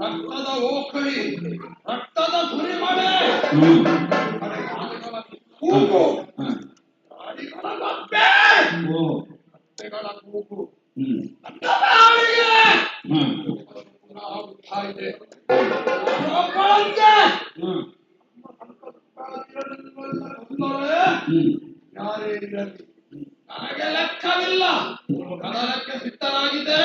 ರಕ್ತದ ಓಕಳಿ, ರಕ್ತದ ಸುರಿಮಳೆ, ಕೂಗು, ಗಾಡಿಗಳ ಗಬ್ಬೆ, ಗಬ್ಬೆಗಳ ಕೂಗು, ಪುನಃ ಉತ್ಥಾ ಇದೆ. ಯಾರೇ ಇರಲಿ ನನಗೆ ಲೆಕ್ಕವಿಲ್ಲ, ಕದನಕ್ಕೆ ಸಿದ್ಧರಾಗಿದೆ.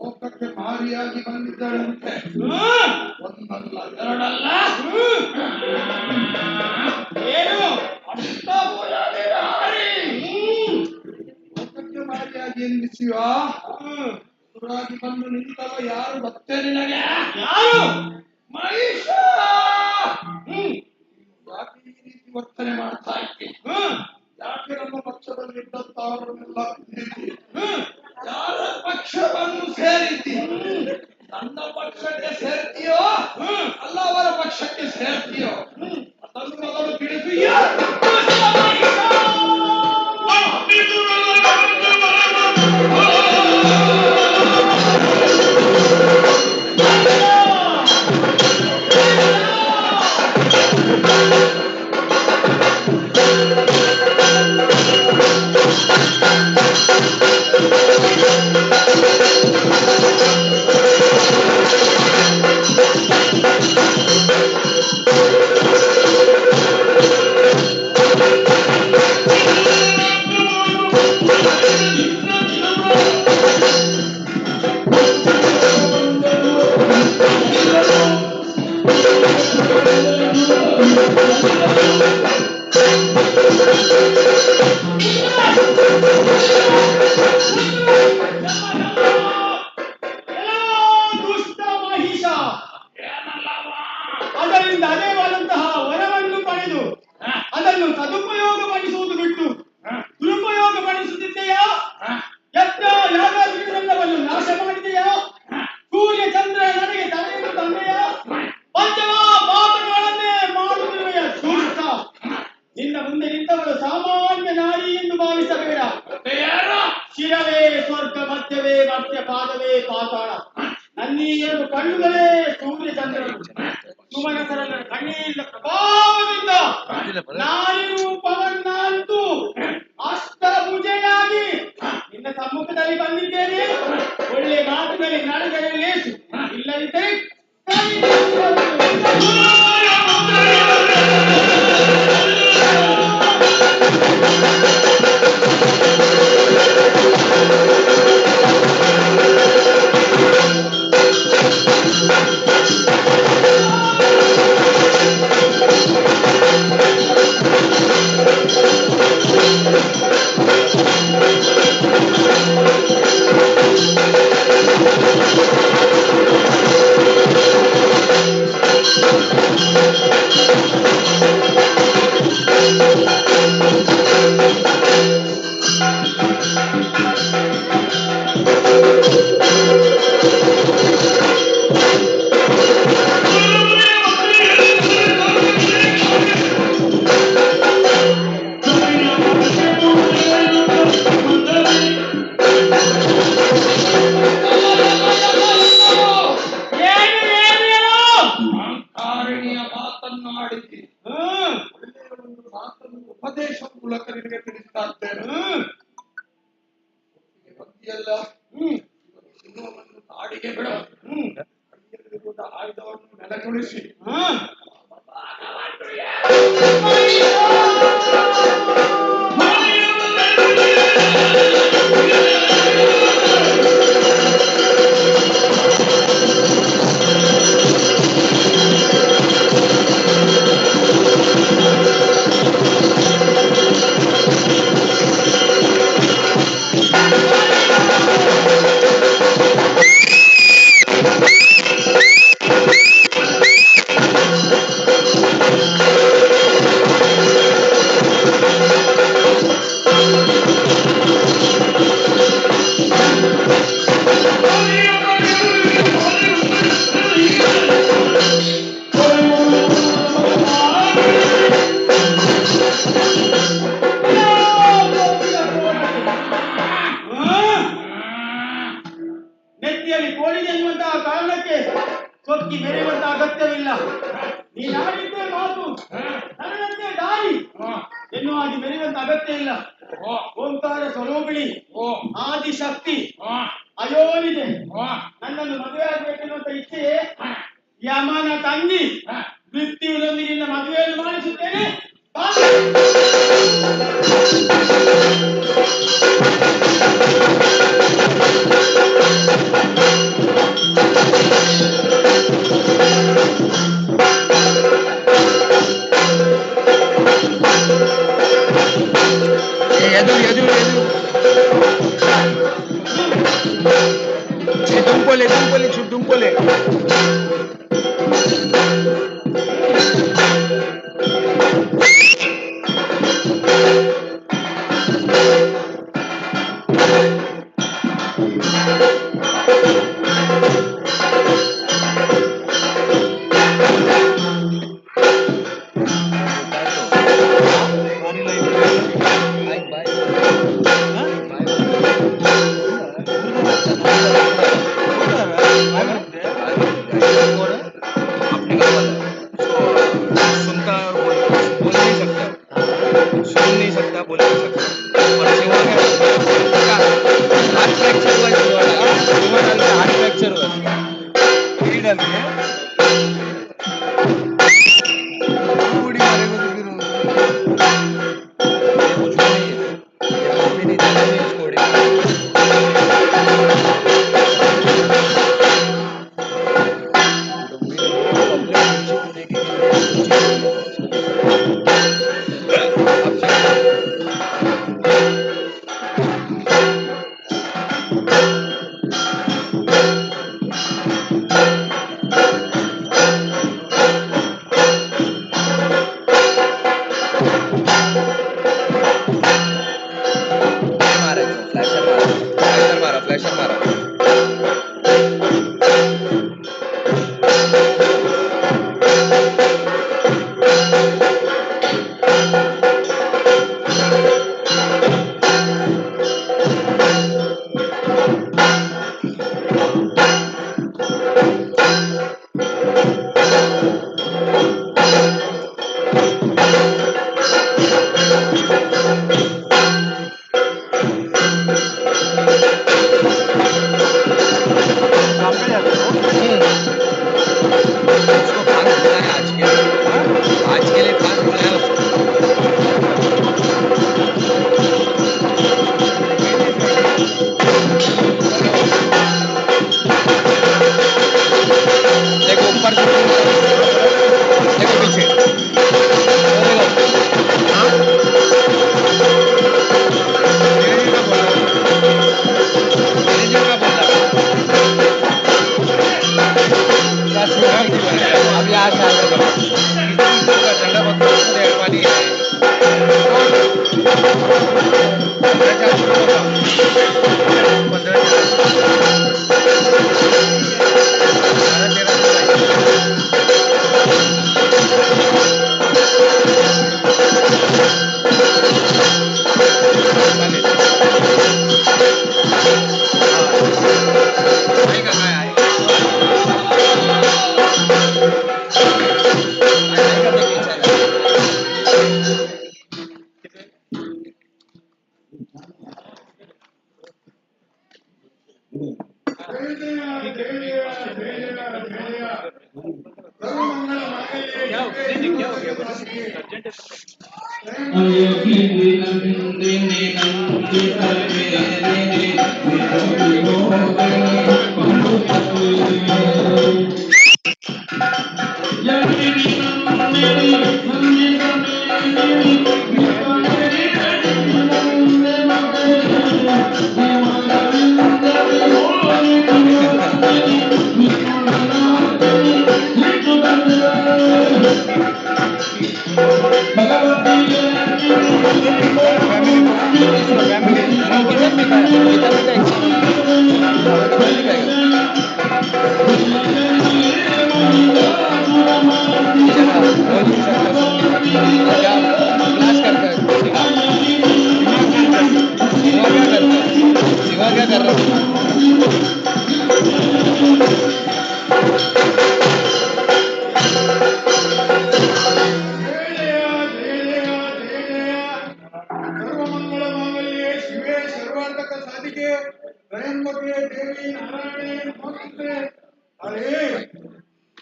ಲೋಕಕ್ಕೆ ಭಾರಿಯಾಗಿ ಬಂದಿದ್ದಳಂತೆ, ಒಂದಲ್ಲ ಎರಡಲ್ಲ, ಏನು ಲೋಕಕ್ಕೆ ಭಾರಿಯಾಗಿ ಎನ್ನಿಸಿವ ಸುರಾಗಿ ಬಂದು ನಿಂತವ ಯಾರು ಗೊತ್ತೇ ನಿನಗೆ? ಯಾರು? ಮಹಿಷ. ಯಾಕೆ ಈ ರೀತಿ ವರ್ತನೆ ಮಾಡ್ತಾ ಇದ್ದಿ? ಯಾಕೆ ನಮ್ಮ ಪಕ್ಷದಲ್ಲಿದ್ದಂತವರನ್ನೆಲ್ಲ ಯಾರ ಪಕ್ಷವನ್ನು ಸೇರಿದ್ದಿ? ನನ್ನ ಪಕ್ಷಕ್ಕೆ ಸೇರ್ತೀಯೋ ಅಲ್ಲ ಅವರ ಪಕ್ಷಕ್ಕೆ ಸೇರ್ತೀಯೋ ಅದನ್ನು ಮೊದಲು ತಿಳಿದೀಯೋ? ಅದರಿಂದ ಅದೇವಾದಂತಹ ವರವನ್ನು ಪಡೆದು ಅದನ್ನು ಸದುಪಯೋಗ ಪಡಿಸುವುದು ಬಿಟ್ಟು ದುರುಪಯೋಗ ಪಡಿಸುತ್ತಿದೆಯಾ? ಯಜ್ಞ ಯಾಗಾದಿಗಳನ್ನೆಲ್ಲವನ್ನು ನಾಶ ಮಾಡಿದೆಯಾ? ಸೂರ್ಯ ಚಂದ್ರ ನನಗೆ ತಲೆಯನ್ನು ತಂದೆಯಾ? ಪಂಚಮ ಪಾಪಗಳನ್ನೇ ಮಾಡುತ್ತಿರುವೆಯ ದುಷ್ಟ. ನಿನ್ನ ಮುಂದೆ ನಿಂತವರು ಸಾಮಾನ್ಯ ಶಿರವೇ ಸ್ವರ್ಗ, ಮಧ್ಯವೇ ಮಧ್ಯ, ಪಾದವೇ ಪಾತಾಳ. ನನ್ನೀ ಎರಡು ಕಣ್ಣುಗಳೇ ಸೂರ್ಯ ಚಂದ್ರರು. ಸುಮನಸರನ ಕಣ್ಣೀರಿನ ಪ್ರಭಾವದಿಂದ ನಾನಿರೂಪವನ್ನಂತೂ ಅಷ್ಟಭುಜೆಯಾಗಿ ನಿನ್ನ ಸಮ್ಮುಖದಲ್ಲಿ ಬಂದಿದ್ದೇನೆ. ಒಳ್ಳೆ ಮಾತುಗಳಲ್ಲಿ ನಡೆದರೆ ಲೇಸು, ಇಲ್ಲದಿದ್ದರೆ ಕಾರಣಿಯ ಮಾತನ್ನಾಡಿದ್ದಿ. ಒಳ್ಳೆಯ ಒಂದು ಮಾತನ್ನು ಉಪದೇಶ ಮೂಲಕ ನಿನಗೆ ತಿಳಿಸ್ತಾ ಇದ್ದೇನೆ. ಭಕ್ತಿಯಲ್ಲ, ಸಿಂಹವನ್ನು ಕಾಡಿಗೆ ಬಿಡ, ಕೈಯಲ್ಲಿರುವುದ ಆಯುಧವನ್ನು ನೆಲಗುಳಿಸಿ ನೆತ್ತಿಯಲ್ಲಿ ಕೋಳಿಗೆ ಎನ್ನುವಂತಹ ಕಾರಣಕ್ಕೆ ಸೊಕ್ಕಿ ಮೆರೆಯುವಂತಹ ಅಗತ್ಯವಿಲ್ಲ. ನೀನಾಡಿದ್ದೇ ಮಾತು, ನನ್ನಂತೆ ದಾರಿ ಎನ್ನುವ ಹಾಗೆ ಮೆರೆಯುವಂತಹ ಅಗತ್ಯ ಇಲ್ಲ. ಓಂಕಾರ ಸ್ವರೂಪಿಣಿ ಆದಿಶಕ್ತಿ ಅಯೋನಿದೆ. ನನ್ನನ್ನು ಮದುವೆ ಆಗಬೇಕೆನ್ನುವಂತ ಇಚ್ಛೆಯೇ ಯಮನ ತಂಗಿ ಮೃತ್ಯುವಿನೊಂದಿಗೆ ನಿನ್ನ ಮದುವೆಯನ್ನು ಮಾಡಿಸುತ್ತೇನೆ. Dumpole.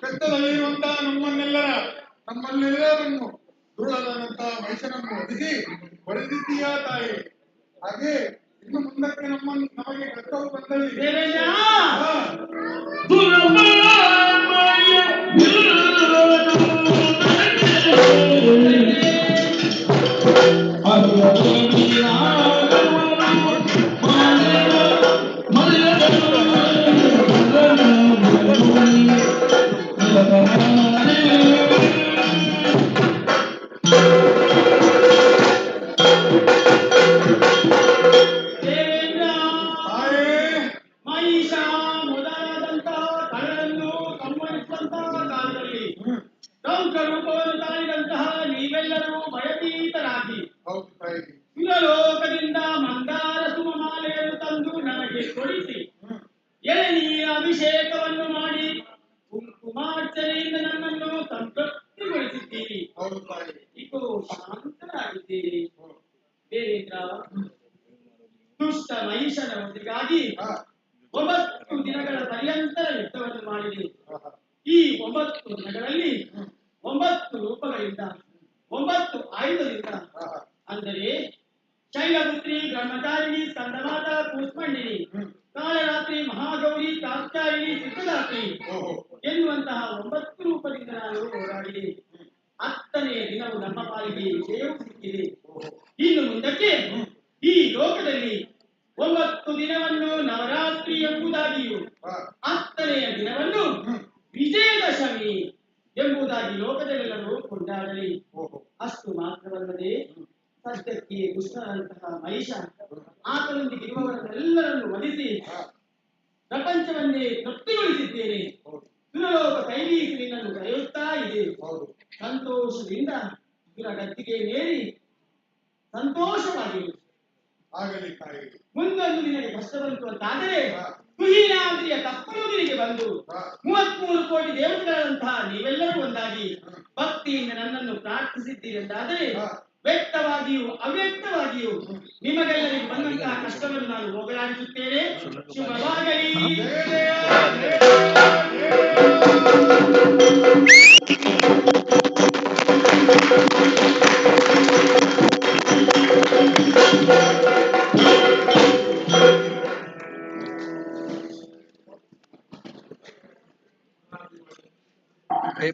ಕತ್ತಲಲ್ಲಿರುವಂತಹ ನಮ್ಮನ್ನೆಲ್ಲರನ್ನು ದುರುಳದಂತಹ ಮನುಷ್ಯನನ್ನು ಒದಿಸಿ ಹೊಡೆದಿದ್ದೀಯ ತಾಯಿ. ಹಾಗೆ ಇನ್ನು ಮುಂದಕ್ಕೆ ನಮಗೆ ಕಷ್ಟವು ಬಂದಲ್ಲಿ ನೀವೆಲ್ಲರೂ ಭಯಭೀತರಾಗಿ ಸುರಲೋಕದಿಂದ ಮಂದಾರ ಸುಮಮಾಲೆಯನ್ನು ತಂದು ನನಗೆ ಕೊಡಿಸಿ ಎಳೆನೀರ ಅಭಿಷೇಕವನ್ನು ಮಾಡಿ ಕುಂಕುಮಾರ್ಚನೆಯಿಂದ ನನ್ನನ್ನು ಸಂತೃಪ್ತಿಗೊಳಿಸಿದ್ದೀರಿ. ಇದು ಶಾಂತರಾಗಿದ್ದೀರಿ. ದೇವೇಂದ್ರ, ದುಷ್ಟ ಮಹಿಷನ ಒಟ್ಟಿಗಾಗಿ 9 ದಿನಗಳ ಪರ್ಯಂತರ ಯುದ್ಧವನ್ನು ಮಾಡಿದೆ. ಈ 9 ದಿನಗಳಲ್ಲಿ 9 ರೂಪಗಳಿಂದ 9 ಆಯುಧದಿಂದ, ಅಂದರೆ ಶೈಲಪುತ್ರಿ, ಬ್ರಹ್ಮಚಾರಿಣಿ, ಸ್ಕಂದಮಾತ, ಕೂಷ್ಮಂಡಿನಿ, ಕಾಳರಾತ್ರಿ, ಮಹಾಗೌರಿ, ಕಾತ್ಯಾಯಿನಿ, ಸಿದ್ಧದಾತ್ರಿ ಎನ್ನುವಂತಹ 9 ರೂಪದಿಂದ ನಾನು ಹೋರಾಡಿದೆ. 10ನೇ ದಿನವು ನಮ್ಮ ಪಾಲಿಗೆ ವಿಜಯವು ಸಿಕ್ಕಿದೆ. ಇನ್ನು ಮುಂದಕ್ಕೆ ಈ ಲೋಕದಲ್ಲಿ 9 ದಿನವನ್ನು ನವರಾತ್ರಿ ಎಂಬುದಾಗಿಯೂ 10ನೆಯ ದಿನವನ್ನು ವಿಜಯದಶಮಿ ಎಂಬುದಾಗಿ ಲೋಕದಲ್ಲೆಲ್ಲರೂ ಕೊಂಡಾಡಲಿ. ಅಷ್ಟು ಮಾತ್ರವಲ್ಲದೆ ಸದ್ಯಕ್ಕೆ ಕೃಷ್ಣನಂತಹ ಮಹಿಷ ಆತನೊಂದಿಗೆ ಇರುವವರನ್ನೆಲ್ಲರನ್ನು ವಧಿಸಿ ಪ್ರಪಂಚವನ್ನೇ ತೃಪ್ತಿಗೊಳಿಸಿದ್ದೇನೆ. ಸುರಲೋಕ ಕೈವೀಸಿ ನಿನ್ನನ್ನು ಕರೆಯುತ್ತಾ ಇದೆ. ಸಂತೋಷದಿಂದ ಸುರ ಗದ್ದಿಗೆ ಮೇರಿ ಸಂತೋಷವಾಗಿರು. ಮುಂದೊಂದು ನಿನಗೆ ಕಷ್ಟ ಬಂತು ಅಂತಾದರೆ ಕುಹೀನಾದ್ರಿಯ ಕಪ್ಪಲುಗಿರಿಗೆ ಬಂದು 33 ಕೋಟಿ ದೇವತೆಗಳಂತಹ ನೀವೆಲ್ಲರೂ ಒಂದಾಗಿ ಭಕ್ತಿಯಿಂದ ನನ್ನನ್ನು ಪ್ರಾರ್ಥಿಸಿದ್ದೀರಿ ಎಂದಾದರೆ ವ್ಯಕ್ತವಾಗಿಯೂ ಅವ್ಯಕ್ತವಾಗಿಯೂ ನಿಮಗೆಲ್ಲರಿಗೂ ಬಂದಂತಹ ಕಷ್ಟವನ್ನು ನಾನು ಹೋಗಲಾಡಿಸುತ್ತೇನೆ. ಶುಭವಾಗಲಿ.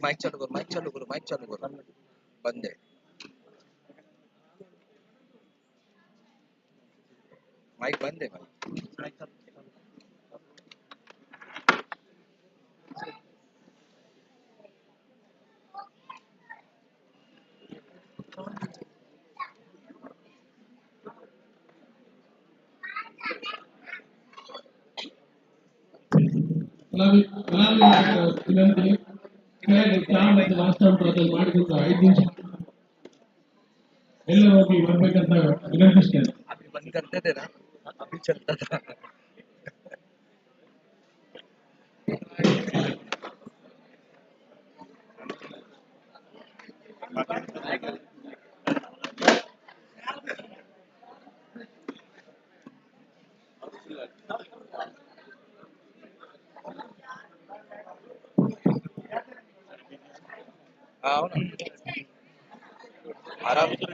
माइक चालू करो, माइक चालू करो, माइक चालू करो. बंद है माइक, बंद है माइक. ವಿನಂತಿ ಕೆಳಗೆ ಚಾ ಮತ್ತು ನಾಷ್ಟ ಉಂಟು ಅದನ್ನು ಮಾಡಿಕೊಂಡು 5 ನಿಮಿಷ ಎಲ್ಲ ಹೋಗಿ ಬರ್ಬೇಕಂತ ವಿನಂತಿಸ್ತೇನೆ. अभी बंद करते थे ना, अभी चलता था. हाँ ना, आराम से.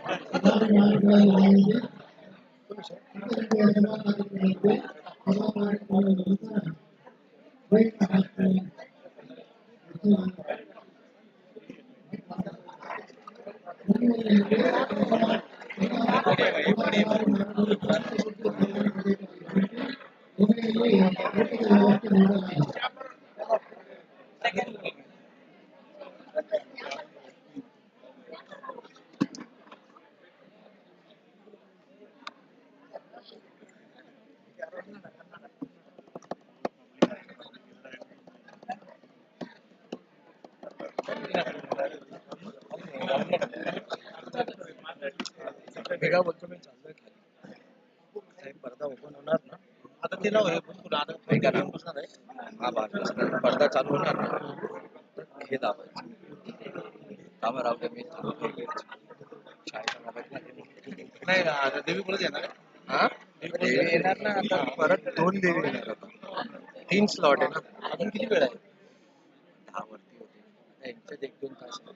वेगळा बोलतो मी चाललोय खाली. साहेब पडदा ओपन होणार ना, आता तिला ऐका ना, हा बाजूला पडदा चालू होणार ना, तर हे दाबायचं. थांबा राहू द्या, मी शाळेचा मोबाईल नाही ना, आता देवी परत येणार आहे. हा देवी येणार ना, आता परत 2 देवी येणार आता. 3 स्लॉट आहे ना. अजून किती वेळ आहे? 10 वरती होते. यांच्यात 1-2 तास आहे.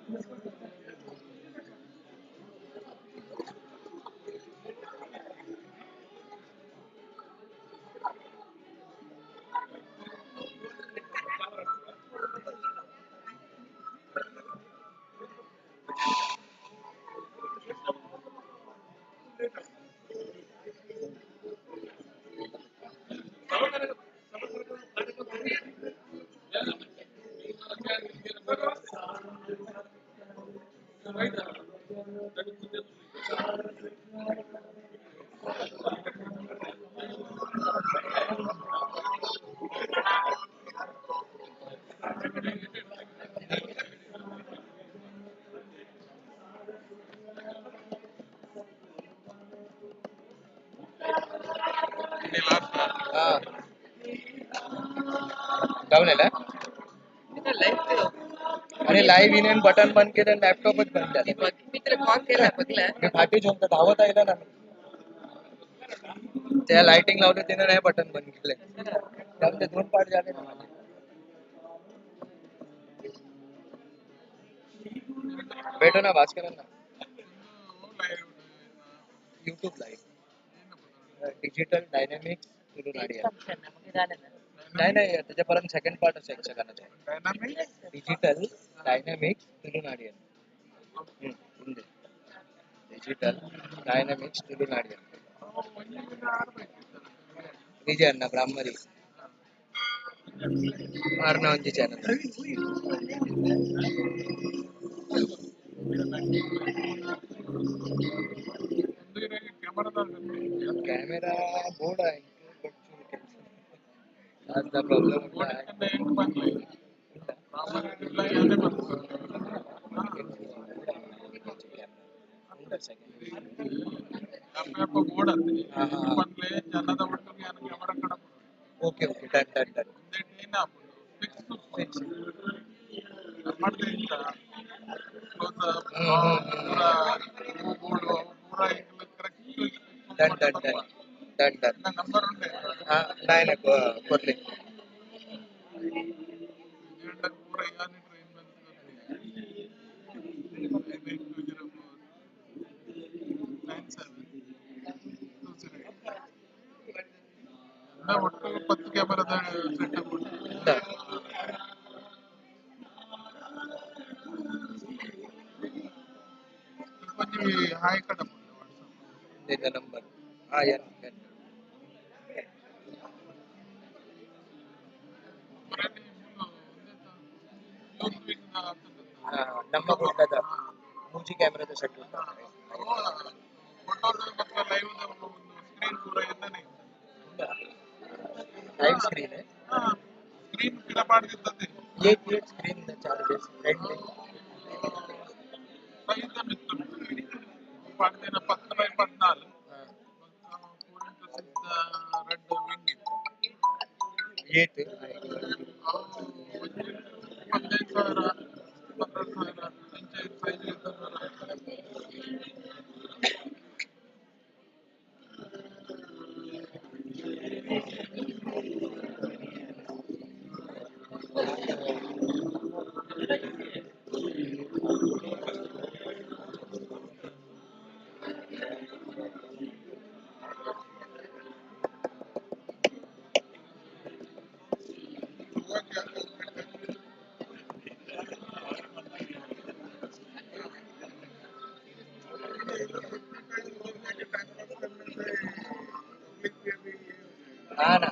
हाँ डाउन है अरे लाईव्ह इन बटन बंद केलं लॅपटॉपच बंद झालं मी तर कॉल केला बघला मी फाटी झोन तर धावत आहे ना त्या लाइटिंग लावले त्याने नाही बटन बंद केले त्यामध्ये 2 पार्ट झाले ना माझे भेटो ना भास्करांना यूट्यूब लाईव्ह डिजिटल डायनॅमिक्स तुलुनाडिया नाही नाही त्याच्यापर्यंत सेकंड पार्ट असेल सगळ्यांना डिजिटल डायनॅमिक्स तुलुनाडिया डिजिटल डायनॅमिक्स तुलुनाडिया विजय अण्णा ब्राह्मरी अर्णवांची चॅनल कॅमेरा बोर्ड आहे आजचा problem okay okay done done done done done done done done हाँ नाही नाही कोरले ಒಟ್ಟು 10 ಕ್ಯಾಮೆರಾದ ಸೆಟಪ್ కొంచెం హాయ్ కడ देना नंबर हाँ यार ನಮ್ಮ ಕೊಟ್ಟದ ಮೂಜಿ ಕ್ಯಾಮೆರಾದ ಸೆಟ್ ಉಂಟು ಫೋಟೋ ಲೈವ್ ಸ್ಕ್ರೀನ್ ಪೂರ ಇದ್ದಾನೆ लाइव स्क्रीन है ಸ್ಕ್ರೀನ್ ಫಿಲ್ ಮಾಡಿರ್ತದೆ ये स्क्रीन चार्जेस फ्रंट में ಸಹಿತ ಮಿತ್ತು ಪಡೆದಿನ 10x14 ಸಿದ್ಧ ರೆಡ್ ವಿಂಗ್ ये 15,000 15,000 ಇಂಚ್ ಸೈಜ್ ಇರ್ತದೆ हाँ ना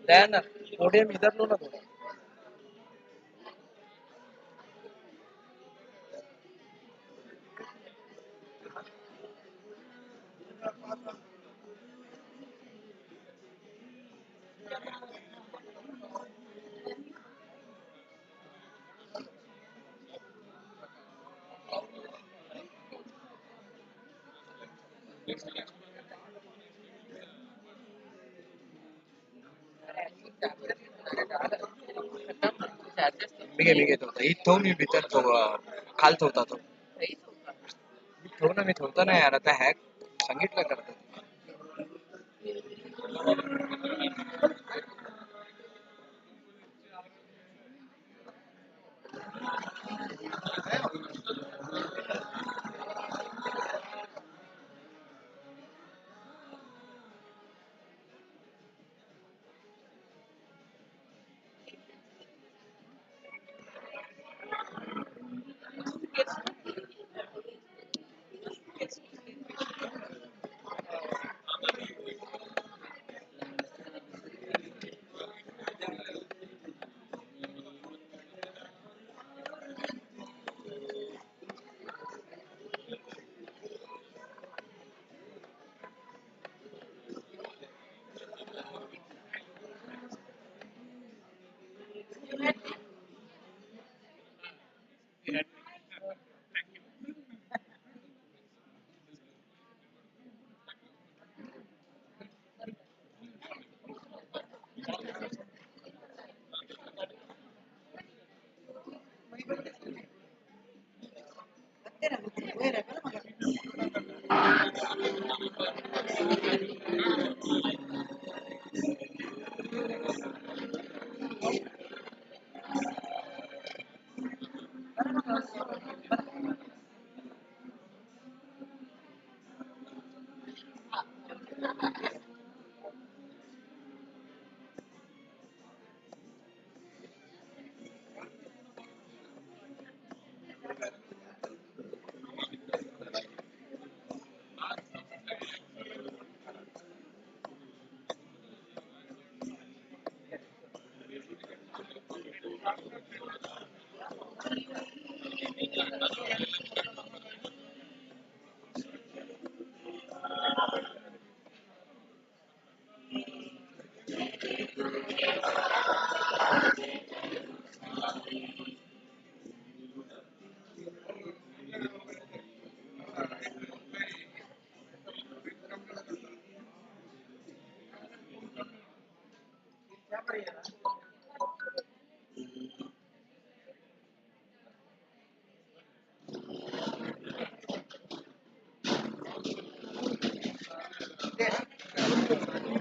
Dan, podium इधर लो ना थोड़ा. मी घेत होता. ही ठेव मी भीतर ठेव खाल ठेवता तो. ठेव ना मी ठेवतो ना यार आता हॅक सांगितलं करतो.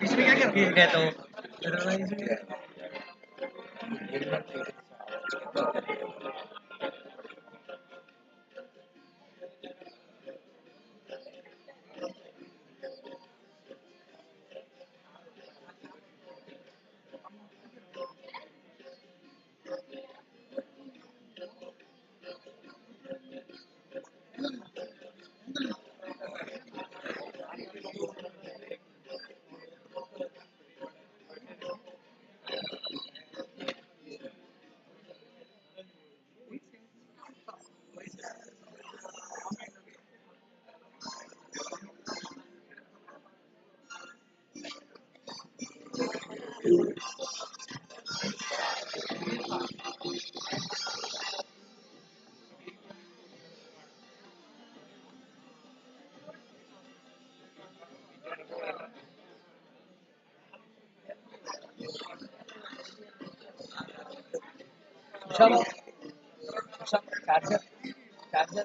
इसमें क्या कहता हूँ Shama, charger, charger.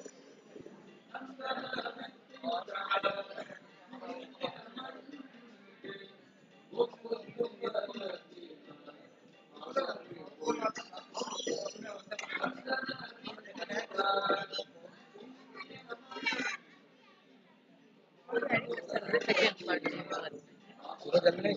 पूरा जल नहीं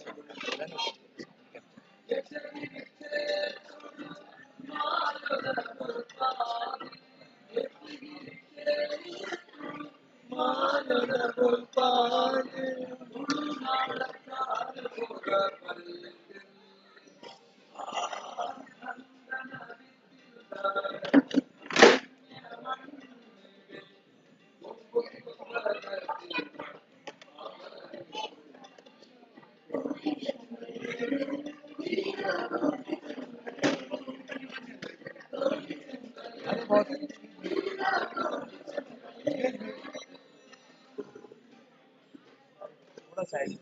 थोड़ा साइड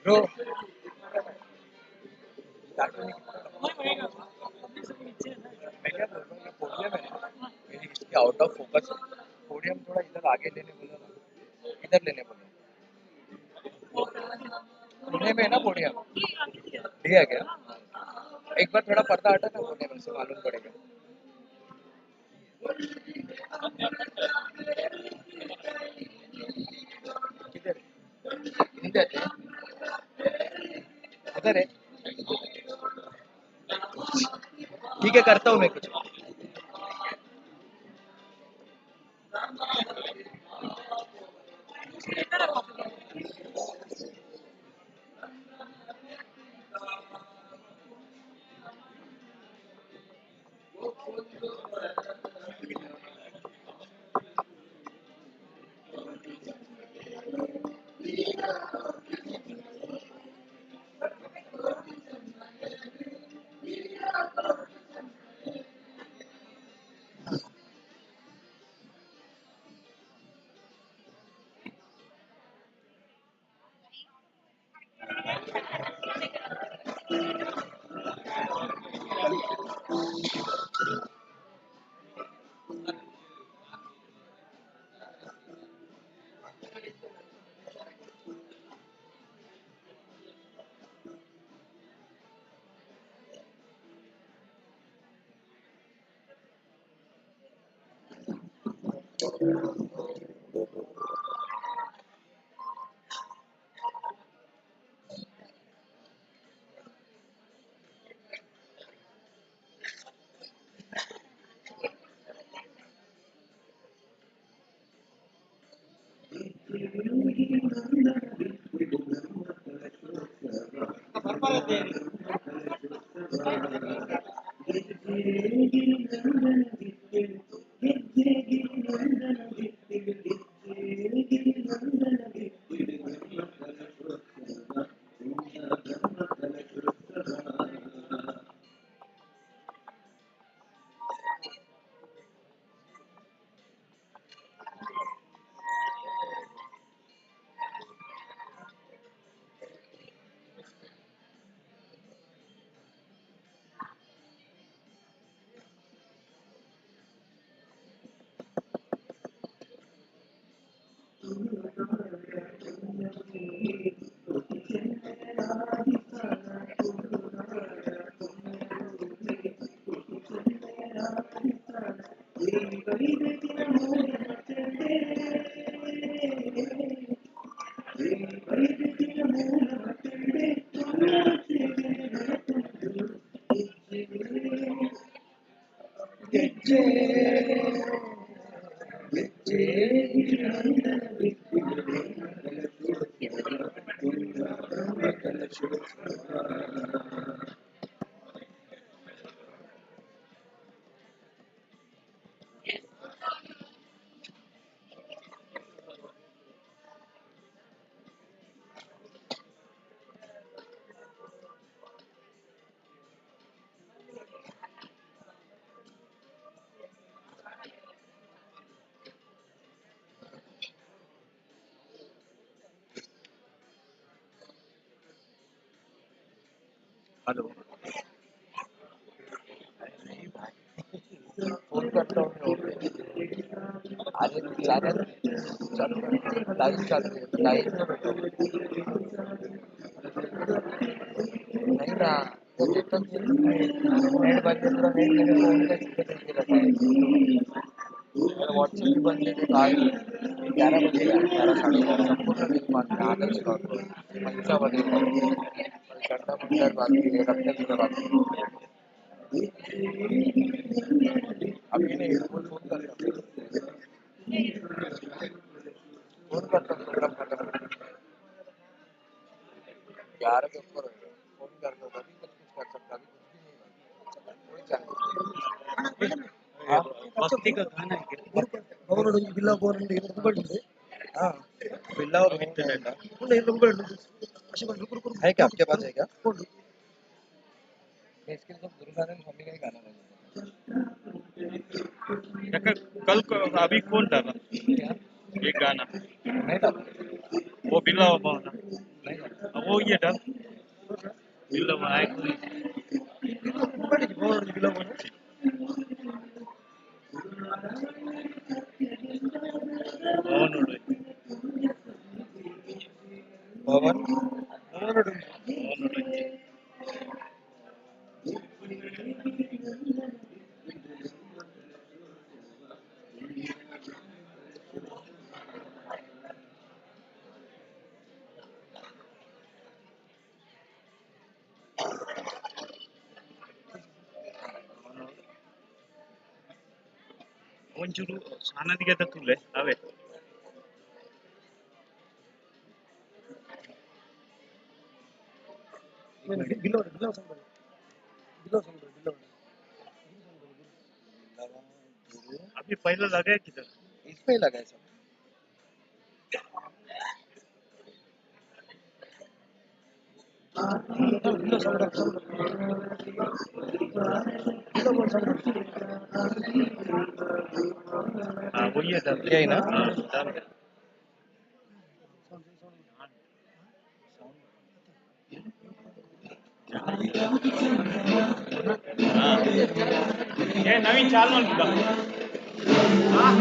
ब्रो मैं क्या बोल रहा हूँ ये पोडियम है ना मेरी इसकी आउट ऑफ फोकस है पोडियम थोड़ा इधर आगे लेने बोलो ना इधर लेने बोलो कोने में है ना पोडियम ठीक है क्या एक बार थोड़ा पर्दा हटा ना कोने में से मालूम पड़ेगा किधर इधर है उधर है ठीक है करता हूँ मैं कुछ हेलो फोन करता हूँ अरे चैनल चालू लाइव चालू है लाइव में बैठो नहीं ना वो नेटवर्क नेट बंद है पूरा नेट मेरे फोन का स्पीकर करके रखा है मेरा व्हाट्सएप भी बंद है तो आज 11 बजे 11 साढ़े 11 संपूर्ण नहीं मानते आदर्श स्लॉट पंचा बजे घंटा मंडल बाकी है रखते पूरा बाकी अभी नहीं फोन करता प्रोग्राम खत्म 11 के ऊपर फोन करता तभी कुछ कर सकता अभी कुछ भी नहीं कोई चांस भक्ति का गाना है क्या? बिल्ला बोरंडी रुपबड़ी हां बिल्ला और हिट डाटा रुपबड़ी है क्या आपके पास है क्या इसके तो गुरुनानक स्वामी का ही गाना लगा कल को अभी कौन डाला क्या ये गाना? नहीं डाला वो बिल्ला भावना नहीं डाला अब वो ये डाल बिल्ला आए कोई रुपबड़ी बोरंडी बिल्ला बोरंडी అవునుడు पवन అవునుడు ಒಂಚೂರು ಸಾನದಿಗೆ ತತ್ತುಲೆ ಅವೇ बिल्ला बिल्ला अभी पहले लगा है किधर इसमें ही लगा है सब हाँ वही है डाल यही ना हाँ डाल हाँ ये नवीन चाल माल बुला हाँ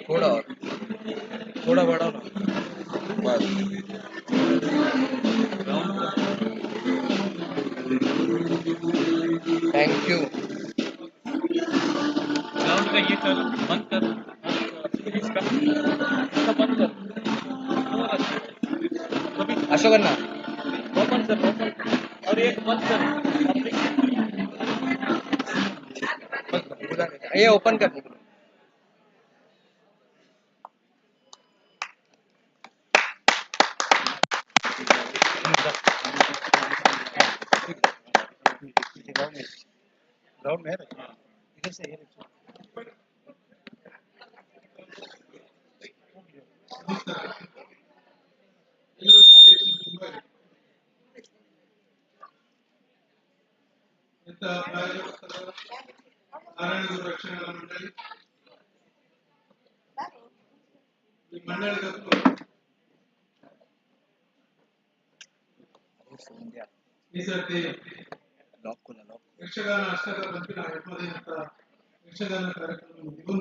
थोड़ा और थोड़ा बढ़ाओ ना बस थैंक यू ग्राउंड का ये कर बंद कर इसका बंद कर कभी अशोक अन्ना ओपन कर ओपन और एक बंद कर ये ओपन कर दो ग्राउंड में है इधर से ನಾರಾಯಣ ರಕ್ಷಣಾ ಮಂಡಳಿ ಈ ಮಂಡಳಿದ ಈ ಸರ್ತಿ ಯಕ್ಷಗಾನ ಅಷ್ಟಕ ಪಂಪಿನ ಎಪ್ಪದೈದಂತ ಯಕ್ಷಗಾನ ಕಾರ್ಯಕ್ರಮ ಮುಗಿದು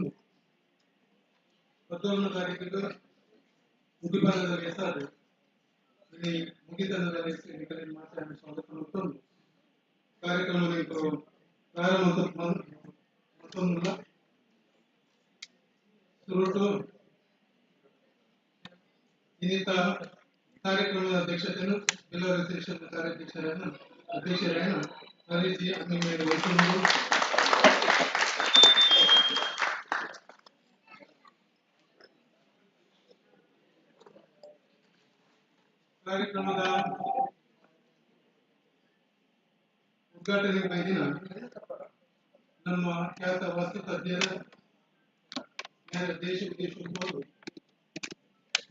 11ನೇ ತಾರೀಕಿಗೆ ಮುಗಿಬಾರದಲ್ಲಿ ಹೆಸರು ఇది ముగితనದಲ್ಲಿ ఇక్కడ మాట్లాడిన స్వాగతం ఉంటుంది కార్యక్రమం ఇప్పుడు ప్రారంభమవుతుందా ಸುರುಟು ಇನ್ನಿತ ಕಾರ್ಯಕ್ರಮದ ಅಧ್ಯಕ್ಷತೆಯನ್ನು ಬೆಲ್ಲೂರು ಶ್ರೀಶೈಲ ಕಾರ್ಯಾಧ್ಯಕ್ಷರನ್ನು ಹರಿಸಿ ನಿಮ್ಮ ಮೇಲೆ ವಹಿಸುವುದು ಕಾರ್ಯಕ್ರಮದ ಉದ್ಘಾಟನೆ ದಿನ ನಮ್ಮ ಖ್ಯಾತ ವಾಸ್ತುತಜ್ಞರ ದೇಶ ವಿದೇಶಗಳು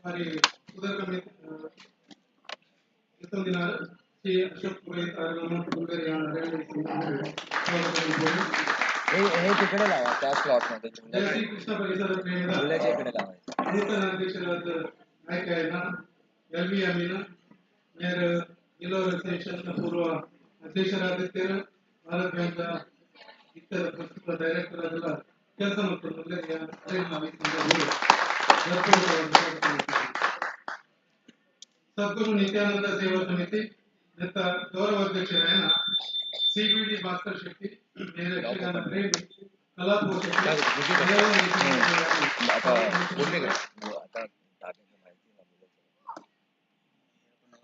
మరి ಸುಧಾಕರ್ ದಿನ ಶ್ರೀ ಅಶೋಕ್ ಪುರೋಹಿತ್ हे तिकडे लावा त्या स्लॉट मध्ये श्री कृष्ण परिसर प्रेमದ मुलाच्या इकडे लावायचं ನೂತನ ಅಧ್ಯಕ್ಷರಾದ ಆಯ್ಕೆಯಾದ ಎಲ್ವಿ ಅಮೀನ ಮೇಯರ್ ಇಲೋರ್ ಅಸೋಸಿಯೇಷನ್ ಪೂರ್ವ ಅಧ್ಯಕ್ಷರಾದಿದ್ದರು ಭಾರತ್ ಬ್ಯಾಂಕ್ ಇತರ ಪ್ರಸ್ತುತ ಡೈರೆಕ್ಟರ್ ಆದ ಕೆಲಸ ಮತ್ತು ಮುಲ್ಲೆಯ सद्गुरु नित्यानंद सेवा समिति नेता गौरव अध्यक्षरायण सीबीडी भास्कर शेट्टी मेरे यक्षगान प्रेमी कला पोषक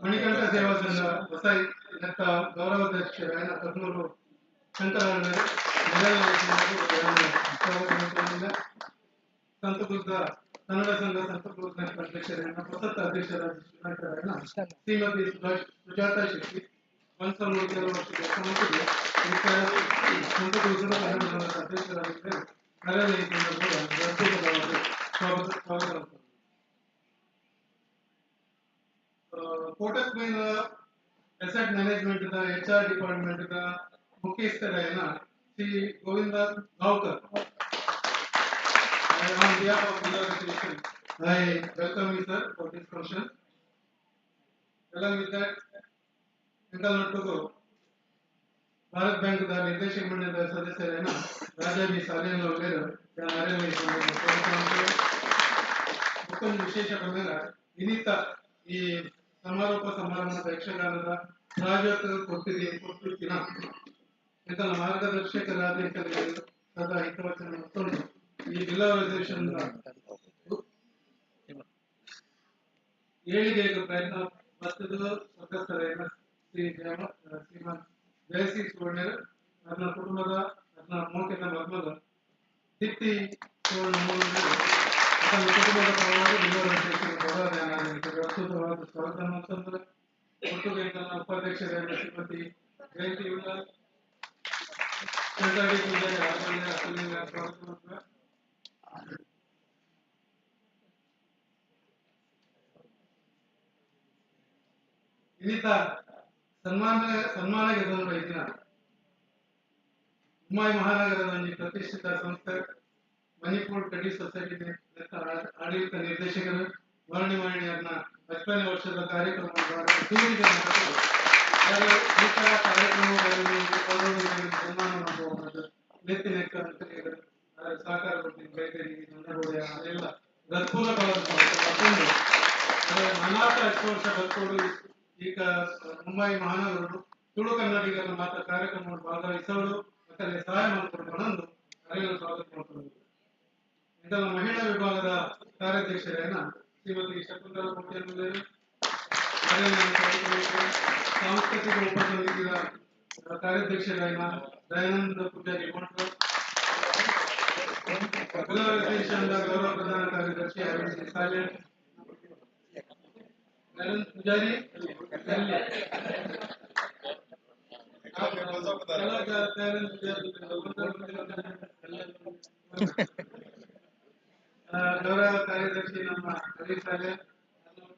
मणिकंठ सेवा संघ वसाई नेता गौरव अध्यक्षरायण कदनूರು ಶಂಕರಣ್ಣ संत बुद्ध कन्नड़ संघ संत बुद्ध अध्यक्षरायण प्रसक्त अध्यक्षराದ श्रीमती सुजाता शेट्टी पंचमूर्ति ವರ್ಷದ ಸಮಿತಿಗೆ ಸಂತ ಬುದ್ಧರ ಕನ್ನಡ ಸಂಘದ ಅಧ್ಯಕ್ಷರಾಗಿದ್ದರೆ ಕಾರ್ಯಾಲಯ ಸಂದರ್ಭದಲ್ಲಿ ಸ್ವಾಗತ ಕೋಟಕ್ ಮೈನ್ ಅಸೆಟ್ ಮ್ಯಾನೇಜ್ಮೆಂಟ್ ದ HR ಡಿಪಾರ್ಟ್ಮೆಂಟ್ ದ ಮುಖ್ಯಸ್ಥರಾಯಣ Shri Govinda Gavkar on behalf of the organization, I welcome you, sir, for this function. Along with that, Engalnattu Bharat Bank the ನಿರ್ದೇಶಕ ಮಂಡಳಿಯ ಸದಸ್ಯರಾದ ರಾಜಾಜಿ ಸಾಲಿಯನ್ ಅವರು ಮತ್ತೊಂದು ವಿಶೇಷ ಕ್ರಮೇಣ ಇನ್ನಿತ ಈ ಸಮಾರೋಪ ಸಮಾರಂಭದ ಯಕ್ಷಗಾನದ ರಾಜೋತ್ಸವ ಕೊಟ್ಟಿನ ಇದರ ಮಾರ್ಗದರ್ಶಕರಾದ ಸದಾ ಹಿತವಚನ ಮತ್ತೊಂದು ಈ ರಿಲೈಸೇಷನ್ ಏಳಿಗೆಗೆ ಪ್ರಯತ್ನ ಪಟ್ಟದ್ದು ಸದಸ್ಯರಾದ ಶ್ರೀಮಂತ್ ಜಯಶ್ರೀ ಸುವರ್ಣರು ನನ್ನ ಕುಟುಂಬದ ನನ್ನ ಮೋಕೆದ ಮಗದ ದೀಪ್ತಿ ಸುವರ್ಣ ಕುಟುಂಬದ ಪರವಾಗಿ ರಿಲೈಸೇಷನ್ ಪ್ರಸ್ತುತವಾದ ಸ್ವಾಗತ ಮತ್ತೊಂದು ಒಟ್ಟು ಬ್ಯಾಂಕ್ನ ಉಪಾಧ್ಯಕ್ಷರಾದ ಶ್ರೀಮತಿ ಜಯಂತಿ ಉಲ್ಲಾಸ್ ಚಂದ್ರಡಿ ಪೂಜಾರಿ ಸ್ವಾಗತ ಇನ್ನಿತ ಸನ್ಮಾನಗೆ ಬಂದ ದಿನ ಮುಂಬೈ ಮಹಾನಗರದ ಒಂದು ಪ್ರತಿಷ್ಠಿತ ಸಂಸ್ಥೆ ಮಣಿಪುರ್ ಕಡಿ ಸೊಸೈಟಿ ಆಡಳಿತ ನಿರ್ದೇಶಕರು ವರ್ಣಿವಾಣಿಯನ್ನ 15 ವರ್ಷದ ಕಾರ್ಯಕ್ರಮ ಕಾರ್ಯಕ್ರಮಗಳಲ್ಲಿ ಸನ್ಮಾನ ಮಾಡುವುದು ನೆತ್ತಿನ ಸಹಕಾರ ಅದೆಲ್ಲ ಅನುಕೂಲವಾದ ಮತ್ತೊಂದು ಅನಾಥ 10 ವರ್ಷ ಬದುಕೋಡು ಈಗ ಮುಂಬೈ ಮಹಾನಗರರು ತುಳು ಕನ್ನಡಿಗರ ಮಾತ್ರ ಕಾರ್ಯಕ್ರಮವನ್ನು ಭಾಗವಹಿಸೋದು ಮತ್ತೆ ಸಹಾಯ ಮಾಡಿಕೊಂಡು ಅರೆಲ್ಲ ಸ್ವಾಗತ ಮಾಡ್ಕೊಂಡು ಇದರ ಮಹಿಳಾ ವಿಭಾಗದ ಕಾರ್ಯಾಧ್ಯಕ್ಷರಾದ ಶ್ರೀಮತಿ ಶಕುಂತಲಾ ಕೋಟ್ಯಾನಂದರು ಸಾಂಸ್ಕೃತಿಕ ಉಪಸಮಿತಿಯ ಕಾರ್ಯಾಧ್ಯಕ್ಷರಾದ ದಯಾನಂದ ಪೂಜಾರಿ ಮಠ ಗೌರವ ಪ್ರಧಾನ ಕಾರ್ಯದರ್ಶಿ ಅರವಿಂದ್ ಸಾಲೆ ಪೂಜಾರಿ ಗೌರವ ಕಾರ್ಯದರ್ಶಿ ನಮ್ಮ ಹರೀಶ್ ಸಾಲೆ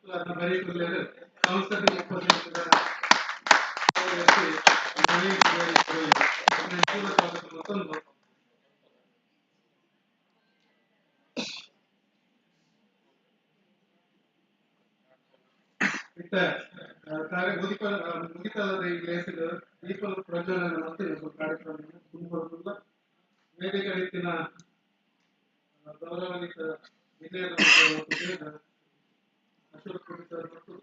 ಅದನ್ನ ಬರೀಕೊಳ್ಳಲು ಸಾಂಸ್ಕೃತಿಕ ಉಪಸಮಿತಿಯ ಮತ್ತೊಂದು ಮುಗಿತಲ್ಲದ ಈ ಲೇಸಿದ ದೀಪ ಪ್ರಜ್ವಲನ ಮತ್ತೆ ಕಾರ್ಯಕ್ರಮ ತುಂಬುವುದಿಲ್ಲ ವೇದಿಕೆ ರೀತಿಯ ಗೌರವಾನ್ವಿತ ವಿಜಯ ಅಶೋಕ್ ಸರ್ ಮತ್ತು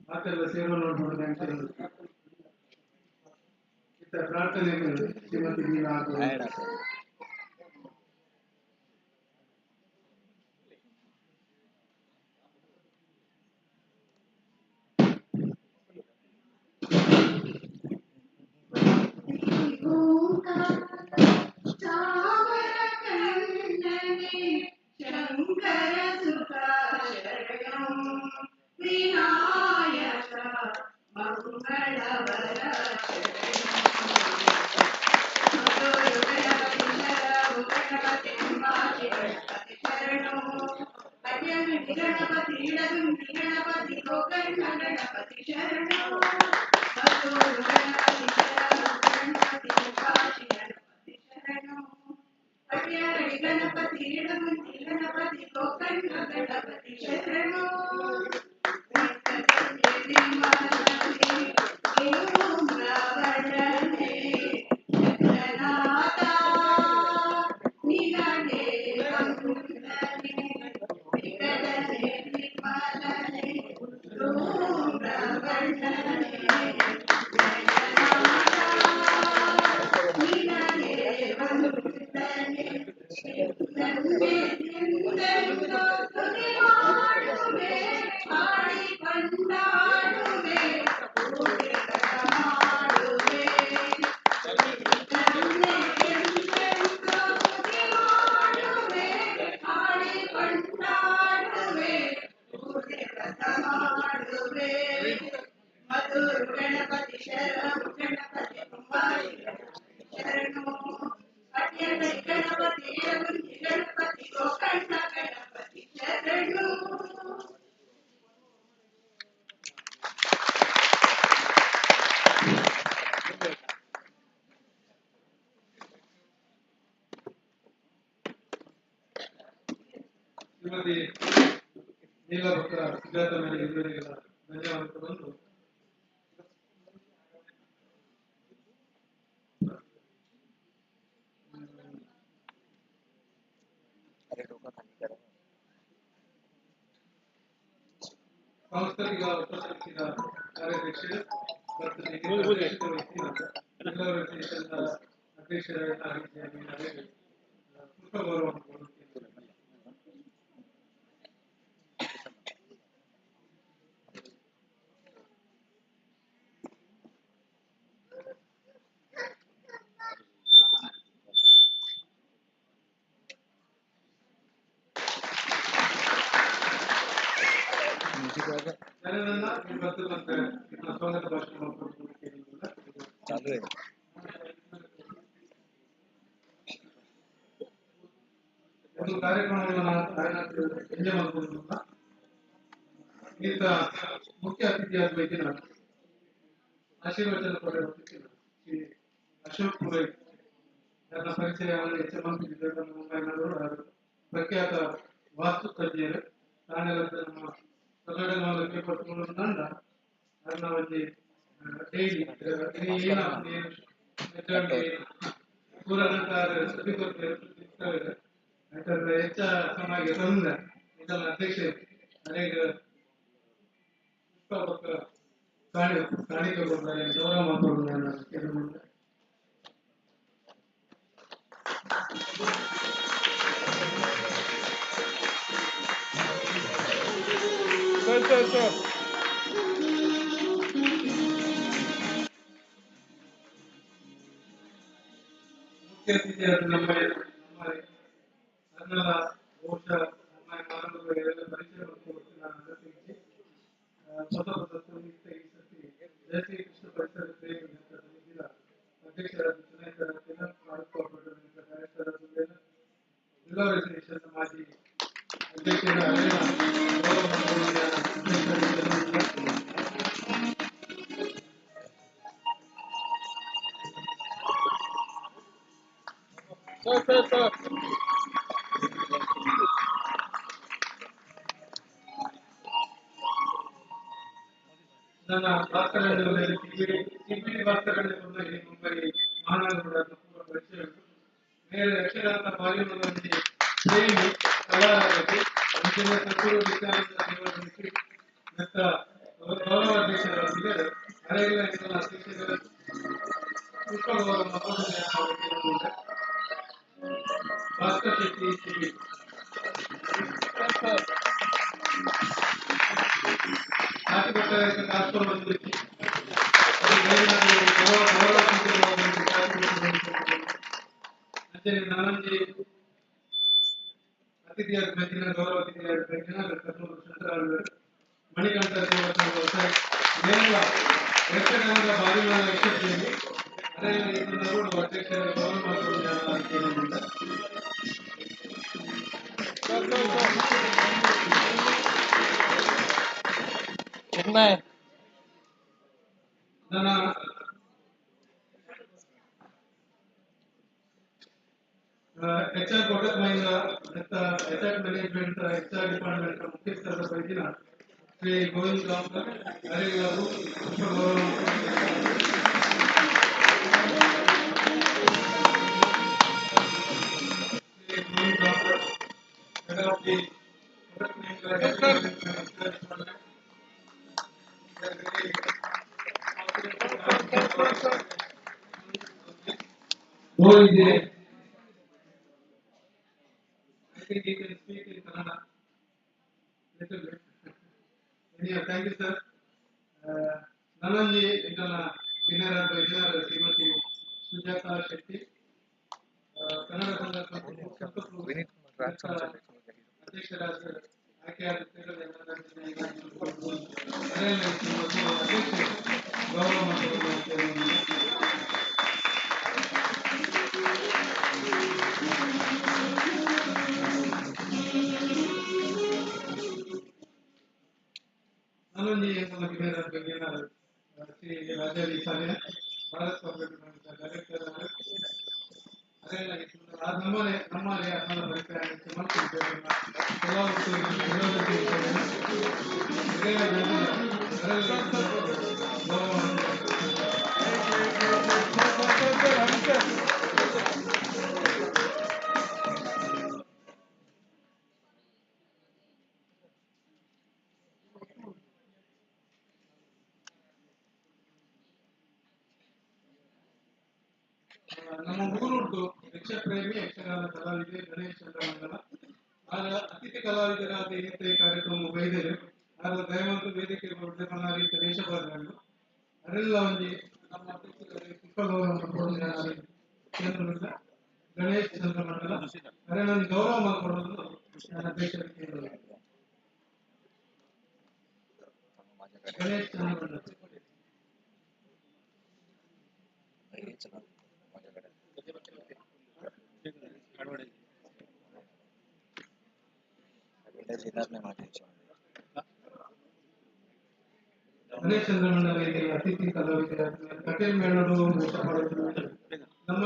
ಮಾತೆಲ್ಲ ಸೇವೆ ನೋಡ್ಬೋದು ಪ್ರಾರ್ಥನೆ ಶ್ರೀಮತಿ शंकर सुता शरणं विनायक ಶ್ರೀಮತಿ ನೀಲಭದ್ರ ಸುಜಾತ ಮೇಲೆ ಇವರಿಗೆಲ್ಲ ಧನ್ಯವಾದ ಬಂದು ಸಾಂಸ್ಕೃತಿಕ ಉಪಸಮಿತಿಯ ಕಾರ್ಯಾಧ್ಯಕ್ಷರು ಮತ್ತು ಅಧ್ಯಕ್ಷರಾಗಿ ಪುಷ್ಪ ಗೌರವವನ್ನು ಕೊಡುತ್ತೇನೆ. ಜನರನ್ನ ಇವತ್ತು ಮತ್ತೆ ಸ್ವಾಗತ ಭಾಷಣ चालू आहे ಒಂದು ಕಾರ್ಯಕ್ರಮವನ್ನು ಎಂಜಾಯ್ ಮಾಡ್ಕೊಂಡು ಈತ ಮುಖ್ಯ ಅತಿಥಿಯಾಗಬೇಕಿನ ಆಶೀರ್ವಚನ ಪಡೆಯುತ್ತಿಲ್ಲ ಶ್ರೀ ಅಶೋಕ್ ಪುರೈ ನನ್ನ ಪರಿಚಯವನ್ನು ಹೆಚ್ಚು ಮುಂಬೈನವರು ಪ್ರಖ್ಯಾತ ವಾಸ್ತು ತಜ್ಞರು ತಾನೆಲ್ಲ ನಮ್ಮ ಕನ್ನಡ ಪೇಪರ್ ನಂಡ ಅದನ್ನ ಒಂದು ಡೈಲಿ ಪೂರನಂತರ ಸುದ್ದಿ ಕೊಡ್ತೇವೆ ಯಾಕಂದ್ರೆ ಹೆಚ್ಚ ಸಮಾಜ ತಂದ ಇದನ್ನ ಅಧ್ಯಕ್ಷ ಅನೇಕ ಕಾಣಿಕೆ ಕೊಡ್ತಾರೆ ಗೌರವ ಮಾತಾಡೋದು ಮುಖ್ಯ ಅತಿಥಿಯಾದ ನಮ್ಮ ಕನ್ನಡ ಬಹುಶಃ ನಮ್ಮ ಮಾನವರಿಗೆ ಪರಿಚಯ ನಾನು ತಿಳಿಸಿ ಹೊಸ ಈ ಸತಿ ಜಯಶ್ರೀ ಕೃಷ್ಣ ಪರಿಸರ ಪ್ರೇಮಿ ಅಧ್ಯಕ್ಷರಾದ ಜಿಲ್ಲಾ ರೆಸಿಡೆನ್ಷಿಯಲ್ ಮಾಜಿ ಅಧ್ಯಕ್ಷರ ನನ್ನ ಭಾಸ್ಕರಣ್ಯ ಭಾಸ್ಕರಣ್ಯ ಮುಂಬೈ ಮಹಾನಗರ ಪರಿಚಯ ಮೇಲೆ ಯಕ್ಷಗಾನ ಬಾಲ್ಯದಲ್ಲಿ ಪ್ರೇಮಿ ಕಲಾರತಿ ಅಂತಿಮ ಸಂಪೂರ್ಣ ವಿಜ್ಞಾನದ ಸೇವಾ ಸಮಿತಿ ಮತ್ತು ಗೌರವಾಧ್ಯಕ್ಷರಾಗಿದ್ದಾರೆ ಹಳೆಯ ಶಿಕ್ಷಕರ ಪುಷ್ಪ ಗೌರವ ಭಾಸ್ಕರ್ ಶೆಟ್ಟಿ ಸಿಬಿ ನಾನಂಜಿ ಅತಿಥಿಯಾದ ಬೆಂಕಿನ ಗೌರವ ಅತಿಥಿಯಾದ ಬೆಂಕಿನ ಮಣಿಕಂಠ ಯಕ್ಷಗಾನದ ಅದೇ ಈ ಸಂದರ್ಭದಲ್ಲಿ ಅಧ್ಯಕ್ಷರ ಗೌರವ ಮಾಡಿಕೊಳ್ಳುವುದಾಗಿ ನನ್ನ HR Kotak Mahindra asset management HR department ಮುಖ್ಯಸ್ಥರಾದ ವೈದ್ಯರ ಶ್ರೀ ಗೋವಿಂದ್ ರಾಮ್ಕರ್ ಅರೆಗಾರು ಪುಷ್ಪ ಗೌರವ Shri Govind ರಾಮ್ಕರ್ head of the Kotak Mahindra HR department. Who is there? I think he can speak in Kannada. Little bit. Anyhow, thank you, sir. ನನ್ನೊಂದಿ ಇದನ್ನ ವಿನಯರಾದ ವೈದ್ಯರಾದ ಶ್ರೀಮತಿ ಸುಜಾತಾ ಶೆಟ್ಟಿ ಕನ್ನಡ ಅಧ್ಯಕ್ಷರಾದ ಆಯ್ಕೆಯಾದ ಗೌರವ नानोंजी श्री राजाजी साले भारत कॉर्पोरेट बैंक डायरेक्टर अरे नम्मले नम्मले अन्नल परिचय ನಮ್ಮ ಊರುಟ್ಟು ಯಕ್ಷಪ್ರೇಮಿ ಯಕ್ಷಗಾನ ಕಲಾವಿದೆ ಗಣೇಶ್ ಚಂದ್ರಮಂಗಲ ಆಗ ಅತಿಥಿ ಕಲಾವಿದರಾದ ಈ ಕಾರ್ಯಕ್ರಮ ವೈದ್ಯರು ಆಗ ದಯವಂತ ವೇದಿಕೆ ಮನಾರಿ ದೇಶಪಾಲಗಳು ಅದೆಲ್ಲ ಒಂದು ನಮ್ಮ ಪುಷ್ಪಗೌರವ ಕೇಂದ್ರದಿಂದ ಗಣೇಶ್ ಚಂದ್ರಮಂಗಲ ಅದೇ ನನ್ನ ಗೌರವ ಮಾಡಿಕೊಡೋದು ನನ್ನ ಅಧ್ಯಕ್ಷರಿಗೆ ಗಣೇಶ್ ಚಂದ್ರಮಂಗಲ ಗಣೇಶ್ ಚಂದ್ರಮಂಡಲರಿಗೆ ಅತಿಥಿ ಕಲಾವಿದ ಕಟೇಲ್ ಮೇಳರು ನಮ್ಮ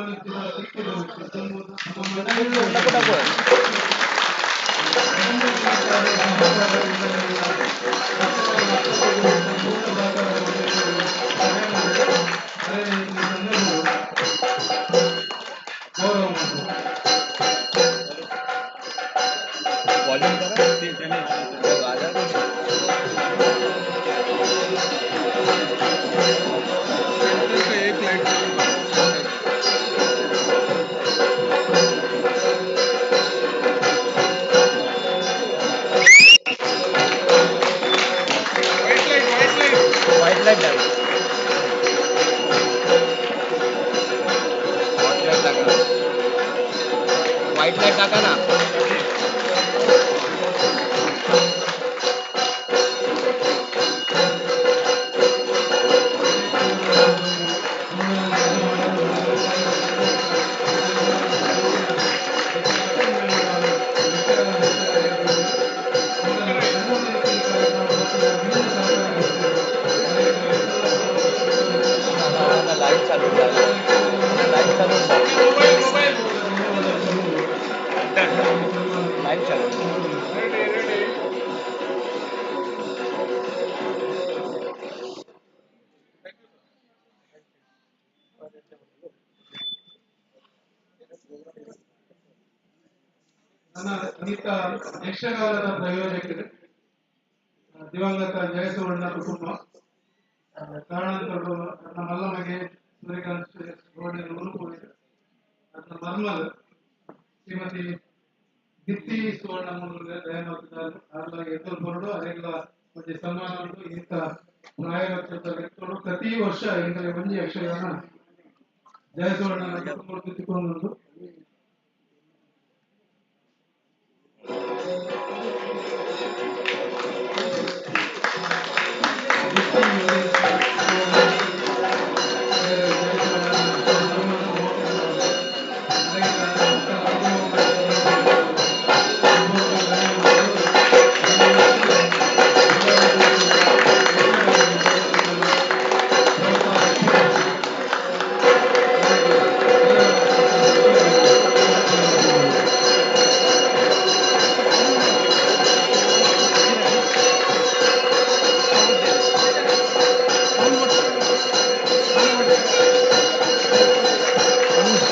व्हाइट लाइट टाका ना लाइट चालू लाइट चालू लाइट चालू ನನ್ನ ಗೀತ ಯಕ್ಷಗಾನದ ಪ್ರಯೋಜಕರು ದಿವಂಗತ ಜಯಸುವರ್ಣ ಕುಟುಂಬ ಕಾರಣಾಂತರಗಳು ನನ್ನ ಮಲ್ಲಮಗೆ ಸೂರ್ಯಕಾಂತ್ ಗೋಡೆ ಉರುಪುವಿದೆ ನನ್ನ ಮರ್ಮಲ್ ಶ್ರೀಮತಿ ದಿತ್ತಿ ಸುವರ್ಣ ಮೂಲಕ ದಯಮಾಡಿದ್ದಾರೆ ಹಾಗಾಗಿ ಎದ್ದು ಬರಡು ಅದೆಲ್ಲ ಒಂದು ಸನ್ಮಾನ ಉಂಟು ಇಂಥ ಪ್ರಾಯೋಗಿಕ ವ್ಯಕ್ತಿಗಳು ಪ್ರತಿ ವರ್ಷ ಇಂದರೆ ಒಂದು ಯಕ್ಷಗಾನ ಜಯಸುವರ್ಣ ತಿಳ್ಕೊಂಡು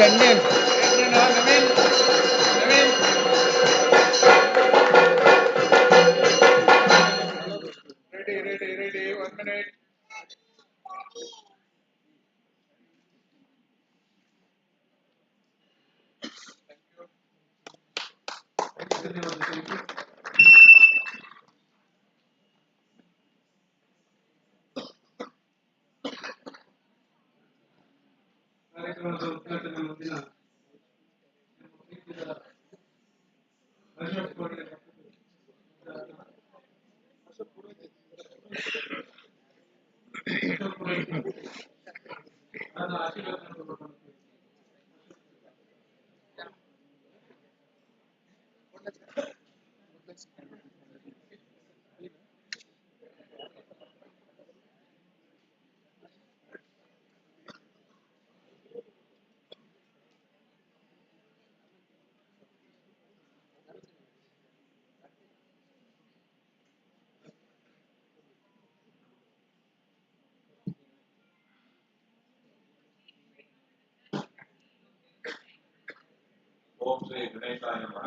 ಗಣ್ಯ Ready, 1 minute. ಕಾರ್ಯಕ್ರಮದ ಉದ್ಘಾಟನೆ ಮುಂದಿನ ಅಶೋಕ್ ಕೋಟೆ ಅದು ಆಶೀರ್ವಾದ ಓಂ ಶ್ರೀ ಗಣೇಶಾಯ ನಮಃ.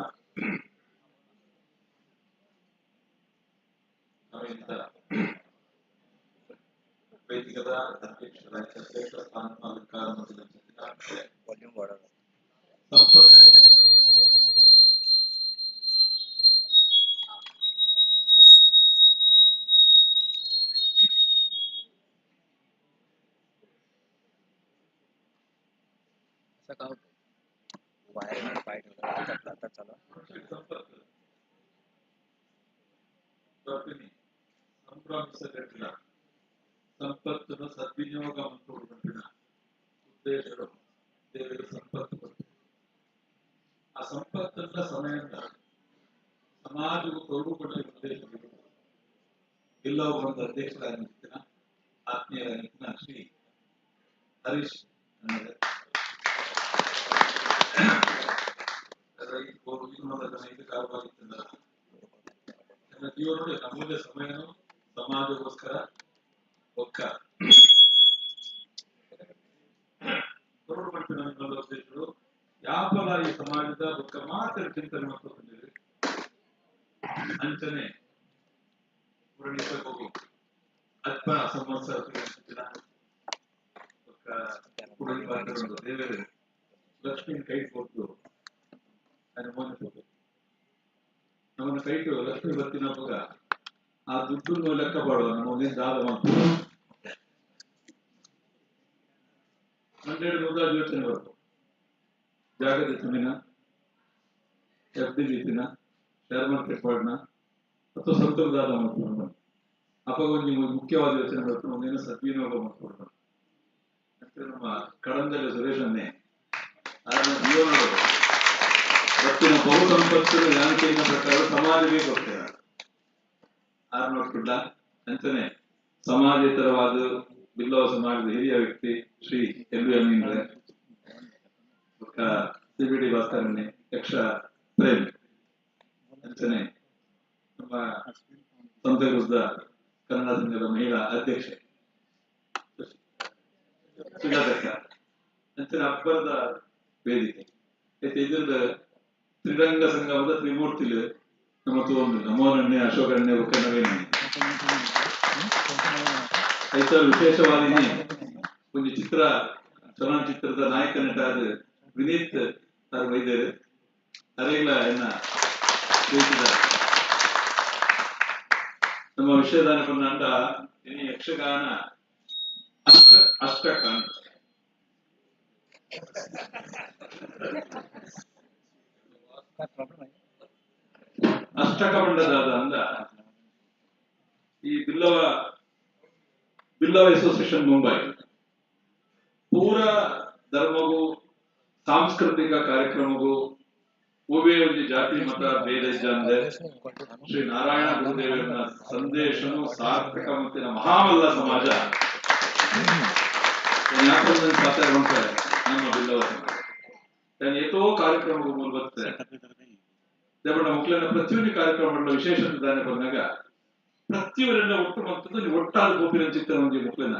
ನಮ್ಮಿಂದ ವೇದಿಕದ ಅಧ್ಯಕ್ಷರಾದ ಶ್ರೇಷ್ಠ ಸ್ಥಾನ ಅಲಂಕಾರ ಮಾಡಿದ ವಾಲ್ಯೂಮ್ ಮಾಡೋದು ಸಂಪತ್ वायर फाइट आता चला ಸಂಪತ್ ಪ್ರತಿನಿ ಸಂಭ್ರಮಿಸಗಟ್ಟಿನ ಸಂಪತ್ತನ್ನು ಸದ್ವಿನಿಯೋಗ ಮಾಡಿಕೊಳ್ಳುವಂತಿನ ಉದ್ದೇಶಗಳು ದೇವರಿಗೆ ಸಂಪತ್ತು ಕೊಟ್ಟು ಆ ಸಂಪತ್ತನ್ನ ಸಮಯದಿಂದ ಸಮಾಜವು ತೊಡಗುಕೊಳ್ಳುವ ಉದ್ದೇಶಗಳು ಎಲ್ಲವೂ ಒಂದು ಅಧ್ಯಕ್ಷರಾಗಿರ್ತೀನ ಆತ್ಮೀಯರಾಗಿರ್ತೀನ ಶ್ರೀ ಹರೀಶ್ ಅನ್ನೋದು ನನ್ನ ಜೀವನದ ಅಮೂಲ್ಯ ಸಮಯನು ಸಮಾಜಗೋಸ್ಕರ ಒಕ್ಕ ಹೊರಡುವಂತೆ ನನ್ನ ಉದ್ದೇಶಗಳು ಯಾಪಲ ಈ ಸಮಾಜದ ಒಕ್ಕ ಮಾತ್ರ ಚಿಂತನೆ ಮಾಡ್ಕೊಂಡಿದೆ ಅಂಚನೆ ಹೋಗು ಅಲ್ಪ ಸಂವತ್ಸರ ದೇವರೇ ಲಕ್ಷ್ಮಿ ಕೈ ಕೊಟ್ಟು ನಮ್ಮನ್ನ ಕೈಟು ಲಕ್ಷ್ಮಿ ಬರ್ತಿನ ಹಬ್ಬಗ ಆ ದುಡ್ಡು ಲೆಕ್ಕ ಮಾಡುವ ನಮ್ಮ ಒಂದೇನು ಜಾಗ ಮಾಡ್ತೀವಿ ಒಂದೆರಡು ನೂರ ಯೋಚನೆ ಬರ್ತು ಜಾಗದ ಜಮೀನ ಎಫ್ ಡಿ ರೀತಿನ ಶೇರ್ ಮಾರ್ಕೆಟ್ ಮಾಡ್ನ ಅಥವಾ ಸ್ವಂತ ಜಾಗ ಮಾಡ್ಕೊಂಡು ಅವಾಗ ಒಂದು ಮುಖ್ಯವಾದ ಯೋಚನೆ ಬರ್ತು ಒಂದೇನೋ ಸದ್ವಿನಿಯೋಗ ಮಾಡ್ಕೊಂಡು ಮತ್ತೆ ನಮ್ಮ ಕಡಂದಲ್ಲಿ ಸುರೇಶನ್ನೇ ಜೀವನಗಳು ಇವತ್ತಿನ ಬಹು ಸಂಪತ್ತಿನ ಯಾಂತ್ರಿಕ ಪ್ರಕಾರ ಸಮಾಜವೇ ಕೊಡ್ತಾರೆ ಆರು ನೋಡ್ಕೊಂಡ ಅಂತಾನೆ ಸಮಾಜೇತರವಾದ ಬಿಲ್ಲವ ಸಮಾಜದ ಹಿರಿಯ ವ್ಯಕ್ತಿ ಶ್ರೀ ಎಲ್ ವಿ ಸಿಬಿಡಿ ಭಾಸ್ಕರನ್ನೇ ಯಕ್ಷ ಪ್ರೇಮ್ ಅಂತಾನೆ ನಮ್ಮ ಸಂತ ವಿರುದ್ಧ ಕನ್ನಡ ಸಂಘದ ಮಹಿಳಾ ಅಧ್ಯಕ್ಷೆ ಸುಜಾತಕ್ಕ ಅಂತಾನೆ ಅಬ್ಬರದ ವೇದಿಕೆ ಇದ್ರದ ತ್ರಿರಂಗ ಸಂಗಮದ ತ್ರಿಮೂರ್ತಿಲು ನಮ್ಮ ತೋಂದು ನಮೋನನ್ನೇ ಅಶೋಕನ್ನೇ ಉಕ್ಕನವೇನೆ ಐತ ವಿಶೇಷವಾದಿನಿ ಒಂದು ಚಿತ್ರ ಚಲನಚಿತ್ರದ ನಾಯಕ ನಟ ಅದು ವಿನೀತ್ ಸರ್ ವೈದ್ಯರು ಅರೆಲ್ಲ ಎನ್ನ ತಿಳಿಸಿದ ನಮ್ಮ ವಿಷಯದಾನ ಪನ್ನಂಡ ಇನಿ ಯಕ್ಷಗಾನ ಅಷ್ಟಕಾಂಡ ಅಷ್ಟಕಮಂಡದಾದ ಅಂದ ಈ ಬಿಲ್ಲವ ಅಸೋಸಿಯೇಷನ್ ಮುಂಬೈ ಪೂರ ಧರ್ಮಗೂ ಸಾಂಸ್ಕೃತಿಕ ಕಾರ್ಯಕ್ರಮಗೂ ಉಭಯ ಒಂದು ಜಾತಿ ಮತ ಭೇದ ಇದ್ದಂದೆ ಶ್ರೀ ನಾರಾಯಣ ಗುರುದೇವರ ಸಂದೇಶನು ಸಾರ್ಥಕ ಮತ್ತಿನ ಮಹಾಮಲ್ಲ ಸಮಾಜ ಪಾತ್ರ ಮಾಡ್ತಾರೆ ನಮ್ಮ ಬಿಲ್ಲವ ಸಮಾಜ ಏತೋ ಕಾರ್ಯಕ್ರಮಗಳು ಮೂಲ ಬರ್ತದೆ ದೇವರ ಮಕ್ಕಳನ್ನ ಪ್ರತಿಯೊಂದು ಕಾರ್ಯಕ್ರಮಗಳ ವಿಶೇಷತೆ ದಾನ ಬಂದಾಗ ಪ್ರತಿಯೊಬ್ಬರನ್ನ ಒಟ್ಟು ಮತ್ತೊಂದು ಒಟ್ಟಾದ ಗೋಪಿನ ಚಿತ್ರ ಒಂದು ಮಕ್ಕಳನ್ನ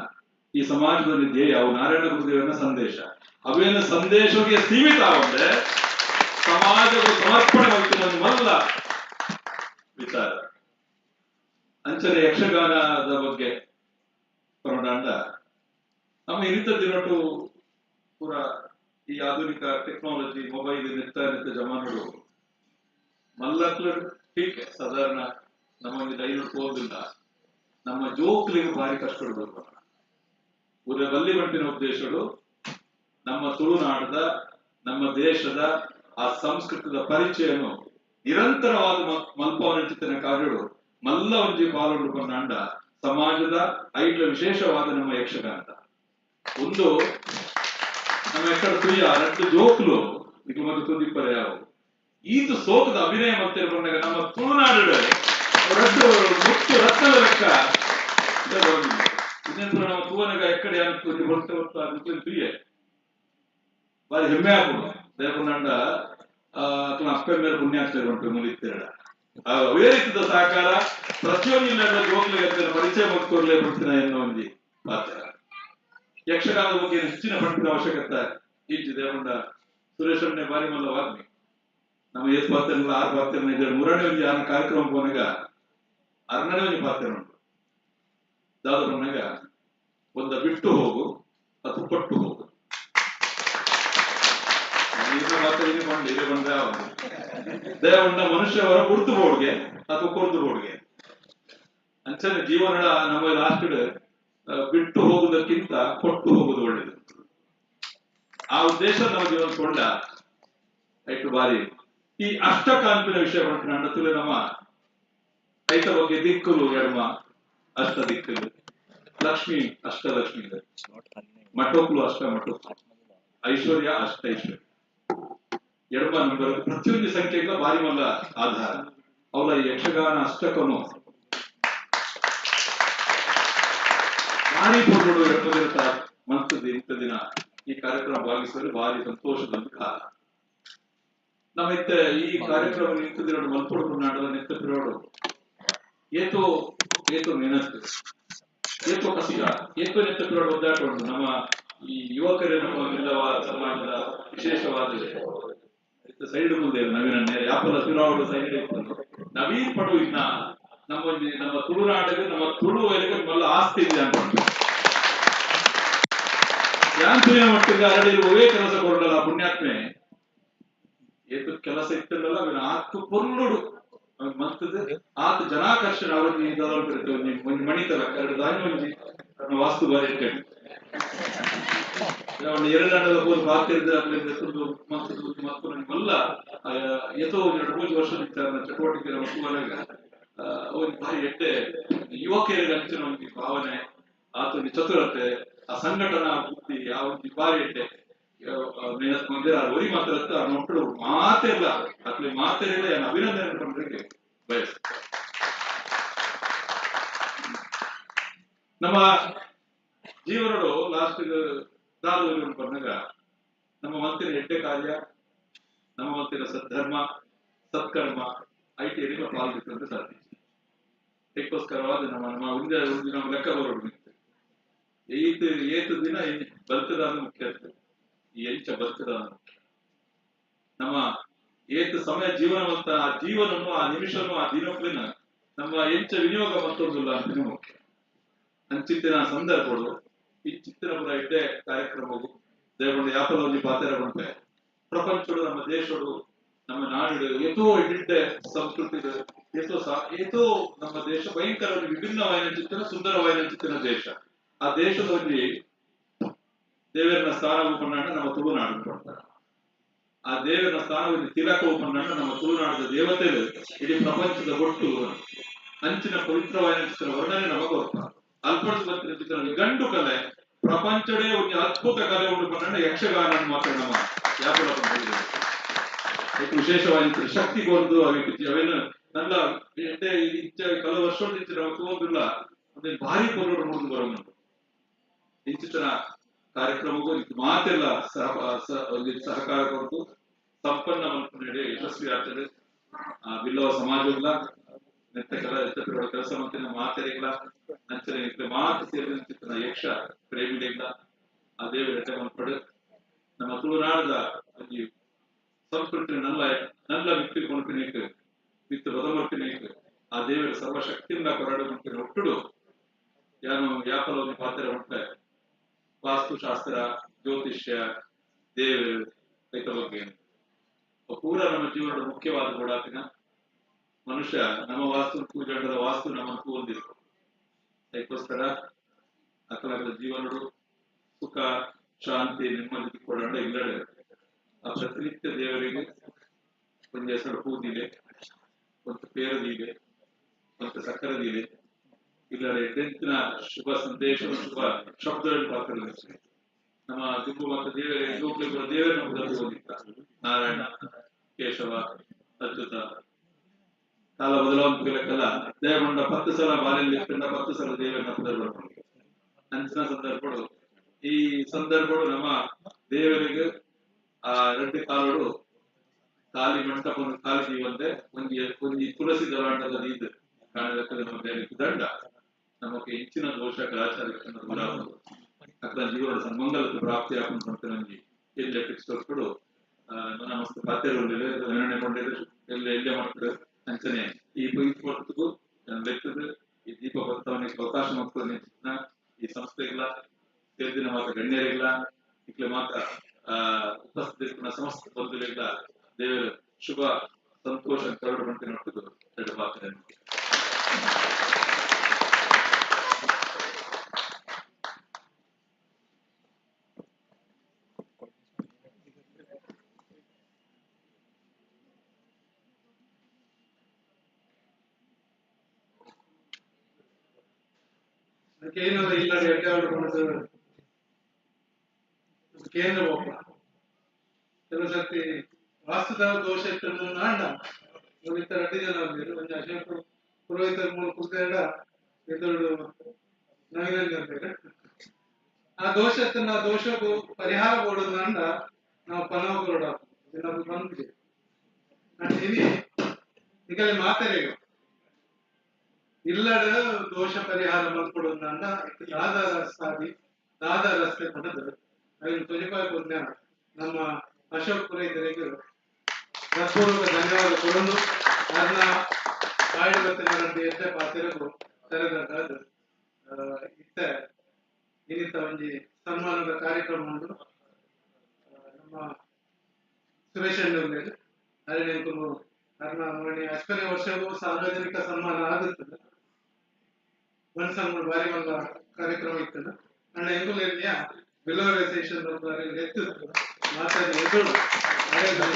ಈ ಸಮಾಜದಲ್ಲಿ ಧ್ಯೇಯ ಅವು ನಾರಾಯಣ ಗುರುದೇವನ ಸಂದೇಶ ಅವೇನು ಸಂದೇಶಕ್ಕೆ ಸೀಮಿತ ಆಗೊಂಡೆ ಸಮಾಜದ ಸಮರ್ಪಣೆ ಮಾಡ್ತಿನ ಮಲ್ಲ ವಿಚಾರ ಅಂಚನೆ ಯಕ್ಷಗಾನದ ಬಗ್ಗೆ ಹೊರಡಾಂಡ ನಮ್ಮ ಇರಿತ ದಿನಟು ಪೂರ ಈ ಆಧುನಿಕ ಟೆಕ್ನಾಲಜಿ ಮೊಬೈಲ್ ನೆತ್ತ ಜಮಾನಗಳು ಮಲ್ಲಕ್ಲು ಟೀಕ್ ಸಾಧಾರಣ ನಮಗೆ ಡೈವರ್ಟ್ ಹೋಗಿಲ್ಲ ನಮ್ಮ ಜೋಕ್ಲಿಗೆ ಭಾರಿ ಕಷ್ಟ ಕೊಡ್ಬೇಕು ಊರ ಬಲ್ಲಿ ಬಂಟಿನ ಉದ್ದೇಶಗಳು ನಮ್ಮ ತುಳುನಾಡದ ನಮ್ಮ ದೇಶದ ಆ ಸಂಸ್ಕೃತದ ಪರಿಚಯನು ನಿರಂತರವಾದ ಮಲ್ಪವನ ಕಾರ್ಯಗಳು ಮಲ್ಲ ಒಂಜಿ ಪಾಲ್ಗೊಂಡುಕೊಂಡ ಸಮಾಜದ ಐಟ್ಲ ವಿಶೇಷವಾದ ನಮ್ಮ ಯಕ್ಷಗಾನ ಒಂದು ನಮ್ಮ ಎಕ್ಕಡ ತುಯ್ಯ ರಟ್ಟು ಜೋಕ್ಲು ಈಗ ಮತ್ತು ತುದಿಪ್ಪರ ಯಾವ ಈದು ಸೋಕದ ಅಭಿನಯ ಮಾಡ್ತಿರ ಬಂದಾಗ ನಮ್ಮ ತುಳುನಾಡು ರಟ್ಟು ಮುತ್ತು ರತ್ನದ ಲೆಕ್ಕ ಇನ್ನೇನು ನಮ್ಮ ತೂವನಗ ಎಕ್ಕಡೆ ಅನ್ಕೊಂಡು ಹೊರತು ತುಯ್ಯ ಬಾರಿ ಹೆಮ್ಮೆ ಆಗ್ಬೋದು ದೇವಕೊಂಡ ಅಪ್ಪನ ಮೇಲೆ ಪುಣ್ಯಾಸ್ತ್ರ ಉಂಟು ಮುಗಿತೀರ ಅವೇ ರೀತಿಯ ಸಹಕಾರ ಪ್ರತಿಯೊಂದು ಜೋಕ್ಲಿಗೆ ಪರಿಚಯ ಮಾಡ್ಕೊಡ್ಲೇ ಬಿಡ್ತೀನ ಎನ್ನುವ ಒಂದು ಪಾತ್ರ ಯಕ್ಷಗಾನದ ಬಗ್ಗೆ ಹೆಚ್ಚಿನ ಪಂಡಿತರ ಅವಶ್ಯಕತೆ ಇತ್ತು ದೇವಕೊಂಡ ಸುರೇಶನ್ನೇ ಬಾರಿ ಮಲ್ಲ ವಾಗ್ಮಿ ನಮ್ಮ ಏಸ್ ಪಾತ್ರ 6 ಪಾತ್ರ ಮೂರನೇ ಒಂದು ಆನ ಕಾರ್ಯಕ್ರಮ ಹೋನಾಗ 6ನೇ ಒಂದು ಪಾತ್ರ ಉಂಟು ದಾದ ಬಂದಾಗ ಒಂದ ಬಿಟ್ಟು ಹೋಗು ಅಥವಾ ಪಟ್ಟು ಹೋಗು ದೇವಣ್ಣ ಮನುಷ್ಯವರ ಕುರ್ತು ಬೋಡ್ಗೆ ಅಥವಾ ಕೊರ್ದು ಬೋಡ್ಗೆ ಅಂಚನೆ ಜೀವನ ನಮ್ಮ ಲಾಸ್ಟ್ ಬಿಟ್ಟು ಹೋಗುವುದಕ್ಕಿಂತ ಕೊಟ್ಟು ಹೋಗುದು ಒಳ್ಳೇದು ಆ ಉದ್ದೇಶ ನಮ್ಮ ಜೀವನ ಕೊಂಡ ಐಟು ಬಾರಿ ಈ ಅಷ್ಟಕಾಂಪಿನ ವಿಷಯ ಬಂತು ನಮ್ಮ ರೈತ ಬಗ್ಗೆ ದಿಕ್ಕಲು ಎಡಮ ಅಷ್ಟ ದಿಕ್ಕಲು ಲಕ್ಷ್ಮಿ ಅಷ್ಟಲಕ್ಷ್ಮಿ ಮಠೋಕ್ಲು ಅಷ್ಟ ಮಠೋಕ್ಲು ಐಶ್ವರ್ಯ ಅಷ್ಟ ಐಶ್ವರ್ಯ ಎಡಮ ನಂಬರ್ ಪ್ರತಿಯೊಂದು ಸಂಖ್ಯೆಗಳ ಬಾರಿ ಮಲ್ಲ ಆಧಾರ ಅವಳ ಈ ಯಕ್ಷಗಾನ ಅಷ್ಟಕನು ಭಾರಿ ಪೂರ್ಣಗಳು ಎಡಮದಿರತ ಮನಸ್ಸು ಇಂಥ ದಿನ ಈ ಕಾರ್ಯಕ್ರಮ ಭಾಗಿಸಲು ಭಾರಿ ಸಂತೋಷದ ಕಾಲ ನಮ್ಮ ಇತ್ತ ಈ ಕಾರ್ಯಕ್ರಮ ಇಂಥ ದಿನ ಮಲ್ಪೊಡು ನಾಡದ ನಿತ್ಯ ಪಿರೋಡು ಏತೋ ನೆನಸ್ತು ಏತೋ ಕಸಿಗ ಏತೋ ನಿತ್ಯ ಪಿರೋಡು ಒದ್ದಾಟುಂಟು ನಮ್ಮ ಈ ಯುವಕರೇ ನಮ್ಮ ಜಿಲ್ಲಾ ಸಮಾಜದ ವಿಶೇಷವಾದ ಸೈಡ್ ಮುಂದೆ ನವೀನ ಯಾಪಲ ಪಿರಾವಡು ಸೈಡ್ ನವೀನ್ ಪಡು ಇನ್ನ ನಮ್ಮ ತುಳುನಾಡಿಗೆ ನಮ್ಮ ತುಳುವರಿಗೆ ಮಲ್ಲ ಆಸ್ತಿ ಇದೆ ಅನ್ಕೊಂಡು ಯಾಂತ್ರಿನ ಮಟ್ಟಿಗೆ ಅರಳಿರುವವೇ ಕೆಲಸ ಕೊಡಲ್ಲ ಪುಣ್ಯಾತ್ಮೆ ಏತು ಕೆಲಸ ಇತ್ತಲ್ಲ ಅವನ ಆತು ಪೊರ್ಲುಡು ಮತ್ತದ ಆತ ಜನಾಕರ್ಷಣ ಅವರಿಗೆ ಒಂದು ಮಣಿತರ ಎರಡು ದಾನಿ ಒಂಜಿ ವಾಸ್ತು ಬಾರಿ ಇಟ್ಕೊಂಡು ಎರಡಾಂಡದ ಹೋದ ಬಾತಿರ್ದ ಮಲ್ಲ ಎಷ್ಟೋ 2-3 ವರ್ಷದ ಚಟುವಟಿಕೆ ಮಕ್ಕಳಾಗ ಅವ್ರಿಗೆ ಭಾರಿ ಎಡ್ಡೆ ಯುವಕರಿಗೆ ಅಂಚಿನ ಒಂದು ಭಾವನೆ ಆತನ ಚತುರತೆ ಆ ಸಂಘಟನಾ ಬುದ್ಧಿ ಆ ಒಂದು ಭಾರಿ ಎಡ್ಡೆ ಮಂದಿರ ಒರಿ ಮಾತ್ರ ಮಕ್ಕಳು ಮಾತಿಲ್ಲ ಅತ್ಲಿ ಮಾತಿರಲಿಲ್ಲ ಏನು ಅಭಿನಂದನೆ ಪಂಡ್ರಿಗೆ ಬಯಸ್ ನಮ್ಮ ಜೀವನಗಳು ಲಾಸ್ಟ್ ದಾದೂರು ಬಂದಾಗ ನಮ್ಮ ಮಂತಿನ ಎಡ್ಡೆ ಕಾರ್ಯ ನಮ್ಮ ಮಂತಿನ ಸದ್ಧರ್ಮ ಸತ್ಕರ್ಮ ಐಟಿಯಲ್ಲಿ ಪಾಲ್ಗೊಳ್ಳುವಂತ ಸಾಧ್ಯ ಇದಕ್ಕೋಸ್ಕರವಾದ ನಮ್ಮ ಒಂದೇ ನಮ್ಮ ಲೆಕ್ಕ ಬರೋದು ಏತು ದಿನ ಬದುಕದಾನ ಮುಖ್ಯ ಆಗ್ತದೆ ಈ ಎಂಚ ಬದುಕದಾನ ನಮ್ಮ ಏತು ಸಮಯ ಜೀವನವಂತ ಆ ಜೀವನನು ಆ ನಿಮಿಷನು ಆ ದಿನಕ್ಕಲಿನ ನಮ್ಮ ಎಂಚ ವಿನಿಯೋಗ ಮತ್ತೊಂದಿಲ್ಲ ಅಂತ ಮುಖ್ಯ ಅಂಚಿತ್ತಿನ ಸಂದರ್ಭಗಳು ಈ ಚಿತ್ತಿನ ಪುರ ಇಡ್ಡೆ ಕಾರ್ಯಕ್ರಮವು ದೇವರ ಯಾಪಲಲ್ಲಿ ಪಾತ್ರ ಬಂತೆ ಪ್ರಪಂಚಡು ನಮ್ಮ ದೇಶಡು ನಮ್ಮ ನಾಡು ಏತೋ ಇಡ್ಡೆ ಸಂಸ್ಕೃತಿ ಏತೋ ನಮ್ಮ ದೇಶ ಭಯಂಕರವಾಗಿ ವಿಭಿನ್ನವಾದ ಚಿತ್ತಿನ ಸುಂದರವಾದ ಚಿತ್ತಿನ ದೇಶ ಆ ದೇಶದಲ್ಲಿ ದೇವರನ ಸ್ಥಾನವು ಪಂಡ ನಮ್ಮ ತುಳುನಾಡು ಕೊಡ್ತಾರೆ ಆ ದೇವರ ಸ್ಥಾನವನ್ನು ತಿಲಕವು ಪಂಡ ನಮ್ಮ ತುಳುನಾಡದ ದೇವತೆಗಳು ಇಡೀ ಪ್ರಪಂಚದ ಒಟ್ಟು ಅಂಚಿನ ಪವಿತ್ರವಾದ ಚಿತ್ರ ವರ್ಣನೆ ನಮಗೆ ಕೊಡ್ತಾರೆ ಅಲ್ಪಡಿಸುವಂತಿನ ಚಿತ್ರ ಗಂಡು ಕಲೆ ಪ್ರಪಂಚದೇ ಒಂದು ಅದ್ಭುತ ಕಲೆ ಉಂಟು ಪಂಡ ಯಕ್ಷಗಾನ ಮಾತ್ರ ನಮ್ಮ ವ್ಯಾಪಾರ ವಿಶೇಷವಾದ ಶಕ್ತಿಗೊಂದು ಅವೇನು ನನ್ನ ಕೆಲವು ವರ್ಷದಿಂದ ನಾವು ತಗೊಂಡಿಲ್ಲ ಅದೇ ಭಾರಿ ಪೊರ್ಲೋಡು ಮುಂದೆ ಬರೋದು ಇಂಚಿನ ಕಾರ್ಯಕ್ರಮಕ್ಕೂ ಮಾತೆಲ್ಲ ಸಹಕಾರ ಕೊಟ್ಟು ಸಂಪನ್ನ ಮಲ್ಪನೆ ಯಶಸ್ವಿ ಆಗ್ತದೆ ಬಿಲ್ಲವ ಸಮಾಜವಿಲ್ಲ ಕೆಲಸ ಮಂತ್ರಿನ ಮಾತೆರಿಲ್ಲ ಅಂಚನೆ ಮಾತು ಸೇರಿದ ಯಕ್ಷ ಪ್ರೇಮಿಗಳಿಲ್ಲ ಆ ದೇವರ ಮಲ್ಪಡು ನಮ್ಮ ತುಳುನಾಡದ ಒಂಜಿ ಸಂಸ್ಕೃತಿ ನಲ್ಲ ನಲ್ಲ ವಿತ್ತು ಕೊಣಪಿನೇಕ್ ವಿತ್ತು ಬದಮರ್ಪಿನೇಕ್ ಆ ದೇವರ ಸರ್ವಶಕ್ತಿಯಿಂದ ಕೊರಡು ಕೊಣಪಿನ ಒಟ್ಟುಡು ಯಾನು ಯಾಪಲ ಒಂದು ಪಾತ್ರ ಉಂಟೆ ವಾಸ್ತುಶಾಸ್ತ್ರ ಜ್ಯೋತಿಷ್ಯ ದೇವರು ರೈತ ಬಗ್ಗೆ ಪೂರ ನಮ್ಮ ಜೀವನದ ಮುಖ್ಯವಾದ ಗೋಡಾಪಿನ ಮನುಷ್ಯ ನಮ್ಮ ವಾಸ್ತು ಪೂಜೆಂಡದ ವಾಸ್ತು ನಮ್ಮನ್ನು ಹೊಂದಿರು ಅದಕ್ಕೋಸ್ಕರ ಅಕಲಗಳ ಜೀವನಡು ಸುಖ ಶಾಂತಿ ನೆಮ್ಮದಿ ಕೊಡಂಡ ಇಲ್ಲಡೆ ಆ ಪ್ರತಿನಿತ್ಯ ದೇವರಿಗೆ ಒಂದು ಹೆಸರು ಪೂದಿಲೆ ಒಂದು ಪೇರದಿಲೆ ಒಂದು ಸಕ್ಕರದಿಲೆ ಇಲ್ಲಡೆ ಎಂಟಿನ ಶುಭ ಸಂದೇಶ ಶುಭ ಶಬ್ದಗಳನ್ನು ಪಾತ್ರ ನಮ್ಮ ದುಂಬು ಮತ್ತು ದೇವರಿಗೆ ಕೂಡ ದೇವರ ನಮ್ಮದಲ್ಲಿ ಓದಿತ್ತ ನಾರಾಯಣ ಕೇಶವ ಅಚ್ಯುತ ಕಾಲ ಬದಲಾವಣೆಗಳ ದೇವಗೊಂಡ 10 ಸಲ ಬಾಲ್ಯಲ್ಲಿ 10 ಸಲ ದೇವರ ನಮ್ಮದಲ್ಲಿ ಬರ್ಕೊಂಡು ಅಂಚಿನ ಸಂದರ್ಭಗಳು ಈ ಸಂದರ್ಭಗಳು ನಮ್ಮ ದೇವರಿಗೆ ಆ ರೆಡ್ಡಿ ಕಾಲೋಡು ಖಾಲಿ ಮಂಟಪವನ್ನು ಖಾಲಿ ಜೀವಂತೆ ಒಂಜಿ ತುಳಸಿ ದಲಾಂಡದ ಇದು ಕಾಣಲೆಕ್ಕದ ನಮ್ಮ ದೇವರಿಗೆ ದಂಡ ನಮಗೆ ಹೆಚ್ಚಿನ ದೋಷ ಕಲಾಚಾರಕ್ಕೆ ಅక్కడ ಜೀವನದ ಮಂಗಲದ ಪ್ರಾಪ್ತಿ ಹಾಕೊಂಡು ನಮಗೆ ಎಲ್ಲಿ ಎಪಿಕ್ಸ್ಗಳು ನಮಸ್ತೆ ಪಾತ್ರೆಗಳು ನಿರ್ಣಯ ಕೊಂಡಿದ್ರು ಎಲ್ಲೇ ಮಾಡ್ತಾರೆ ಅಂಚನೆ ಈ ಹೊತ್ತಿಗೂ ಲೆಕ್ಕದ ಈ ದೀಪ ಬರ್ತವನಿಗೆ ಅವಕಾಶ ಮಾಡ್ಕೊಂಡು ಈ ಸಂಸ್ಥೆಗಳ ಸೇರಿದಿನ ಮಾತ್ರ ಗಣ್ಯರಿಲ್ಲ ಇಕ್ಲೆ ಮಾತ್ರ ಉಪಸ್ಥಿತ ಸಮಸ್ತ ಬಂಧುಗಳಿಲ್ಲ ದೇವರ ಶುಭ ಸಂತೋಷ ಕರಡು ಗಂಟೆ ನೋಡ್ತಿದ್ದು ಎರಡು ಪಾತ್ರೆ ಕೇಂದ್ರ ಇಲ್ಲ ಕೇಂದ್ರ ಹೋಗ ಕೆಲವು ಸರ್ತಿ ವಾಸ್ತುದ ದೋಷ ಇತ್ತು ನಾಂಡ ಒಂದು 2 ಜನ ಒಂದು ಅಶೋಕ ಪುರೋಹಿತರ ಮೂಲ ಕುರ್ತಾಡ ಎದುರು ನವೀನ ಆ ದೋಷಕ್ಕೂ ಪರಿಹಾರ ಕೊಡೋದು ನಾಂಡ ನಾವು ಪನವ ಕೊರಡ ನಮ್ಗೆ ಬಂದಿದೆ ಇಲ್ಲಿ ಈಗಲೇ ಮಾತಾಡಿಗ ಇಲ್ಲದ ದೋಷ ಪರಿಹಾರ ಮಾಡ್ಕೊಡೋದು ಅಂದ ದಾದ ರಸ್ತೆ ಕೊಡದು ಅದನ್ನು ತುಜಿಪಾಯಿ ಪುಣ್ಯ ನಮ್ಮ ಅಶೋಕ್ ಪುರೋಹಿತರಿಗೆ ಹೃತ್ಪೂರ್ವಕ ಧನ್ಯವಾದ ಕೊಡೋದು ಅದನ್ನ ಆಯುರ್ವೇದ ಪಾತ್ರಗೂ ತರಗದು ಇನ್ನಿತ ಒಂದು ಸನ್ಮಾನದ ಕಾರ್ಯಕ್ರಮ ಉಂಟು ನಮ್ಮ ಸುರೇಶ್ ಅಣ್ಣವ್ರಿಗೆ ಅದೇ ನೆನಪು ಅದನ್ನ ನೋಡಿ 10ನೇ ವರ್ಷವೂ ಸಾರ್ವಜನಿಕ ಸನ್ಮಾನ ಆಗುತ್ತದೆ ಮನಸ್ಸನ್ನು ಬಾರಿ ಒಂದು ಕಾರ್ಯಕ್ರಮ ಇರ್ತದೆ ಅಣ್ಣ ಎಂಬುಲಿಯ ವಿಲೋರೈಸೇಷನ್ ಎತ್ತು ಮಾತಾಡಿ ಎದುರು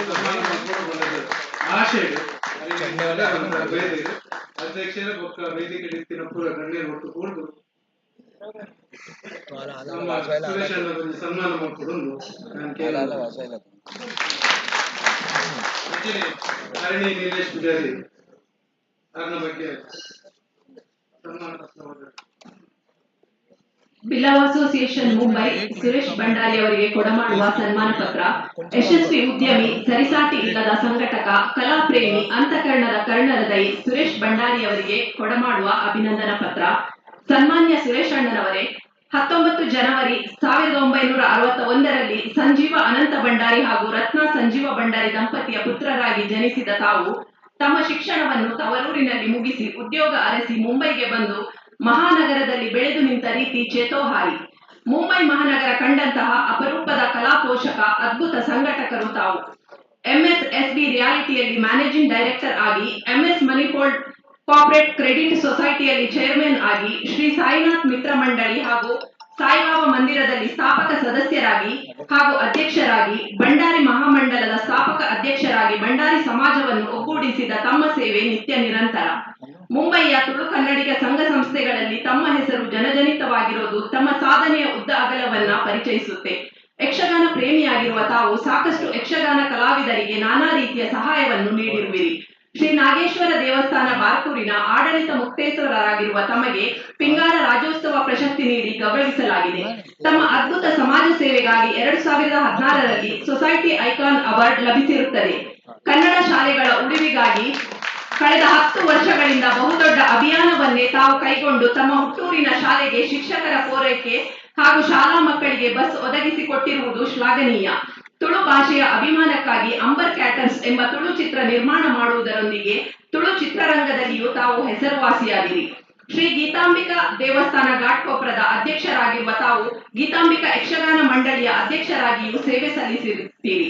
ಸನ್ಮಾನ ಮಾಡ್ಕೊಂಡು ಆಶೆ ಅಧ್ಯಕ್ಷರ ಒಕ್ಕ ವೇದಿಕೆ ಇತ್ತಿನ ಪೂರ ಗಣ್ಯರು ಒಟ್ಟುಕೊಂಡು ನಮ್ಮ ಸುರೇಶ್ ಅಣ್ಣ ಸನ್ಮಾನ ಮಾಡ್ಕೊಂಡು ನಾನು ಕೇಳ ಹರಣಿ ನೀಲೇಶ್ ಪೂಜಾರಿ ಅವರ ಬಗ್ಗೆ ಸನ್ಮಾನ ಬಿಲ್ಲವ್ ಅಸೋಸಿಯೇಷನ್ ಮುಂಬೈ ಸುರೇಶ್ ಭಂಡಾರಿ ಅವರಿಗೆ ಕೊಡಮಾಡುವ ಸನ್ಮಾನ ಪತ್ರ. ಯಶಸ್ವಿ ಉದ್ಯಮಿ, ಸರಿಸಾಟಿ ಇಲ್ಲದ ಸಂಘಟಕ, ಕಲಾಪ್ರೇಮಿ, ಅಂತಃಕರಣದ ಕರ್ಣಹೃದಯಿ ಸುರೇಶ್ ಭಂಡಾರಿ ಅವರಿಗೆ ಕೊಡಮಾಡುವ ಅಭಿನಂದನಾ ಪತ್ರ. ಸನ್ಮಾನ್ಯ ಸುರೇಶ್ ಅಣ್ಣನವರೇ, 19 ಜನವರಿ 1961ರಲ್ಲಿ ಸಂಜೀವ ಅನಂತ ಭಂಡಾರಿ ಹಾಗೂ ರತ್ನ ಸಂಜೀವ ಭಂಡಾರಿ ದಂಪತಿಯ ಪುತ್ರರಾಗಿ ಜನಿಸಿದ ತಾವು ತಮ್ಮ ಶಿಕ್ಷಣವನ್ನು ತವರೂರಿನಲ್ಲಿ ಮುಗಿಸಿ ಉದ್ಯೋಗ ಅರಸಿ ಮುಂಬೈಗೆ ಬಂದು ಮಹಾನಗರದಲ್ಲಿ ಬೆಳೆದು ನಿಂತ ರೀತಿ ಚೇತೋಹಾರಿ. ಮುಂಬೈ ಮಹಾನಗರ ಕಂಡಂತಹ ಅಪರೂಪದ ಕಲಾ ಪೋಷಕ, ಅದ್ಭುತ ಸಂಘಟಕರು ತಾವು. ಎಂಎಸ್ಎಸ್ಬಿ ರಿಯಾಲಿಟಿಯಲ್ಲಿ ಮ್ಯಾನೇಜಿಂಗ್ ಡೈರೆಕ್ಟರ್ ಆಗಿ, ಎಂಎಸ್ ಮನಿಫೋಲ್ಡ್ ಕಾರ್ಪೊರೇಟ್ ಕ್ರೆಡಿಟ್ ಸೊಸೈಟಿಯಲ್ಲಿ ಚೇರ್ಮನ್ ಆಗಿ, ಶ್ರೀ ಸಾಯಿನಾಥ್ ಮಿತ್ರ ಮಂಡಳಿ ಹಾಗೂ ಸಾಯಿಬಾಬಾ ಮಂದಿರದಲ್ಲಿ ಸ್ಥಾಪಕ ಸದಸ್ಯರಾಗಿ ಹಾಗೂ ಅಧ್ಯಕ್ಷರಾಗಿ, ಭಂಡಾರಿ ಮಹಾಮಂಡಲದ ಸ್ಥಾಪಕ ಅಧ್ಯಕ್ಷರಾಗಿ ಭಂಡಾರಿ ಸಮಾಜವನ್ನು ಒಗ್ಗೂಡಿಸಿದ ತಮ್ಮ ಸೇವೆ ನಿತ್ಯ ನಿರಂತರ. ಮುಂಬಯಿಯ ತುಳು ಕನ್ನಡಿಗ ಸಂಘ ಸಂಸ್ಥೆಗಳಲ್ಲಿ ತಮ್ಮ ಹೆಸರು ಜನಜನಿತವಾಗಿರೋದು ತಮ್ಮ ಸಾಧನೆಯ ಉದ್ದ ಅಗಲವನ್ನ ಪರಿಚಯಿಸುತ್ತೆ. ಯಕ್ಷಗಾನ ಪ್ರೇಮಿಯಾಗಿರುವ ತಾವು ಸಾಕಷ್ಟು ಯಕ್ಷಗಾನ ಕಲಾವಿದರಿಗೆ ನಾನಾ ರೀತಿಯ ಸಹಾಯವನ್ನು ನೀಡಿರುವಿರಿ. ಶ್ರೀ ನಾಗೇಶ್ವರ ದೇವಸ್ಥಾನ ಬಾರ್ಕೂರಿನ ಆಡಳಿತ ಮುಕ್ತೇಶ್ವರರಾಗಿರುವ ತಮಗೆ ಪಿಂಗಾರ ರಾಜ್ಯೋತ್ಸವ ಪ್ರಶಸ್ತಿ ನೀಡಿ ಗೌರವಿಸಲಾಗಿದೆ. ತಮ್ಮ ಅದ್ಭುತ ಸಮಾಜ ಸೇವೆಗಾಗಿ 2016ರಲ್ಲಿ ಸೊಸೈಟಿ ಐಕಾನ್ ಅವಾರ್ಡ್ ಲಭಿಸಿರುತ್ತದೆ. ಕನ್ನಡ ಶಾಲೆಗಳ ಉಳಿವಿಗಾಗಿ ಕಳೆದ 10 ವರ್ಷಗಳಿಂದ ಬಹುದೊಡ್ಡ ಅಭಿಯಾನವನ್ನೇ ತಾವು ಕೈಗೊಂಡು ತಮ್ಮ ಹುಟ್ಟೂರಿನ ಶಾಲೆಗೆ ಶಿಕ್ಷಕರ ಪೂರೈಕೆ ಹಾಗೂ ಶಾಲಾ ಮಕ್ಕಳಿಗೆ ಬಸ್ ಒದಗಿಸಿಕೊಟ್ಟಿರುವುದು ಶ್ಲಾಘನೀಯ. ತುಳು ಭಾಷೆಯ ಅಭಿಮಾನಕ್ಕಾಗಿ ಅಂಬರ್ ಕ್ಯಾಟರ್ಸ್ ಎಂಬ ತುಳು ಚಿತ್ರ ನಿರ್ಮಾಣ ಮಾಡುವುದರೊಂದಿಗೆ ತುಳು ಚಿತ್ರರಂಗದಲ್ಲಿಯೂ ತಾವು ಹೆಸರುವಾಸಿಯಾಗಿರಿ. ಶ್ರೀ ಗೀತಾಂಬಿಕಾ ದೇವಸ್ಥಾನ ಘಾಟ್ಕೊಪ್ರದ ಅಧ್ಯಕ್ಷರಾಗಿರುವ ತಾವು ಗೀತಾಂಬಿಕಾ ಯಕ್ಷಗಾನ ಮಂಡಳಿಯ ಅಧ್ಯಕ್ಷರಾಗಿಯೂ ಸೇವೆ ಸಲ್ಲಿಸುತ್ತೀರಿ.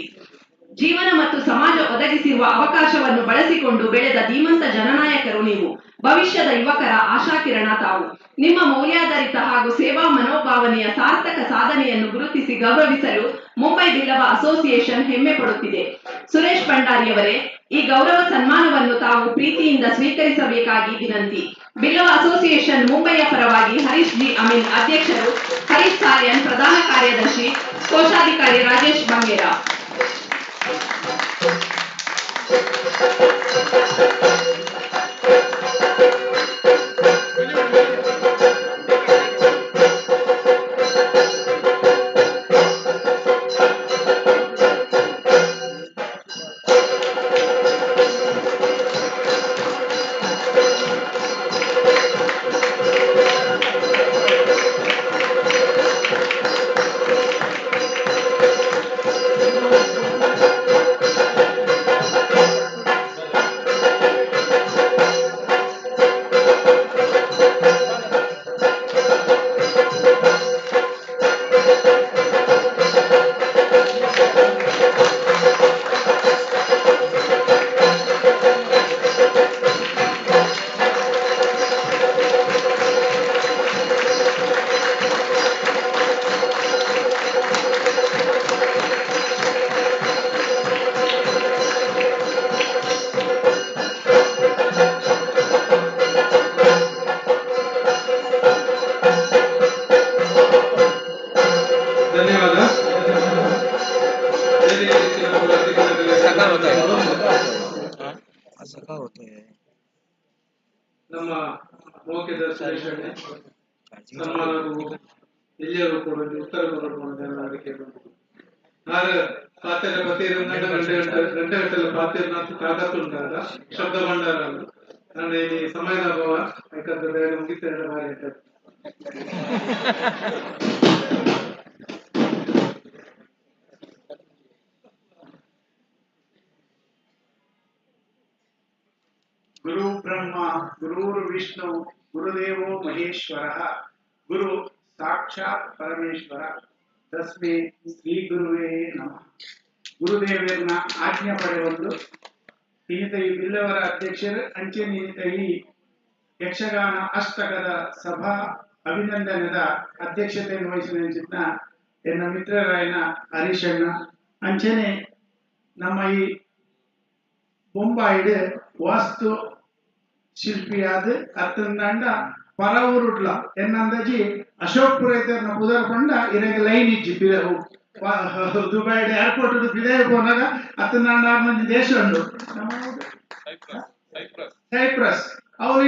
ಜೀವನ ಮತ್ತು ಸಮಾಜ ಒದಗಿಸಿರುವ ಅವಕಾಶವನ್ನು ಬಳಸಿಕೊಂಡು ಬೆಳೆದ ಧೀಮಂತ ಜನನಾಯಕರು ನೀವು. ಭವಿಷ್ಯದ ಯುವಕರ ಆಶಾಕಿರಣ ತಾವು. ನಿಮ್ಮ ಮೌಲ್ಯಾಧಾರಿತ ಹಾಗೂ ಸೇವಾ ಮನೋಭಾವನೆಯ ಸಾರ್ಥಕ ಸಾಧನೆಯನ್ನು ಗುರುತಿಸಿ ಗೌರವಿಸಲು ಮುಂಬೈ ಬಿಲ್ಲವ ಅಸೋಸಿಯೇಷನ್ ಹೆಮ್ಮೆ ಪಡುತ್ತಿದೆ. ಸುರೇಶ್ ಭಂಡಾರಿಯವರೇ, ಈ ಗೌರವ ಸನ್ಮಾನವನ್ನು ತಾವು ಪ್ರೀತಿಯಿಂದ ಸ್ವೀಕರಿಸಬೇಕಾಗಿ ವಿನಂತಿ. ಬಿಲ್ಲವ ಅಸೋಸಿಯೇಷನ್ ಮುಂಬೈಯ ಪರವಾಗಿ ಹರೀಶ್ ಜಿ ಅಮೀನ್ ಅಧ್ಯಕ್ಷರು, ಹರೀಶ್ ಸಾಲಿಯನ್ ಪ್ರಧಾನ ಕಾರ್ಯದರ್ಶಿ, ಕೋಶಾಧಿಕಾರಿ ರಾಜೇಶ್ ಬಂಗೇರ. ಧನ್ಯವಾದ. ನಮ್ಮ ಮೋಕೆದ ಸುರೇಶ್ ಅಣ್ಣೆ ಸನ್ಮಾನವು ಇಲ್ಲಿಯವರು ಕೂಡ ಉತ್ತರ ಕೊಡಬಹುದು. ಅದಕ್ಕೆ ನಾನು ಪಾತ್ರ ಪತಿರನ್ನ ಗಂಟೆಗಟ್ಟಲೆ ಪಾತಿರ್ನಾಥ್ ತಾಕತ್ತುಂಟಾದ ಶಬ್ದ ಭಂಡಾರ ನಾನು ಈ ಸಮಯದ ಅಭಾವ ಯಾಕಂದ್ರೆ ಮುಗಿತ ಬಾರಿ ಅಂತ गुरु ब्रह्मा गुरुर्विष्णु गुरुदेवो महेश्वरः गुरु साक्षात् परमेश्वर तस्मै ಶ್ರೀ ಗುರುವೇ ನಮಃ. ಗುರುದೇವರನ್ನ ಆಜ್ಞೆ ಪಡೆಯುವುದು ಇನ್ನಿತ ಈ ಬಿಲ್ಲವರ ಅಧ್ಯಕ್ಷರು ಅಂಚೆ ನಿಂತ ಈ ಯಕ್ಷಗಾನ ಅಷ್ಟಕದ ಸಭಾ ಅಭಿನಂದನದ ಅಧ್ಯಕ್ಷತೆಯನ್ನು ವಹಿಸಿದ ಎನ್ನ ಮಿತ್ರರಾಯನ ಹರೀಶಣ್ಣ ಅಂಚನೆ ನಮ್ಮ ಈ ಬೊಂಬಾಯಿಡ್ ವಾಸ್ತು ಶಿಲ್ಪಿಯಾದ ಅತ್ತಂದಂಡ ಪರವೂರುಡ್ಲ ಎನ್ನಂದಜಿ ಅಶೋಕ್ ಪುರೈತರ್ನ ಪುದರ್ ಪಂಡ ಇರಗೆ ಲೈನ್ ಇಜ್ಜಿ ದುಬೈ ಏರ್ಪೋರ್ಟ್ ಬಿದಾಯ ಹೋದಾಗ ಅತ್ತಂದಂಡ ದೇಶ ಉಂಡು ಸೈಪ್ರಸ್ ಅವ್ರು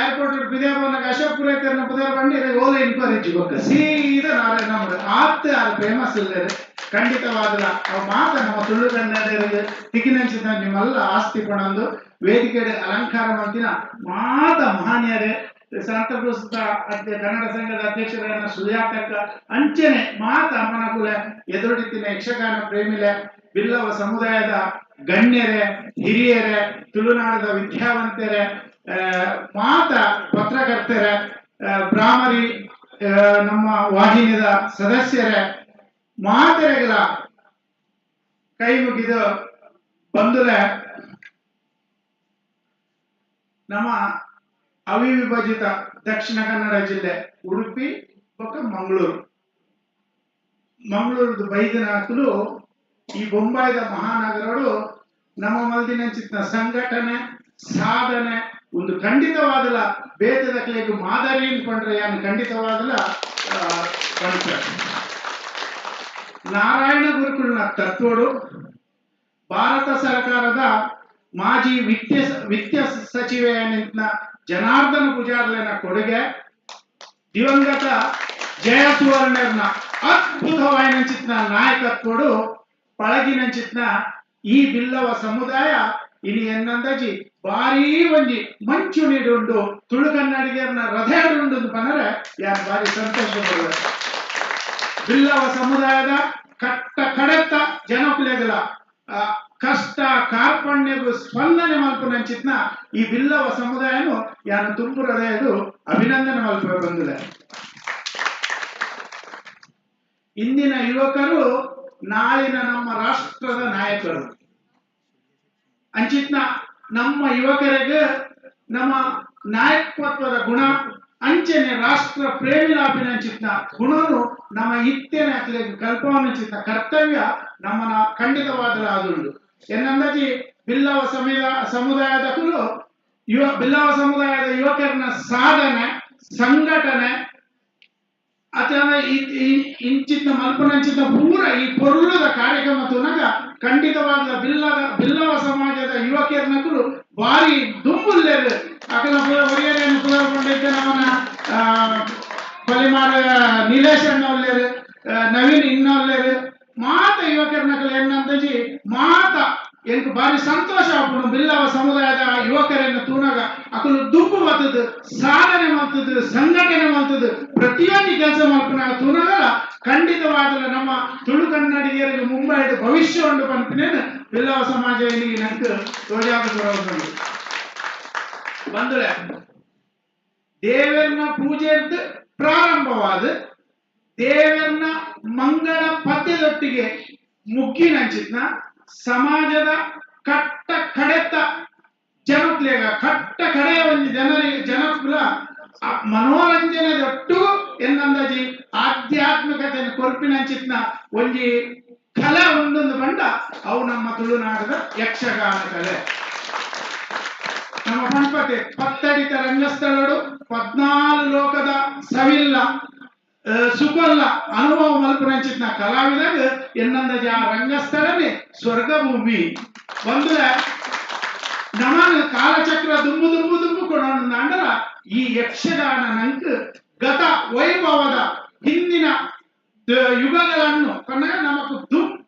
ಏರ್ಪೋರ್ಟ್ ಬಿದಾಯ ಹೋದಾಗ ಅಶೋಕ್ ಪುರೈತರ್ನ ಪುದರ್ ಪಂಡ ಇರಗೆ ಓಲ ಇನ್ಕ್ವೈರಿ ಗೊತ್ತ ಸೀದಾ ನಾಳೆ ನಮ್ಮದು ಆತ ಅದು ಫೇಮಸ್ ಇಲ್ಲದೆ ಖಂಡಿತವಾದ ಅವು ಮಾತ ನಮ್ಮ ತುಳು ಕನ್ನಡಿಗರಿಗೆ ತಿಕ್ಕಿನಂಚಿದ ನಿಮ್ಮೆಲ್ಲ ಆಸ್ತಿ ಪಣಂದು ವೇದಿಕೆ ಅಲಂಕಾರ ಮಾಡ್ತಿನ ಮಾತ ಮಹಾನ್ಯರೇ ಸಂತಪ್ರಸ್ತುತ ಕನ್ನಡ ಸಂಘದ ಅಧ್ಯಕ್ಷರಾದ ಸುಜಾತಕ್ಕ ಅಂಚನೆ ಮಾತ ಅಮ್ಮನಕುಲ ಎದುರುಡಿತಿನ ಯಕ್ಷಗಾನ ಪ್ರೇಮಿಲೆ ಬಿಲ್ಲವ ಸಮುದಾಯದ ಗಣ್ಯರೇ ಹಿರಿಯರೇ ತುಳುನಾಡದ ವಿದ್ಯಾವಂತರೇ ಮಾತ ಪತ್ರಕರ್ತರೇ ಬ್ರಾಹ್ಮರಿ ನಮ್ಮ ವಾಹಿನಿಯ ಸದಸ್ಯರೇ ಮಾತೆರೆಗಳ ಕೈ ಮುಗಿದು ಬಂದುಲೆ ನಮ್ಮ ಅವಿವಿಭಜಿತ ದಕ್ಷಿಣ ಕನ್ನಡ ಜಿಲ್ಲೆ ಉಡುಪಿ ಮತ್ತು ಮಂಗಳೂರು ಬೈದಿನಾಥಲು ಈ ಬೊಂಬಾಯಿದ ಮಹಾನಗರಗಳು ನಮ್ಮ ಮಲ್ದಿನಂಚಿನ ಸಂಘಟನೆ ಸಾಧನೆ ಒಂದು ಖಂಡಿತವಾದಲ ಬೇತದ ಕ್ಲೇಗು ಮಾದರಿ ಅನ್ಕೊಂಡ್ರೆ ಏನು ಖಂಡಿತವಾದಲ ನಾರಾಯಣ ಗುರುಕುಲ್ನ ತತ್ವಡು ಭಾರತ ಸರ್ಕಾರದ ಮಾಜಿ ವಿತ್ಯ ಸಚಿವೆಯನ್ನ ಜನಾರ್ದನ ಪೂಜಾರ್ಲೆನ ಕೊಡುಗೆ ದಿವಂಗತ ಜಯ ಸುವರ್ಣರ್ನ ಅದ್ಭುತವಾಯಿನಂಚಿತ್ನ ನಾಯಕತ್ವಡು ಪಳಗಿನಂಚಿತ್ನ ಈ ಬಿಲ್ಲವ ಸಮುದಾಯ ಇನಿ ಎನ್ನಂದಜಿ ಭಾರಿ ಒಂಜಿ ಮಂಚು ನೀಡುಂಡು ತುಳುಗನ್ನಡಿಗರನ್ನ ಹೃದಯ ಉಂಡು ಪನರೆ ಯಾರು ಭಾರಿ ಸಂತೋಷ ಪಡುವ ಬಿಲ್ಲವ ಸಮುದಾಯದ ಕಟ್ಟ ಕಡೆತ್ತ ಜನಪ್ರಿಯಗಳ ಕಷ್ಟ ಕಾರ್ಪಣ್ಯಗೂ ಸ್ಪಂದನೆ ಮಲ್ಪನಂಚಿತ್ನ ಈ ಬಿಲ್ಲವ ಸಮುದಾಯನು ಯಾನು ತುಂಬು ಹೃದಯದು ಅಭಿನಂದನೆ ಮಲ್ಪ ಬಂದಿದೆ. ಇಂದಿನ ಯುವಕರು ನಾಳಿನ ನಮ್ಮ ರಾಷ್ಟ್ರದ ನಾಯಕರು ಅಂಚಿತ್ನ ನಮ್ಮ ಯುವಕರಿಗೆ ನಮ್ಮ ನಾಯಕತ್ವದ ಗುಣ ಅಂಚನೆ ರಾಷ್ಟ್ರ ಪ್ರೇಮಿಲಾಪಿನ ಅಂಚಿತ್ನ ಗುಣನು ನಮ್ಮ ಇತ್ತೇನೆ ಅತ್ಲೇಗೆ ಕಲ್ಪವನ್ನಿಂಚಿತ್ನ ಕರ್ತವ್ಯ ನಮ್ಮನ ಖಂಡಿತವಾದ ಆದುಂಡು ಎನ್ನಂದಾಜಿ ಬಿಲ್ಲವ ಸಮುದಾಯದ ಬಿಲ್ಲವ ಸಮುದಾಯದ ಯುವಕರನ್ನ ಸಾಧನೆ ಸಂಘಟನೆ ಅಥವಾ ಇಂಚಿನ ಮಲ್ಪನಂಚಿನ ಪೂರ ಈ ಪೊರ್ಲುದ ಕಾರ್ಯಕ್ರಮ ತುನಗ ಖಂಡಿತವಾದ ಬಿಲ್ಲವ ಸಮಾಜದ ಯುವಕರನಕರು ಭಾರಿ ದುಂಬುಲ್ಲೇರು ಅಕಲ ಒರಿಯರೇನು ಪುದರ್ಕೊಂಡಿದ್ದ ನಮ್ಮನ ಪಲಿಮಾರ ನಿಲೇಶ್ ಅಣ್ಣ ಒಲ್ಲೇರು ನವೀನ್ ಇನ್ನ ಒಲ್ಲೇರು ಮಾತ ಯುವಕರನಕಲು ಏನಂತಜಿ ಮಾತ ಎಂಕ್ ಬಾರಿ ಸಂತೋಷ ಆಗ್ಬಿಡು ಬಿಲ್ಲವ ಸಮುದಾಯದ ಯುವಕರನ್ನು ತೂನಾಗ ಅಕಲು ದುಂಬು ಮಲ್ತದ್ದು ಸಾಧನೆ ಮಲ್ತದ್ದು ಸಂಘಟನೆ ಮಲ್ತದ್ದು ಪ್ರತಿಯೊಂದು ಕೆಲಸ ಮಲ್ಪನಾಗ ತೂನಾಗಲ್ಲ ಖಂಡಿತವಾದ ನಮ್ಮ ತುಳು ಕನ್ನಡಿಗರಿಗೆ ಮುಂಬೈ ಭವಿಷ್ಯ ಉಂಡು ಪಂಪಿನೇನು ಬಿಲ್ಲವ ಸಮಾಜ ಇಲ್ಲಿಗೆ ನಂಗೆ ತೋಜಾದ ಬಂದ್ರೆ ದೇವರನ್ನ ಪೂಜೆ ಪ್ರಾರಂಭವಾದ ದೇವರನ್ನ ಮಂಗಳ ಪದ್ಯದೊಟ್ಟಿಗೆ ಮುಗ್ಗಿನಂಚಿತ್ನ ಸಮಾಜದ ಕಟ್ಟ ಕಡೆತ ಜನಕ್ಲೇಗ ಕಟ್ಟ ಕಡೆಯ ಒಂದು ಜನಕುಲ ಮನೋರಂಜನೆದೊಟ್ಟು ಎನ್ನಂದಾಜಿ ಆಧ್ಯಾತ್ಮಿಕತೆಯನ್ನು ಕೊರ್ಪಿನಂಚಿತ್ನ ಒಂಜಿ ಕಲೆ ಒಂದೊಂದು ಬಂಡ ಅವು ನಮ್ಮ ತುಳುನಾಡದ ಯಕ್ಷಗಾನ ಕಲೆ. ನಮ್ಮ ಪಂಪತೆ ಪತ್ತಡಿತ ರಂಗಸ್ಥಳಗಳು 14 ಲೋಕದ ಸವಿಲ್ಲ ಸುಖಲ್ಲ ಅನುಭವ ಮಲ್ಪನಂಚಿತ್ನ ಕಲಾವಿದಾಗ ಎನ್ನಂದಾಜಿ ಆ ರಂಗಸ್ಥಳನೇ ಸ್ವರ್ಗ ಭೂಮಿ ಬಂದ್ರೆ ನಮನ ಕಾಲಚಕ್ರ ದುಂಬು ದುಂಬು ದುಂಬು ಕೊಡೋಣ ಅಂಡರ ಈ ಯಕ್ಷಗಾನ ನಂಕ ಗತ ವೈಭವದ ಹಿಂದಿನ ಯುಗಗಳನ್ನು ಕನ್ನಡ ನಮಕ್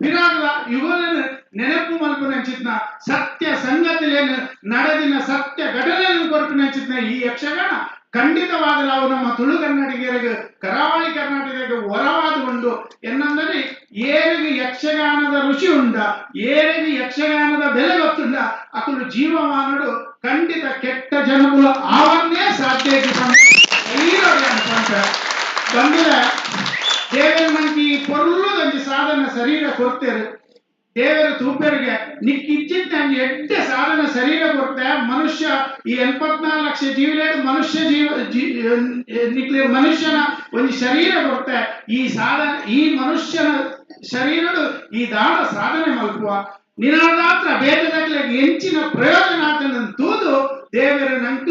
ಪಿರಾದ ಯುಗಗಳನ್ನು ನೆನಪು ಮಲ್ಪನಂಚಿತ್ನ ಸತ್ಯ ಸಂಗತಿಲೇನು ನಡೆದಿನ ಸತ್ಯ ಘಟನೆಯನ್ನು ಕೊರಪಿನಂಚಿತ್ನ ಈ ಯಕ್ಷಗಾನ ಖಂಡಿತವಾದ ನಾವು ನಮ್ಮ ತುಳು ಕನ್ನಡಿಗರಿಗೆ ಕರಾವಳಿ ಕರ್ನಾಟಕಕ್ಕೆ ಹೊರವಾದುಕೊಂಡು ಎನ್ನಂದರೆ ಏರಿಗೆ ಯಕ್ಷಗಾನದ ರುಚಿ ಉಂಡ ಏರಿಗೆ ಯಕ್ಷಗಾನದ ಬೆಲೆ ಗೊತ್ತುಂಡ ಅಕಲು ಜೀವಮಾನಡು ಖಂಡಿತ ಕೆಟ್ಟ ಜನಗಳು ಅವನ್ನೇ ಸಾಧ್ಯ ಬಂದರೆ ದೇವರ ಮಂದಿ ಪೊರ್ಲುದಂಜಿ ಸಾಧನ ಶರೀರ ಕೊಡ್ತೇವೆ ದೇವರ ತೂಪರಿಗೆ ನಿಕ್ಕಿಚ್ಚಿನ ಎಡ್ಡೆ ಸಾಧನ ಶರೀರ ಕೊಡ್ತೆ ಮನುಷ್ಯ ಈ 84 ಲಕ್ಷ ಜೀವಿಲೆ ಮನುಷ್ಯ ಮನುಷ್ಯನ ಒಂದು ಶರೀರ ಕೊಡ್ತೆ ಈ ಸಾಧನ ಈ ಮನುಷ್ಯನ ಶರೀರಡು ಈ ದಾಡ ಸಾಧನೆ ಮಲ್ಪುವ ನಿನಾದಾತ್ರ ಬೇಟದಾಗ್ಲೆ ಹೆಂಚಿನ ಪ್ರಯೋಜನ ಆತನನ್ನು ತೂದು ದೇವರ ನಂಕ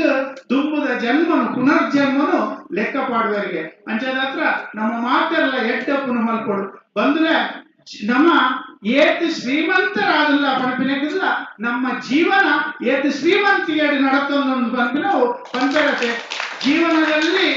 ದುಂಬುದ ಜನ್ಮನು ಪುನರ್ಜನ್ಮನು ಲೆಕ್ಕ ಪಾಡುವರಿಗೆ ಅಂಚದಾತ್ರ ನಮ್ಮ ಮಾತೆಲ್ಲ ಎಡ್ಡಪ್ಪನು ಮಲ್ಕೊಡು ಬಂದ್ರೆ ನಮ್ಮ ಏತ್ ಶ್ರೀಮಂತರಾಗಲ್ಲ ಪಂಪಿನಕ್ಕಿಲ್ಲ ನಮ್ಮ ಜೀವನ ಏತ್ ಶ್ರೀಮಂತಿಗೆ ನಡತೊಂದು ಪಂಪಿನವು ಪಂಚರತೆ ಜೀವನದಲ್ಲಿ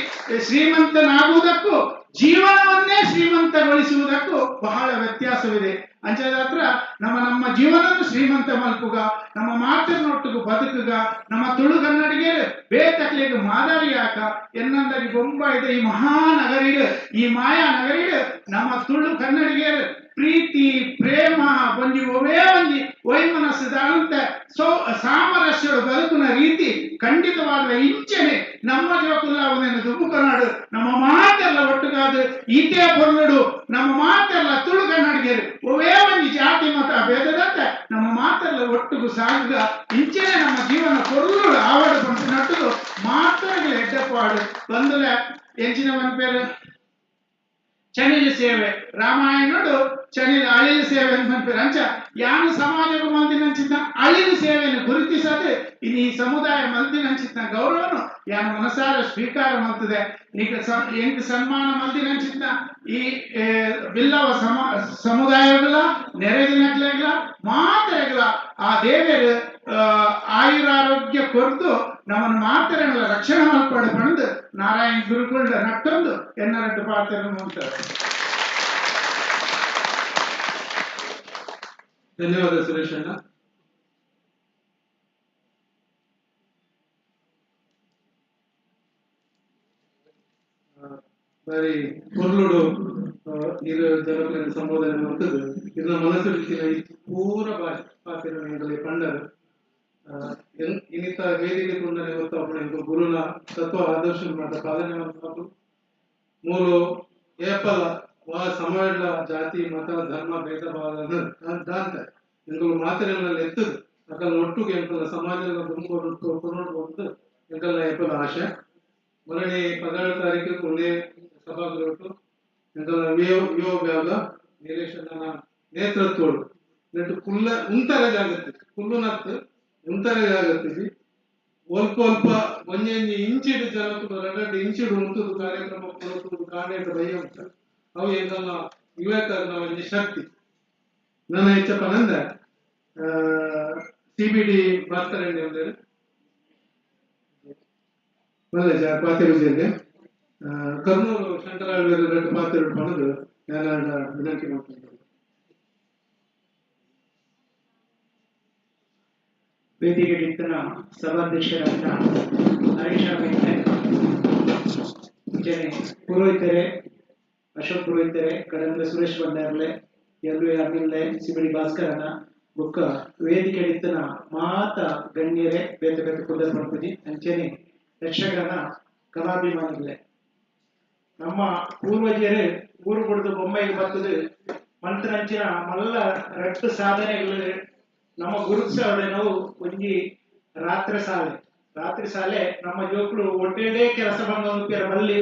ಶ್ರೀಮಂತನಾಗುವುದಕ್ಕೂ ಜೀವನವನ್ನೇ ಶ್ರೀಮಂತಗೊಳಿಸುವುದಕ್ಕೂ ಬಹಳ ವ್ಯತ್ಯಾಸವಿದೆ ಅಂಚದಾತ್ರ ನಮ್ಮ ಜೀವನವನ್ನು ಶ್ರೀಮಂತ ಮಲ್ಪುಗ ನಮ್ಮ ಮಾತಿನೊಟ್ಟಿಗೂ ಬದುಕುಗ ನಮ್ಮ ತುಳು ಕನ್ನಡಿಗೆ ಬೇತಕ್ಲಿಗೆ ಮಾದರಿಯಾಕ ಎನ್ನಂದಾಗಿ ಬೊಂಬಾಯಿದ ಈ ಮಹಾನಗರಿಗೆ ಈ ಮಾಯಾ ನಗರಿಗೆ ನಮ್ಮ ತುಳು ಕನ್ನಡಿಗೆ ಪ್ರೀತಿ ಪ್ರೇಮ ಒಂಜಿ ಒವೇ ಒಂಜಿ ವೈಮನಸ್ಸದಂತ ಸಾಮರಸ್ಯ ಬದುಕಿನ ರೀತಿ ಖಂಡಿತವಾದ ಇಂಚನೆ ನಮ್ಮ ಜೋಕುಲ್ಲಾವುದನ್ನು ದುಮ್ಮುಕನಾಡು ನಮ್ಮ ಮಾತೆಲ್ಲ ಒಟ್ಟುಗಾದು ಈತೇ ಪೊರ್ಲುಡು ನಮ್ಮ ಮಾತೆಲ್ಲ ತುಳು ಕನ್ನಡಿಗರು ಒವೇ ಒಂಜಿ ಜಾತಿ ಮತ ಭೇದದಂತೆ ನಮ್ಮ ಮಾತೆಲ್ಲ ಒಟ್ಟುಗು ಸಾಗುಗ ಇಂಚನೆ ನಮ್ಮ ಜೀವನ ಪೊರ್ಲುಡು ಆವಾಡು ಪಂಪಿನೊಟ್ಟುಗು ಮಾತರಿಗೆ ಎಡ್ಡಪಾಡು ಬಂದುಲೆ ಎಂಚಿನ ಮನ್ಪೇರು ಚನಿಲ ಸೇವೆ ರಾಮಾಯಣಡು ಚನಿಲ ಅಳಿಲು ಸೇವೆ ಅಂತ ಅಂಚ ಯಾನು ಸಮಾಜಕ್ಕೆ ಮಲ್ದಿನಂಚಿದ್ದ ಅಳಿಲು ಸೇವೆಯನ್ನು ಗುರುತಿಸದೆ ಇನ್ನು ಈ ಸಮುದಾಯ ಮಲ್ದಿನಂಚಿದ್ದ ಗೌರವನು ಯಾನು ಮನಸಾರ ಸ್ವೀಕಾರ ಮಾಡ್ತದೆ ಎಂಟು ಸನ್ಮಾನ ಮಲ್ದಿನಂಚಿದ್ದ ಈ ಬಿಲ್ಲವ ಸಮುದಾಯಗಳ ನೆರೆದಿನಗ್ಲಾಗ್ಲ ಮಾತರೆಗಳ ಆ ದೇವರು ಆಯುರಾರೋಗ್ಯ ಕೊರ್ದು ನಮ್ಮನ್ನು ಮಾತರೆಗಳ ರಕ್ಷಣೆ ಮಲ್ಪಡು ಪಂದು ನಾರಾಯಣ ಗುರುಗಳ ನಟ್ಟೊಂದು ಎನ್ನರಟ್ಟು ಪಾತ್ರ ಮಾಡ್ತಾರೆ. ಧನ್ಯವಾದ ಸುರೇಶ್ ಅಣ್ಣ. ಬಾರಿ ಪೊರ್ಲುಡು ಇದು ಜನಗಳ ಸಂಬೋಧನೆ ಮಾಡ್ತದೆ ಇದನ್ನ ಮನಸ್ಸಿನ ಈ ಪೂರ ಭಾಷೆ ಪಂಡರು ಇನ್ನಿತ ವೇದಿಕೆ ಕೊಂಡನೆ ಗೊತ್ತಾಗ ಗುರುನ ತತ್ವ ಆದರ್ಶ ಮಾತ್ರ ಪಾಲನೆ ಮಾಡ್ಬೇಕು ಮೂರು ಏಪಲ ಸಮಾಜ ಜಾತಿ ಮತ ಧರ್ಮ ಭೇದ ಭಾವ ದಾಂತ ಎಂಕಲು ಮಾತಿನಲ್ಲಿ ಎತ್ತದು ಅಕಲ್ ಒಟ್ಟಿಗೆ ಎಂಕಲ ಸಮಾಜದ ಕೊಂಡ್ಕೊಂಡು ಎಂಕಲ್ಲ ಏಪಲ ಆಶೆ ಮೊನ್ನೆ 16 ತಾರೀಕು ಒಂದೇ ಸಭಾಗೃಹ ಎಂಕಲ ವಿಯೋಗ ನಿಲೇಶನ ನೇತೃತ್ವಡು ನೆಟ್ಟು ಕುಲ್ಲ ಉಂತರ ಜಾಗತ್ತಿ ಕುಲ್ಲುನತ್ತು ಉಂತರ ಜಾಗತ್ತಿಗೆ ಒಲ್ಪ ಒಂಜಿ ಇಂಚಿಡು ಜನಕ್ಕೂ 2 ಇಂಚಿಡು ಉಂಟುದು ಕಾರ್ಯಕ್ರಮ ಕೊಡುವುದು ಕಾಣೇಟ ಭಯ ಉಂಟು ಅವು ಎಂಕಲ್ಲ ವಿವೇಕನ ಒಂಜಿ ಶಕ್ತಿ ನನ್ನ ಹೆಚ್ಚಪ್ಪನಂದ ಸಿಬಿಡಿ ಭಾಸ್ಕರಣ್ಯ ಅಂದ್ರೆ ಪಾತಿರುಜೆಗೆ ಕರ್ನೂರು ಶಂಕರಾಳ್ವೇರು 2 ಪಾತಿರು ಪಣದು ನಾನು ವಿನಂತಿ ಮಾಡ್ತೀನಿ. ವೇದಿಕೆಗಿಂತನ ಸಭಾಧ್ಯಕ್ಷರಾದ ಹರೀಶ್ ಪುರೋಹಿತರೆ, ಅಶೋಕ್ ಪುರೋಹಿತರೆ, ಕಡಂದ್ರ ಸುರೇಶ್ ಬಂಡಾರ್ಲೆ, ಅಮಿಲ್ಲೆ, ಸಿಬಿಡಿ ಭಾಸ್ಕರನ ಬುಕ್ಕ ವೇದಿಕೆಗಿಂತನ ಮಾತ ಗಣ್ಯರೇ ಬೇತೆ ಬೇತೆ ಕುದರ್ ಮಾಡ್ತೀವಿ ಅಂಚೆನೆ ಯಕ್ಷಗಾನ ಕಲಾಭಿಮಾನಿಗಳೇ ನಮ್ಮ ಪೂರ್ವಜರು ಊರು ಬಿಡ್ದು ಬೊಂಬೈಗೆ ಬರ್ತದೆ ಮಂತ್ರಂಚಿನ ಮಲ್ಲ ರಟ್ಟು ಸಾಧನೆಗಳು ನಮ್ಮ ಗುರುತಿಸೋಡೆ ನಾವು ಒಂಜಿ ರಾತ್ರಿ ಸಾಲೆ ನಮ್ಮ ಜೋಕ್ಳು ಒಟ್ಟೆಡೆ ಕೆಲಸ ಬಂದ ಬಲ್ಲಿ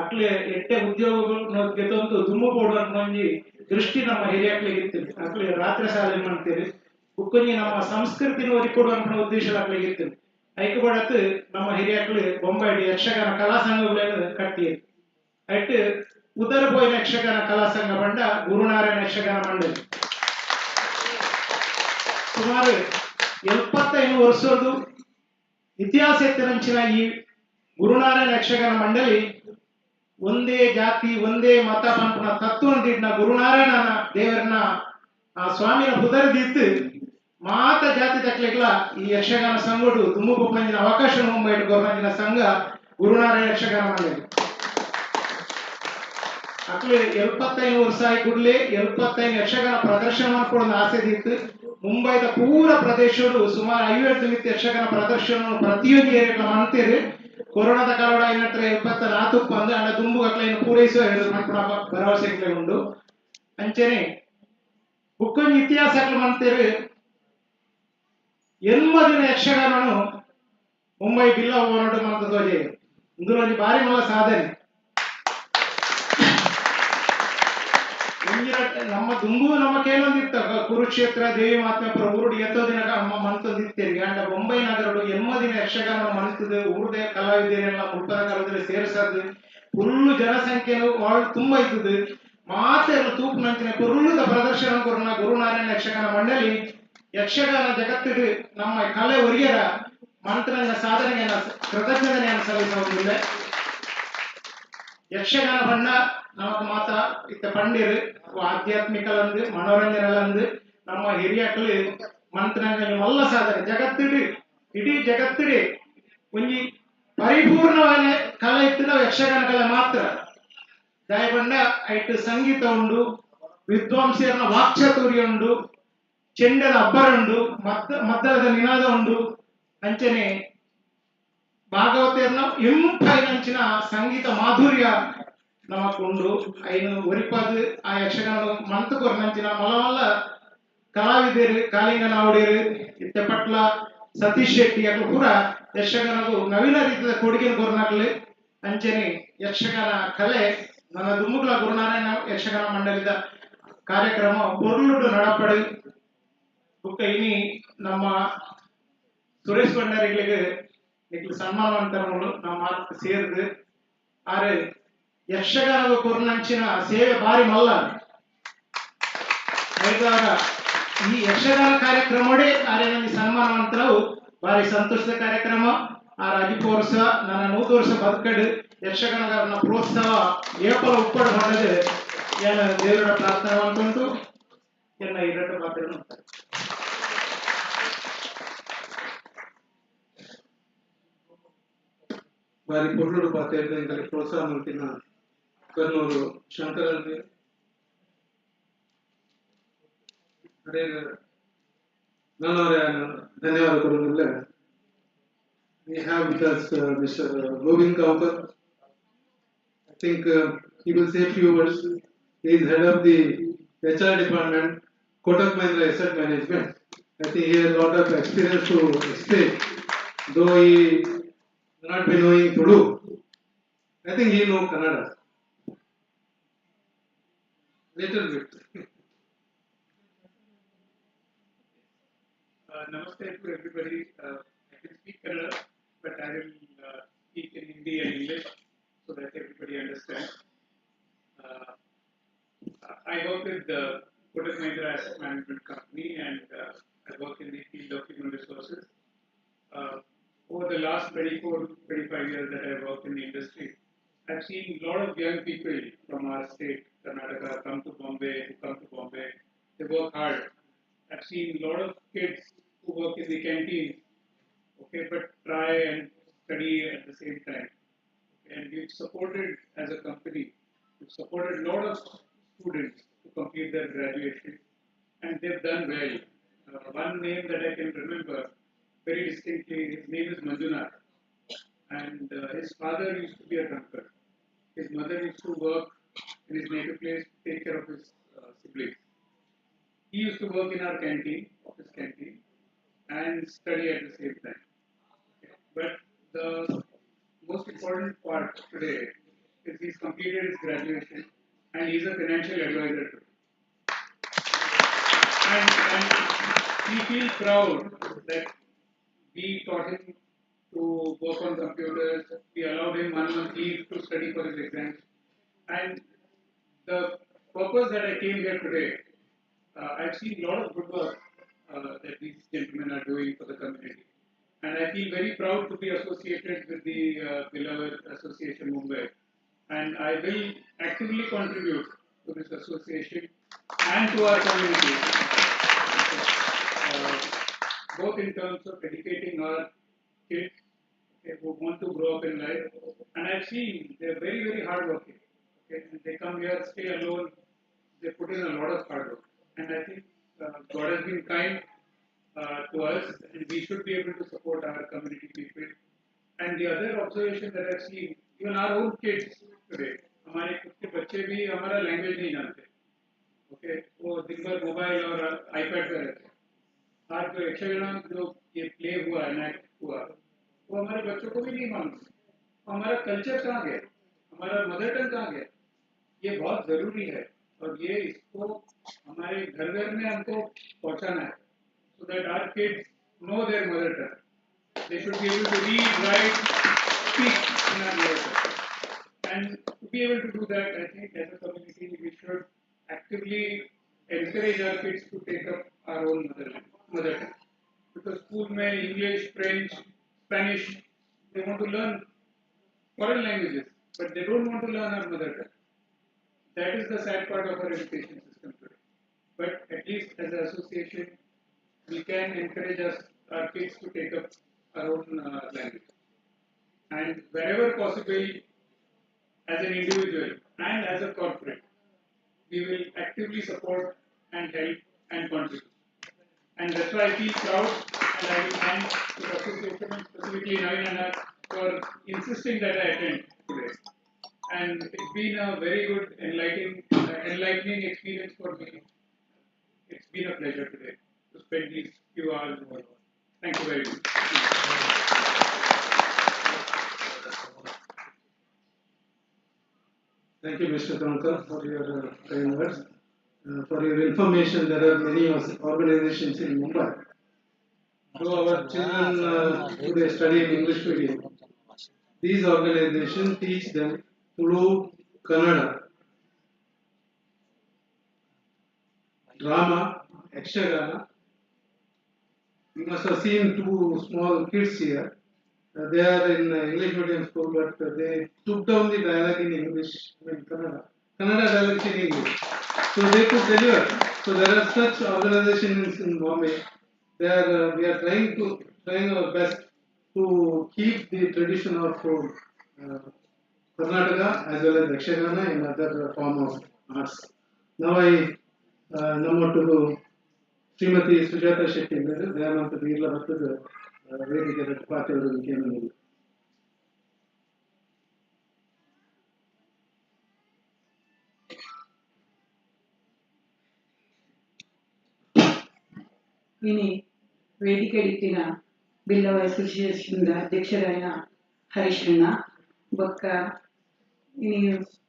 ಅಕ್ಲೆ ಎಟ್ಟೆ ಉದ್ಯೋಗಗಳು ಗೆತ್ತೊಂದು ದುಮ್ಮು ಕೊಡುವಂತ ಒಂಜಿ ದೃಷ್ಟಿ ನಮ್ಮ ಹಿರಿಯಕ್ಲಿಗೆ ಇರ್ತದೆ ಅಕ್ಲೆ ರಾತ್ರಿ ಸಾಲೆ ಮಾಡ್ತೀರಿ ಕುಕ್ಕೊಂಜಿ ನಮ್ಮ ಸಂಸ್ಕೃತಿನ ಒರಿಕೊಡುವಂತ ಉದ್ದೇಶ ಅಕ್ಲಿಗೆ ಇರ್ತದೆ ಐಕ ಬಡತ್ ನಮ್ಮ ಹಿರಿಯಕ್ಳು ಬೊಂಬಾಯಿ ಯಕ್ಷಗಾನ ಕಲಾ ಸಂಘಗಳನ್ನು ಕಟ್ಟಿರಿ ಅಟ್ಟು ಉದರ ಬೋಯಿನ ಯಕ್ಷಗಾನ ಕಲಾ ಸಂಘ ಬಂಡ ಗುರುನಾರಾಯಣ ಯಕ್ಷಗಾನ ಮಂಡಳಿ ಸುಮಾರು 75 ವರ್ಷದ್ದು ಇತಿಹಾಸ ಎತ್ತರಂಚಿನ ಈ ಗುರುನಾರಾಯಣ ಯಕ್ಷಗಾನ ಮಂಡಳಿ ಒಂದೇ ಜಾತಿ ಒಂದೇ ಮತ ಪಂಪನ ತತ್ವನ ಗುರುನಾರಾಯಣನ ದೇವರನ್ನ ಆ ಸ್ವಾಮಿನ ಪುದರದಿತ್ತು ಮಾತ ಜಾತಿ ತಕ್ಲೆಗ್ಲ ಈ ಯಕ್ಷಗಾನ ಸಂಘಡು ತುಮುಕು ಪಂಜಿನ ಅವಕಾಶ ಮುಂಬೈ ಗೋರ್ನಂಜಿನ ಸಂಘ ಗುರುನಾರಾಯಣ ಯಕ್ಷಗಾನ ಮಂಡಳಿ ಅಕ್ಲೆ 75 ವರ್ಷ ಆಗಿ ಕೂಡಲೇ 75 ಯಕ್ಷಗಾನ ಪ್ರದರ್ಶನ ಮಾಡ್ಕೊಳ್ಳೋ ಆಸೆ ಇತ್ತು ಮುಂಬೈದ ಪೂರ ಪ್ರದೇಶಗಳು ಸುಮಾರು 50 ಮಿತಿ ಯಕ್ಷಗಾನ ಪ್ರದರ್ಶನ ಪ್ರತಿಯೊಂದು ಏರಿಯಾ ಮಾಡ್ತೀರಿ ಕೊರೋನಾದ ಕಾಲಡ 74 ಬಂದು ಅಣ್ಣ ತುಂಬು ಅಕ್ಲೆಯನ್ನು ಪೂರೈಸುವ ಭರವಸೆ ಉಂಟು ಅಂಚನೆ ಬುಕ್ಕೊಂದು ಇತಿಹಾಸಗಳು ಮಾಡ್ತೀರಿ 80 ದಿನ ಯಕ್ಷಗಾನನು ಮುಂಬೈ ಬಿಲ್ಲ ಹೋರಾಟ ಮಾಡ್ತದೆ ಇಂದು ಭಾರಿ ಮಲ್ಲ ಸಾಧನೆ ನಮ್ಮ ದುಂಬು ನಮ್ಮ ಕೆಲವೊಂದಿತ್ತ ಕುರುಕ್ಷೇತ್ರ ದೇವಿ ಮಾತ್ಮ ಊರುಡು ಎತ್ತೋ ದಿನ ಮಂತಂದಿತ್ತೇರಿ ಅಂಡ ಬೊಂಬೈ ನಗರಡು 80 ದಿನ ಯಕ್ಷಗಾನ ಮಂತದ ಊರದೇ ಕಲಾವಿದರೆಲ್ಲ ಮುಲ್ಪದ ಕಾಲದಲ್ಲಿ ಸೇರಿಸದು ಫುಲ್ಲು ಜನಸಂಖ್ಯೆನು ತುಂಬಾ ಇದ್ದದು ಮಾತೆಲ್ಲ ತೂಪು ನಂಚಿನ ಕುರುಳುದ ಪ್ರದರ್ಶನ ಕೊರನ ಗುರುನಾರಾಯಣ ಯಕ್ಷಗಾನ ಮಂಡಳಿ ಯಕ್ಷಗಾನ ಜಗತ್ತಿಡು ನಮ್ಮ ಕಲೆ ಒರಿಯರ ಮಂತ್ರನ ಸಾಧನೆಗೆ ಕೃತಜ್ಞತೆಯನ್ನು ಸಲ್ಲಿಸುವುದಿಲ್ಲ ಯಕ್ಷಗಾನ ಬಣ್ಣ ನಮಕ್ ಮಾತ ಇತ್ತ ಪಂಡಿರು ಆಧ್ಯಾತ್ಮಿಕಲಂದು ಮನೋರಂಜನಲಂದು ನಮ್ಮ ಹಿರಿಯಕ್ಕಳು ಮಂತ್ರಾಂಗ ಮಲ್ಲ ಸಾಧನೆ ಜಗತ್ತಿಡು ಇಡೀ ಜಗತ್ತಿಡೆ ಒಂಜಿ ಪರಿಪೂರ್ಣವಾದ ಕಲೆ ಇತ್ತು ನಾವು ಯಕ್ಷಗಾನ ಕಲೆ ಮಾತ್ರ ದಯಬಂಡ ಐಟು ಸಂಗೀತ ಉಂಡು ವಿದ್ವಾಂಸರನ ವಾಕ್ಚಾತುರ್ಯ ಉಂಡು ಚೆಂಡದ ಅಬ್ಬರ ಉಂಡು ಮದ್ದಳದ ನಿನಾದ ಉಂಡು ಅಂಚನೆ ಭಾಗವತರ್ನ ಇಂಪೈನಂಚಿನ ಸಂಗೀತ ಮಾಧುರ್ಯ ನಮಕುಂಡು ಐನು ಒರಿಪದು ಆ ಯಕ್ಷಗಾನ ಮಂತುಕೊರ್ನಂಚಿನ ಮಲಮಲ್ಲ ಕಲಾವಿದರು ಕಾಲಿಂಗ ನಾವುಡೇರು ಇತ್ತೆ ಪಟ್ಲ ಸತೀಶ್ ಶೆಟ್ಟಿ ಅಕ್ಲು ಪೂರ ಯಕ್ಷಗಾನಗೂ ನವೀನ ರೀತಿಯ ಕೊಡುಗೆ ಕೊರ್ನಕ್ಲು ಅಂಚನೆ ಯಕ್ಷಗಾನ ಕಲೆ ನನ್ನ ದುಮ್ಮುಗಳ ಗುರುನಾರಾಯಣ ಯಕ್ಷಗಾನ ಮಂಡಳಿದ ಕಾರ್ಯಕ್ರಮ ಪೊರ್ಲುಡು ನಡಪಡು ಬುಕ್ಕ ಇನಿ ನಮ್ಮ ಸುರೇಶ್ ಭಂಡಾರಿಗಳಿಗೆ ಸನ್ಮಾನ ಅಂತಾರಗಳು ನಮ್ಮ ಮಾತು ಸೇರಿದು ಆರೆ ಯಕ್ಷಗಾನ ಕೊರ್ನಂಚಿನ ಸೇವೆ ಭಾರಿ ಮಲ್ಲ ಈ ಯಕ್ಷಗಾನ ಕಾರ್ಯಕ್ರಮವೇ ಆರೆ ನಮಗೆ ಸನ್ಮಾನ ಅಂತರವು ಭಾರಿ ಸಂತೋಷದ ಕಾರ್ಯಕ್ರಮ ಆ 10 ವರ್ಷ ನನ್ನ 100 ವರ್ಷ ಬದುಕಡು ಯಕ್ಷಗಾನಗಾರನ ಪ್ರೋತ್ಸಾಹ ಏಪಲ ಉಪ್ಪಡು ಮಾಡದೆ ಏನು ದೇವರ ಪ್ರಾರ್ಥನೆ ಅಂತುಂಟು ಎಲ್ಲ ಇರಟ್ಟು ಪಾತ್ರ ಬಾರಿ ಪೊರ್ಲುಡು ಪಾತ್ರ ಪ್ರೋತ್ಸಾಹ ಮಾಡ್ತಿನ ಕರ್ನೂರು ಶಂಕರಲ್ಲಿ ಅದೇ ನನ್ನವರೇ ಧನ್ಯವಾದ ಕೊಡೋದಿಲ್ಲ. We have with us Mr. Govind Kaukar. I think he will say a few words. He is head of the HR department, Kotak Mahindra Asset Management. I think he has a lot of experience to explain, though he may not be knowing Tudu. I think he knows Kannada. Little bit. Namaste to everybody. I can speak Kannada, but I will speak in Hindi and English so that everybody understands. I work with the Kotak Mahindra Asset Management Company, and I work in the field of human resources. Over the last 24-25 years that I worked in the industry, I've seen a lot of young people from our state, Karnataka, come to Bombay. They work hard. I've seen a lot of kids who work in the canteen, okay, but try and study at the same time. Okay, and we've supported, as a company, we've supported a lot of students to complete their graduation, and they've done well. One name that I can remember very distinctly, his name is Manjunath, and his father used to be a drunkard. His mother used to work in his native place to take care of his siblings. He used to work in our canteen, office canteen, and study at the same time. Okay. But the most important part today is he's completed his graduation and he's a financial advisor today. And we feel proud that we taught him to work on computers, we allowed him 1 month leave to study for his exams. And the purpose that I came here today, I've seen a lot of good work that these gentlemen are doing for the community. And I feel very proud to be associated with the beloved Association Mumbai. And I will actively contribute to this association and to our community, both in terms of educating our kids, okay, who want to grow up in life. And I've seen they're very, very hardworking. Okay, and they come here, stay alone. They put in a lot of hard work. And I think God has been kind to us, and we should be able to support our community people. And the other observation that I've seen, even our own kids today, हमारे खुद के बच्चे भी हमारा language नहीं जानते, okay, वो दिन भर मोबाइल और आईपैड पे रहते हैं. आज जो यक्षगान जो ये प्ले हुआ है, नेट हुआ, वो हमारे बच्चों को भी नहीं मालूम. हमारा कल्चर कहाँ गया, हमारा मदर टंग कहाँ गया, ये बहुत जरूरी है और ये इसको हमारे घर घर में हमको पहुंचाना है, so that our kids know their mother tongue. They should be able to read, write, speak in our mother tongue. And to be able to do that, I think as a community we should actively encourage our kids to take up our own mother tongue. Because school mein English, French, Spanish, they want to learn foreign languages, but they don't want to learn our mother tongue. That is the sad part of our education system today. But at least as an association, we can encourage our kids to take up our own language. And wherever possible, as an individual and as a corporate, we will actively support and help and contribute. And that's why I feel proud, and I will thank the association and specifically Navin Anna for insisting that I attend today. And it's been a very good, enlightening experience for me. It's been a pleasure today to spend these few hours with you. Thank you very much. Thank you, Mr. Kankar, for your kind words. For your information, there are many organizations in Mumbai. So our children today study in English medium. These organizations teach them Tulu, Kannada, drama, Yakshagana. You must have seen two small kids here. They are in English medium school, but they took down the dialogue in English, Kannada. Kannada dialogue in English. So they could deliver. So there are such organizations in Bombay. We are trying our best to keep the tradition of Karnataka as well as Yakshagana and other form of arts. Now I ನಮ್ಮೊಟ್ಟಿಗೂ Shrimati Sujata Shetty ಇದ್ದಾರೆ, ದಯಾನಂತ ಬೀರ್ಲ ಮತ್ತದ ವೇದಿಕೆ ಪಾತ್ರಗಳು ಕೇಂದ್ರ. ಇನಿ ವೇದಿಕೆ ಇತ್ತಿನ Billava association ಅಧ್ಯಕ್ಷರಾಯ ಹರೀಶಣ್ಣ ಬೊಕ್ಕ ಇನಿ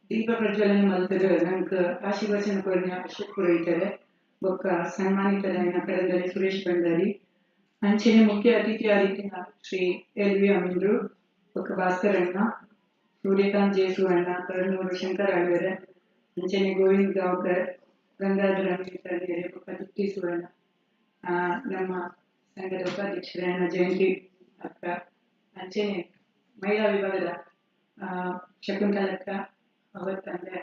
ದೀಪ ಪ್ರಜ್ವಲನೆ ಮಲ್ತದ ನಂಕ ಆಶೀರ್ವಚನ ಕೊರಿನ ಅಶೋಕ್ ಪುರೋಹಿತರೆ ಬೊಕ್ಕ ಸನ್ಮಾನಿತರಾಯ ಕಡಂದರಿ ಸುರೇಶ್ ಬಂಡಾರಿ ಅಂಚನೆ ಮುಖ್ಯ ಅತಿಥಿ ಆದಿತ್ಯನ ಶ್ರೀ ಎಲ್.ವಿ. ಅಮೀನ್ರು ಬೊಕ್ಕ ಭಾಸ್ಕರಣ್ಣ ಸೂರ್ಯಕಾಂತ್ ಜೇಸುವಣ್ಣ ಕರನೂರು ಶಂಕರ ಅಳ್ವೆರೆ ಅಂಚನೆ ಗೋವಿಂದ್ ಗಾಂವ್ಕರ್ ಗಂಗಾಧರ ಅಮೀರ್ ಬೊಕ್ಕ ತುಟ್ಟಿ ಸುವರ್ಣ ನಮ್ಮ ಸಂಘದ ಉಪಾಧ್ಯಕ್ಷರಾಯಣ ಜಯಂತಿ ಅಕ್ಕ ಅಂಚನೆ ಮಹಿಳಾ ವಿಭಾಗದ ಶಕುಂತಲಕ್ಕ ಅವತ್ತಂದ್ರೆ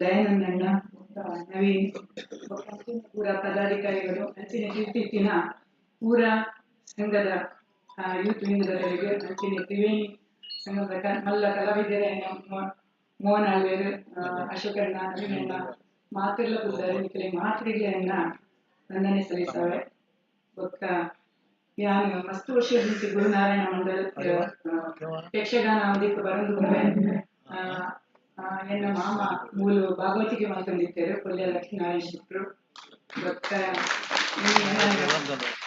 ದಯಾನಂದಣ್ಣ ನವೀನ್ ಪೂರ ಪದಾಧಿಕಾರಿಗಳು ಅಂಚನೆ ಇತ್ತೀಚಿನ ಪೂರ ಸಂಘದ ಯೂತ್ ವಿಂಗದವರಿಗೆ ಅಂಚನೆ ತ್ರಿವೇಣಿ ಸಂಘದ ಮಲ್ಲ ಕಲಾವಿದರೇ ಮೋಹನ್ ಆಳ್ವೇರು ಅಶೋಕಣ್ಣ ನವೀನಣ್ಣ ಮಾತಿರ್ಲ ಬುದ್ಧರಿ ಮಾತ್ರಿಗಳನ್ನ ವಂದನೆ ಸಲ್ಲಿಸವೆ ಬೊಕ್ಕ ಯಾನು ಮಸ್ತ್ ವರ್ಷದ ಗುರುನಾರಾಯಣ ಮಂಡಲ ಯಕ್ಷಗಾನ ಅವಧಿಗೆ ಬರಂದು ಎನ್ನ ಮಾಮ ಮೂಲು ಭಾಗವತಿಗೆ ಮಾತಂದಿದ್ದಾರೆ ಕೊಲ್ಯ ಲಕ್ಷ್ಮೀನಾರಾಯಣ ಶೆಟ್ರು ಬೊಕ್ಕ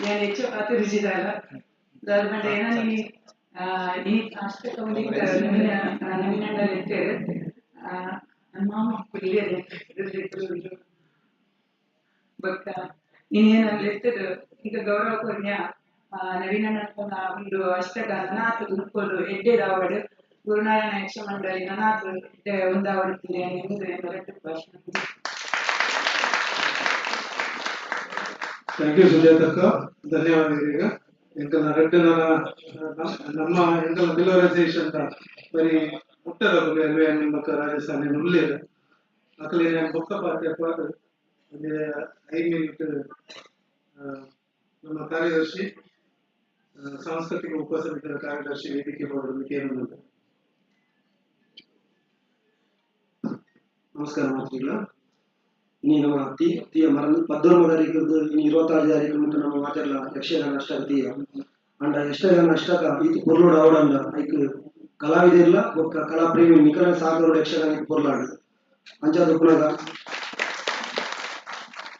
ಏನು ಹೆಚ್ಚು ಆತರಿಸಿದಲ್ಲ ದಾರ್ಬಂಡ ಏನ ನೀ ಅಷ್ಟೇ ತಗೊಂಡಿದ್ದ ನವೀನಣ್ಣಲ್ಲಿ ಇರ್ತೇವೆ ನನ್ನ ಮಾಮ ಇಲ್ಲೇ ಬೊಕ್ಕ ಇನ್ನೇನಲ್ಲಿ ಇರ್ತದ ಈಗ ಗೌರವ ಕೊರ್ನ್ಯ ನವೀನಣ್ಣ ಒಂದು ಅಷ್ಟಗಾನ ನನಾತು ಉಳ್ಕೊಂಡು ಎಡ್ಡೆದಾವಡು ಗುರುನಾರಾಯಣ ಯಕ್ಷ ಮಂಡಳಿ ನನಾತು ಒಂದಾವಡುತ್ತಿದೆ ಭಾಷಣ. ಥ್ಯಾಂಕ್ ಯು ಸುಜಾತಕ್ಕ, ಧನ್ಯವಾದಗಳೀಗ ಎಂಕಲ ರೆಡ್ಡನ ನಮ್ಮ ಎಂಕಲ ಬಿಲವರೈಸೇಷನ್ ಬರೀ ಮುಟ್ಟದ ಬಗ್ಗೆ ಅಲ್ವೇ ನಿಮ್ಮ ರಾಜಸ್ಥಾನ ನುಳ್ಳಿದ ಅಕಲೇ ಬೊಕ್ಕ ಪಾತ್ರ ಒಂದು 5 ಮಿನಿಟ್ ನಮ್ಮ ಕಾರ್ಯದರ್ಶಿ ಸಾಂಸ್ಕೃತಿಕ ಉಪಸಮಿತಿಯ ಕಾರ್ಯದರ್ಶಿ ವೇದಿಕೆ ಬರೋದಕ್ಕೆ ಏನು. ನಮಸ್ಕಾರ ಮಾತುಗಳ ಇನಿ ನಮ್ಮ ತೀಯ ಮರ 16 ತಾರೀಕು ಇನಿ 26 ತಾರೀಕು ಮುಂದೆ ನಮ್ಮ ಮಾತೆಲ್ಲ ಯಕ್ಷಗಾನ ಅಷ್ಟಕ ತೀಯ ಅಂಡ ಯಕ್ಷಗಾನ ಅಷ್ಟಕ ಇದು ಪೊರ್ಲೋಡ್ ಅವಡಂಡ ಐಕ್ ಕಲಾವಿದೆರ್ಲ ಬೊಕ್ಕ ಕಲಾ ಪ್ರೇಮಿ ನಿಖರ ಸಾಗರೋಡ್ ಯಕ್ಷಗಾನ ಪೊರ್ಲಾಡು ಅಂಚಾದ ಪುನಗ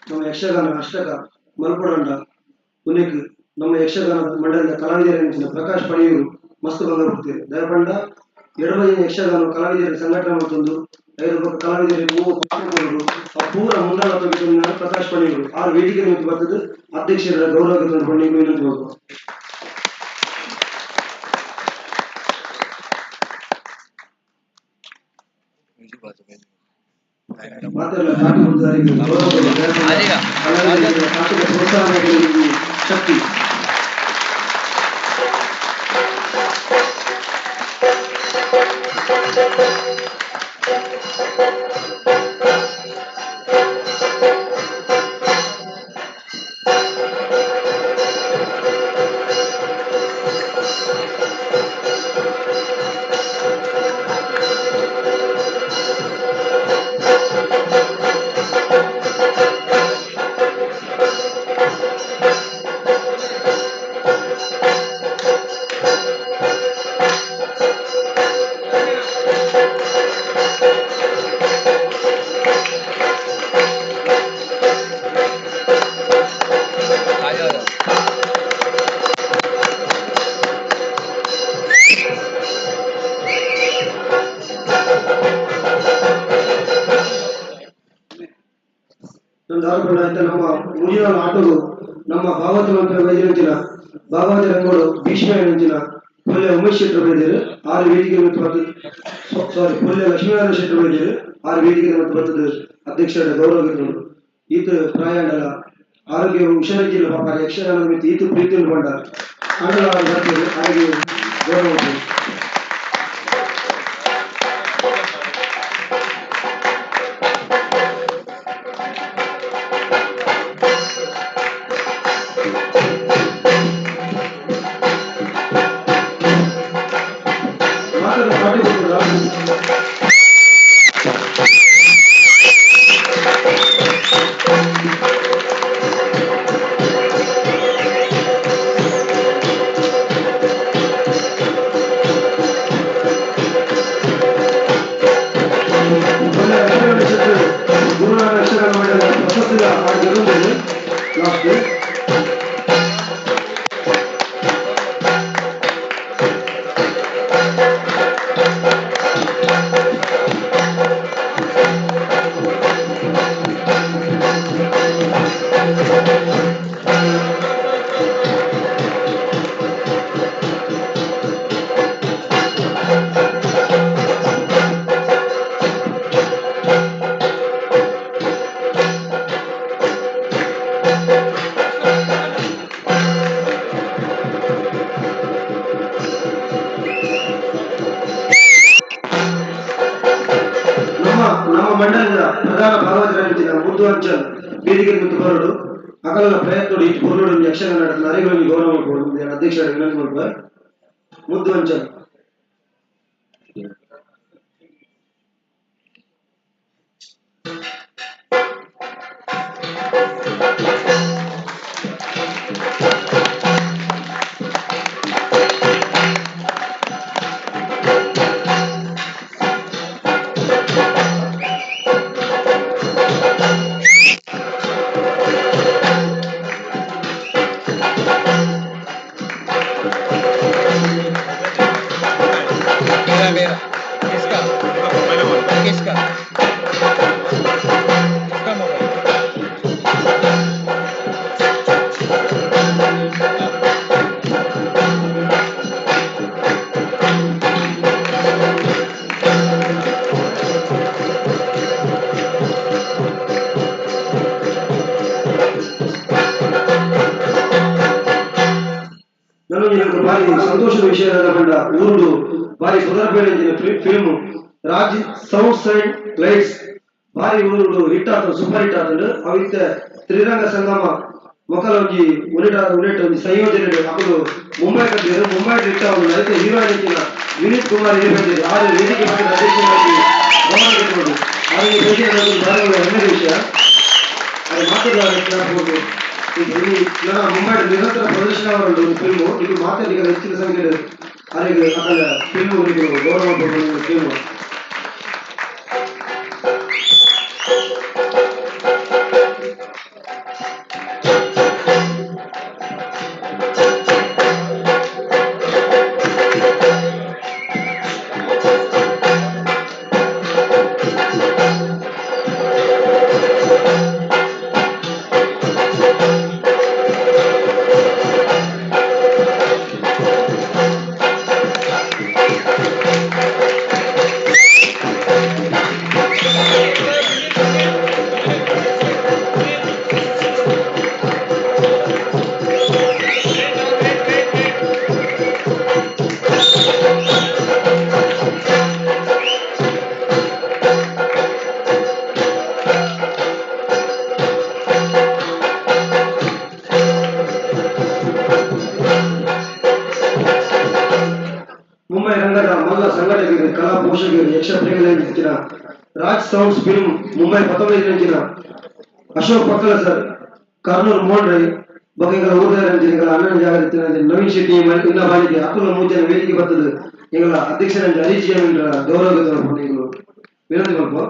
ನಮ್ಮ ಯಕ್ಷಗಾನ ಅಷ್ಟಕ ಮಲ್ಪಡಂಡ ಉನೇಕ್ ನಮ್ಮ ಯಕ್ಷಗಾನ ಮಂಡಳಿಯ ಕಲಾವಿದರ ಪ್ರಕಾಶ್ ಪಣಿಯೂರು ಮಸ್ತ್ ಬಂದ ಹೋಗ್ತಾರೆ ದಯಪಂಡ ಎಡಬದಿನ ಯಕ್ಷಗಾನ ಕಲಾವಿದರ ಸಂಘಟನೆ ಮಾಡ್ತಂದು 5 ಕಲಾವಿದರಿಗೆ ಪೂರ ಮುಂದಾಳ ಪ್ರಕಾಶ್ ಪಣಿಯೂರು 6 ವೇದಿಕೆ ಬರ್ತದೆ ಅಧ್ಯಕ್ಷರ ಗೌರವ ಪಣಿಗೂ ವಿನಂತಿ ಹೋಗುವ. ಮಾತೆಲ್ಲ ಪ್ರೋತ್ಸಾಹ ಶಕ್ತಿ ನಮ್ಮ ಮುಗಿದ ಆಟೋದು ನಮ್ಮ ಭಾಗವತ ಮಂತ್ರ ವೈದ್ಯಂಚಿನ ಭಾಗವತ ರಂಗೋಡು ಭೀಷ್ಮ ಎನ್ನುಂಚಿನ ಪೊಲ್ಲೆ ಉಮೇಶ್ ಶೆಟ್ಟರು ಬೈದಿರು 6 ವೇದಿಕೆ ಮತ್ತು ಪೊಲ್ಲೆ ಲಕ್ಷ್ಮೀನಾರಾಯಣ ಶೆಟ್ಟರು ಬೈದಿರು 6 ವೇದಿಕೆ ಮತ್ತು ಬರ್ತದ ಅಧ್ಯಕ್ಷರ ಗೌರವ ಈತ ಪ್ರಾಯಾಂಡಲ ಆರೋಗ್ಯ ಹುಷಾರಿದ್ದಿಲ್ಲ ಪಾಪ ಯಕ್ಷಗಾನ ಮಿತಿ ಈತ ಪ್ರೀತಿಯನ್ನು ಬಂಡ ಅಂಡಲ ಬರ್ತದೆ ಹಾಗೆ ಗೌರವ. ಮಾತಾಡ ವರ್ಷದಿಂದ ಮಾಡಿದ್ರು ಲಾಸ್ಟ್ ನಮ್ಮ ಮಂಡಲದ ಪ್ರಧಾನ ಭಾಗವತರಾಗಿದ್ದ ಮುದ್ದು ಅಂಚಲ್ ವೇದಿಕೆ ಮತ್ತು ಹೊರಡು ಅಕಲನ ಪ್ರಯತ್ನ ಇಟ್ಟು ಹೊರಡು ಯಕ್ಷಗಾನ ನಡೆದ ಅರೆಗಳಿಗೆ ಗೌರವ ಮಾಡಬಹುದು ಅಧ್ಯಕ್ಷರ ವಿನಂತಿ ಮಾಡುವ ಮುದ್ದು ಅಂಚಲ್ ಭಾರಿ ಸಂತೋಷದ ವಿಷಯ ಕಂಡ ಊರುಡು ಭಾರಿ ಸುಧಾರಪೇಳಿನ film Raj sound side lights ಭಾರಿ ಊರುಡು ಹಿಟ್ ಆತ ಸೂಪರ್ ಹಿಟ್ ಆತಂಡು ಅವಿತ್ತ ತ್ರಿರಂಗ ಸಂಗಮ ಮೊಕಲೊಂಜಿ ಉನಿಟ ಸಂಯೋಜನೆ ಅಕಲು ಮುಂಬೈ ಕಟ್ಟಿದ್ರು ಮುಂಬೈ ಹಿಟ್ ಆവുന്നു ಅದಕ್ಕೆ ಹೀರೋಯಿನ್ ವಿನೀತ್ ಕುಮಾರ್ ಹೇಳ್ತಿದ್ರು ಆರು ವೇದಿಕೆ ಮಾಡಿದ ಅಧ್ಯಕ್ಷರಾಗಿ ಗಮನ ಕೊಟ್ಟರು ಅವರಿಗೆ ಭೇಟಿ ಭಾರಿ ಹೆಮ್ಮೆಯ ವಿಷಯ ಅದು ಮಾತಾಡಬಹುದು ನನ್ನ ಮುಂಬೈ ನಿರಂತರ ಪ್ರದರ್ಶನ ಒಂದು ಫಿಲ್ಮ್ ಇದು ಮಾತಾಡಿದ ಹೆಚ್ಚಿನ ಸಂಖ್ಯೆಯಲ್ಲಿ ಅದಕ್ಕೆ ಅದರ ಫಿಲ್ಮ್ ಗೌರವ ಫಿಲ್ಮ್ ಮುಂಬೈ ರಂಗದ ಮಲ್ಲ ಸಂಘಟಕರು ಕಲಾ ಪೋಷಕರು ಯಕ್ಷ ಪ್ರೇಮಿಗಳ Raj sounds film Mumbai 19 Ashok Pakkala sir Kurnool Mohan Rai ಬಗೆಗಳ ಊರಿನ ಅಣ್ಣನ ಜಾಗೃತಿ ನವೀನ್ ಶೆಟ್ಟಿ ಇನ್ನ ಬಾಲಿಗೆ ಅಕುಲ ಮೂಜನ ವೇದಿಕೆ ಬರ್ತದೆ ಎಗಳ ಅಧ್ಯಕ್ಷರ ಹರೀಶ್ ಜಯಮಂದ್ರ ಗೌರವ ವಿನಂತಿ ಮಾಡ್ಕೋ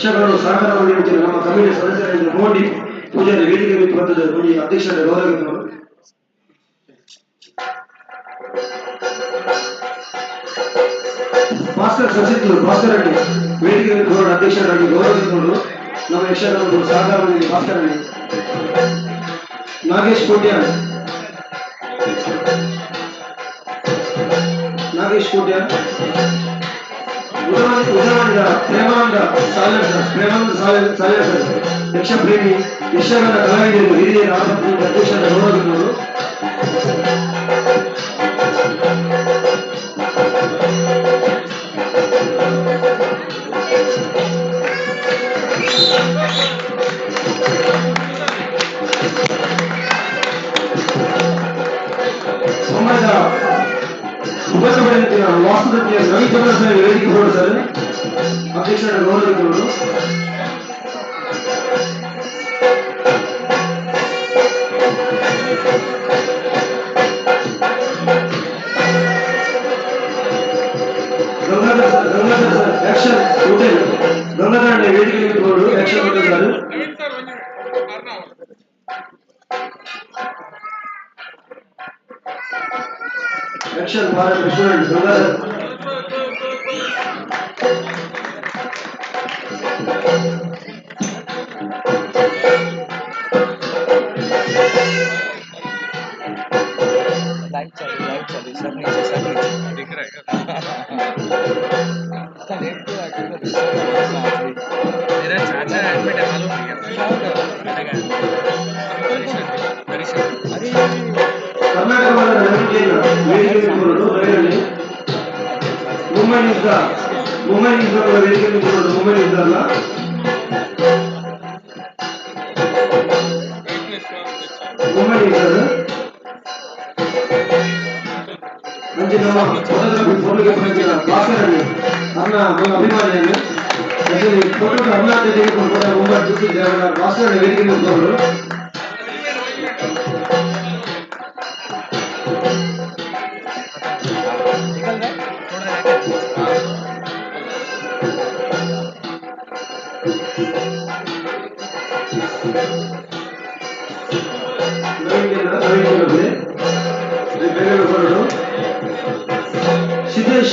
ಯಕ್ಷಗಾನ ಸಹಕಾರವನ್ನು ನೀಡುತ್ತಿರುವ ನಮ್ಮ ಕಮಿಟಿ ಸದಸ್ಯರಾದ ಮೋಹನ್ ಪೂಜಾರಿ ವೇದಿಕೆ ಬರ್ತದೆ ಒಂದು ಅಧ್ಯಕ್ಷರ ಗೌರವ ಭಾಸ್ಕರ್ ಸಚಿವರು ಭಾಸ್ಕರ್ ರೆಡ್ಡಿ ವೇದಿಕೆ ಅಧ್ಯಕ್ಷರಾಗಿ ಗೌರವಿಸಿಕೊಂಡು ನಮ್ಮ ಯಕ್ಷಗಾನ ಸಹಕಾರದಲ್ಲಿ ಭಾಸ್ಕರ್ ರೆಡ್ಡಿ ನಾಗೇಶ್ ಕೋಟ್ಯಾನ್ ಉದಯವಾಣಿಯ ಪ್ರೇಮಾನಂದ ಸಾಲೇಕರ್ ಯಕ್ಷ ಪ್ರೇಮಿ ಯಕ್ಷಗಾನ ಕಲಾವಿದರು ಹಿರಿಯ ರಾಷ್ಟ್ರಪತಿ ಅಧ್ಯಕ್ಷರ ಗೌರವಿಸಿದರು ಉಪಸಭೆಯ ವಾಸ್ತುದತ್ತೆಯ ರವಿಚಂದ್ರ ವೇದಿಕೆ ಹೊರಡಿದ್ದಾರೆ ಅಧ್ಯಕ್ಷರ ಗೌರವಿಸಿದರು Gangadhar sir action hotel Gangadhara ವೇದಿಕೆ ಹೊರಡು action hotel Action Bharat Restaurant, Gangadhar. Live चली सब नीचे दिख रहा है इसका रेट तो मेरा चाचा एडमिट है मालूम नहीं ಮುಂಬೈ ವೇದಿಕೆ ಮುಂಬೈ ಇದ್ದಲ್ಲ ಮುಂಬೈ ಇದ್ದಾರೆ ಅಂಚೆ ನಮ್ಮ ಫೋಟೋಗ್ರಫಿ ಫೋಟೋಗೆ ಬಂದಿಲ್ಲ ಭಾಸ್ಕರಣ್ಣ ಅನ್ನ ಒಂದು ಅಭಿಮಾನಿಯನ್ನು ಫೋಟೋ ಅನ್ನ ತೆಗೆದುಕೊಂಡು ಮುಂಬೈ ಜೊತೆ ಭಾಸ್ಕರಣ್ಣ ವೇದಿಕೆ ನಿಂತವರು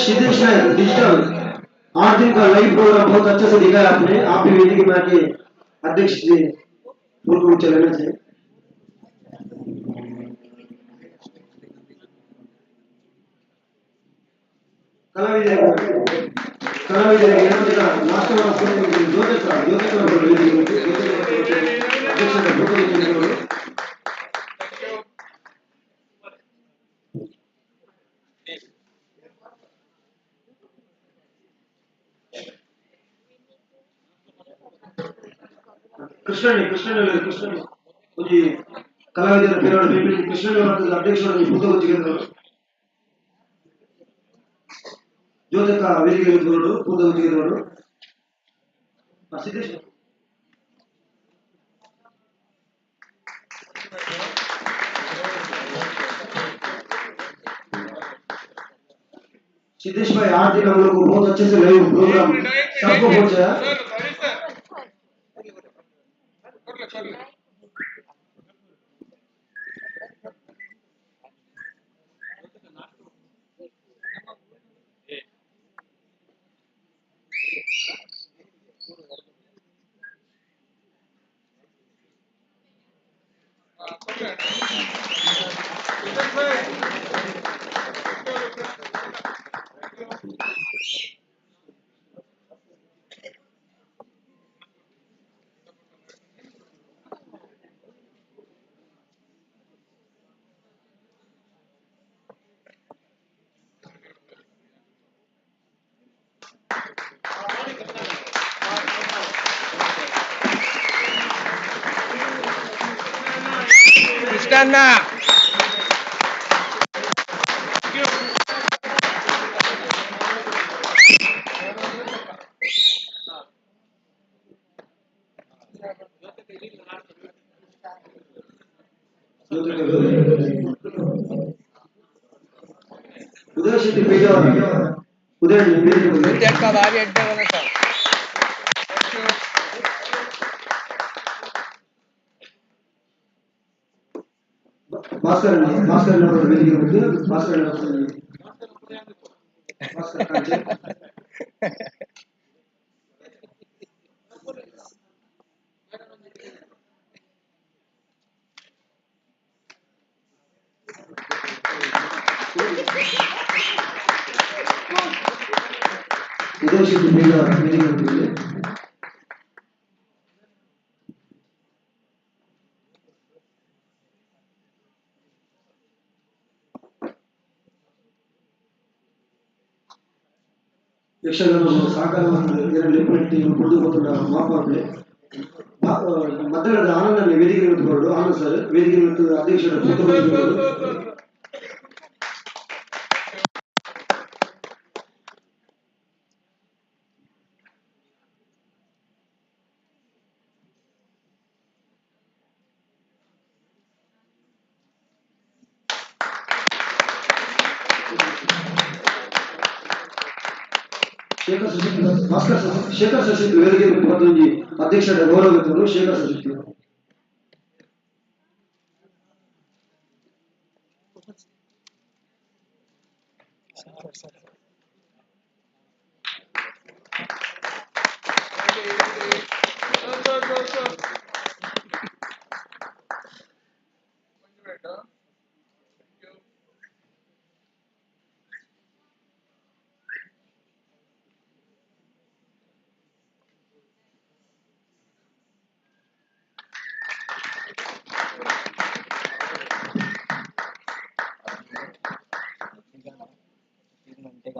सिद्धेश नायक डिजिटल 8 दिन का लाइव प्रोग्राम बहुत अच्छे से दिखाया आपने आप भी वेदिके में आके अध्यक्ष जी पूर्व चलाने से कलाविदರಿಗೆ ಏನಂತ ನಾಷ್ಟವನ್ನು ಜ್ಯೋತಿಕ ವೇದಿಕೆ ಅಧ್ಯಕ್ಷರ ಭೂತಗಳು ಕೃಷ್ಣನ್ ಒಂದು ಕಲಾವಿದರ ಪೇರಾಡ ಬಿಪಿ ಕೃಷ್ಣನ್ ಅವರ ಅಧ್ಯಕ್ಷರಾಗಿ ಪೂಜೆಗೊಂಡಿದ್ದರು ಜ್ಯೋತಿಕ ವೇದಿಕೆ ಇದ್ದವರು ಪೂಜೆಗೊಂಡಿದ್ದರು ಸಿದ್ದೇಶ್ सिद्धेश भाई 8 दिन हम लोग को बहुत अच्छे से लाइव प्रोग्राम सबको पहुंचाया कृष्णा उदय शेट्टी पेजवार उदय का भारी अड्डे वाला था ಭಾಸ್ಕರ್ ಅವರ ವೇದಿಕೆ ಬಂದು ಭಾಸ್ಕರ್ ಕಾಂಚೆ ಉದಯ ಶೆಟ್ಟಿ ಬೇಗ ವೇದಿಕೆ ಬಂದಿದೆ. ಯಕ್ಷಗಾನ ಸಹಕಾರ ಇದರಲ್ಲಿ ಕೊಡುವಂತ ಮಾಪಾಡಲೆ ಮದ್ದಳದ ಆನಂದನೇ ವೇದಿಕೆ ನಿಂತುಕೊಂಡು ಆನಂದ್ ಸರ್ ವೇದಿಕೆ ನಿಂತು ಅಧ್ಯಕ್ಷರ ಶೇಖರ್ ಸಶಿತ್ ವೇದಿಕೆ ಪ್ರತಿನಿಧಿ ಅಧ್ಯಕ್ಷರ ಗೌರವ ಶೇಖರ್ ಸಶಿತ್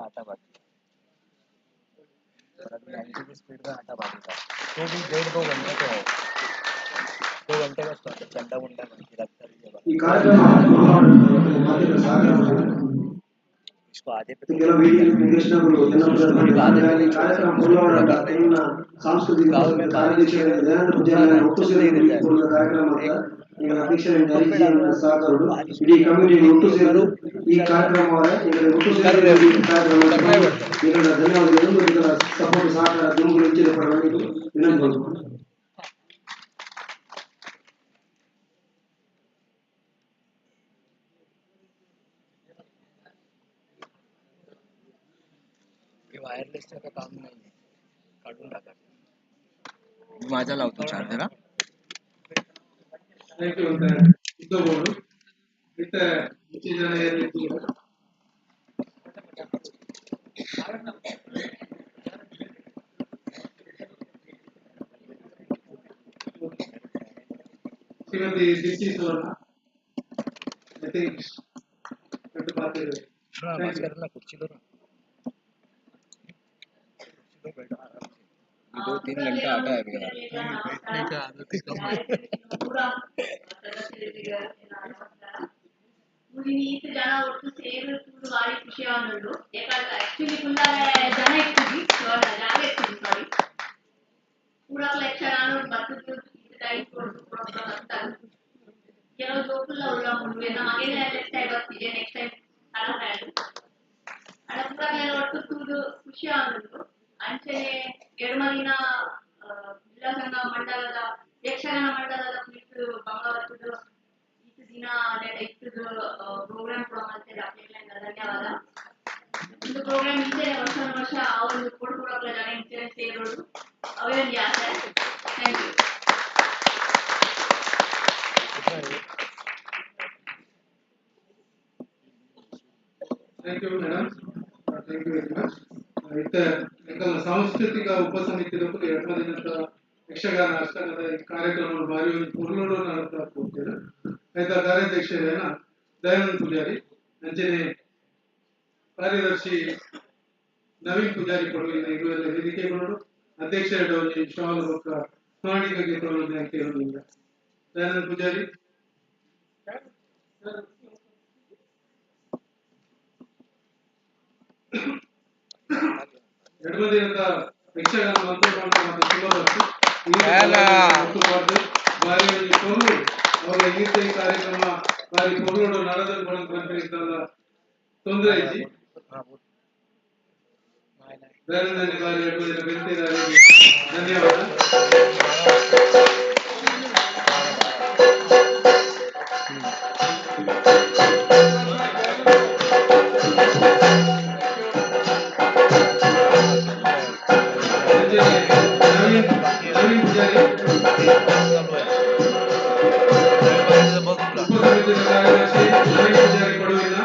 आटा बाकी स्पीड में आटा बाकी था तो भी 1.5-2 घंटे तो है 2 घंटे का स्टॉक है घंटा घंटा बाकी लगता है ಈ ಕಾರ್ಯಕ್ರಮ इसको आधे पे ಕೆಲವು ವೇದಿಕೆ ನಿರ್ದೇಶನಗಳು ಕಾರ್ಯಕ್ರಮ ಪೂರ್ಣವಾದ ಇನ್ನ ಸಾಂಸ್ಕೃತಿಕ ಕಾರ್ಯಾಧ್ಯಕ್ಷರ ದಯಾನಂದ ಪೂಜಾರಿ ಒಟ್ಟು ಸೇರಿ ಕಾರ್ಯಕ್ರಮ ಈಗ ಅಧ್ಯಕ್ಷರಿಂದ ಹರಿಜಿಯವರ ಸಹಕಾರರು ಇಡೀ ಕಮಿಟಿ ಒಟ್ಟು ಸೇರಿ ಈ ಕಾರ್ಯಕ್ರಮವನ್ನ ಈಗ ಒಟ್ಟು ಸೇರಿ ಕಾರ್ಯಕ್ರಮ ಇದರ ಧನ್ಯವಾದಗಳು ಇದರ ಸಪೋರ್ಟ್ ಸಹಕಾರ ನಿಮಗೆ ಹೆಚ್ಚಿನ ಪರವಾಗಿ ವಿನಂತಿ वायरलेस का काम नहीं है काढून टाका माझा लावतो चार्जर ಥ್ಯಾಂಕ್ ಯು ಅಂತ ಇದ್ದವರು ಇತ್ತ ಹೆಚ್ಚು ಜನ ಏರಿದ್ರು ಶ್ರೀಮತಿ ದಿಶಿ ಸುವರ್ಣ ಐ ಥಿಂಕ್ ಕಟ್ಟು ಪಾತಿರು ನಮಸ್ಕಾರ ಕುರ್ಚಿलो 2-3 घंटा आटा है भैया बैठने का आदत कम है ಇಷ್ಟು ಜನ ಒಟ್ಟು ಸೇರಿ ಭಾರಿ ಖುಷಿ ಆಗೋದು ಯಾಕಂದ್ರೆ ಆಕ್ಚುಲಿ ಫುಲ್ಲಾಗೆ ಜನ ಇರ್ತೀವಿ ಜಾಗ ಇರ್ತೀವಿ ಸಾರಿ ಕೂಡಕ್ಲ ಯಕ್ಷಗಾನ ಬರ್ತಿದ್ದು ಟೈಮ್ ಕೊಟ್ಟು ಬರ್ತಾರೆ ಕೆಲವು ಜೋಕುಲ್ಲ ಉಳ್ಳ ಮುಂದೆ ನಮಗೇನೆ ನೆಕ್ಸ್ಟ್ ಟೈಮ್ ಬರ್ತಿದೆ ನೆಕ್ಸ್ಟ್ ಟೈಮ್ ಅಲ್ಲ ಅಡ ಕೂಡಕ್ಲ ಒಟ್ಟು ಕೂಡು ಖುಷಿ ಆಗೋದು ಅಂಚನೆ ಎಡಮಲಿನ ಜಿಲ್ಲಾ ಸಂಘ ಮಂಡಲದ ಯಕ್ಷಗಾನ ಮಂಡಲದ ಕುರಿತು ಬಂಗಾವತ್ತದು ಇಷ್ಟು ದಿನ ಇಷ್ಟು ಪ್ರೋಗ್ರಾಮ್ ಕೂಡ ಮಾಡ್ತಾರೆ ಅಪ್ಲಿಕೇಶನ್ ಧನ್ಯವಾದ ಒಂದು ಪ್ರೋಗ್ರಾಮ್ ಇದೆ ವರ್ಷ ಆ ಒಂದು ಕೊಡ್ಕೊಡಕ್ಲ ಜನ ಇಂಚನೆ ಸೇರೋದು ಅವೇ ಒಂದು ಆಸೆ thank you thank you madam thank you very much ಸಾಂಸ್ಕೃತಿಕ ಉಪಸಮಿತಿಯ ಎಡಮದಿನಂತ ಯಕ್ಷಗಾನ ಅಷ್ಟಗದ ಕಾರ್ಯಕ್ರಮ ಭಾರಿ ಒಂದು ಪುರ್ಲೋಡು ನಡೆಸ್ತಾ ಹೋಗ್ತೇವೆ ಆಯ್ತಾ ಕಾರ್ಯಾಧ್ಯಕ್ಷರೇನ ದಯಾನಂದ ಪೂಜಾರಿ ಅಂಚನೆ ಕಾರ್ಯದರ್ಶಿ ನವೀನ್ ಪೂಜಾರಿ ಕೊಡುವಿನ ಇವೆಲ್ಲ ವೇದಿಕೆಗಳು ಅಧ್ಯಕ್ಷ ಡೌನಿ ಶಾಲ್ ಬೊಕ್ಕ ಸ್ಮರಣಿಕೆಗೆ ಕೊಡುವುದು ಅಂತ ಹೇಳುವುದಿಲ್ಲ ದಯಾನಂದ ಪೂಜಾರಿ ಎಡಮದಿನಂತ ಯಕ್ಷಗಾನ ಮಂತ್ರ ಮತ್ತು ಸುಲಭತ್ತು ಭಾರಿ ಒಂದು ಕೊರು ಅವರ ಗೀತೆ ಕಾರ್ಯಕ್ರಮ ಭಾರಿ ಕೊರೋಡು ನಡೆದು ಬಂದ ತೊಂದರೆ ಐತಿ ದಯಾನಂದನಿ ಭಾರಿ ಎಡಮದಿನ ಬೆಂತಿದ್ದಾರೆ ಧನ್ಯವಾದ ಸಂಸ್ಥೆಯ ಕಾರ್ಯದರ್ಶಿ ರಮೇಶ್ ಪೂಜಾರಿ ಕೊಡುವಿನ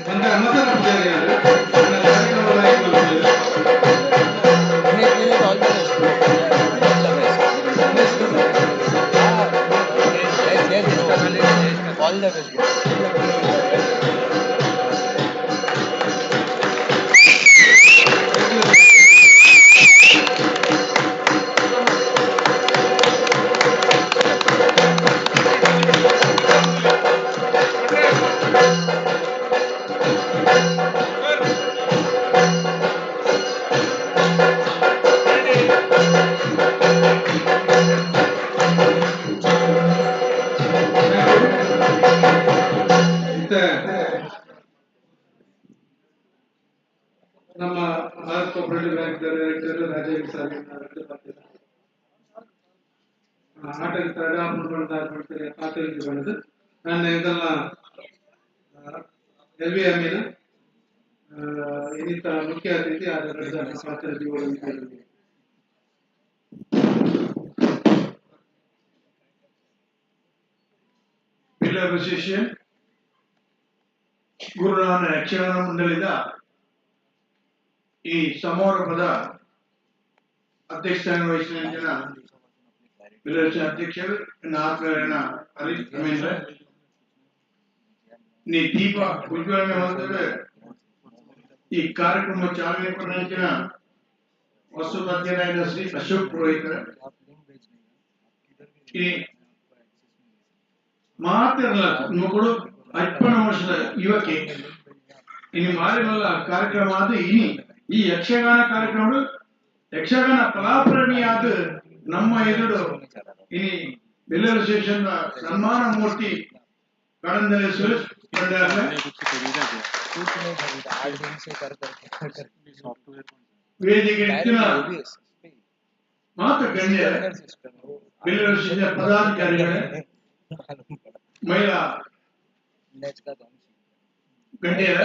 ಅಂದ್ರೆ ಅಮ್ಮಸರ ಪೂಜಾರಿ ಅವರು ನನ್ನ ಕಾರ್ಯಕ್ರಮದ ನಾಯಕರು. All the best. ನಮ್ಮ Bharat cooperative bank director Rajendra sir ಆಟದ ಮಾಡ್ತಾರೆ ಆಟಕ್ಕೆ ಬಂದು ನಾನು ಇದೆಲ್ಲ LVMನ ಇನ್ನಿತ ಮುಖ್ಯ ಅತಿಥಿ ಆದ ಪಾತ್ರಗಳು Beloved Association, ಗುರುನಾನ ಯಕ್ಷಗಾನ ಮಂಡಳಿದ ಈ ಸಮಾರಂಭದ ಅಧ್ಯಕ್ಷತೆ ವಹಿಸಿದ ಅಧ್ಯಕ್ಷರು ಆತ್ಮೀಯರನ್ನ ಹರೀಶ್ ರಮೇಂದ್ರ ನೀ ದೀಪ ಉಜ್ವಲನೆ ಮಾಡಿದ್ರೆ ಈ ಕಾರ್ಯಕ್ರಮ ಚಾಲನೆ ಕೊಡಂಚಿನ ವಸ್ತುಪದ್ಯರಾದ ಶ್ರೀ ಅಶೋಕ್ ಪುರೋಹಿತರ ಈ ಮಾತಿರಲ್ಲ ಮಕ್ಕಳು 50 ವರ್ಷದ ಯುವಕಿ ಇನ್ನು ಮಾರಿಮಲ್ಲ ಕಾರ್ಯಕ್ರಮ ಆದ ಈ ಯಕ್ಷಗಾನ ಕಾರ್ಯಕ್ರಮ ಯಕ್ಷಗಾನ ಕಲಾಪ್ರೇಮಿಯಾದ ನಮ್ಮ ಎದುರು ಇನಿ ಬೆಲ್ಲೂರು ಸ್ಟೇಷನ್ ಸನ್ಮಾನ ಮೂರ್ತಿ ಕಡಂದಲೆ ಸುರೇಶ್ ಬಂಡಾರ್ಲೆ ವೇದಿಕೆ ಹೆಚ್ಚಿನ ಮಾತು ಗಣ್ಯ ಬೆಲ್ಲೂರು ಸ್ಟೇಷನ್ ಪದಾಧಿಕಾರಿಗಳೇ ಮಹಿಳಾ ಗಣ್ಯರ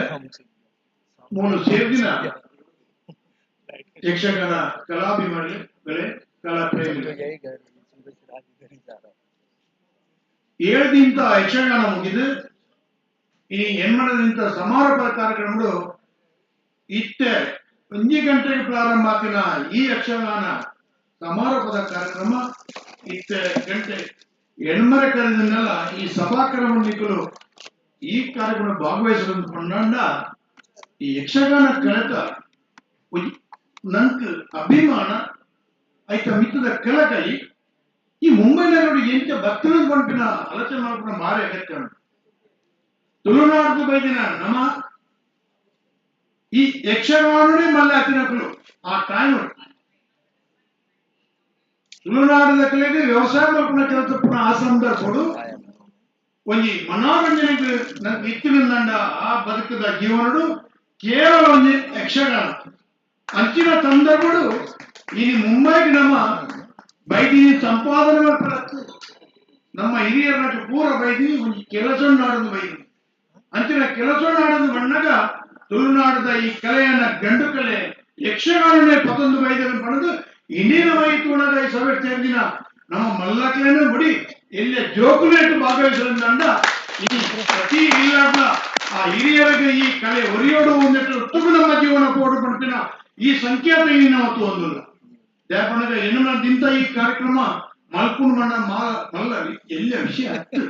ಮೂರು ಸೇರಿನ ಯಕ್ಷಗಾನ ಕಲಾಭಿಮಾನಿಗಳೇ ಕಲಾಪ್ರೇಮಿಗಳೇ 7 ದಿನದ ಯಕ್ಷಗಾನ ಮುಗಿದು ಈ 8 ದಿನದ ಸಮಾರೋಪ ಕಾರ್ಯಕ್ರಮಗಳು ಇತ್ತೆ 1 ಗಂಟೆಗೆ ಪ್ರಾರಂಭ ಆಗಿನ ಈ ಯಕ್ಷಗಾನ ಸಮಾರೋಪದ ಕಾರ್ಯಕ್ರಮ ಇತ್ತೆ ಗಂಟೆ 8:30 ಕರೆದನ್ನೆಲ್ಲ ಈ ಸಭಾಕ್ರಮಗಳು ಈ ಕಾರ್ಯಕ್ರಮ ಭಾಗವಹಿಸಲು ಕೊಂಡಾಂಡ ಈ ಯಕ್ಷಗಾನ ಕಳೆತ ನಂಗೆ ಅಭಿಮಾನ ಆಯ್ತ ಮಿತ್ತದ ಕೆಳಗೈ ಈ ಮುಂಬೈನವರು ಎಂತ ಭಕ್ತನ ಪಂಪಿನ ಆಲೋಚನೆ ಮಾಡ್ಕೊಂಡು ಭಾರಿ ಅಗತ್ಯ ಉಂಟು ತುಳುನಾಡು ಬೈದಿನ ನಮ್ಮ ಈ ಯಕ್ಷಗಾನನೇ ಮಲ್ಲ ಹತ್ತಿನಕ್ಕಳು ಆ ಟೈಮ್ ತುಳುನಾಡದ ಕಲೆಗೆ ವ್ಯವಸಾಯ ಮಾಡ್ಕೊಂಡ ಕೆಲಸ ಪುನಃ ಆ ಸಂದರ್ಭಗಳು ಒಂಜಿ ಮನೋರಂಜನೆಗೆ ನಂಗೆ ಇತ್ತಿನಿಂದ ಆ ಬದುಕದ ಜೀವನಡು ಕೇವಲ ಒಂದು ಯಕ್ಷಗಾನ ಅಂಚಿನ ಸಂದರ್ಭಗಳು ಇಲ್ಲಿ ಮುಂಬೈಗೆ ನಮ್ಮ ಬೈದಿನಿ ಸಂಪಾದನೆ ಮಾಡ್ತಾರೆ ನಮ್ಮ ಹಿರಿಯರ ಪೂರ ಬೈದಿನಿ ಒಂದು ಕೆಲಸ ನಾಡೋದು ಬೈದಿನಿ ಅಂಚಿನ ಕೆಲಸ ನಾಡೋದು ಬಂದಾಗ ತುಳುನಾಡದ ಈ ಕಲೆಯನ್ನ ಗಂಡು ಕಲೆ ಯಕ್ಷಗಾನನೇ ಪತೊಂದು ಬೈದನ್ನು ಪಡೆದು ಇಂದಿನ ವೈತುಣದ ಈ ಸಭೆ ಸೇರಿದಿನ ನಮ್ಮ ಮಲ್ಲಕಲೇನ ಮುಡಿ ಎಲ್ಲ ಜೋಕುಲೇಟ್ ಭಾಗವಹಿಸೋದ್ರಿಂದ ಈ ಪ್ರತಿ ಇಲ್ಲಾದ ಆ ಹಿರಿಯರಿಗೆ ಈ ಕಲೆ ಒರಿಯೋಡು ಒಂದಿಟ್ಟು ತುಗು ನಮ್ಮ ಜೀವನ ಪೋಡು ಪಡ್ತಿನ ಈ ಸಂಕೇತ ಈ ನಾವತ್ತು ಒಂದಿಲ್ಲ ದೇಪಣಗ ಎನ್ನುವಂತ ಈ ಕಾರ್ಯಕ್ರಮ ಮಲ್ಪುಣ ಮಣ್ಣ ಮಲ್ಲ ಎಲ್ಲ ವಿಷಯ ಹತ್ತು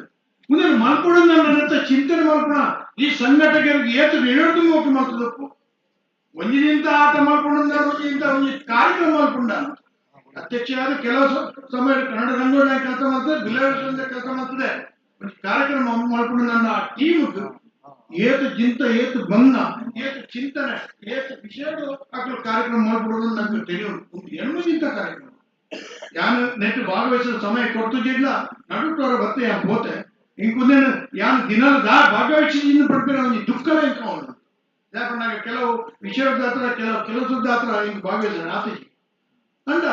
ಮುಂದೆ ಮಲ್ಪುಣ ನನ್ನ ಚಿಂತನೆ ಮಲ್ಪುಣ ಈ ಸಂಘಟಕರಿಗೆ ಏತು ಹೇಳುದು ಹೋಗಿ ಮಾಡ್ತದಪ್ಪು ಒಂದಿನಿಂದ ಆಟ ಮಲ್ಪುಣ ಒಂದು ಕಾರ್ಯಕ್ರಮ ಮಲ್ಪುಂಡ ಅಧ್ಯಕ್ಷರಾದ ಕೆಲವು ಸಮಯ ಕನ್ನಡ ರಂಗೋಲಿ ಕೆಲಸ ಮಾಡ್ತದೆ ಬಿಲ್ಲವರ್ಷದಿಂದ ಕೆಲಸ ಮಾಡ್ತದೆ ಕಾರ್ಯಕ್ರಮ ಮಾಡ್ಕೊಂಡು ನನ್ನ ಟೀಮ್ ಏತು ಜಿಂತ ಏತು ಬಂದ ಏತು ಚಿಂತನೆ ಏತು ವಿಷಯಗಳು ಅక్కడ ಕಾರ್ಯಕ್ರಮ ಮಾಡ್ಬಿಡೋದು ನಂಗೆ ತಿಳಿಯೋದು ಒಂದು ಹೆಣ್ಮಗಿಂತ ಕಾರ್ಯಕ್ರಮ ಯಾನು ನೆಟ್ಟು ಭಾಗವಹಿಸೋ ಸಮಯ ಕೊಡ್ತಿದ್ದಿಲ್ಲ ನಡುಟೋರ ಬತ್ತೆ ಯಾ ಪೋತೆ ಇಂಕೊಂದೇನು ಯಾನು ದಿನದ ಭಾಗವಹಿಸಿದ ಪಡ್ತಾರೆ ಅವನಿಗೆ ದುಃಖವೇ ಇಂಕೊಂಡು ಯಾಕಂದಾಗ ಕೆಲವು ವಿಷಯದ ಹತ್ರ ಕೆಲವು ಕೆಲಸದ ಹತ್ರ ಹಿಂಗೆ ಭಾಗವಹಿಸ ಆತಗೆ ಅಂಡ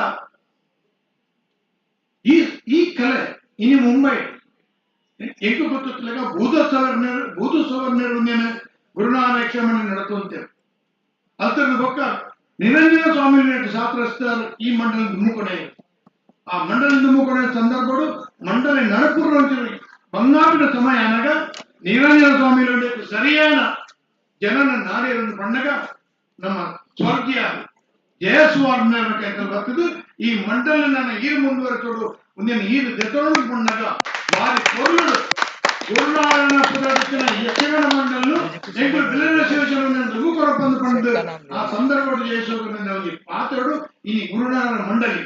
ಈ ಕಲೆ ಇನ್ನು ಮುಂಬೈ ಎಂಟು ಗೊತ್ತಿಲ್ಲ ಭೂತೋತ್ಸವ ನಿರ್ವಹಣೆ ಗುರುನಾನ ಯಕ್ಷಗಾನ ನಡೆಸುವಂತೇವೆ ಅದರ ಬೊಕ್ಕ ನಿರಂಜನ ಸ್ವಾಮಿ ಶಾಸ್ತ್ರಸ್ಥರು ಈ ಮಂಡಲ ದುಮ್ಮುಕೊನೆ ಆ ಮಂಡಲ ದುಮ್ಮುಕೊನೆ ಸಂದರ್ಭಗಳು ಮಂಡಲ ನಡಪುರ ಬಂಗಾಪಿನ ಸಮಯ అనగా నిరంజన స్వామిలో సరైన ಜನನ ನಾಡಿಯನ್ನು ಪಣ್ಣಗ ನಮ್ಮ ಸ್ವರ್ಗೀಯ ಜಯಸ್ವಾಮಿ ಕೈತಲ್ ಬರ್ತದೆ ಈ ಮಂಡಲ ಈರು ಮುಂದುವರೆಸೋಡು ಮುಂದಿನ ಈರು ಜೊತೆ ಪಣ್ಣಗ ಭಾರಿ ಕೊರಳು ಗುರುನಾರಾಯಣ ಪುರಾತನ ಯಕ್ಷಗಾನ ಮಂಡಲ ಎಂಟು ಬಿಲ್ಲನ ಶಿವಶರಣ ದುಗುಕೊರಪ್ಪಂದು ಪಂಡು ಆ ಸಂದರ್ಭಗಳು ಜಯಸೋಗ ಪಾತ್ರೋಡು ಈ ಗುರುನಾರಾಯಣ ಮಂಡಲಿ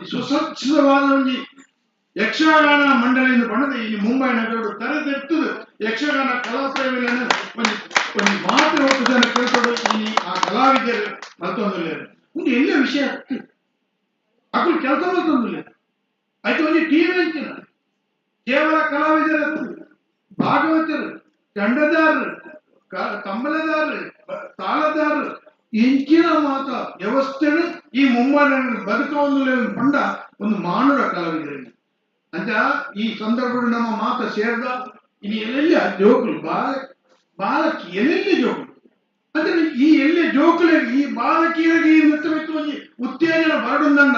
ಸುಸಜ್ಜಿತವಾದ ಒಂದು ಯಕ್ಷಗಾನ ಮಂಡಳಿಯಿಂದ ಪಡೆದು ಇಲ್ಲಿ ಮುಂಬೈ ನಗರಡು ತರದೆತ್ತದು ಯಕ್ಷಗಾನ ಕಲಾಪ್ರೇಮಿಗಳನ್ನು ಒಂದು ಮಾತ್ರ ಒಂದು ಜನ ಕೇಳ್ಕೊಂಡು ಈ ಆ ಕಲಾವಿದರು ಮತ್ತೊಂದಿಲ್ಲ ಒಂದು ಎಲ್ಲ ವಿಷಯ ಅಕ್ಕಳು ಕೆಲಸ ಮತ್ತೊಂದಿಲ್ಲ ಆಯ್ತು ಒಂದು ಟಿವಿ ಅಂಚಿನ ಕೇವಲ ಕಲಾವಿದರು ಭಾಗವತರು ಚಂಡದಾರರು ಕಂಬಳದಾರರು ತಾಳದಾರರು ಇಂಚಿನ ಮಾತ ವ್ಯವಸ್ಥೆಗಳು ಈ ಮುಂಬೈ ನಗರ ಬದುಕೊಂದು ಪಂಡ ಒಂದು ಮಾನವ ಕಲಾವಿದರಲ್ಲಿ ಅಂತ ಈ ಸಂದರ್ಭದಲ್ಲಿ ನಮ್ಮ ಮಾತ ಸೇರಿದ ಇನ್ನು ಎಲ್ಲೆಲ್ಲ ಜೋಕುಲು ಬಾಲಕಿ ಎಲ್ಲೆಲ್ಲ ಜೋಕುಲು ಅಂದ್ರೆ ಈ ಎಲ್ಲೆ ಜೋಕುಲೆ ಈ ಬಾಲಕಿಯರಿಗೆ ಈ ನೃತ್ಯ ಉತ್ತೇಜನ ಬರಡುಂದಂಡ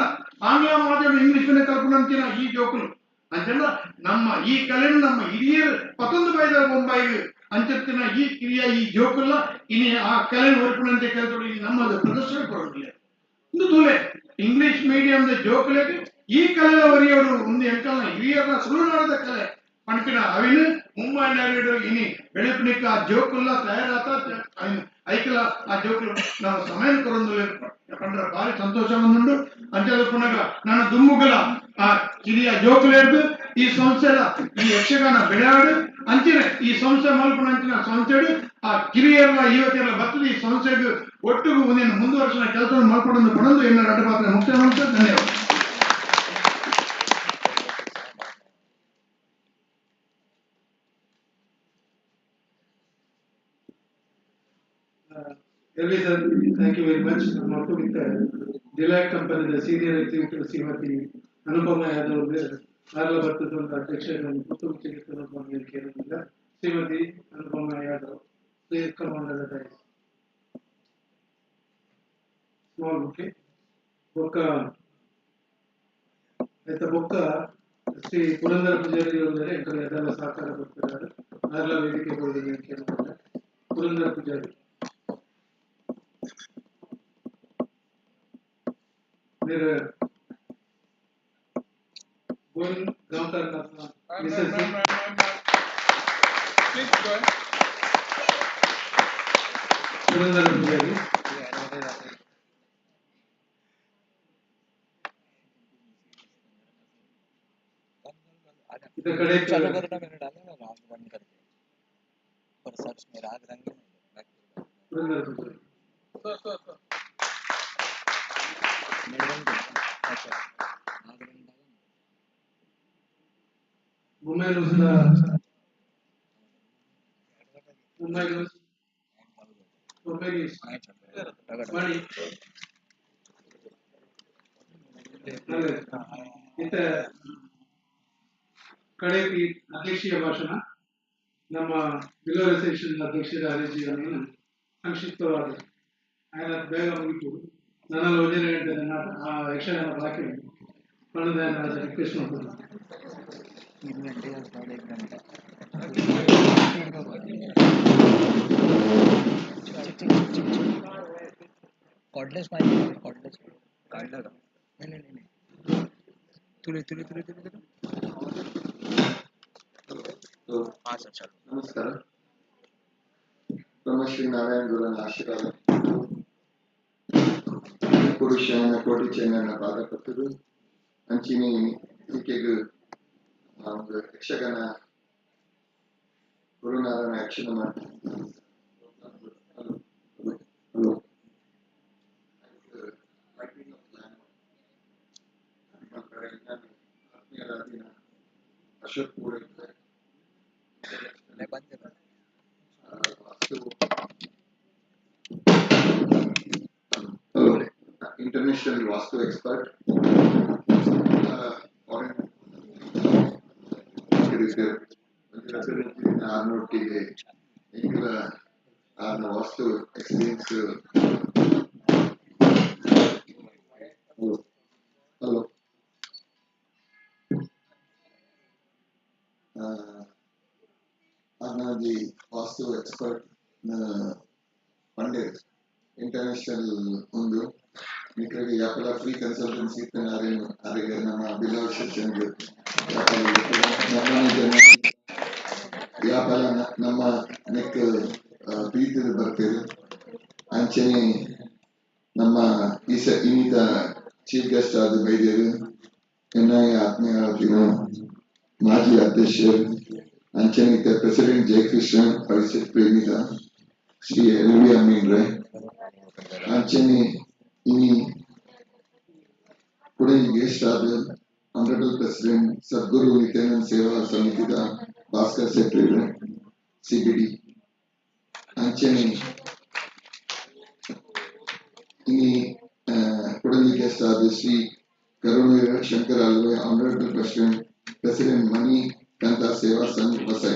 ಆಂಗ್ಲ ಮಾತಾಡು ಇಂಗ್ಲಿಷ್ ಮೇಲೆ ಕಲ್ಪನಂತಿನ ಈ ಜೋಕುಲು ಅಂತೆಲ್ಲ ನಮ್ಮ ಈ ಕಲೆಯನ್ನು ನಮ್ಮ ಹಿರಿಯರು ಪತೊಂದು ಬೈದ ಮುಂಬೈಗೆ ಅಂಚತ್ತಿನ ಈ ಕ್ರಿಯೆ ಈ ಜೋಕುಲ್ಲ ಇನ್ನು ಆ ಕಲೆ ಹೊರಪುಣಂತೆ ಕೆಲಸ ನಮ್ಮದು ಪ್ರದರ್ಶನ ಕೊಡೋದಿಲ್ಲ ಒಂದು ತೂಲೆ ಇಂಗ್ಲಿಷ್ ಮೀಡಿಯಂದ ಜೋಕುಲೆಗೆ ಈ ಕಲೆಯ ವರಿಯೋಡು ಒಂದು ಎಂಕಲ್ನ ಹಿರಿಯರ ಸುಳುನಾಡದ ಕಲೆ ಪಂಪಿನ ಅವಿನ ಮುಂಬೈ ನಗರ ಇನಿ ಬೆಳಪಿನಿಕ್ಕ ಆ ಜೋಕುಲ್ಲ ತಯಾರಾತ ಐಕಲ ಆ ಜೋಕುಲು ನಾವು ಸಮಯ ಕೊರೊಂದು ಕಂಡ್ರೆ ಭಾರಿ ಸಂತೋಷ ಬಂದುಂಡು ಅಂಚದ ಪುನಗ ನನ್ನ ದುಮ್ಮುಗಲ ಆ ಕಿರಿಯ ಜೋಕುಲೇರ್ದು ಈ ಸಂಸ್ಥೆದ ಈ ಯಕ್ಷಗಾನ ಬೆಳೆಯಾಡು ಅಂಚಿನ ಈ ಸಂಸ್ಥೆ ಮಲ್ಪನ ಅಂಚಿನ ಸಂಸ್ಥೆಡು ಆ ಕಿರಿಯರ ಯುವತಿಯರ ಬರ್ತದೆ ಈ ಸಂಸ್ಥೆಗೆ ಒಟ್ಟಿಗೂ ಮುಂದಿನ ಮುಂದುವರ್ಷನ ಕೆಲಸವನ್ನು ಮಾಡ್ಕೊಂಡು ಪಡೆದು ಎನ್ನ ರಡ್ಡ ಪಾತ್ರ ಮುಖ್ಯ ಮಾಡ್ತಾರೆ. ಧನ್ಯವಾದ. Elvi sir, thank you very much. I'm also with the Delight Company, the senior executive Srimati Anupama Yadav, Arla Bhattadanda, Akshayan, Puttu Chikitana Bangil Kerala, Srimati Anupama Yadav. Please come on the dais. Small bouquet. Boka. At the Boka, Sri Purandara Pujari over there, and Yadala Sakara Bhattadanda, Arla Vedike Bangil Kerala, Purandara Pujari. मेरे बोल गांव का Mrs Surendra पुजारी इधर कड़े चालू करना मैंने डाला ना रात बंद करके पर सर्च में रात रंग सुरेंद्र पुजारी Mumbai News Money ಇಂಥ ಕಡೆ ಅಧ್ಯಕ್ಷೀಯ ಭಾಷಣ ನಮ್ಮ ಬಿಲ್ಲೋರ ಸೆಕ್ಷನ್ ಅಧ್ಯಕ್ಷರ ಅರ್ಜಿಯನ್ನು ಸಂಕ್ಷಿಪ್ತವಾದ ఆయన ಬೇಗ ಮುಗಿತು ನನ್ನ ಯೋಜನೆ ಆ ಯಕ್ಷಗಾನ ಬಾಕಿ ಪಣದ ರಿಕ್ವೆಸ್ಟ್ ಮಾಡ್ತೀನಿ कॉर्डलेस माइक कॉर्डलेस काढला का नाही नाही नाही तुले तुले तुले तुले हां सर चल नमस्कार ब्रह्मश्री नारायण गुरुನ ಆಶೀರ್ವಾದ ಪುರುಷನ ಕೋಟಿ ಚೆನ್ನನ ಪಾದಪತ್ತದು ಅಂಚಿನಿ ಈಕೆಗೆ ನಾವು ಯಕ್ಷಗಾನ ಗುರುನಾರಾಯಣ ಯಕ್ಷಗಾನ ಮಾಡ್ತೀವಿ अशोक पुरेकर इंटरनेशनल वास्तु एक्सपर्ट ಆರ್ನೋಟಿಗೆ ಈಗಲ ವಾಸ್ತು ಎಕ್ಸ್ಪೀರಿಯನ್ಸ್ ವಾಸ್ತು ಎಕ್ಸ್ಪರ್ಟ್ ಪಂಡಿತ್ ಇಂಟರ್ನ್ಯಾಷನಲ್ ಒಂದು ಮಿತ್ರರಿಗೆ ಯಾಪಲ ಫ್ರೀ ಕನ್ಸಲ್ಟೆನ್ಸಿ ಇತ್ತನಾರೆ ಅವರಿಗೆ ನಮ್ಮ ಬಿಲವ್ ಸೆಷನ್ಗೆ ಯಾಪಲ ನಮ್ಮ ನೆಕ್ ಪ್ರೀತಿದು ಬರ್ತೇವೆ ಅಂಚನೆ ನಮ್ಮ ಇನ್ನಿತ ಚೀಫ್ ಗೆಸ್ಟ್ ಆದ ವೈದ್ಯರು ಎನ್ಐಎ ಆತ್ಮೀಯ ಮಾಜಿ ಅಧ್ಯಕ್ಷರು ಅಂಚನೆ ಪ್ರೆಸಿಡೆಂಟ್ ಜಯಕೃಷ್ಣ ಪರಿಷತ್ ಪ್ರೇಮಿತ ಶ್ರೀ ಎಲ್ವಿ ಅಮೀನ್ ರಾಯ್ ಅಂಚನೆ ಇನಿ ಕೂಡ ಗೆಸ್ಟ್ ಆದ ಆನರಬಲ್ ಪ್ರೆಸಿಡೆಂಟ್ ಸದ್ಗುರು ನಿತ್ಯಾನಂದ ಸೇವಾ ಸಮಿತಿದ ಭಾಸ್ಕರ್ ಶೆಟ್ಟಿ ಸಿಬಿಡಿ ಅಂಚನೆ ಇನಿ ಕುಡಲಿ ಗೆಸ್ಟ್ ಆದ Shri ಕರುಣೀರ Shankar Alva honourable president ಮನಿ ಕಂತ ಸೇವಾ ಸಂಘ ವಸೈ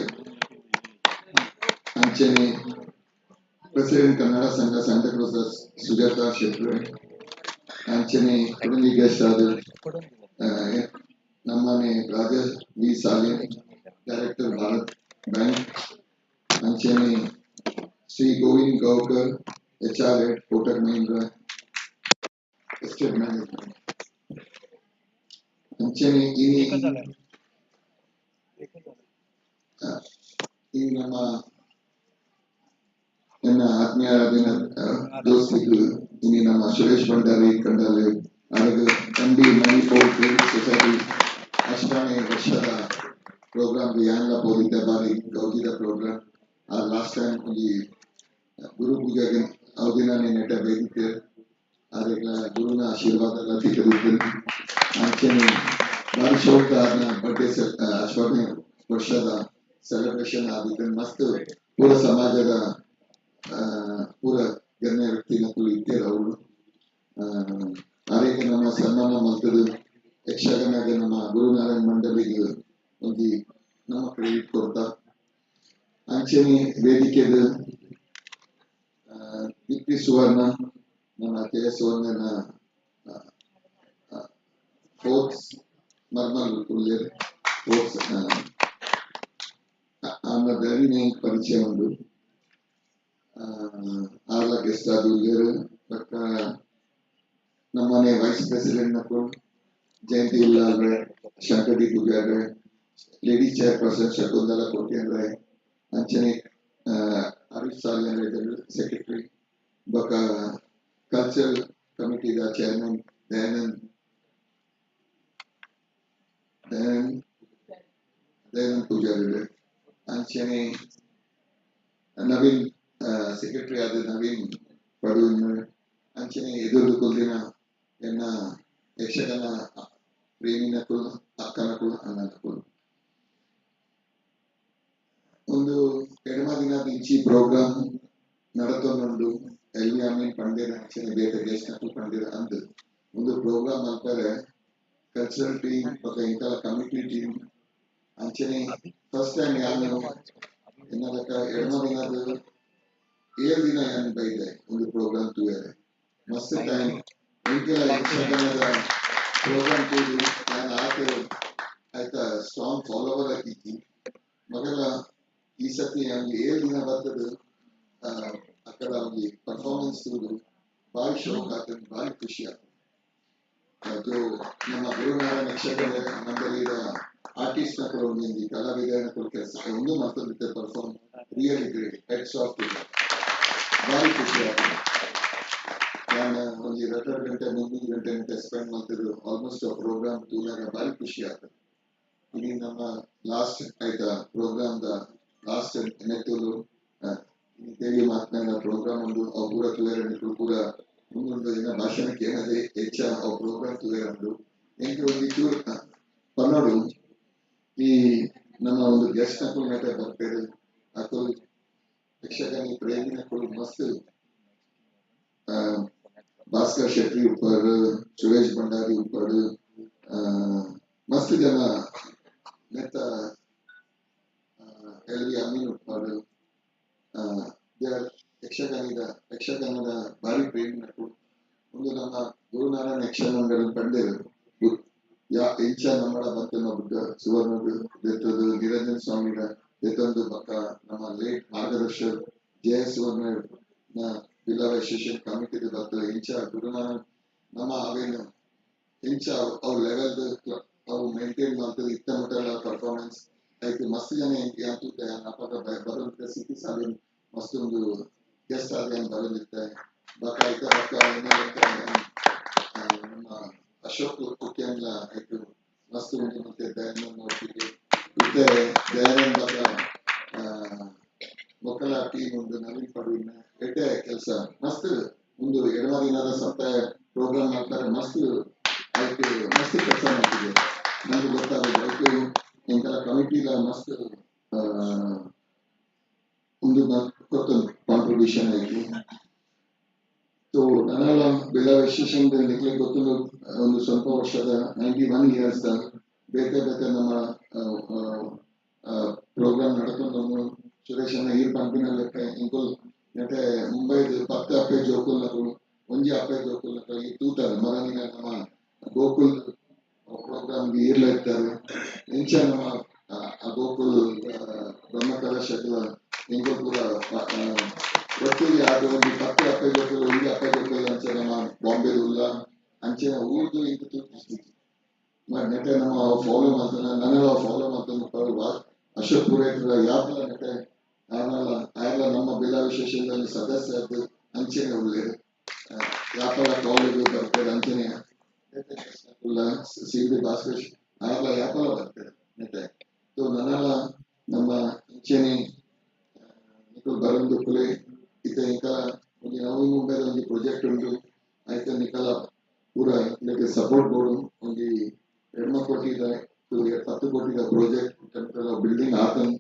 ಅಂಚನೆ ಪ್ರೆಸಿಡೆಂಟ್ ಕನ್ನಡ ಸಂಘ ಸಂಘ ಸುಜಾತಾ ಶೆಟ್ಟಿ ಅಂಚನೆ ಕುಡಲಿ ಗೆಸ್ಟ್ ಆದ ನಮ್ಮನೆ ರಾಜಾ ವಿ ಸಾಲೆ ಡೈರೆಕ್ಟರ್ ಭಾರತ್ ಬ್ಯಾಂಕ್ ಅಂಚನೆ Shri Govind ಗೌಕರ್ HR at Kotak Mahindra Estate Management ಅಂಚನೆ ಈ ನಮ್ಮ ನನ್ನ ಆತ್ಮೀಯರಾದ ದೋಸ್ತಿಗಳು ಇನಿ ನಮ್ಮ ಸುರೇಶ್ ಭಂಡಾರಿ ಕಂಡಾಲೆ ಅದಕ್ಕೆ MD ಮಣಿಪುರ್ ಕ್ರೆಡಿಟ್ ಸೊಸೈಟಿ ಅಷ್ಟಾನೇ ವರ್ಷದ ಪ್ರೋಗ್ರಾಮ್ ಯಾಂಗ ಪೋಲಿದ್ದ ಬಾರಿ ಗೌಜಿದ ಪ್ರೋಗ್ರಾಮ್ ಆ ಲಾಸ್ಟ್ ಟೈಮ್ ಈ ಗುರು ಪೂಜೆಗೆ ಅವಧಿನೇ ನೆಟ್ಟ ಬೇಕಿತ್ತು ಅದಕ್ಕೆ ಗುರುನ ಆಶೀರ್ವಾದ ಎಲ್ಲ ಸಿಕ್ಕಿದ್ದು ಅಂಚನೆ ಬಾರಿ ಶೋಕ ಬರ್ಡೇ ಅಶ್ವನೇ ವರ್ಷದ ಸೆಲೆಬ್ರೇಷನ್ ಆಗಿದ್ದು ಮಸ್ತ್ ಪೂರ ಸಮಾಜದ ಪೂರ ಗಣ್ಯ ವ್ಯಕ್ತಿ ನಕಲು ಇದ್ದೇರು ಅವರು ಅದಕ್ಕೆ ನಮ್ಮ ಸನ್ಮಾನ ಮಾಡ್ತದ್ದು ಯಕ್ಷಗಾನದ ನಮ್ಮ ಗುರುನಾರಾಯಣ ಮಂಡಳಿಗೆ ಒಂದು ನಮ್ಮ ಕ್ರೆಡಿಟ್ ಕೊಡ್ತಾ ಅಂಚನೆ ವೇದಿಕೆದ ದೀಪ್ತಿ ಸುವರ್ಣ ನಮ್ಮ ಕೆ ಸುವರ್ಣನ ಫೋರ್ಸ್ ಮರ್ಮಲ್ ಕುಲ್ಲೇರ್ ಫೋರ್ಸ್ ಆಮೇಲೆ ಧರಿನೇ ಪರಿಚಯ ಉಂಟು ಆರ್ಲ ಗೆಸ್ಟ್ ಆದ ಉಲ್ಲೇರು ಬಟ್ ನಮ್ಮನೆ ವೈಸ್ ಪ್ರೆಸಿಡೆಂಟ್ ನಕ್ಕೂ ಜಯಂತಿ ಉಲ್ಲಾಲ್ ರೇ ಶಂಕರಿ ಪೂಜಾರ್ ರೇ ಲೇಡಿ ಚೇರ್ಪರ್ಸನ್ ಶಕುಂತಲಾ ಕೋಟ್ಯಾನ್ ರೇ ಅಂಚನೆ ಆರಿಫ್ ಸಾಲಿಯನ್ ರೇ ಸೆಕ್ರೆಟರಿ ಬಕ ಕಲ್ಚರಲ್ ಕಮಿಟಿದ ಚೇರ್ಮನ್ ದಯಾನಂದ್ ಪೂಜಾರಿ ರೇ ಅಂಚನೆ ನವೀನ್ ಸೆಕ್ರೆಟರಿ ಆದ ನವೀನ್ ಪಡೂನ್ ಅಂಚನೆ ಎದುರು ಕುಲ್ದಿನ ಎನ್ನ ಯಕ್ಷಗಾನ ಪ್ರೇಮಿನಕುಲ್ ಅಕ್ಕನಕುಲ್ ಅಣ್ಣನಕುಲ್ ಒಂದು ಎಡಮ ದಿನ ದಿಂಚಿ ಪ್ರೋಗ್ರಾಮ್ ನಡತೊಂದುಂಡು ಎಲ್ವಿ ಅಮೀನ್ ಪಂಡಿರ ಅಂಚನೆ ಬೇರೆ ಗೆಸ್ಟ್ ಪಂಡಿರ ಅಂದ್ ಒಂದು ಪ್ರೋಗ್ರಾಮ್ ಅಂತಾರೆ ಕಲ್ಚರಲ್ ಟೀಮ್ ಮತ್ತು ಇಂಕಲ ಕಮಿಟಿ ಟೀಮ್ ಅಂಚನೆ ಫಸ್ಟ್ ಟೈಮ್ ಯಾರು ಎನ್ನಲಕ ಎಡಮ ದಿನದ 7 ದಿನ ಏನು ಬೈದೆ ಒಂದು ಪ್ರೋಗ್ರಾಮ್ ತೂಯರೆ ಮಸ್ತ್ ಟೈಮ್ ಇಂಕಲ ಯಕ್ಷಗಾನದ ಪ್ರೋಗ್ರಾಮ್ ತೂದು ನಾನು ಆಕೆ ಆಯ್ತಾ ಸ್ಟ್ರಾಂಗ್ ಫಾಲೋವರ್ ಆಗಿದ್ದಿ ಮಗಲ ಈ ಸತಿ ಅವ್ನಿಗೆ 7 ದಿನ ಬರ್ತದೆ ಅక్కడ ಅವ್ನಿಗೆ ಪರ್ಫಾರ್ಮೆನ್ಸ್ ತೂದು ಭಾರಿ ಶೋಕ್ ಆಗ್ತದೆ ಭಾರಿ ಖುಷಿ ಆಗ್ತದೆ ಅದು ನಮ್ಮ ಗುರುನಾರಾಯಣ ಯಕ್ಷಗಾನ ಮಂಡಳಿಯ ಆರ್ಟಿಸ್ಟ್ ನಕರು ಒಂದು ಕಲಾವಿದರ ಕೆಲಸ ಒಂದು ಮತ್ತೊಂದು perform really great heads of ಭಾರಿ ಖುಷಿ ಆಗ್ತದೆ ನಾನು ಒಂದು 2 ಗಂಟೆ 3 ಗಂಟೆ ಸ್ಪೆಂಡ್ ಮಾಡ್ತಿದ್ರು ಆಲ್ಮೋಸ್ಟ್ ಆ ಪ್ರೋಗ್ರಾಮ್ ತೂನಾಗ ಭಾರಿ ಖುಷಿ ಆಗ್ತದೆ ಇಲ್ಲಿ ನಮ್ಮ ಲಾಸ್ಟ್ ಆಯ್ತಾ ಪ್ರೋಗ್ರಾಮ್ದ ಲಾಸ್ಟ್ ನೆತ್ತಲು ದೇವಿ ಮಾತನಾಡಿದ ಪ್ರೋಗ್ರಾಮ್ ಒಂದು ಪೂರ ತುವೇರು ಪೂರ ಮುಂದೊಂದು ದಿನ ಭಾಷಣಕ್ಕೆ ಏನದೇ ಹೆಚ್ಚ ಪ್ರೋಗ್ರಾಮ್ ತುವೇರು ಎಂಟು ಒಂದು ಚೂರು ಪನ್ನೋಡು ಈ ನಮ್ಮ ಒಂದು ಗೆಸ್ಟ್ ನಕಲು ನಟ ಬರ್ತಾರೆ ಅಕಲ್ ಯಕ್ಷಗಾನಿ ಪ್ರೇಮಿ ನಕಲು ಮಸ್ತ್ ಭಾಸ್ಕರ್ ಶೆಟ್ಟಿ ಉಪ್ಪರ್ ಸುರೇಶ್ ಭಂಡಾರಿ ಉಪ್ಪರ್ ಮಸ್ತ್ ಜನ ನೆತ್ತ ಎಲ್ವಿ ಅಮೀನ್ ಉಪ್ಪರ್ ಯಕ್ಷಗಾನದ ಭಾರಿ ಪ್ರೇಮಿ ನಕಲು ಒಂದು ನಮ್ಮ ಗುರುನಾರಾಯಣ ಯಕ್ಷಗಾನ ಕಂಡೇರು ಇಂಚ ನಮ್ಮಳ ಬಂತ ಬುದ್ಧ ಸುವರ್ಣ ಬೆತ್ತದು ನಿರಂಜನ್ ಸ್ವಾಮಿಗಳ बेतंदु बक्का ನಮ್ಮ ಲೇಟ್ ಮಾರ್ಗದರ್ಶಕ JS ನ ಜಿಲ್ಲಾ ಅಸೋಸಿಯೇಷನ್ ಕಮಿಟಿ ಬತ್ತ ಇಂಚ ಗುರುನಾನಕ್ ನಮ್ಮ ಅವೇನು ಇಂಚ ಅವ್ ಲೆವೆಲ್ ಅವು ಮೇಂಟೈನ್ ಮಾಡ್ತದೆ ಇತ್ತ ಮಟ್ಟದ ಪರ್ಫಾರ್ಮೆನ್ಸ್ ಐತೆ ಮಸ್ತ್ ಜನ ಅಂತ ಅಪಕ ಬರೋದ ಸಿಟಿ ಸಾಲಿ ಮಸ್ತ್ ಒಂದು ಗೆಸ್ಟ್ ಆಗಿ ಅಂತ ಬರಲಿಕ್ಕೆ ಬಕ್ಕ ಐತ ಬಕ್ಕ ನಮ್ಮ ಅಶೋಕ್ ಕುಕ್ಯಂಲ ಐತೆ ಮಸ್ತ್ ಒಂದು ಮತ್ತೆ ದಯಾನಂದ ನೋಡ್ತಿದ್ದೆ ಇತ್ತೆ ದಯಾನಂದ ಬಕ್ಕ ಮಕ್ಕಳ ಟೀಮ್ ಒಂದು ನವೀನ್ ಪಡುವಿನ ಎಡ್ಡೆ ಕೆಲಸ ಮಸ್ತ್ ಒಂದು ಎರಡನೇ ದಿನದ ಸಪ್ತಾಹ ಪ್ರೋಗ್ರಾಮ್ ಮಾಡ್ತಾರೆ ಮಸ್ತ್ ಆಯ್ತು ಮಸ್ತ್ ಕೆಲಸ ಮಾಡ್ತಿದೆ ನನಗೆ ಗೊತ್ತಾಗಲ್ಲ ಆಯ್ತು ಇಂತಹ ಕಮಿಟಿಲ ಮಸ್ತ್ ಒಂದು ಗೊತ್ತೊಂದು ಕಾಂಟ್ರಿಬ್ಯೂಷನ್ ಆಯ್ತು ಸೊ ನನ್ನೆಲ್ಲ ಬೆಲ್ಲ ವಿಶೇಷದಲ್ಲಿ ನಿಕ್ಲಿಕ್ಕೆ ಗೊತ್ತೊಂದು ಒಂದು ಸ್ವಲ್ಪ ವರ್ಷದ 91 ಇಯರ್ಸ್ ಬೇತೆ ಬೇತೆ ನಮ್ಮ ಪ್ರೋಗ್ರಾಮ್ ನಡ್ಕೊಂಡು ಸುರೇಶ್ ಅನ್ನ ಈ ಪಂಪಿನಲ್ಲಿ ಇಂಕುಲ್ ನೆಟ್ಟೆ ಮುಂಬೈದು 10 ಅಪ್ಪೆ ಜೋಕುಲ್ನರು ಒಂಜಿ ಅಪ್ಪೆ ಜೋಕುಲ್ನರು ಈ ತೂತಾರೆ ಮರನಿನ ನಮ್ಮ ಗೋಕುಲ್ ಪ್ರೋಗ್ರಾಮ್ಗೆ ಇರ್ಲ ಇರ್ತಾರೆ ಇಂಚ ನಮ್ಮ ಗೋಕುಲ್ ಬ್ರಹ್ಮಕಲಶಗಳ ಇಂಕುಲ್ ಪೂರ ಒಟ್ಟಿಗೆ ಅದು ಒಂದು 10 ಅಪ್ಪೆ ಜೋಕುಲ್ ಒಂಜಿ ಅಪ್ಪೆ ಜೋಕುಲ್ ಅಂಚೆ ನಮ್ಮ ಬಾಂಬೆ ಉಲ್ಲ ಅಂಚೆನ ಊರ್ದು ಇಂದು ತೂತಿಸ್ತಿತ್ತು ನೆಟ್ಟೆ ನಮ್ಮ ಫಾಲೋ ಮಾಡ್ತಾನೆ ನನ್ನೆಲ್ಲ ಫಾಲೋ ಮಾಡ್ತಾನೆ ಅಶೋಕ್ ಪುರೇತ್ರ ಯಾಪಲ ನೆಟ್ಟೆ ಆಯಲ್ಲ ನಮ್ಮ ಬೆಲ್ಲ ವಿಶೇಷದಲ್ಲಿ ಸದಸ್ಯ ಅಂಚೆನೆ ಒಳ್ಳೆಯದು ಯಾಪಲ ಕಾಲೇಜ್ ಬರ್ತದೆ ಅಂಚೆನೆ ಸಿಡಿ ಭಾಸ್ಕರ್ ಆಯಲ್ಲ ಯಾಪಲ ಬರ್ತದೆ ನೆಟ್ಟೆ ಸೊ ನನ್ನೆಲ್ಲ ನಮ್ಮ ಅಂಚೆನೆ ಬರಂದು ಕುಲೆ ಇತ್ತೆ ಇಂಕಲ ಒಂದು ನವೀನ್ ಮುಂಬೈದ ಒಂದು ಪ್ರಾಜೆಕ್ಟ್ ಉಂಟು ಆಯ್ತು ನಿಕಲ ಪೂರ ಇದಕ್ಕೆ ಸಪೋರ್ಟ್ ಕೊಡು ಒಂದು 2 ಕೋಟಿ 10 ಕೋಟಿ ಪ್ರಾಜೆಕ್ಟ್ ಬಿಲ್ಡಿಂಗ್ ಆತನ್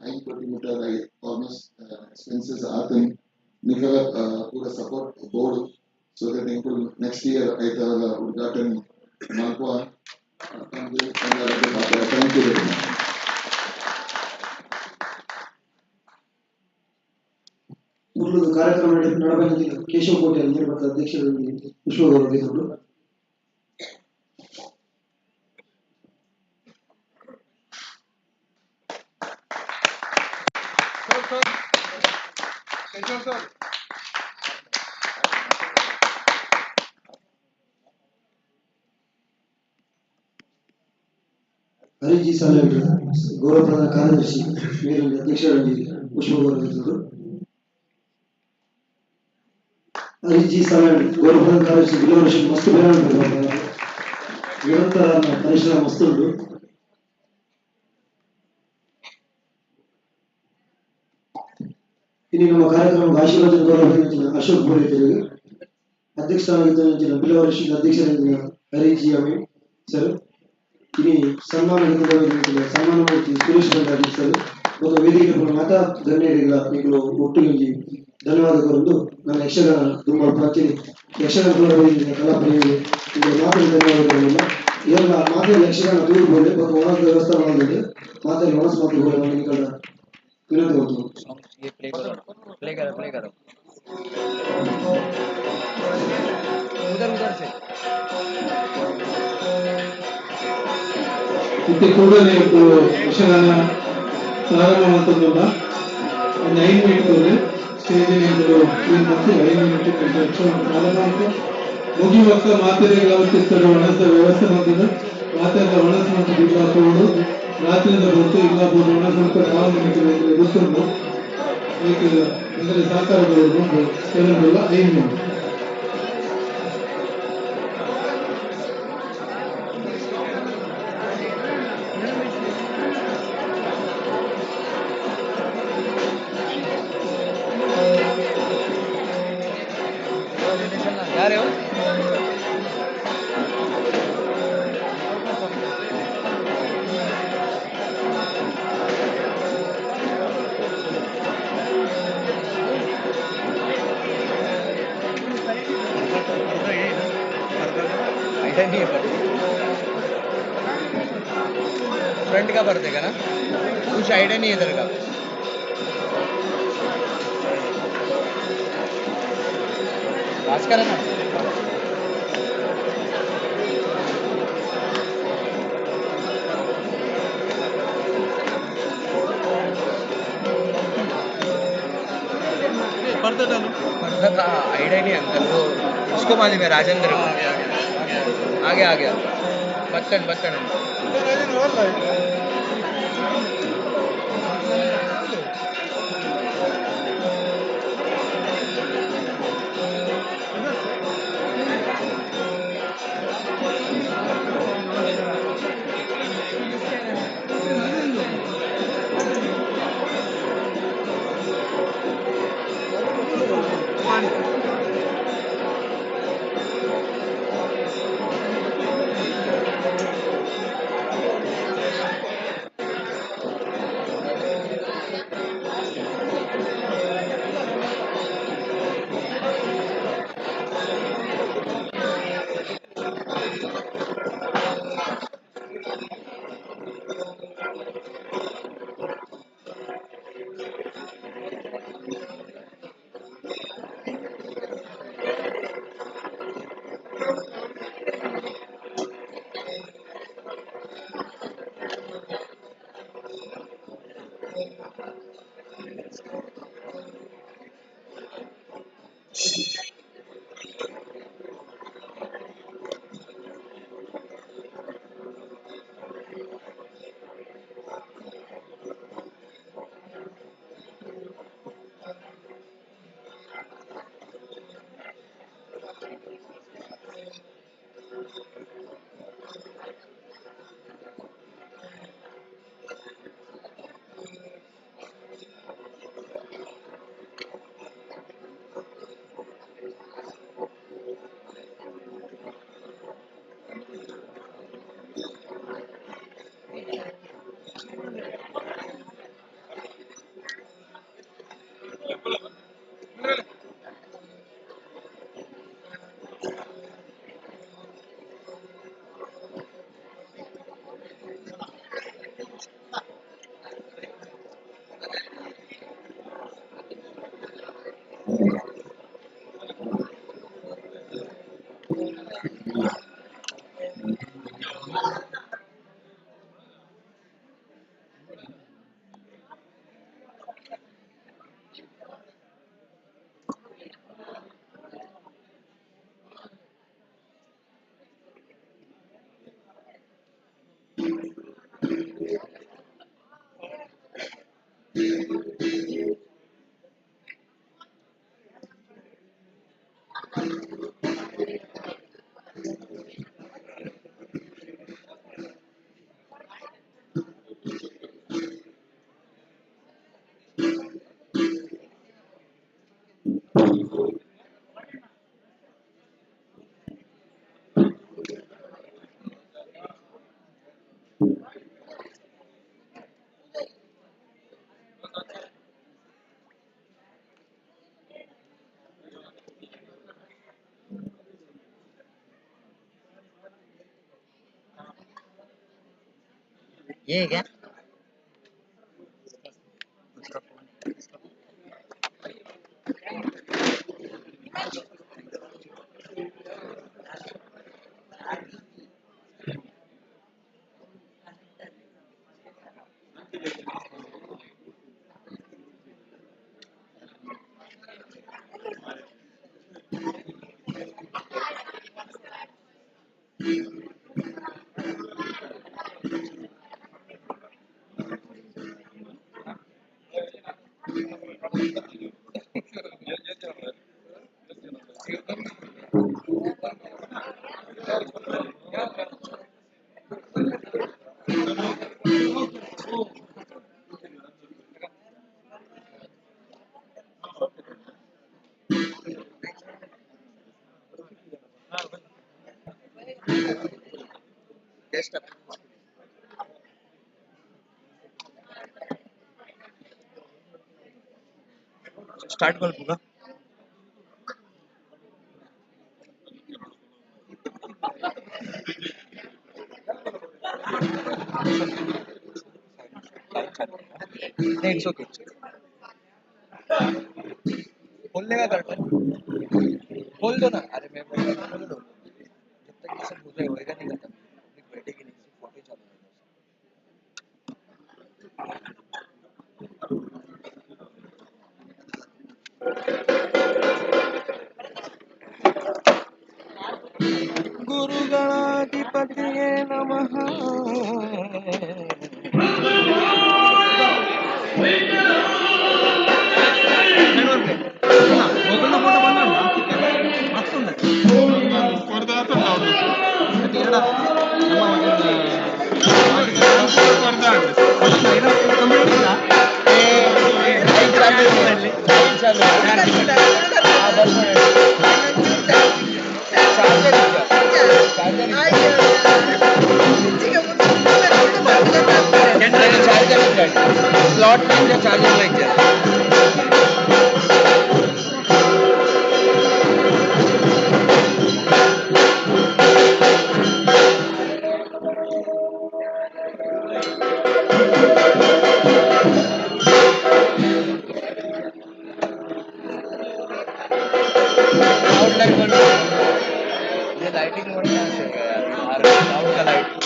5 ಕೋಟಿ ಮೀಟರ್ ಆಲ್ಮೋಸ್ಟ್ ಎಕ್ಸ್ಪೆನ್ಸಸ್ ಆತನ್ ನಿಕಲ ಪೂರ ಸಪೋರ್ಟ್ ಬೋರ್ಡ್ ಸೊ ದಟ್ ಇಂಕುಲ್ ನೆಕ್ಸ್ಟ್ ಇಯರ್ ಆಯ್ತಲ್ಲ ಉದ್ಘಾಟನೆ ಮಾಡ್ಕೋ ಥ್ಯಾಂಕ್ ಯು ವೆರಿ ಮಚ್ ಉರ್ಲುದು ಕಾರ್ಯಕ್ರಮ ನಡಬಂದಿದ್ದ ಕೇಶವ ಕೋಟೆ ನಿರ್ಮಾತ ಅಧ್ಯಕ್ಷರಲ್ಲಿ ವಿಶ್ವಗೌರವರು ಹರಿಜಿ ಸಾಲಂಡ್ ಗೌರವ ಪ್ರಧಾನ ಕಾರ್ಯದರ್ಶಿ ಮೇಲಿನ ಅಧ್ಯಕ್ಷರಲ್ಲಿ ವಿಶ್ವಗೌರವರು ಹರಿಜಿ ಸಾಲಂಡ್ ಗೌರವ ಪ್ರಧಾನ ಕಾರ್ಯದರ್ಶಿ ಬಿಲವರ್ಷ ಮಸ್ತ್ ನಿರಂತರ ಪರಿಶ್ರಮ ಮಸ್ತ್ ಉಂಟು ಇನ್ನು ನಮ್ಮ ಕಾರ್ಯಕ್ರಮದ ಆಶೀರ್ವಾದ ಗೌರವ ಅಶೋಕ್ ಪುರೇತರಿಗೆ ಅಧ್ಯಕ್ಷರಾಗಿದ್ದ ಬಿಲವರ್ಷದ ಅಧ್ಯಕ್ಷರಾಗಿದ್ದ ಹರಿಜಿ ಅಮಿ ಸರ್ ಇನಿ ಸನ್ಮಾನ ಮೂರ್ತಿ ಸುರೇಶ್ ಭಂಡಾರಿ ಸರ್ ಒಂದು ವೇದಿಕೆ ಮಾತಾ ಗಣ್ಯರಿಲ್ಲ ಈಗಲೂ ಒಟ್ಟಿಗೆ ಧನ್ಯವಾದಗಳು ನನ್ನ ಯಕ್ಷಗಾನ ತುಂಬ ಪ್ರಾಚೀನ ಯಕ್ಷಗಾನ ಕಲಾಪ್ರಿಯರು ಮಾತ್ರ ಧನ್ಯವಾದಗಳಿಲ್ಲ ಎಲ್ಲ ಮಾತಲ್ಲಿ ಯಕ್ಷಗಾನ ತೂರ್ಬೋದು ಮತ್ತು ಒಣ ವ್ಯವಸ್ಥೆ ಮಾಡಿದೆ ಮಾತಲ್ಲಿ ಮನಸ್ಸು ಮಾತುಗಳು ನಿಗಳ ವಿನಂತಿ ಮಾಡ್ತೀನಿ ಇತ್ತೆ ಕೂಡಲೇ ಯಕ್ಷಗಾನ ಪ್ರಾರಂಭ ಮಾಡ್ತದಲ್ಲ ಒಂದು 5 ಮಿನಿಟ್ ಸ್ಟೇಜ್ ಮತ್ತೆ 5 ಮಿನಿಟ್ ಪ್ರಾರಂಭ ಮಾಡ್ತು ಮುಗಿಯುವಾಗ ಮಾತೆರೆಗಳ ಅವತ್ತಿಸ್ತಾರೆ ಒಣಸ ವ್ಯವಸ್ಥೆ ಮಾಡ್ತದೆ ಮಾತೆಲ್ಲ ಒಣಸ ಮತ್ತು ಇಲ್ಲ ತೋಡು ರಾತ್ರಿಯಿಂದ ಹೊತ್ತು ಇಲ್ಲ ಬೋದು ಒಣ ಸ್ವಲ್ಪ ಕಾಲ ಗೊತ್ತುಂಟು ಅದಕ್ಕೆ ಅಂದರೆ ಸಹಕಾರಗಳು ಬಂದು ಕೆಲವೆಲ್ಲ 5 ಮಿನಿಟ್ फ्रंट का पड़ेगा ना कुछ आइडिया नहीं इधर का भास्कर है ना पर्दा का आइडिया नहीं अंकल, वो उसको मालूम है, राजेंद्र को। आ गया बच्चन अंकल। ये है क्या? स्टार्ट कर दूंगा। नहीं इट्स ओके, खोलने का करता है, खोल दो ना। अरे मैं बोल रहा हूँ, खोल दो जब तक ये सब हो जाए, होएगा नहीं खत्म, बैठेगी नहीं, सिर्फ फोटो चालू होगा। ನಮಃ स्लॉट में चार्जर लाइक लाइटिंग बढ़िया यार क्लाउड का लाइट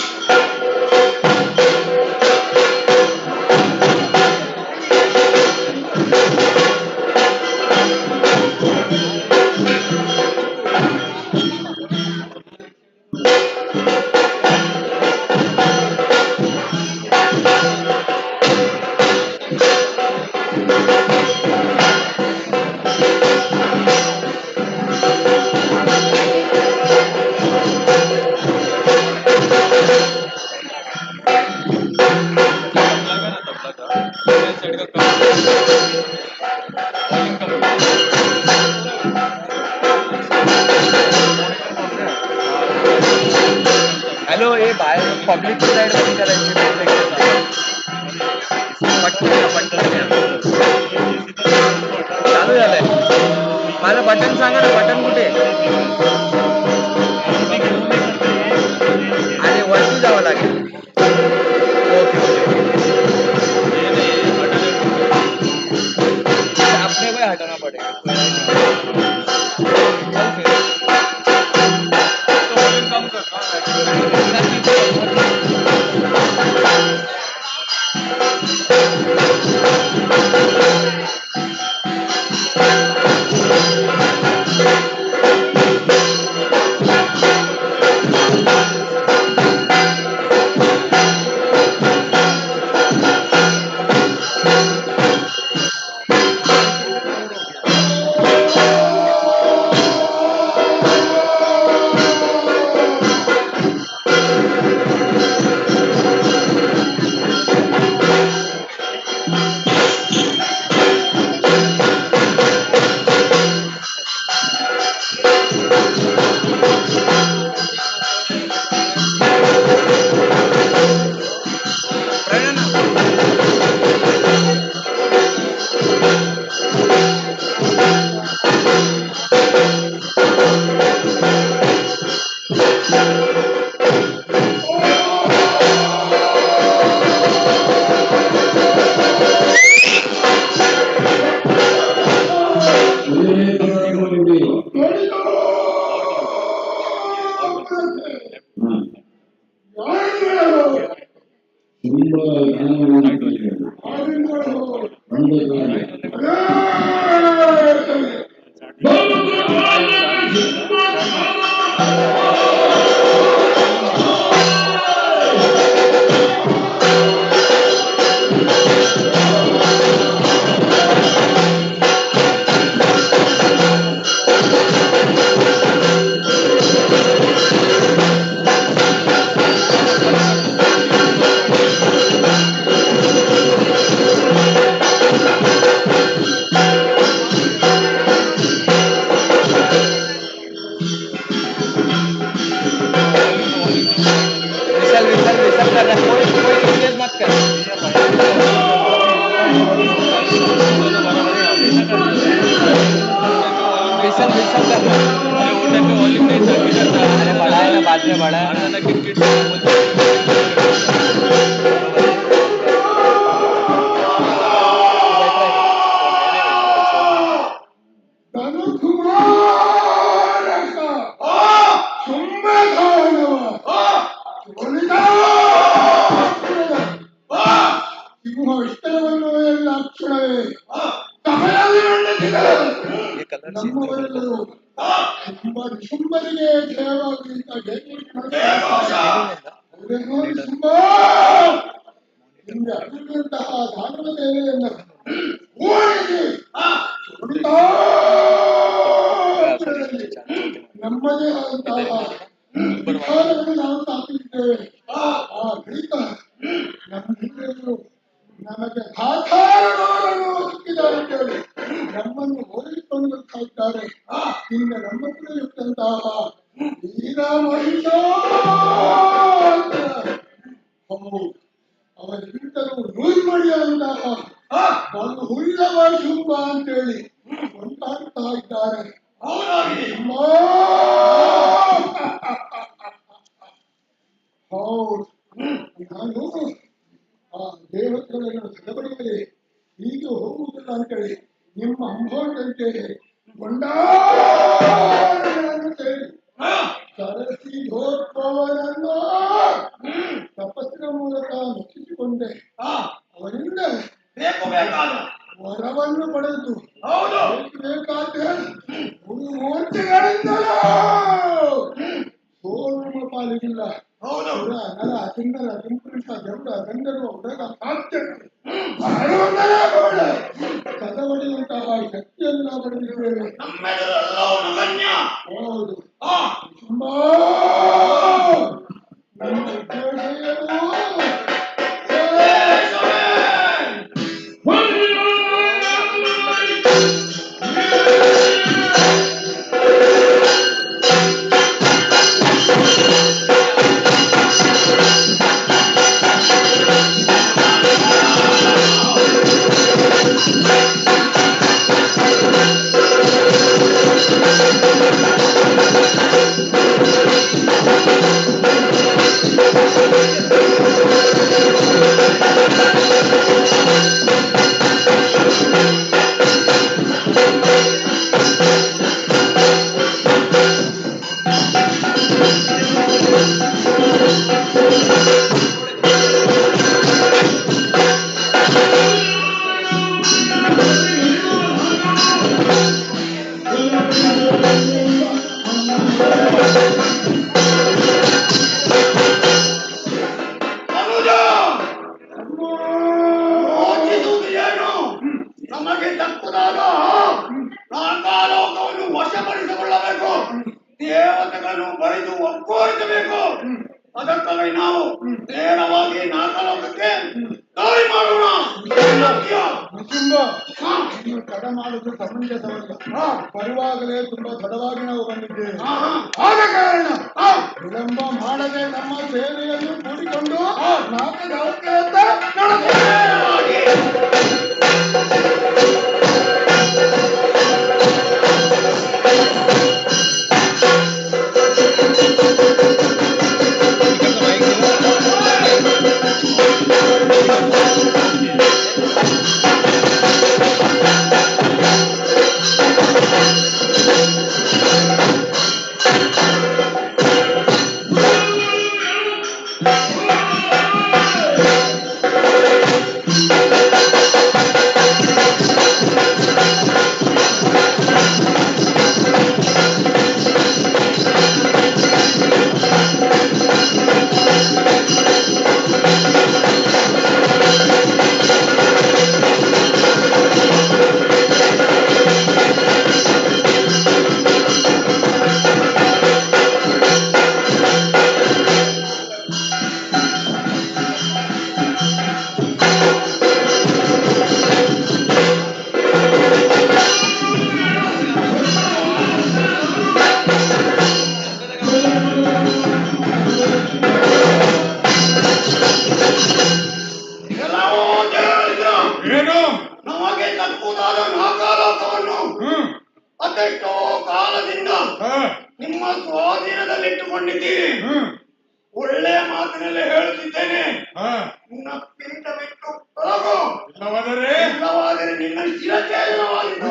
हॅलो हे बाहेर पब्लिक साईड बंद करायची चालू झालंय माझं बटन सांगा ना बटन कुठे आणि वरती जावं लागेल ओके आपने को हटाना पड़ेगा ನೋಡಿ ತುಂಬಾ ನಿಮ್ಗೆ ಅಲ್ಲಿರುವಂತಹ ದಾನವ ಸೇವೆಯನ್ನ ಊಹಿಸಿ ನಮ್ಮದೇ ಆದಂತಹ ವಿಚಾರವನ್ನು ನಾವು ಸ್ಥಾಪಿಸಿದ್ದೇವೆ. ಆ ಬಳಿಕ ನಮ್ಮೆಲ್ಲರೂ ನಮಗೆ ಸಾಧಾರಣವನ್ನು ಸಿಕ್ಕಿದ್ದಾರೆ ಅಂತೇಳಿ ನಮ್ಮನ್ನು ಓದಿಕೊಂಡು ಬರ್ತಾ ಇದ್ದಾರೆ. ಈಗ ನಮ್ಮ ಹತ್ರ ಇರ್ತಂತಹ ವೀರ ಮಹಿಷ ಅವರಿಗಿಂತಲೂ ರೂಲ್ ಮಾಡಿದಂತಹ ಒಂದು ಹುಲ್ಲವ ಶುಂಭ ಅಂತೇಳಿ ಕೊಂಡಾಡ್ತಾ ಇದ್ದಾರೆ. ಹೌದು, ನಾನು ಆ ದೇವತೆಗಳನ್ನು ಸದಬಡಿದರೆ ಈಗ ಹೋಗುವುದಿಲ್ಲ ಅಂತೇಳಿ ನಿಮ್ಮ ಅಂಬೋಟಂತೆ ಗೊಂಡಾರಗಳನ್ನು ಸೇರಿ ಸರಸಿ ಘೋತ್ಪವನನ್ನು ತಪಸ್ಸಿನ ಮೂಲಕ ಮೆಚ್ಚಿಸಿಕೊಂಡೆ. ಅವರಿಂದ ವರವನ್ನು ಪಡೆದು ಬೇಕಾದ ಮೂರ್ತಿಗಳಿಂದಲೂ ಸೋಮ ಪಾಲಿಗಿಲ್ಲ. ನರ ತಿಂಗಳ ತಿಂಪುರುಷ ಜಂಬ ಗಂಧರ್ವ ಉಡಗ ಸಾಧ್ಯಗಳು ಸದವಡಿಯುವಂತಹ ಶಕ್ತಿಯನ್ನು ನಾವು ಪಡೆದಿದ್ದೇವೆ. ಹೌದು, ತುಂಬಾ ನಮ್ಮ ನಮಗೆ ತಕ್ಕುದಾದ ನಾಗಾಲೋಕವನ್ನು ವಶಪಡಿಸಿಕೊಳ್ಳಬೇಕು. ದೇವತೆಗಳನ್ನು ಬರೆದು ಒಪ್ಪಿಸಬೇಕು. ಅದಕ್ಕಾಗಿ ನಾವು ನೇರವಾಗಿ ನಾಗಾಲೋಕಕ್ಕೆ ದಾಳಿ ಮಾಡೋಣ. ತಡ ಮಾಡುವುದು ಸಮಂಜಸವಲ್ಲ. ಬರುವಾಗಲೇ ತುಂಬಾ ತಡವಾಗಿ ನಾವು ಬಂದಿದ್ದೇವೆ. ಆದ ಕಾರಣ ವಿಳಂಬ ಮಾಡದೆ ನಮ್ಮ ಸೇವೆಯನ್ನು ಕೂಡಿಕೊಂಡು ನಾಗಲೋಕದತ್ತ ನಮಗೆ ತಕ್ಕುದಾದ ನಾಗಾಲೋಕವನ್ನು ಅದೆಷ್ಟೋ ಕಾಲದಿಂದ ನಿಮ್ಮ ಸ್ವಾಧೀನದಲ್ಲಿಟ್ಟುಕೊಂಡಿದ್ದೀರಿ. ಒಳ್ಳೆಯ ಮಾತಿನಲ್ಲಿ ಹೇಳುತ್ತಿದ್ದೇನೆ, ನಿನ್ನ ಪೀಠ ಬಿಟ್ಟು ತೊಲಗು. ಇಲ್ಲವಾದರೆ ನಿನ್ನ ಶಿರಛೇದನವಾಗಿದ್ದು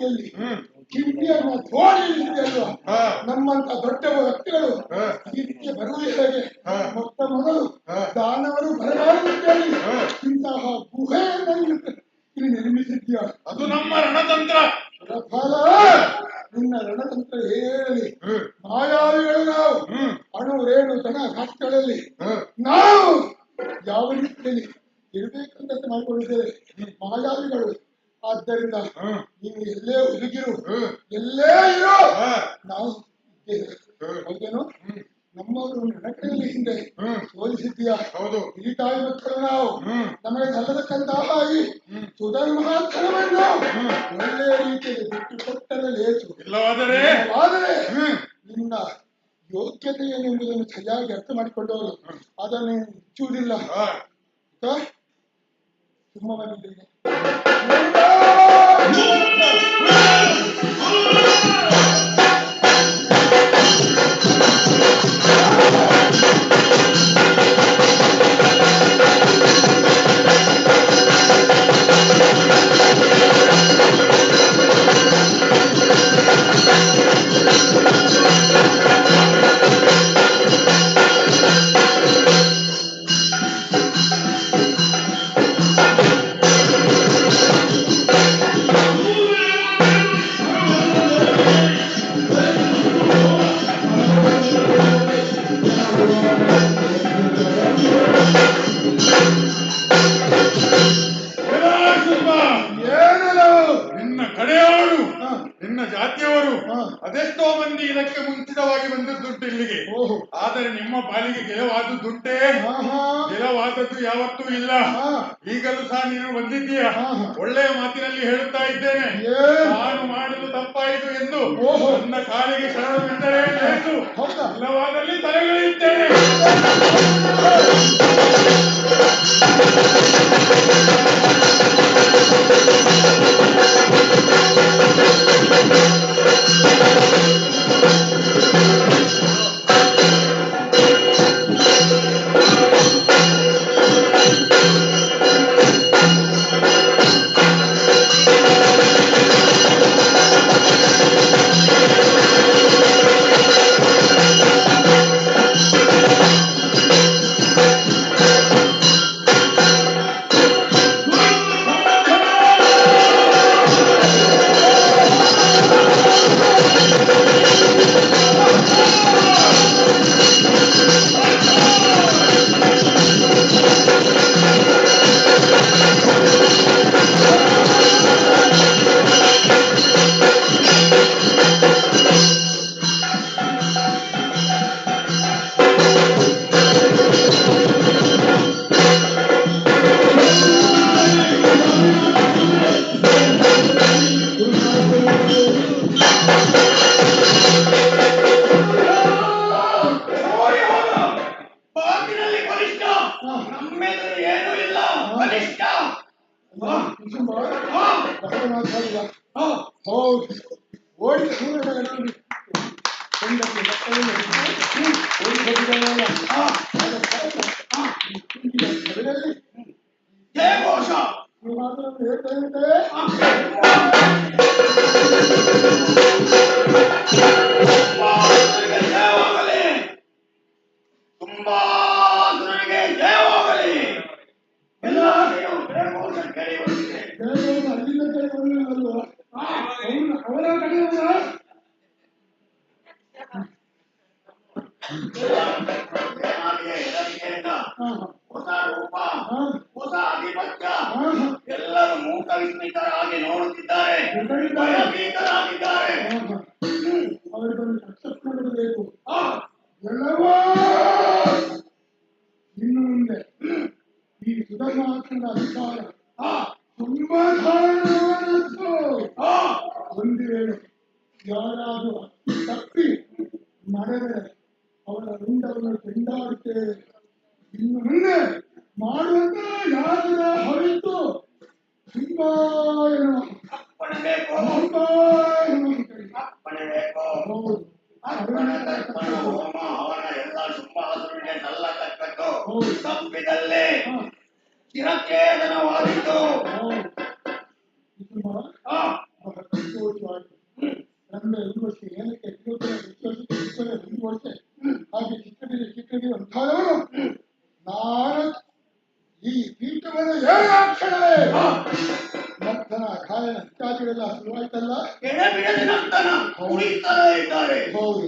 ದಾರಿಯಲ್ಲಿ ಕಿಂಡಿಯನ್ನ ತೋಡಿದೆಯಲ್ವಾ ನಮ್ಮಂತ ದೊಡ್ಡ ವ್ಯಕ್ತಿಗಳು ಇದಕ್ಕೆ ಬರುವುದು ಹೇಗೆ? ಮೊತ್ತ ಮೊದಲು ದಾನವರು ಬರಬಾರದು ಇಂತಹ ಗುಹೆಯನ್ನು ಇಲ್ಲಿ ನಿರ್ಮಿಸಿದ್ಯಾ? ಅದು ನಮ್ಮ ರಣತಂತ್ರ. ನಿನ್ನ ರಣತಂತ್ರ ಹೇಳಿ ಮಾಯಾವಿಗಳು ನಾವು ಅಣು ರೇಣು ತನ ಕಾಟ್ಗಳಲ್ಲಿ ನಾವು ಯಾವ ರೀತಿಯಲ್ಲಿ ಇರಬೇಕಂತ ಮಾಡಿಕೊಂಡಿದ್ದೇವೆ ಮಾಯಾವಿಗಳು. ಆದ್ದರಿಂದ ನೀವು ಎಲ್ಲೇ ಹುಡುಗಿರು ಎಲ್ಲೇ ಇರೋ ನಾವು ಇದ್ದೇವೆ. ಹೌದೇನು? ನಮ್ಮವರು ನಡಕದಲ್ಲಿ ಹಿಂದೆ ಸೋಲಿಸಿದ್ದೀಯಾ? ಹೌದು. ಈ ತಾಯಿ ಮಕ್ಕಳು ನಾವು ನಮಗೆ ಸಲ್ಲತಕ್ಕಂತಹ ಈ ಸುಧರ್ಮಾರ್ಥವನ್ನು ಒಳ್ಳೆಯ ರೀತಿಯಲ್ಲಿ ಬಿಟ್ಟು ಕೊಟ್ಟರೆ ಲೇಸು. ಇಲ್ಲವಾದರೆ ನಿನ್ನ ಯೋಗ್ಯತೆ ಏನೆಂಬುದನ್ನು ಸರಿಯಾಗಿ ಅರ್ಥ ಮಾಡಿಕೊಂಡವರು ಅದನ್ನು ಇಚ್ಚುವುದಿಲ್ಲ. ಸುಮ್ಮನಿದ್ದೇನೆ. ಅದೆಷ್ಟೋ ಮಂದಿ ಇದಕ್ಕೆ ಮುಂಚಿತವಾಗಿ ಬಂದದ್ದುಂಟು ಇಲ್ಲಿಗೆ. ಆದರೆ ನಿಮ್ಮ ಪಾಲಿಗೆ ಗೆಲುವಾದದ್ದುಂಟೆ? ಗೆಲುವಾದದ್ದು ಯಾವತ್ತೂ ಇಲ್ಲ. ಈಗಲೂ ಸಹ ನೀನು ಬಂದಿದ್ದೀಯ. ಒಳ್ಳೆಯ ಮಾತಿನಲ್ಲಿ ಹೇಳುತ್ತಾ ಇದ್ದೇನೆ, ನಾನು ಮಾಡಲು ತಪ್ಪಾಯಿತು ಎಂದು ನನ್ನ ಕಾಲಿಗೆ ಶರಣವೆಂದರೆ ಲೇಸು, ಇಲ್ಲವಾದಲ್ಲಿ ತಲೆಗಳಿದ್ದೇನೆ. ಹೊಸ ರೂಪ, ಹೊಸ ಆಧಿಪತ್ಯ, ಎಲ್ಲರೂ ಮೂಕ ವಿಸ್ಮಿತರಾಗಿ ನೋಡುತ್ತಿದ್ದಾರೆ, ಭಯಭೀತರಾಗಿದ್ದಾರೆ. ಅವರಿಗೊಂದು ಅಕ್ಸೆಪ್ಟ್ ಮಾಡಬೇಕು. ಎಲ್ಲವೂ ಇನ್ನು ಮುಂದೆ ಈ ಸುಧರ್ಮಾತ್ಮದ ಅಧಿಕಾರ ತುಂಬಾ ಸಾಧಾರಣವಾದದ್ದು. ಒಂದು ವೇಳೆ ಯಾರಾದರೂ ತಪ್ಪಿ ನಡೆದರೆ ಅವರ ರುಂಡವನ್ನು ಚೆಂಡಾಡುತ್ತೇವೆ. ಇನ್ನು ಮುಂದೆ ಮಾಡುವಂತ ಯಾರ ಹೊರತು ತಪ್ಪಿದಲ್ಲೇ ಚಿರಚೇತನವಾದಿತ್ತು. ಆಯ್ತು. ನಮ್ದು ಈ ವರ್ಷ ಏನಕ್ಕೆ 20 ವರ್ಷ ಹಾಗೆ ಚಿಕ್ಕಡಿ ಅಂಥವರು ನಾನು ಈ ಪೀಠವನ್ನು 7 ಅಕ್ಷರವೇ ನರ್ತನ ಗಾಯನ ಇತ್ಯಾದಿಗಳೆಲ್ಲ ಶುರುವಾಯ್ತಲ್ಲ. ಹೌದು,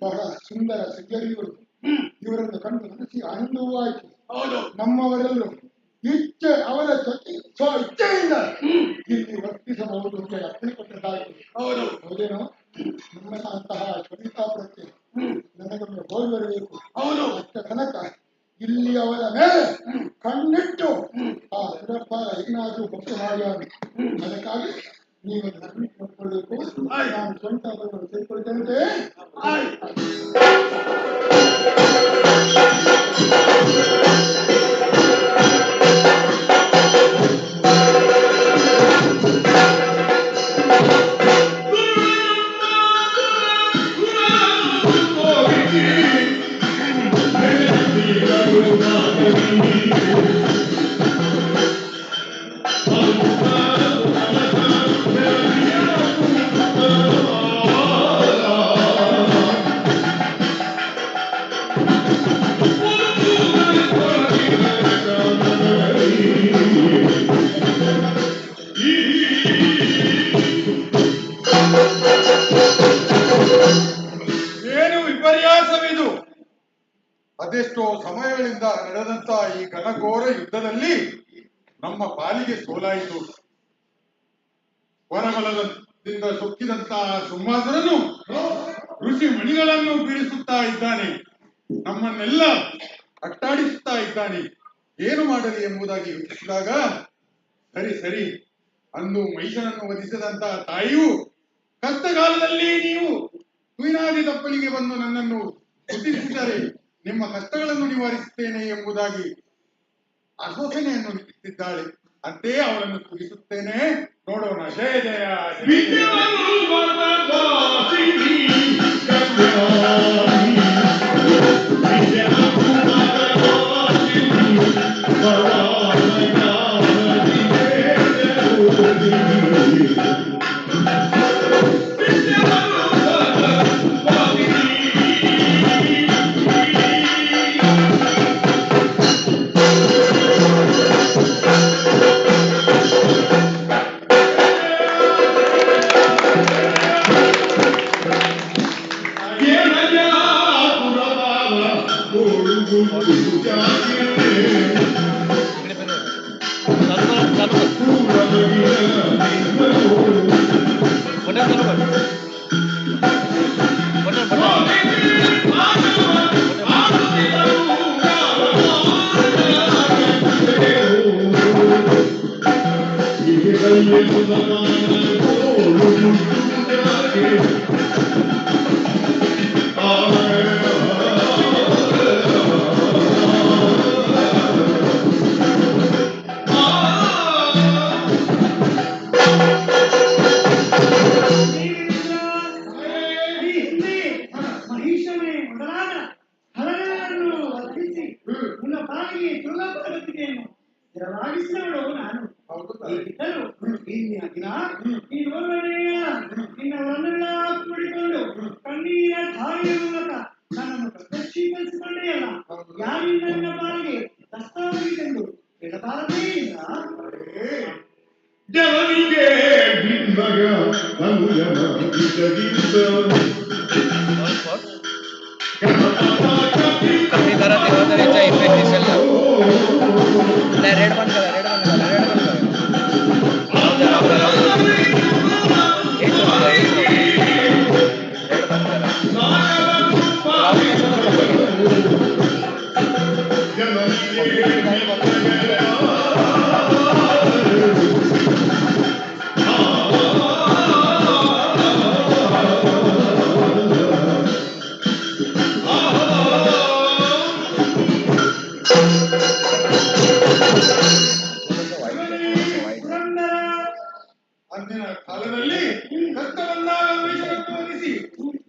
ಬಹಳ ಸುಂದರ ಸಜ್ಜರಿಗಳು. ಇವರನ್ನು ಕಂಡು ಮನಸ್ಸಿ ಆನಂದವೂ ಆಯ್ತು. ನಮ್ಮವರೆಲ್ಲರೂ ಇಚ್ಛೆ ಅವರ ಜೊತೆ ಇಚ್ಛೆಯಿಂದ ಇಲ್ಲಿ ವರ್ತಿಸಬಹುದು ಅಂತ ಅಪ್ಪಣೆ ಕೊಟ್ಟದ್ದಾಯಿತು. ಹೌದೇನೋ? ನಮ್ಮಂತಹ ಶ್ರಮಿತಾಪುರಕ್ಕೆ ನನಗೊಮ್ಮೆ ಹೋಗಿ ಬರಬೇಕು. ಅಷ್ಟ ತನಕ ಇಲ್ಲಿ ಅವರ ಮೇಲೆ ಕಣ್ಣಿಟ್ಟು ಆ ಸುರಪ್ಪ ಏನಾದರೂ ಭಕ್ತಿ ಮಾಡಿ ಅದಕ್ಕಾಗಿ ನೀವು ನೋಡ್ಕೊಳ್ಬೇಕು. ನಾನು ಸ್ವಂತ ಸೇರ್ಕೊಳ್ತೇನೆ. ಅದೆಷ್ಟೋ ಸಮಯಗಳಿಂದ ನಡೆದಂತ ಈ ಘನಘೋರ ಯುದ್ಧದಲ್ಲಿ ನಮ್ಮ ಪಾಲಿಗೆ ಸೋಲಾಯಿತು. ವರಬಲದಿಂದ ಸೊಕ್ಕಿದಂತಹ ಸಿಂಹಾಸನನು ಋಷಿ ಮಣಿಗಳನ್ನು ಬೀಳಿಸುತ್ತಾ ಇದ್ದಾನೆ. ನಮ್ಮನ್ನೆಲ್ಲ ಅಟ್ಟಾಡಿಸುತ್ತಾ ಇದ್ದಾನೆ. ಏನು ಮಾಡಲಿ ಎಂಬುದಾಗಿ ಯೋಚಿಸಿದಾಗ ಸರಿ ಅಂದು ಮಹಿಷನನ್ನು ವಧಿಸಿದಂತಹ ತಾಯಿಯು ಕಷ್ಟಕಾಲದಲ್ಲಿ ನೀವು ತುಯಿನಾದಿ ತಪ್ಪಲಿಗೆ ಬಂದು ನನ್ನನ್ನು ಸ್ತುತಿಸಿದರೆ ನಿಮ್ಮ ಕಷ್ಟಗಳನ್ನು ನಿವಾರಿಸುತ್ತೇನೆ ಎಂಬುದಾಗಿ ಆಶ್ವಾಸನೆಯನ್ನು ನೀಡುತ್ತಿದ್ದಾಳೆ. ಅಂತೆಯೇ ಅವಳನ್ನು ಸ್ತುತಿಸುತ್ತೇನೆ. ನೋಡೋಣ. ಜಯ ಜಯ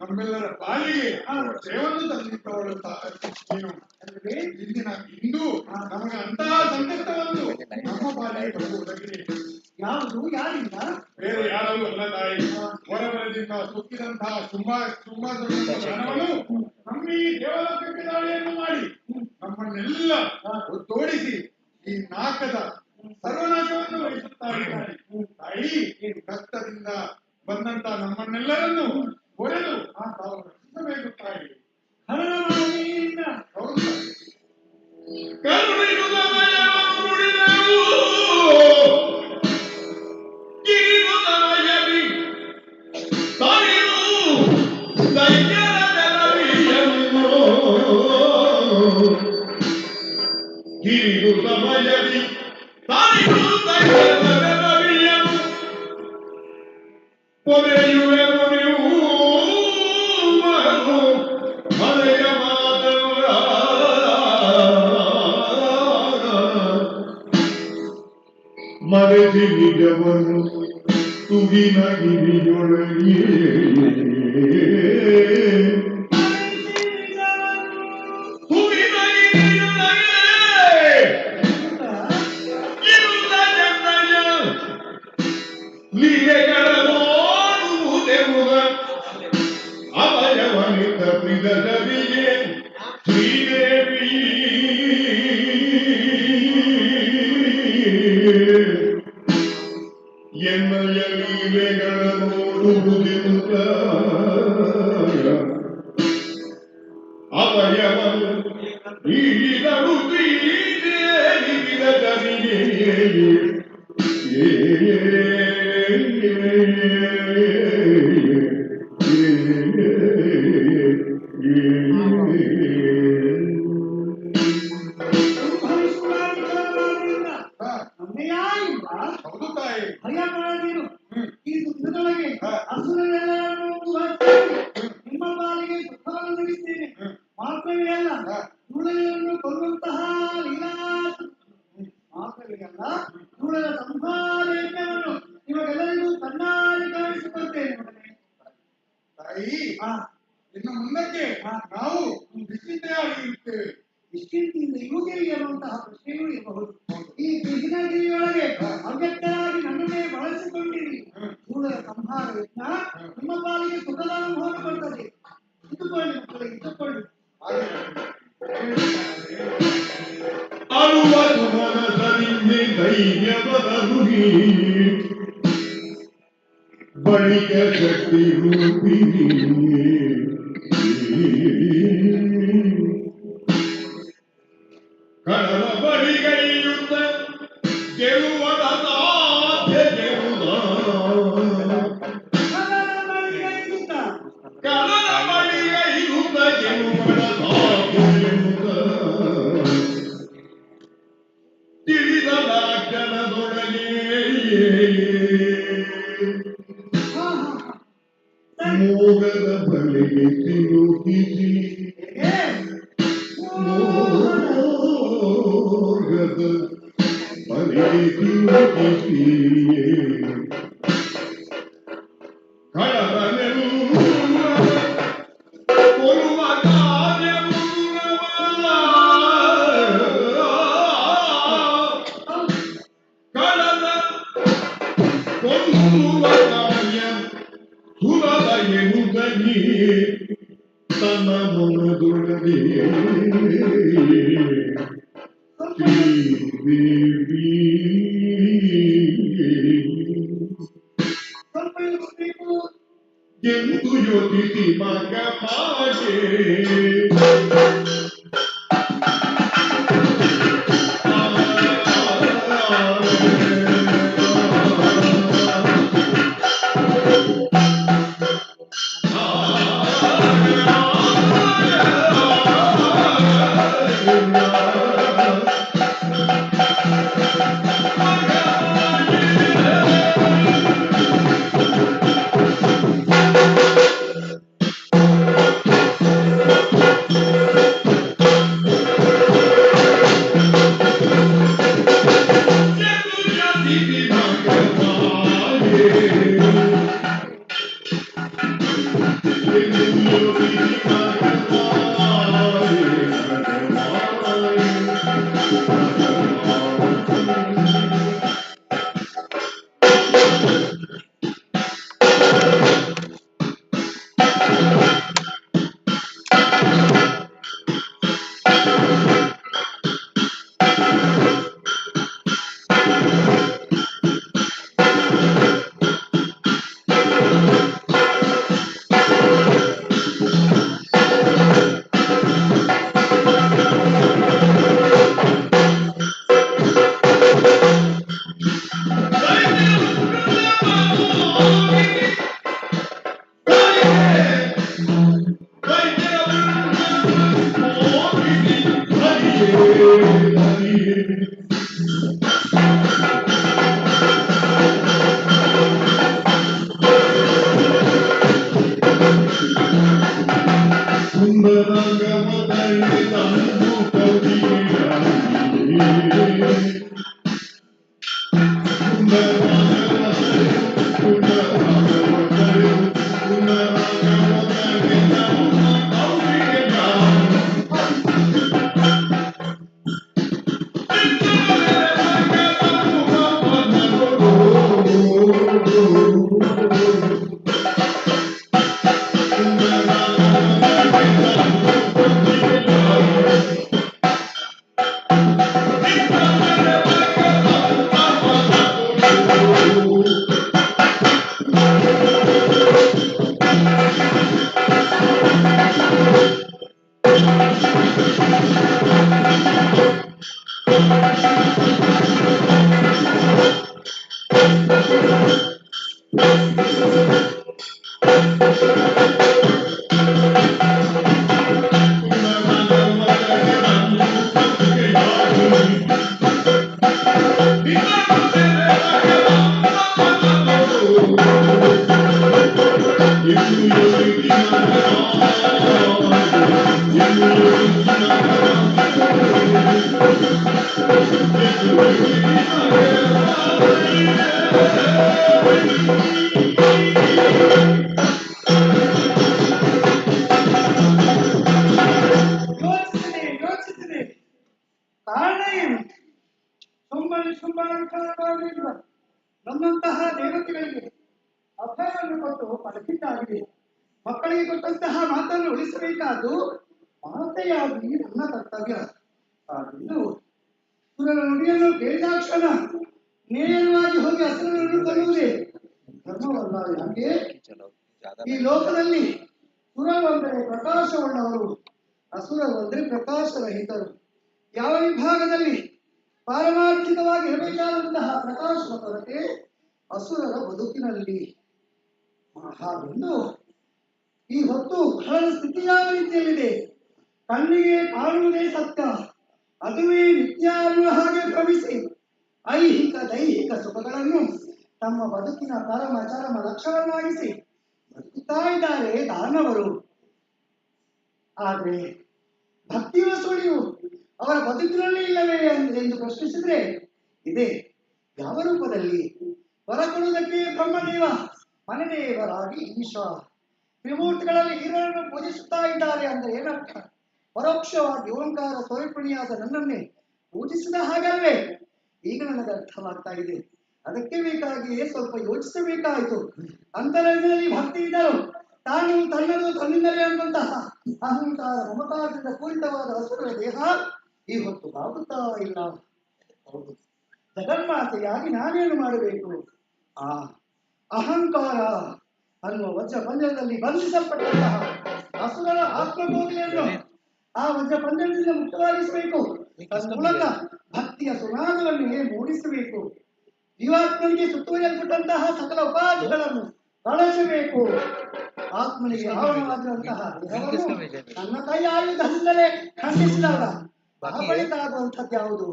ನಮ್ಮೆಲ್ಲರ ಪಾಲಿಗೆ ಸೇವನ್ನು ತಂದಿದ್ದವಳು ಇಂದಿನ ಇಂದು ನಮಗೆ ಅಂತಹ ಸಂಕಷ್ಟವನ್ನು ನಮ್ಮ ಪಾಲಿಗೆ ಬರುವುದಾಗಿದೆ. ಯಾವುದು ಯಾರಿಂದ ಬೇರೆ ಯಾರಲ್ಲೂ ಅಲ್ಲ ತಾಯಿ. ಹೊರಬರದಿಂದ ಸುತ್ತಿದಂತಹ ಹಣವನ್ನು ನಮ್ಮ ಈ ದೇವಲೋಕಕ್ಕೆ ದಾಳಿಯನ್ನು ಮಾಡಿ ನಮ್ಮನ್ನೆಲ್ಲ ತೋಡಿಸಿ ಈ ನಾಕದ ಸರ್ವನಾಶವನ್ನು ವಹಿಸುತ್ತಾರೆ ತಾಯಿ. ಕಷ್ಟದಿಂದ ಬಂದಂತ ನಮ್ಮನ್ನೆಲ್ಲರನ್ನು ಹೊಡೆದು ತಾವು ರಕ್ಷಿಸಬೇಕು ತಾಯಿ. ಹೌದು ಮರೆಸಿ ನಿಜವನ್ನು ತುಗಿನ ಗಿರಿಯೊಳಗೆ ಲೀಲೆಗಳ ನೋಡುವುದೆಂಬುದ ಅವಯವನಿತ ಪ್ರಿದವಿಗೆ ಶ್ರೀದೇವಿ ಎನ್ನಯ ಲೀಲೆಗಳ ನೋಡುವುದೆಂಬ ಅವಯವನು ನೀಡಿದಳು ಶ್ರೀದೇವಿ ಪ್ರಿದವಿಗೆ ಹೌದು ತಾಯಿ. ಭಯ ಮಾಡದಿರು. ಈ ದುಃಖದೊಳಗೆ ಅಸುರರೆಲ್ಲರನ್ನೂ ನಿಮ್ಮ ಪಾಲಿಗೆ ಸುಖವನ್ನು ನುಡಿಸ್ತೇನೆ. ಮಾತ್ರವೇ ಅಲ್ಲ, ಧೂಳಗಳನ್ನು ಕೊಲ್ಲುವಂತಹ ಮಾತ್ರವೇ ಅಲ್ಲ, ಧೂಳದ ಸಂಹಾರ ಯಜ್ಞವನ್ನು ನಿಮಗೆಲ್ಲರಿಗೂ ಕಣ್ಣಾರೆ ಕಾಣಿಸಿಕೊಳ್ತೇನೆ ಮಗನೇ. ತಾಯಿ, ಇನ್ನು ಮುಂದಕ್ಕೆ ನಾವು ನಿಶ್ಚಿಂತೆಯಾಗಿ ಇರ್ತೇವೆ. ನಿಶ್ಚಿಂತೆಯಿಂದ ಇರುವುದಿಲ್ಲ ಎನ್ನುವಂತಹ ಪ್ರಶ್ನೆಯೂ ಇರಬಹುದು. ಈ ಕೃಷ್ಣಗಿರಿಯೊಳಗೆ ಅವ್ಯಕ್ತರಾಗಿ ನನ್ನನ್ನೇ ಬಳಸಿಕೊಂಡಿರಿ. ಧೂಳದ ಸಂಹಾರ ಯಜ್ಞ ನಿಮ್ಮ ಪಾಲಿಗೆ ಸುಖದ ಅನುಭವ ಬರ್ತದೆ. ಇಟ್ಟುಕೊಳ್ಳಿ ಮಕ್ಕಳೇ, ಇಟ್ಟುಕೊಳ್ಳಿ. ಆಳುವುದು ಮನಸರಿಕೆ ಧೈರ್ಯವರುಗಿ ಬಳಿಕ ಶಕ್ತಿ ರೂಪಿಣಿ ಕಡಲ ಬಳಿಗೈಯುತ್ತ ಗೆಲುವದ ಸಾಧ್ಯ ಗೆಲುವ ಕಡಲ ಬಳಿಗೈಯುತ್ತ ಗೆಲುವದ ಸಾಧ್ಯ ಗೆಲುವ ತಿಳಿದ ಕ್ಷಣದೊಳಗೆ ಮೋಗದ ಬಳಿಗೆ ಸಿಲುಕಿಸಿ ಮೋಗದ ಬಳಿಗೆ ಸಿಲುಕಿಸಿ ಕಡಲನೆಲ್ಲ ಕೊಲ್ಲುವ ಕಡಲ ಕೊಂದುವ ಕಾರ್ಯ ಸುರದ ಎನ್ನುವುದಕ್ಕೆ ತನ್ನ ಮನದೊಳಗೆ ಶ್ರೀದೇವಿ ಎಂದು ಯೋಚಿಸಿ ಮಗ ಮಾಡೆ ಯೋಚಿಸಿದೆ ಕಾರಣ ಏನು? ಸುಮ್ಮನೆ ಶುಂಭಾಲಂಕಾರವಾಗಿರುವ ನಮ್ಮಂತಹ ದೇವತೆಗಳಿಗೆ ಅಭಯವನ್ನು ಕೊಟ್ಟು ಪಡೆದಿದ್ದಾಗಿದೆ. ಮಕ್ಕಳಿಗೆ ಕೊಟ್ಟಂತಹ ಮಾತನ್ನು ಉಳಿಸಬೇಕಾದ್ದು ಮಾತೆಯಾಗಿ ನನ್ನ ಕರ್ತವ್ಯ. ಆದ್ರಿಂದ ಸುರರ ನುಡಿಯನ್ನು ಕೇಳಿದಾಕ್ಷಣ ನೇರವಾಗಿ ಹೋಗಿ ಹಸುರನ್ನು ಕೊಲ್ಲುವುದೇ ಧರ್ಮವಲ್ಲ. ಯಾಕೆ ಈ ಲೋಕದಲ್ಲಿ ಸುರವಂದರೆ ಪ್ರಕಾಶವುಳ್ಳವರು, ಅಸುರವಂದರೆ ಪ್ರಕಾಶರಹಿತರು. ಯಾವ ವಿಭಾಗದಲ್ಲಿ ಪಾರಮಾರ್ಥಿಕವಾಗಿ ಇರಬೇಕಾದಂತಹ ಪ್ರಕಾಶದ ಕೊರತೆ ಅಸುರರ ಬದುಕಿನಲ್ಲಿ. ಹಾಗೆಂದು ಈ ಹೊತ್ತು ಕಳೆದ ಸ್ಥಿತಿ ಯಾವ ರೀತಿಯಲ್ಲಿದೆ? ಕಣ್ಣಿಗೆ ಕಾಣುವುದೇ ಸತ್ಯ, ಅದುವೇ ನಿತ್ಯ ಅನ್ನುವ ಹಾಗೆ ಭ್ರಮಿಸಿ ಐಹಿಕ ದೈಹಿಕ ಸುಖಗಳನ್ನು ತಮ್ಮ ಬದುಕಿನ ಪರಮ ಚರಮ ಲಕ್ಷ್ಯವನ್ನಾಗಿಸಿ ಬದುಕುತ್ತಾ ಇದ್ದಾರೆ ದಾನವರು. ಆದ್ರೆ ಭಕ್ತಿಯ ಸುಳಿವು ಅವರ ಬದುಕಿನಲ್ಲಿ ಇಲ್ಲವೇ ಎಂದು ಪ್ರಶ್ನಿಸಿದ್ರೆ ಇದೆ. ಯಾವ ರೂಪದಲ್ಲಿ? ಹೊರಕೊಡುವುದಕ್ಕೆ ಬ್ರಹ್ಮದೇವ, ಮನೆದೇವರಾಗಿ ಈಶ, ತ್ರಿಮೂರ್ತಿಗಳಲ್ಲಿ ಈರನ್ನು ಪೂಜಿಸುತ್ತಾ ಇದ್ದಾರೆ ಅಂದ್ರೆ ಏನರ್ಥ? ಪರೋಕ್ಷವಾಗಿ ಓಂಕಾರ ಸ್ವರೂಪಿಣಿಯಾದ ನನ್ನನ್ನೇ ಪೂಜಿಸಿದ ಹಾಗಲ್ವೇ? ಈಗ ನನಗೆ ಅರ್ಥವಾಗ್ತಾ ಇದೆ. ಅದಕ್ಕೆ ಬೇಕಾಗಿಯೇ ಸ್ವಲ್ಪ ಯೋಚಿಸಬೇಕಾಯಿತು. ಅಂತರಂಗದಲ್ಲಿ ಭಕ್ತಿ ಇದ್ದರು ತಾನು ತನ್ನದು ತನ್ನಿಂದಲೇ ಅನ್ನುವಂತಹ ಅಹಂಕಾರ ಮಮಕಾರದಿಂದ ಪೂರಿತವಾದ ಹಸುರ ದೇಹ ಈ ಹೊತ್ತು ಬಾಗುತ್ತಾ ಇಲ್ಲ. ಹೌದು, ಜಗನ್ಮಾತೆಯಾಗಿ ನಾನೇನು ಮಾಡಬೇಕು? ಆ ಅಹಂಕಾರ ಅನ್ನುವ ವಜ್ರ ಪಂಜರದಲ್ಲಿ ಬಂಧಿಸಲ್ಪಟ್ಟಂತಹ ಅಸುರರ ಆತ್ಮಭೋಗಿಯನ್ನು ಆ ವಜ್ರ ಪಂಜರದಿಂದ ಮುಕ್ತವಾಗಿಸಬೇಕು. ಮೂಲಕ ಭಕ್ತಿಯ ಸುನಾದವನ್ನೇ ಮೂಡಿಸಬೇಕು. ಜೀವಾತ್ಮನಿಗೆ ಸುತ್ತುವರಿಯಲ್ಪಟ್ಟಂತಹ ಸಕಲ ಉಪಾಧಿಗಳನ್ನು ಬಳಸಬೇಕು. ಆತ್ಮನಿಗೆ ಆವರಣವಾಗಿರುವಂತಹ ದೇಹವನ್ನು ನನ್ನ ಕೈ ಆಯುಧದಿಂದಲೇ ಖಂಡಿಸಿದವರ ಬಳಿಕ ಆಗುವಂಥದ್ದು ಯಾವುದು?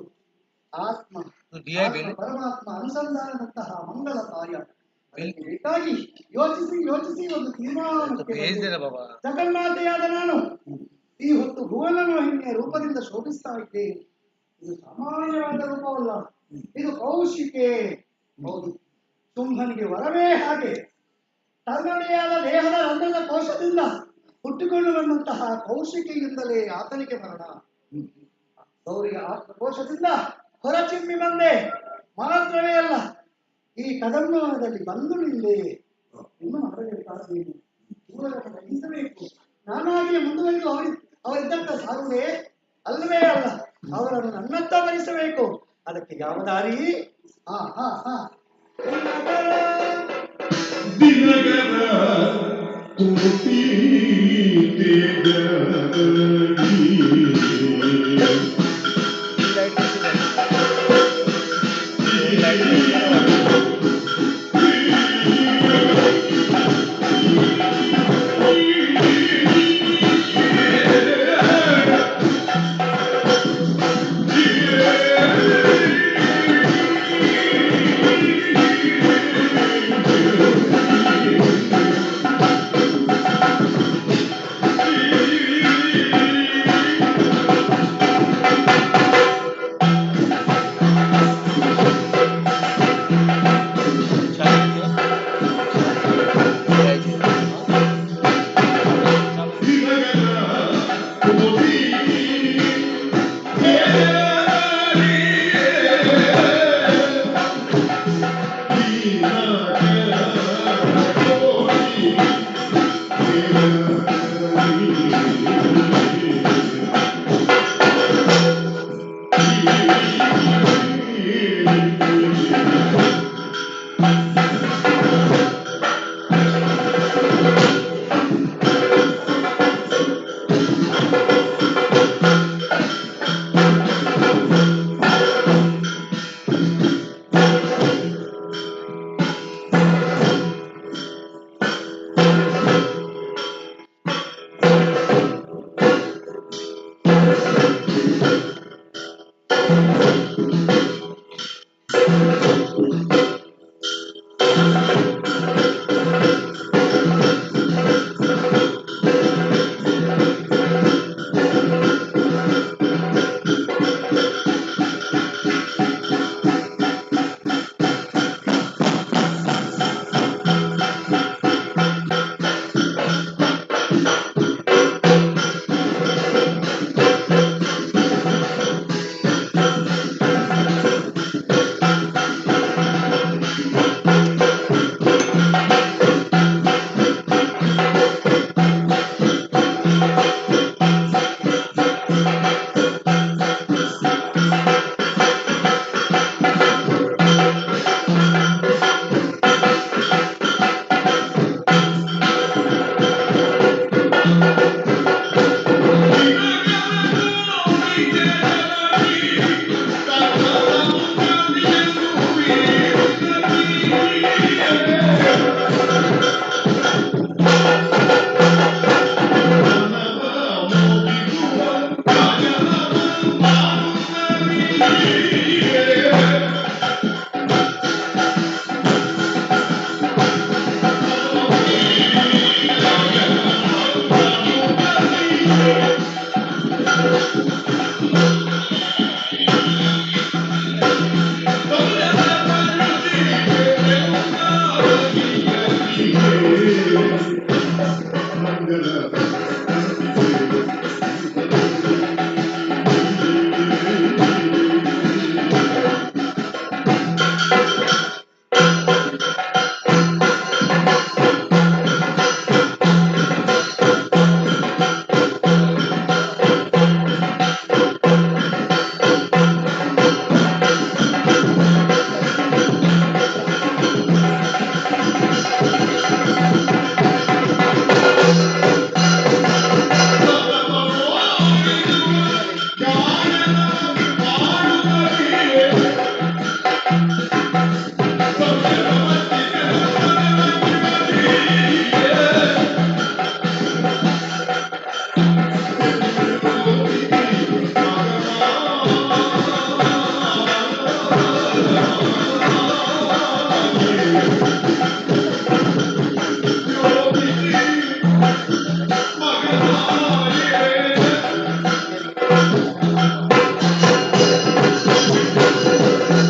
ಆತ್ಮ ಪರಮಾತ್ಮ ಅನುಸಂಧಾನದಂತಹ ಮಂಗಳ ಕಾರ್ಯ. ಬೇಕಾಗಿ ಯೋಚಿಸಿ ಒಂದು ತೀರ್ಮಾನಕ್ಕೆ ಜಗನ್ಮಾತೆಯಾದ ನಾನು ಈ ಹೊತ್ತು ಭುವನ ಮೋಹಿನಿಯ ರೂಪದಿಂದ ಶೋಭಿಸ್ತಾ ಇದ್ದೇನೆ. ಇದು ಸಾಮಾನ್ಯವಾದ ರೂಪವಲ್ಲ, ಇದು ಕೌಶಿಕೆ. ಹೌದು, ಶುಂಭನಿಗೆ ವರವೇ ಹಾಗೆ. ತನ್ನಡೆಯಾದ ದೇಹದ ರಂಧ್ರದ ಕೋಶದಿಂದ ಹುಟ್ಟಿಕೊಂಡು ಬಂದಂತಹ ಕೌಶಿಕೆಯಿಂದಲೇ ಆತನಿಗೆ ಮರಣ. ಗೌರಿಯ ಆತ್ಮಕೋಶದಿಂದ ಹೊರಚಿಮ್ಮಿ ಬಂದೆ ಮಾತ್ರವೇ ಅಲ್ಲ, ಈ ಕದಂಬದಲ್ಲಿ ಬಂದು ನಿಂದೆ. ಇನ್ನು ಮಾಡಬೇಕಾದೇನು? ದೂರವನ್ನು ವಹಿಸಬೇಕು. ನಾನಾಗಿ ಮುಂದುವರೆದು ಅವರಿದ್ದಂತ ಸಾಗುವೆ ಅಲ್ಲವೇ ಅಲ್ಲ, ಅವರನ್ನು ನನ್ನತ್ತ ಭರಿಸಬೇಕು. ಅದಕ್ಕೆ ಯಾವ ದಾರಿ?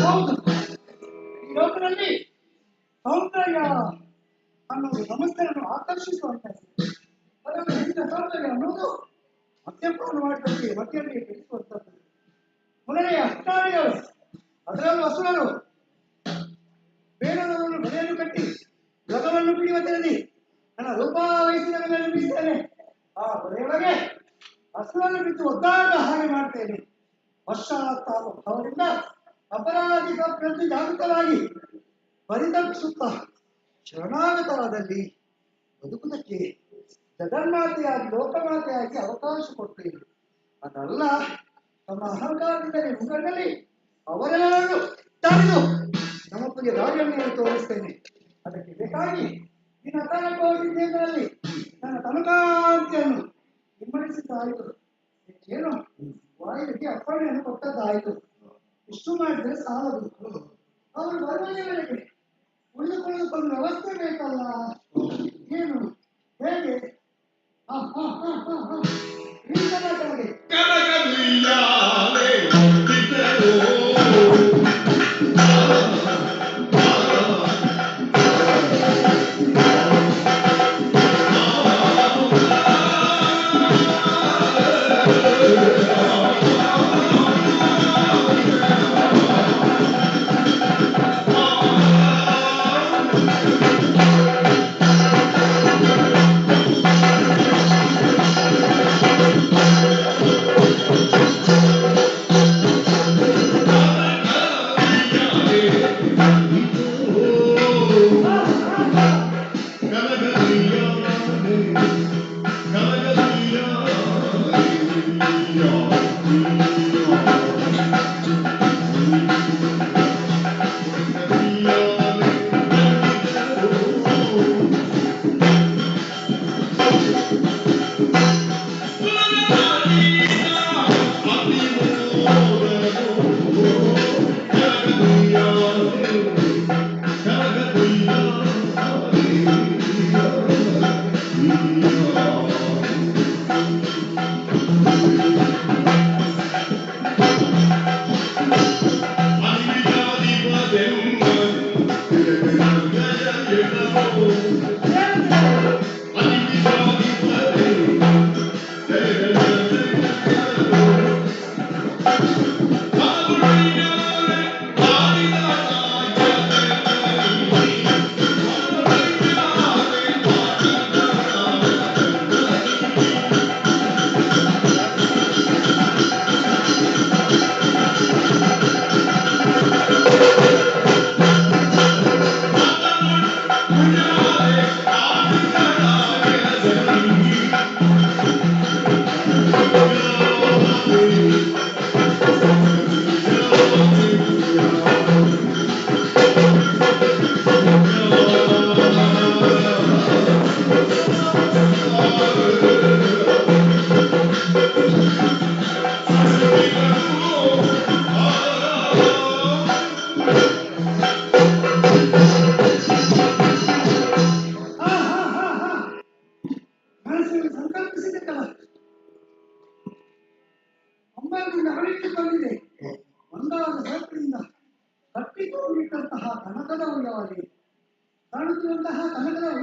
ಹೌದು, ಈ ಲೋಕದಲ್ಲಿ ಸೌಂದರ್ಯ ಅನ್ನೋದು ಸಮಸ್ಯೆಯನ್ನು ಆಕರ್ಷಿಸುವಂತದ್ದು. ಅದನ್ನು ಹೆಚ್ಚಿನ ಸೌಂದರ್ಯ ಅನ್ನೋದು ಮದ್ಯಪಾನ ಮಾಡಿದಲ್ಲಿ ಮದ್ಯಕ್ಕೆ ಕೆಡಿಸುವಂತದ್ದು. ಮೊದಲನೆಯ ಅಜ್ಞಾನಿಗಳು, ಅದರಲ್ಲೂ ಅಸುರರು, ಬೇಡದವರನ್ನು ಬೆಲೆಯನ್ನು ಕಟ್ಟಿ ಜಗವನ್ನು ಪಿಡಿಯುವುದರಲ್ಲಿ ನನ್ನ ರೂಪಾವಹಿಸಿದ ನಿರ್ಮಿಸ್ತೇನೆ. ಆ ಕೊನೆಯೊಳಗೆ ಅಸುರನ್ನು ಬಿಟ್ಟು ಒದ್ದಾಡ ಹಾಗೆ ಮಾಡ್ತೇನೆ. ಪಶ್ಚಾತ್ತಾಪ ಭಾವದಿಂದ ಅಪರಾಧಿಕ ಪ್ರತಿ ಜಾಗೃತವಾಗಿ ಪರಿತಪಿಸುತ್ತಾ ಶರಣಾಗತವಾದಲ್ಲಿ ಬದುಕುವುದಕ್ಕೆ ಜಗನ್ಮಾತೆಯಾಗಿ ಲೋಕಮಾತೆಯಾಗಿ ಅವಕಾಶ ಕೊಡ್ತೇನೆ. ಅದಲ್ಲ, ತಮ್ಮ ಅಹಂಕಾರದಿಂದಲೇ ಮುಂಗಣ್ಣಲ್ಲಿ ಅವರೆಲ್ಲರನ್ನು ತಡೆದು ನಮ್ಮಪ್ಪಗೆ ದಾರಿಯನ್ನು ತೋರಿಸ್ತೇನೆ. ಅದಕ್ಕೆ ಬೇಕಾಗಿ ನಿನ್ನ ಕೋಟಿ ಕೇಂದ್ರದಲ್ಲಿ ನನ್ನ ತನಕಾಂತಿಯನ್ನು ಹಿಮ್ಮಡಿಸಿದ್ದಾಯಿತು. ಏನು ವಾಯುವಿಗೆ ಅಪ್ಪಣೆಯನ್ನು ಕೊಟ್ಟದ್ದಾಯಿತು. ಇಷ್ಟು ಮಾಡಿದ್ರೆ ಸಾಲದು. ಅವರು ಬರುವವರೆಗೆ ಉಳಿದುಕೊಳ್ಳೋದಕ್ಕೊಂದು ವ್ಯವಸ್ಥೆ ಬೇಕಲ್ಲ. ಏನು ಹೇಗೆ ಈ ಮಾತಾಡಿ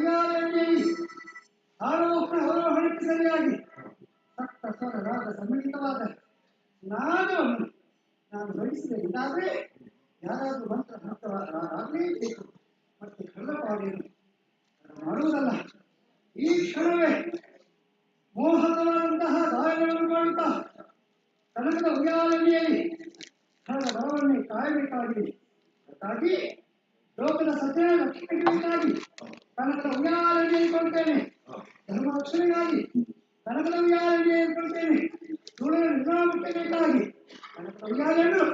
ಉಯ್ಯಾಲೆಯಲ್ಲಿ ಆರೋಹಣಕ್ಕೆ ಸರಿಯಾಗಿ ಸಪ್ತ ಸ್ವರರಾದ ಸಮ್ಮಿಳಿತವಾದ ನಾದವನ್ನು ನಾನು ಬಯಸಿದ್ದಾದ್ರೆ ಯಾರಾದರೂ ಮಂತ್ರವಾಗಲೇಬೇಕು. ಮತ್ತೆ ಕಳ್ಳಪಾಡಿಯನ್ನು ಮಾಡುವುದಲ್ಲ. ಈ ಕ್ಷಣವೇ ಮೋಹಕವಾದಂತಹ ಗಾಯಗಳನ್ನು ಮಾಡುತ್ತಾ ಕನಕದ ಉಯ್ಯಾಲೆಯಲ್ಲಿ ಹಣದ ಬಲವನ್ನೇ ಕಾಯಬೇಕಾಗಿದೆ. ಅದಕ್ಕಾಗಿ ಲೋಕದ ಸತ್ಯ ರಕ್ಷಣೆಗಳಿಗಾಗಿ ಕನಕದ ಉಯ್ಯಾಲೆಯಲ್ಲಿ ಕೊಡ್ತೇನೆ. ಧರ್ಮ ರಕ್ಷಣೆಗಾಗಿ ಕನಕದ ಉಯ್ಯಾಲೆಯಲ್ಲಿ ಕೊಡ್ತೇನೆ. ಸುಳ್ಳಿನ ನಿರ್ನಾಮಕ್ಕೆ ಬೇಕಾಗಿ ಕನಕದ ಉಯ್ಯಾಲೆಯನ್ನು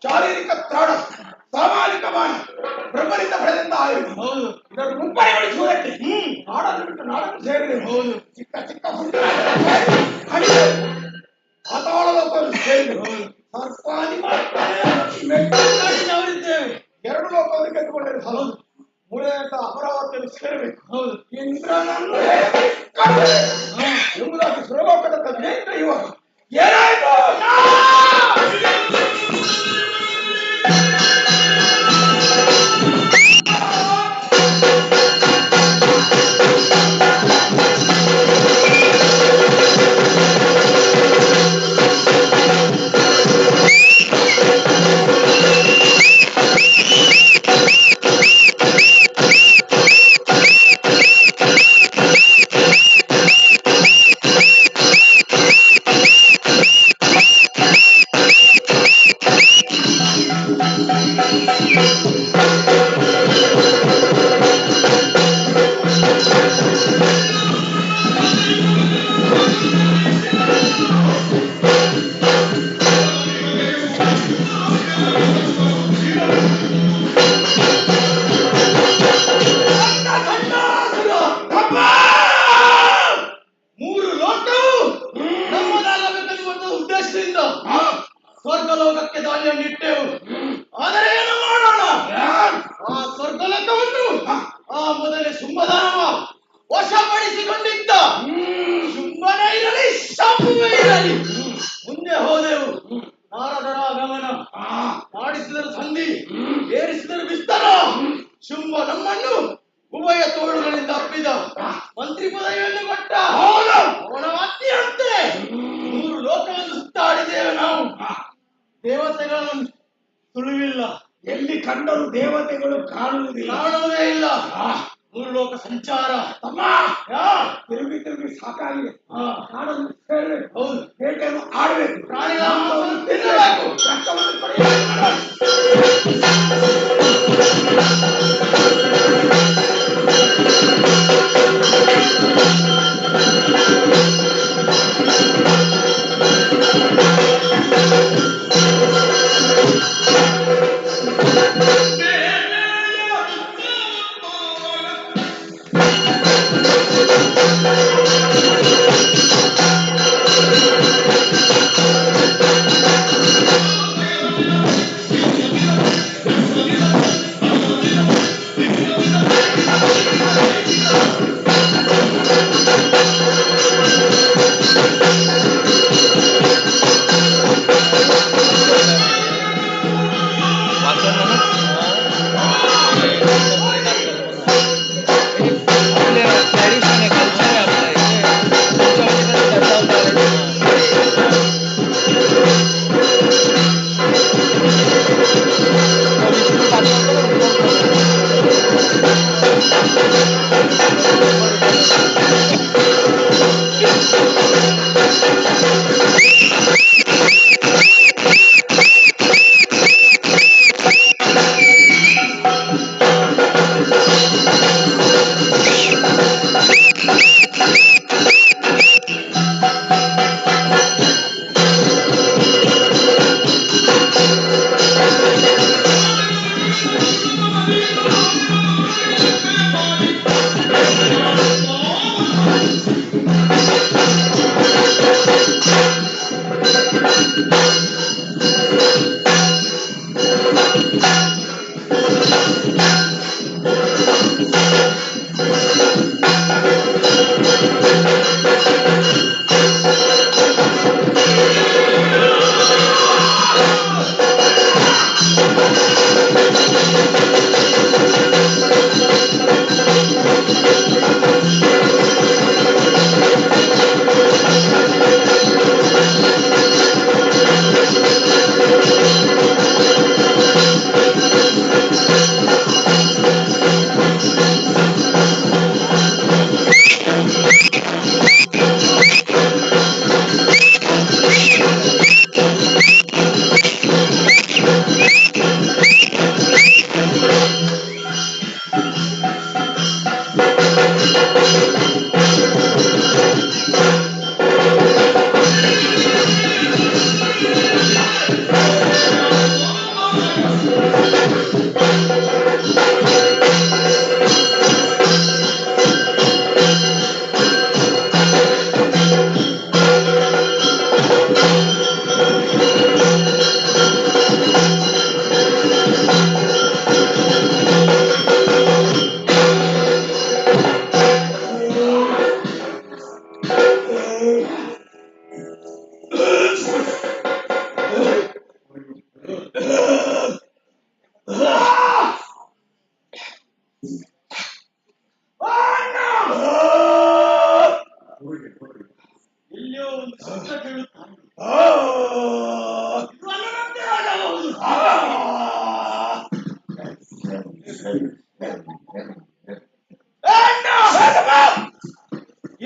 ಶಾರೀರಿಕ ತ್ರಾಣ ಸಾಮಾಜಿಕ ಮಾನ ಬ್ರಹ್ಮನಿಂದ ಪಡೆದಂತ ಆಯುಧ ಇದನ್ನು ಮುಂಪಡೆಗಳು ಸೂರಕ್ಕೆ ನಾಡನ್ನು ಬಿಟ್ಟು ನಾಡನ್ನು ಸೇರಿದೆ ಚಿಕ್ಕ ಚಿಕ್ಕ ಪಾತಾಳ ಲೋಕವನ್ನು ಸೇರಿದೆ ಸರ್ಪಾದಿ ಮೆಟ್ಟಿನವರಿದ್ದೇವೆ ಎರಡು ಲೋಕವನ್ನು ಗೆದ್ದುಕೊಂಡರೆ ಹೌದು ಮೂಲೆಯಂತ ಅಮರಾವತಿಯನ್ನು ಸೇರಬೇಕು ಇಂದ್ರನನ್ನು ಎಂಬುದಾಗಿ ಸುರಲೋಕದ ವಿಜೇಂದ್ರ ಯುವಕ ಏನಾಯ್ತು ಮೂರು ಲೋಕವು ನಮ್ಮದಾಗಬೇಕೆನ್ನುವಂತ ಉದ್ದೇಶದಿಂದ ಸ್ವರ್ಗಲೋಕಕ್ಕೆ ದಾಳಿಯನ್ನಿಟ್ಟೆವು. ಆದರೆ ಏನು ಮಾಡೋಣ, ಆ ಸ್ವರ್ಗಲೋಕವನ್ನು ಆ ಮೊದಲೇ ಶುಂಭದಾನವ ವಶಪಡಿಸಿಕೊಂಡಿದ್ದ. ಶುಂಭನೇ ಇರಲಿ ಶಾಪವೇ ಇರಲಿ ಮುಂದೆ ಹೋದೆವು. ನಾರದರ ಆಗಮನ, ಮಾಡಿಸಿದರು ಸಂಧಿ, ಏರಿಸಿದರು ವಿಸ್ತಾರ. ಶುಂಭ ನಮ್ಮನ್ನು ಉಭಯ ತೋಳುಗಳಿಂದ ಅಪ್ಪಿದ, ಮಂತ್ರಿ ಪದವಿಯನ್ನು ಕೊಟ್ಟ. ಅವನ ಅತ್ತಿಯಂತೆ 3 ಲೋಕವನ್ನು ಸುತ್ತಾಡಿದ್ದೇವೆ ನಾವು. ದೇವತೆಗಳನ್ನು ಸುಳಿವಿಲ್ಲ, ಎಲ್ಲಿ ಕಂಡರೂ ದೇವತೆಗಳು ಕಾಣುವುದೇ ಇಲ್ಲ. 3 ಲೋಕ ಸಂಚಾರ ತಮ್ಮ ತಿರುಗಿ ತಿರುಗಿ ಸಾಕಾಗಿದೆ. ಕಾಡನ್ನು ಸೇರಬೇಕು, ಹೌದು, ಬೇಟೆಯನ್ನು ಆಡಬೇಕು, ಪ್ರಾಣಿಗಳ ಮಾಂಸವನ್ನು ತಿನ್ನಬೇಕು, ರಕ್ತವನ್ನು ಪಡೆಯಬೇಕು.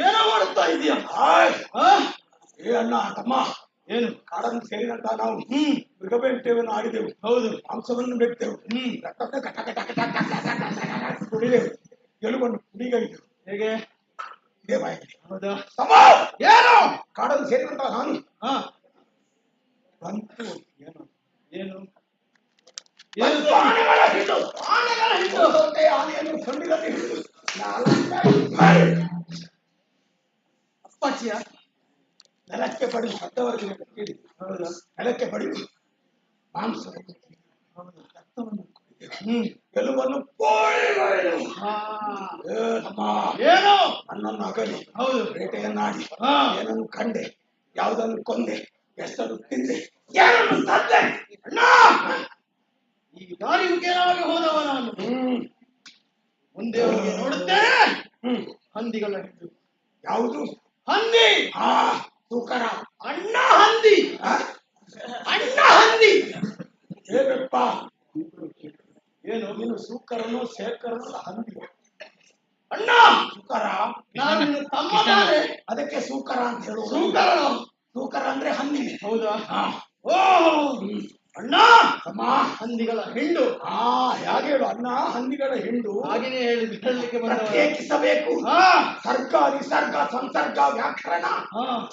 ಏನೋ ಮಾಡುತ್ತಾ ಇದೆಯಾ? ಏ ಅಣ್ಣ ತಮ್ಮ, ಏನು ಕಾಡನ್ನು ಸೇರಿದಂತ ನಾವು ಮೃಗಬೇಟೆಯನ್ನು ಆಡಿದೆವು. ಹೌದು, ಮಾಂಸವನ್ನು ಬೆಟ್ಟೆವು. ರಕ್ತವನ್ನು ಕಟ ಕಟ ಕಟ ಕಟ ಕಟ ಕಟ ಕುಡಿದೆವು. ಎಲುಬನ್ನು ಕುಡಿಗೈದೆವು. ಹೇಗೆ ಇದೇ ಬಾಯಲ್ಲಿ. ಹೌದಾ? ಏನು ಕಾಡನ್ನು ಸೇರಿದಂತ ನಾನು ಬಂತು. ಏನು ಏನು ಆನೆಗಳ ಹಿಂಡು, ಆನೆಗಳ ಹಿಂಡು, ಆನೆಯನ್ನು ಸೊಂಡಿಲಲ್ಲಿ ಹಿಡಿದು ಅಪ್ಪಾಚಿಯ ನೆಲಕ್ಕೆ ಪಡೆದು ಶಬ್ದವರೆಗೆ ಕೇಳಿ. ಹೌದಾ? ನೆಲಕ್ಕೆ ಪಡೆದು ಮಾಂಸವನ್ನು ರಕ್ತವನ್ನು ಎಲುಬನ್ನು ಏನು ನನ್ನನ್ನು ಅಗಲಿ. ಹೌದು, ಬೇಟೆಯನ್ನಾಡಿ ಏನನ್ನು ಕಂಡೆ, ಯಾವುದನ್ನು ಕೊಂದೆ, ಎಷ್ಟನ್ನು ತಿಂದೆ, ಏನನ್ನು ತಂದೆ. ಅಣ್ಣ, ಈ ದಾರಿ ಮುಖೇನಾಗಿ ಹೋದವ ನಾನು. ಮುಂದೆ ಅವರಿಗೆ ನೋಡುತ್ತೇನೆ. ಹಂದಿಗಳ ಹಿಡಿದು ಯಾವುದು ಹಂದಿ? ತೂಕರ ಅಣ್ಣ ಹಂದಿ, ಅಣ್ಣ ಹಂದಿ. ಹೇಳಪ್ಪ, ಏನು ನೀನು ಸೂಕರನು ಶೇಖರನು ಹಂದಿ? ಅಣ್ಣ ಸೂಕರ, ನಾನು ನಿನ್ನ ತಮ್ಮ ತಾನೆ, ಅದಕ್ಕೆ ಸೂಕರ ಅಂತ ಹೇಳು. ಸೂಕರ, ಸೂಕರ ಅಂದ್ರೆ ಹಂದಿ. ಹೌದಾ? ಓ ಅಣ್ಣ, ತಮ್ಮ ಹಂದಿಗಳ ಹಿಂಡು. ಹೇಗೆ ಹೇಳು ಅಣ್ಣ, ಹಂದಿಗಳ ಹಿಂಡು. ಹಾಗೇನೆ ಹೇಳಲಿಕ್ಕೆ ಪ್ರತ್ಯೇಕಿಸಬೇಕು. ಸರ್ಗ, ನಿಸರ್ಗ, ಸಂಸರ್ಗ, ವ್ಯಾಕರಣ,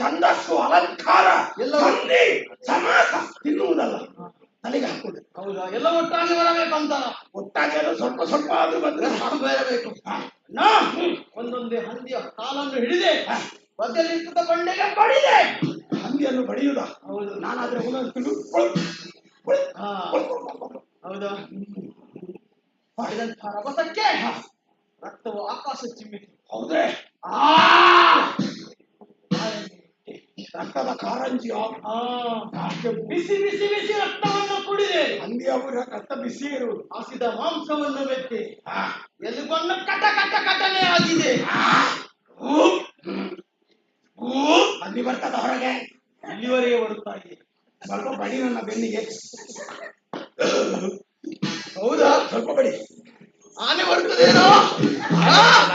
ಛಂದಸ್ಸು, ಅಲಂಕಾರ ಎಲ್ಲ ಹಂದಿ ಸಮಾಸ ತಿನ್ನುವುದಲ್ಲ, ತಲೆಗೆ ಹಾಕುದು. ಹೌದಾ? ಎಲ್ಲ ಒಟ್ಟಾಗಿ ಬರಬೇಕಂತ. ಒಟ್ಟಾಗಿ ಸ್ವಲ್ಪ ಸ್ವಲ್ಪ ಆದ್ರೂ ಬಂದ್ರೆ ಬೇರಬೇಕು. ಒಂದೊಂದೇ ಹಂದಿಯ ಕಾಲನ್ನು ಹಿಡಿದೆ ಬದಲಿಂದ ಬಂಡೆಗೆ ಬಡಿದೆ. ಹಂದಿಯನ್ನು ಬಡಿಯುವುದ? ಹೌದು. ನಾನಾದ್ರೆ ಹೌದಾ? ಮಾಡಿದಂತಹ ರಭಸಕ್ಕೆ ರಕ್ತವು ಆಕಾಶ ಚಿಮ್ಮಿತು. ಹೌದೇ? ರಕ್ತದ ಕಾರಂಜಿ ಬಿಸಿ ಬಿಸಿ ಬಿಸಿ ರಕ್ತವನ್ನು ಕುಡಿದೆ. ಹಂದಿ ಅವರ ರಕ್ತ ಬಿಸಿ ಇರುವುದು. ಹಸಿದ ಮಾಂಸವನ್ನು ಬೆತ್ತಿ ಎಲುಬನ್ನು ಕಟ ಕಟ ಕಟನೆ ಆಗಿದೆ. ಅಲ್ಲಿ ಬರ್ತದ ಹೊರಗೆ, ಇಲ್ಲಿವರೆಗೆ ಬರುತ್ತಾ ಇದೆ. ಸ್ವಲ್ಪ ಬಡಿ ನನ್ನ ಬೆನ್ನಿಗೆ. ಹೌದಾ? ಸ್ವಲ್ಪ ಬಡಿ. ಆನೆ ಬರ್ತದೇನೋ.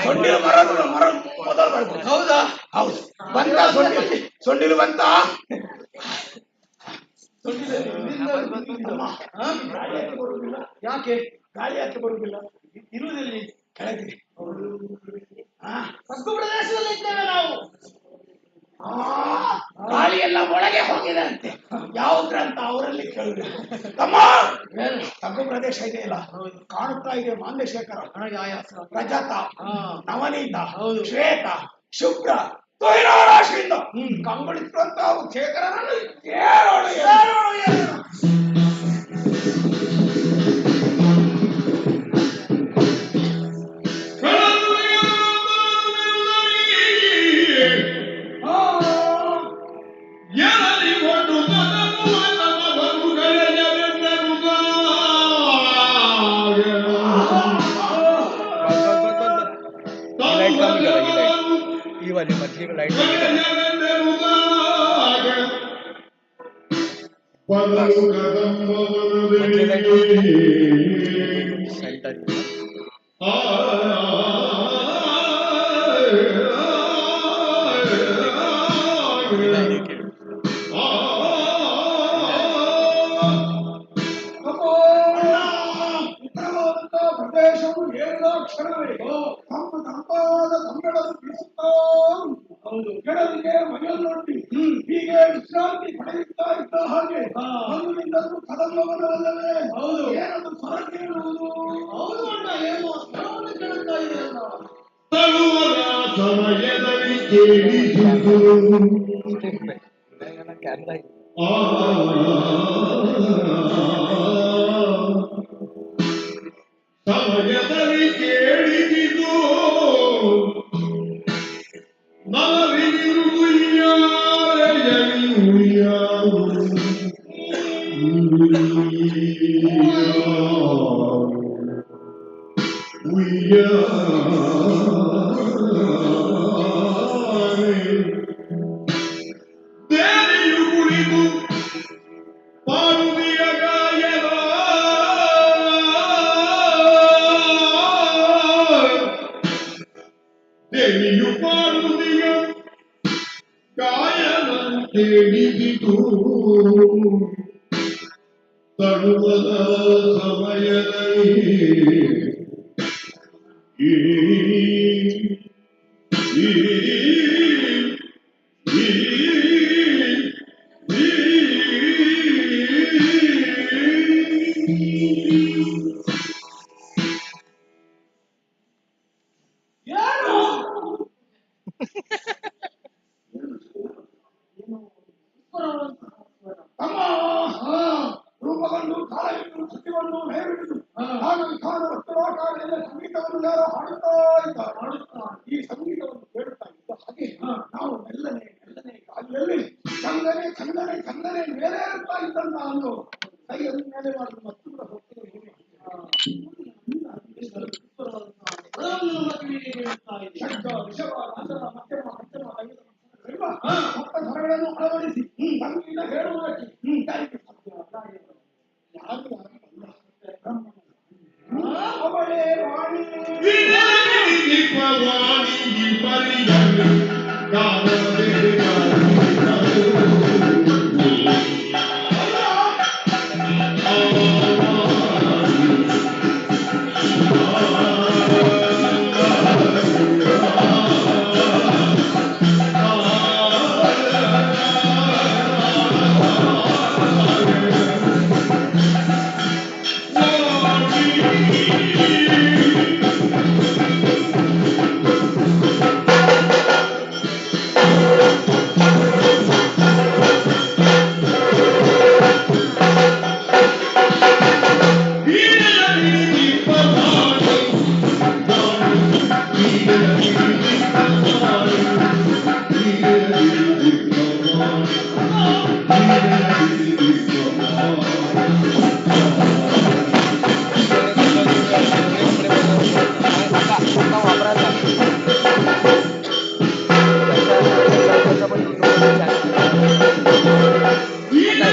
ಸೊಂಡಿಲು ಬರೋದು ಮರ ಮೊದಲು ಬರ್ಬೋದು. ಹೌದಾ? ಹೌದು. ಬಂದ ಸೊಂಡಿಲು ಬಂತ. ಗಾಳಿ ಯಾಕೆ ಬರುವುದಿಲ್ಲ? ಯಾಕೆ ಗಾಳಿ ಯಾಕೆ ಬರುವುದಿಲ್ಲ? ಇರುವುದಿಲ್ಲ, ಕೆಳಗಿದೆ. ಕಪ್ಪು ಪ್ರದೇಶದಲ್ಲಿ ಇದ್ದೇವೆ ನಾವು. ಗಾಳಿ ಎಲ್ಲ ಒಳಗೆ ಹೋಗಿದೆ ಅಂತೆ. ಯಾವುದ್ರ ಅಂತ ಅವರಲ್ಲಿ ಕೇಳಬೇಕು. ತಮ್ಮ ತಗ್ಗು ಪ್ರದೇಶ ಇದೆಯಲ್ಲ, ಕಾಣುತ್ತಾ ಇದೆ. ಮಾಂದೇಶೇಖರ, ರಜತ, ನವನೀತ, ಶ್ವೇತ, ಶುಭ್ರ, ರಾಶಿಯಿಂದ ಕಂಗೊಳಿಸುವಂತ ಶೇಖರನನ್ನು ಏರೋಣ ಏರೋಣ ಏರೋಣ. वाली मछली में लाइट ಪ್ರದೇಶವು ಏಳು ಕ್ಷಣವೇ ತಮ್ಮ ತಂಪಾದ ತಂಬೆಳನ್ನು ಬೀಸುತ್ತಾ ಹೌದು ಕೆಳಗೆ ಮನೆಯನ್ನೊಡ್ಡಿ ಹೀಗೆ ವಿಶ್ರಾಂತಿ ಪಡೆಯುತ್ತಾ ಇದ್ದ ಹಾಗೆ ಮಗುವಿಂದಲೂ ಕದಮ್ಮವನವಲ್ಲವೇ. ಹೌದು, ಏನದು ಸ್ವರ ಕೇಳುವುದು? ಹೌದು ಅಣ್ಣ, ಏನು ಸ್ವರವನ್ನು ಕೇಳುತ್ತಾ ಇದೆಯಲ್ಲ. ಸಮಯದಲ್ಲಿ ಕೇಳಿಸಿತು ಸಮಯದಲ್ಲಿ ಕೇಳಿಸಿತು ನಲವಿನಿರುವುದು ಯಾರೆಯಲಿ ದೇವಿಯು ಕುಳಿತು ಪಾಡುವಿಯ ಗಾಯನ ದೇವಿಯು ಪಾಡುವಿಯ ಗಾಯನ ಕೇಳಿಸಿತು ತಳುವದ ಸಮಯದಲ್ಲಿ ತಮ್ಮ ರೂಪವನ್ನು ಕಾಲವನ್ನು ಶಕ್ತಿಯನ್ನು ನೇರಿಟ್ಟು ನಾನು ವಿಧಾನ ವಸ್ತುವಾಕಾರದಿಂದ ಸಂಗೀತವನ್ನು ಯಾರೋ ಹಾಡುತ್ತಾ ಇದ್ದಾರೆ. ಈ ಸಂಗೀತವನ್ನು ಕೇಳುತ್ತಾ ಇದ್ದ ಹಾಗೆ ನಾವು ಮೆಲ್ಲನೆ ಮೆಲ್ಲನೆ ಗಾಳಿಯಲ್ಲಿ ಚಂದನೆ ಚಂದನೆ ಚಂದನೆ ಮೇಲೇರುತ್ತಾ ಇದ್ದಂತ ಒಂದು ಕೈಯನ್ನು ಮೇಲೆ ಮಾಡಿದ ಮತ್ತು ಕೂಡ ಹೋಗ್ತದೆ. ಶಬ್ದ ವಿಷವ ನಾಚನ ಮಧ್ಯಮ ಮಧ್ಯಮ ಸ್ವರಗಳನ್ನು ಅಳವಡಿಸಿ ಸಂಗೀತ ಹೇಳುವುದಕ್ಕೆ ಅವಳೇ ವಾಣಿ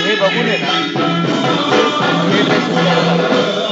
हे बघून आहे ना हे ड्रेस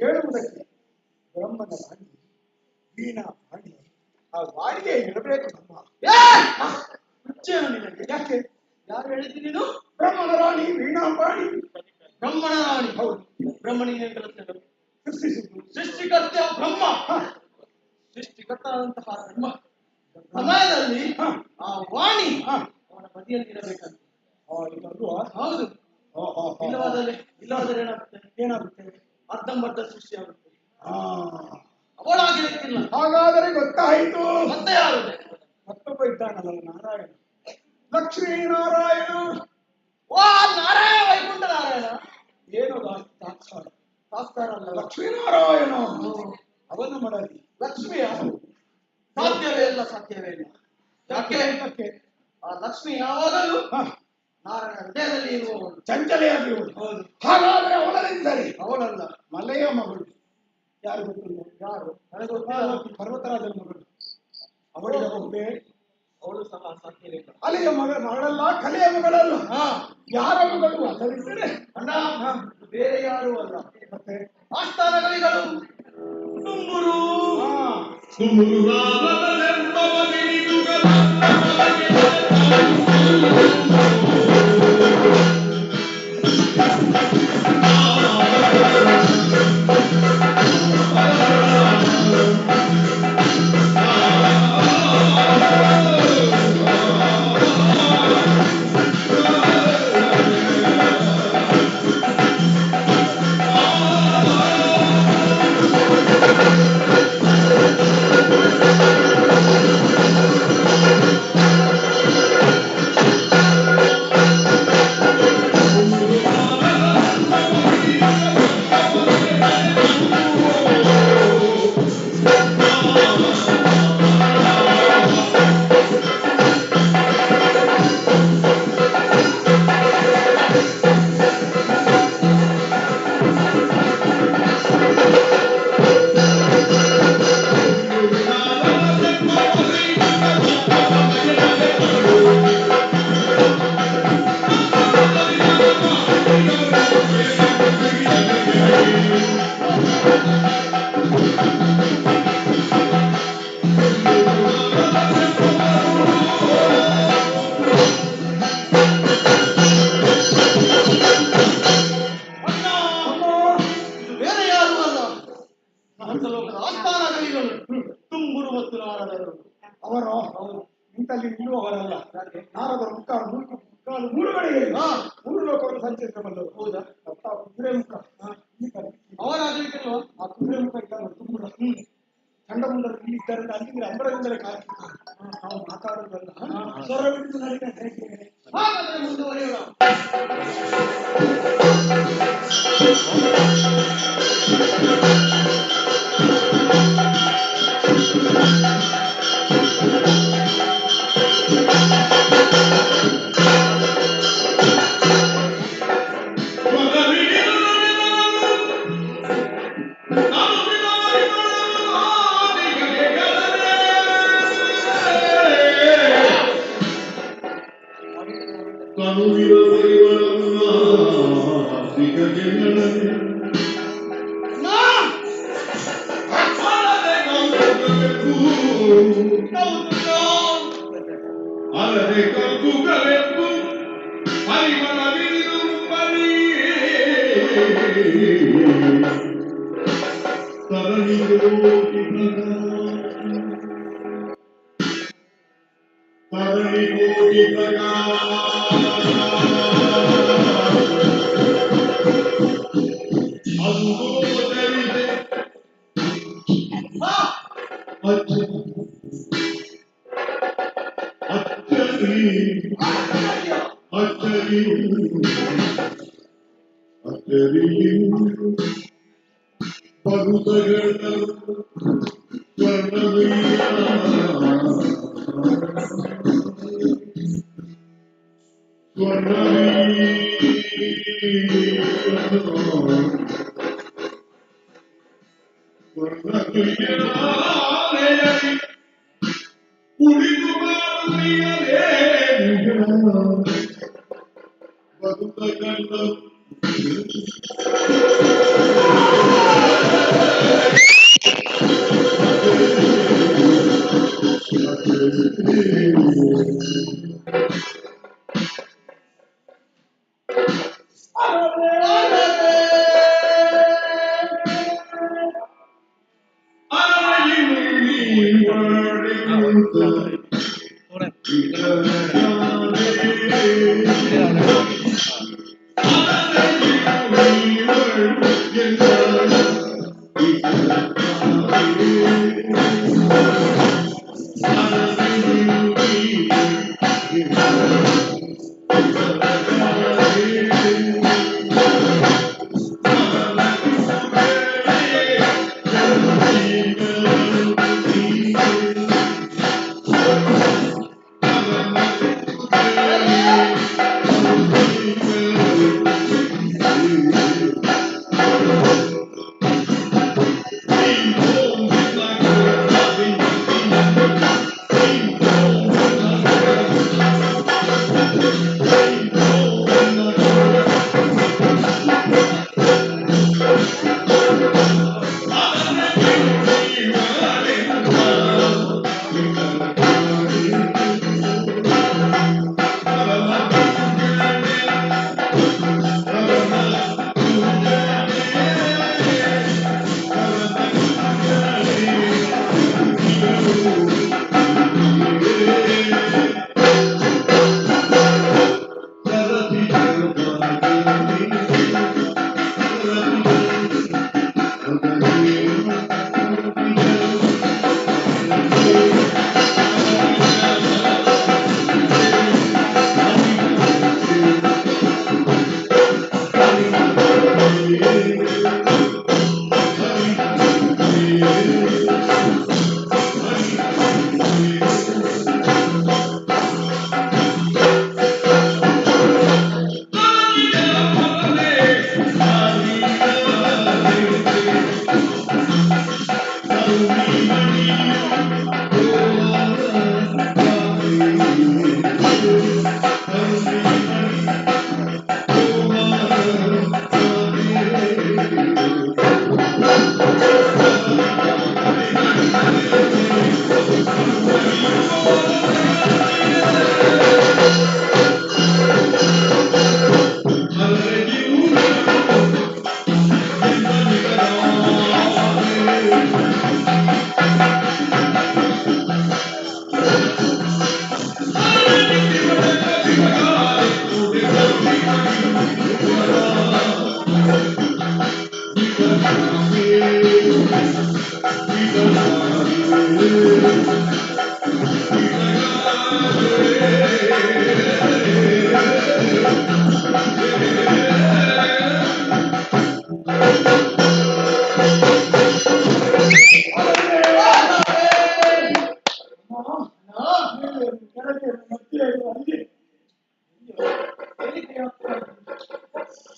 ಹೇಳುವುದಕ್ಕೆ ಬ್ರಹ್ಮನ ವಾಣಿ ವೀಣಾ ವಾಣಿ ಆ ವಾಣಿಗೆ ಇರಬೇಕು ನಮ್ಮ ನಿನಗೆ ಯಾಕೆ ಯಾರು ಹೇಳಿದ್ದೀನಿ ನೀನು ಬ್ರಹ್ಮನ ರಾಣಿ ವೀಣಾ ವಾಣಿ ಬ್ರಹ್ಮನ ರಾಣಿ ಹೌದು ಬ್ರಹ್ಮನಿಗೆ ಸೃಷ್ಟಿಸಿದ್ದು ಸೃಷ್ಟಿಕರ್ತ ಬ್ರಹ್ಮ ಸೃಷ್ಟಿಕರ್ತ ಅಂತಹ ಬ್ರಹ್ಮ ಸಮಯದಲ್ಲಿ ಆ ವಾಣಿ ಅವನ ಮದಿಯಲ್ಲಿರಬೇಕಂತ. ಇದೊಂದು ಹೌದು. ಇಲ್ಲವಾದರೆ ಏನಾಗುತ್ತೆ? ಅರ್ಧಂಬರ್ಧ ಸೃಷ್ಟಿಯಾಗುತ್ತೆ. ಅವಳಾಗಿರುತ್ತಿಲ್ಲ. ಹಾಗಾದರೆ ಗೊತ್ತಾಯಿತು. ಮತ್ತೆ ಯಾರು? ಮತ್ತೊಬ್ಬ ಇದ್ದಾನಲ್ಲ, ನಾರಾಯಣ, ಲಕ್ಷ್ಮೀನಾರಾಯಣ. ವಾ, ನಾರಾಯಣ, ವೈಕುಂಠ ನಾರಾಯಣ. ಏನು ತಾತ್ಸಾರ ಅಲ್ಲ, ಲಕ್ಷ್ಮೀನಾರಾಯಣ ಅವನ ಮಡದಿ. ಲಕ್ಷ್ಮಿಯ ಸಾಧ್ಯವೇ ಇಲ್ಲ, ಸಾಧ್ಯವೇ ಇಲ್ಲ. ಯಾಕೆ? ಆ ಲಕ್ಷ್ಮಿ ಯಾವಾಗಲೂ ನಾರಾಯಣ ಹೃದಯದಲ್ಲಿ ಇರುವವಳು, ಚಂಚಲೆಯಾಗಿರುವಳು. ಹೌದು. ಹಾಗಾದರೆ ಅವಳರಿದ್ದಾರೆ. ಅವಳಲ್ಲ, ಮಲೆಯ ಮಗಳು. ಯಾರು ಗೊತ್ತಿಲ್ಲ? ಯಾರು? ನನಗೆ ಗೊತ್ತಿಲ್ಲ. ಪರ್ವತರಾಜನ ಮಗಳು. ಅವಳಿಗೆ ಒಬ್ಬೆ. ಅವಳು ಸಹ ಸಾಧ್ಯವೇ ಇಲ್ಲ. ಅಲೆಯ ಮಗಳಲ್ಲ, ಕಲೆಯ ಮಗಳಲ್ಲ. ಯಾರ ಮಗಳು ಅಲ್ಲದಿದ್ದರೆ ಅಣ್ಣ, ಬೇರೆ ಯಾರು ಅಲ್ಲ, ಮತ್ತೆ ಆಸ್ಥಾನ ಕವಿಗಳು ತುಂಬುರು. ನಿಂತಲ್ಲಿ ನಿಲ್ಲುವವರಲ್ಲ. ನಾರದರ ಮುಕ್ಕಾಲು ಮೂರು ಕಡೆಗೆ ಮೂರು ಲೋಕವನ್ನು ಸಂಚರಿಸಬಲ್ಲರು. ಹೌದಾ? ಕುದುರೆ ಮುಖ ಅವರಾಗಲಿಕ್ಕಿಲ್ವ? ಆ ಕುದುರೆ ಮುಖ ಇದ್ದಾನೆ ತುಂಬ ಚಂಡಮುಂಡರು ಇಲ್ಲಿ ಇದ್ದಾರೆ. ಅಲ್ಲಿಂದ ಅಂಬರದಿಂದಲೇ ನಾವು ಮಾತಾಡೋದಲ್ಲ, ಸ್ವರವಿಟ್ಟು ನಡೀತಾ ಇದ್ದೇವೆ. ಹಾಗಾದ್ರೆ ಮುಂದುವರಿಯೋಣ.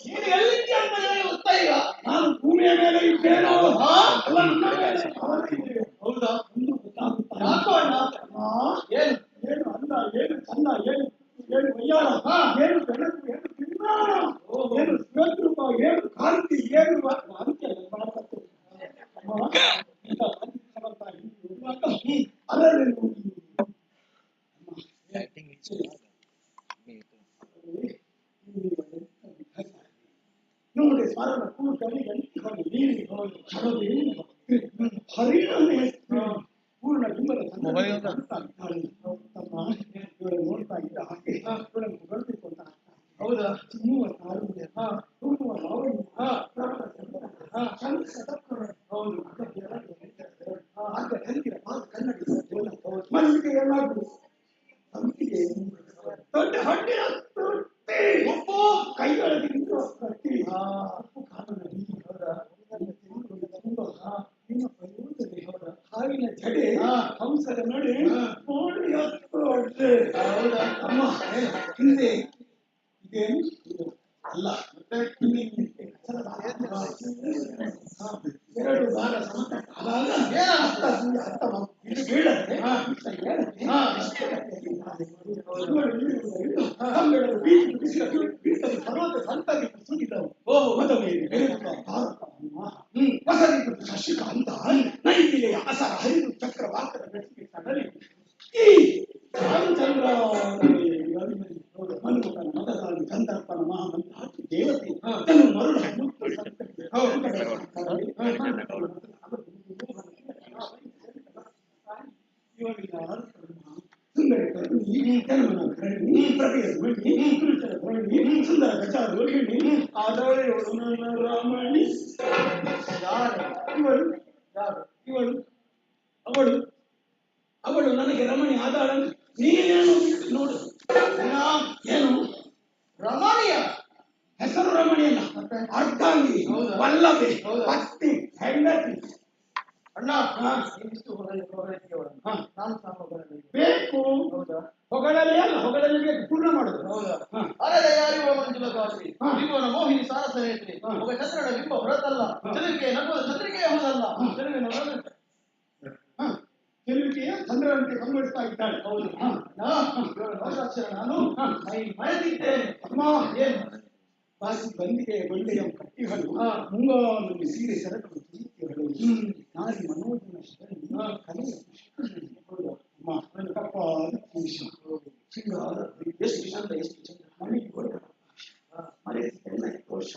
ನೀನು ಎಲ್ಲಿದ್ದೆ ಅಂತ ಹೇಳಿ ಗೊತ್ತಾ ಈಗ? ನಾನು ಭೂಮಿಯ ಮೇಲೆ ಇದ್ದೇನೋ. ಹೌದಾ? ಯಾಕೋ ಅಣ್ಣ? ಏನು ಏನು ಅಂದ, ಏನು ಚಂದ, ಏನು ಏನು ವಯ್ಯಾರ, ಏನು ಬೆಳಕು, ಏನು ಕಿನ್ನಾಣ, ಏನು ಶಿವರೂಪ, ಏನು ಕಾಂತಿ, ಏನು ಅಂತ್ಯ ಅದರಲ್ಲಿ ನೋಡಿ ಸ್ಮರಣ ಕೂಟಲ್ಲಿ ಎಂಟಿಕೊಂಡು ನೀರಿಗೆ ಹೋಗಿ ಹರಿಣನೆ ಪೂರ್ಣ ಬಿಂಬದ ನೋಡ್ತಾ ಇದ್ದ ಹಾಗೆ ಬರಬೇಕು ಅಂತ ಹೌದಾ? ಚಿಮ್ಮುವ ತಾರುಣ್ಯ, ಹೂಗುವ ಲಾವಣ್ಯ, ಹೌದು ಕನ್ನಡಿ ಮಲ್ಲಿಗೆ ಎಲ್ಲಾದ್ರು ಸಂಪಿಗೆ ದೊಡ್ಡ ಹಣ್ಣಿನ ಉಪ್ಪು ಕೈಗಳಲ್ಲಿ ನಿಂತು ಕಟ್ಟಿ ಉಪ್ಪು ಕಾಲನ ಹಾವಿನ ಜಡೆ ಹಂಸದ ನಡೆ ನೋಡಿ ಹತ್ತು ಅಮ್ಮ ಹಿಂದೆ ಇದೇನು ಅಲ್ಲ ಎರಡು ಭಾಗ ಸಮತಟ್ಟ ಶಶಿಕಾಂತ ನೈದಿಲೆಯ ಅಸರ ಹರಿದು ಚಕ್ರವಾಕದ ಬೆಳಕಿಗೆ ಕಡಲಿ ಈ ರಾಮಚಂದ್ರ ಮನ್ಮಥನ ಮತದಾಗಿ ಸಂತರ್ಪಣ ಮಹಾಮಂತ್ರ ದೇವತೆ ತನ್ನ ಮರುಳ ಸುಂದರ ಕರುಣಿ ಕರ್ಮನ ಕರುಣಿ ಪ್ರಭೆಯ ಧ್ವನಿ ಸುಂದರ ಗಜಾರೋಹಿಣಿ ಆದವಳೆ ರಾಮಣಿ ಮಣಿ ಅಲ್ಲ, ಅರ್ಧಾಂಗಿ, ವಲ್ಲಭೆ, ಪತ್ನಿ, ಹೆಂಡತಿ. ಅಣ್ಣ ನಾನು ಬೇಕು ಹೊಗಳಲೇ ಅಲ್ಲ, ಹೊಗಳಲೇ ಬೇಕು, ಪೂರ್ಣ ಮಾಡುದು. ಹೌದಾ? ಅರದಯಾರಿವ ಮಂಜುಳ ಗಾತ್ರಿ, ವಿಭುವನ ಮೋಹಿನಿ ಸಾರಸ ನೇತ್ರಿ, ಒಬ್ಬ ಚಂದ್ರನ ಬಿಂಬ ಹೊರತಲ್ಲ, ಚಂದ್ರಿಕೆ ನಗುವ ಚಂದ್ರಿಕೆಯ ಹೊರದಲ್ಲ, ಚೆಲುವಿನ ಚೆಲುವಿಕೆಯ ಚಂದ್ರನಂತೆ ಕಂಗೊಳಿಸ್ತಾ ಇದ್ದಾಳೆ. ಹೌದು. ನಾನು ಮರೆತಿದ್ದೇನೆ. ಅಮ್ಮ ಏನು ಬಾಸಿ ಬಂದಿಗೆ ಬಂಡೆಯ ಕಟ್ಟಿಗಳು, ಮುಂಗಾಲಲ್ಲಿ ಸೀರೆ ಸರಕು ಚೀತಿಗಳು, ನಾರಿ ಮನೋಜನ ಕಲೆಯ ಅಮ್ಮ ಕಪ್ಪ ಶೃಂಗಾರ ಎಷ್ಟು ಚಂದ, ಎಷ್ಟು ಚಂದ ಮನೆಗೆ ಹೊರಟ ಮರೆತಿದ್ದೇನೆ ದೋಷ,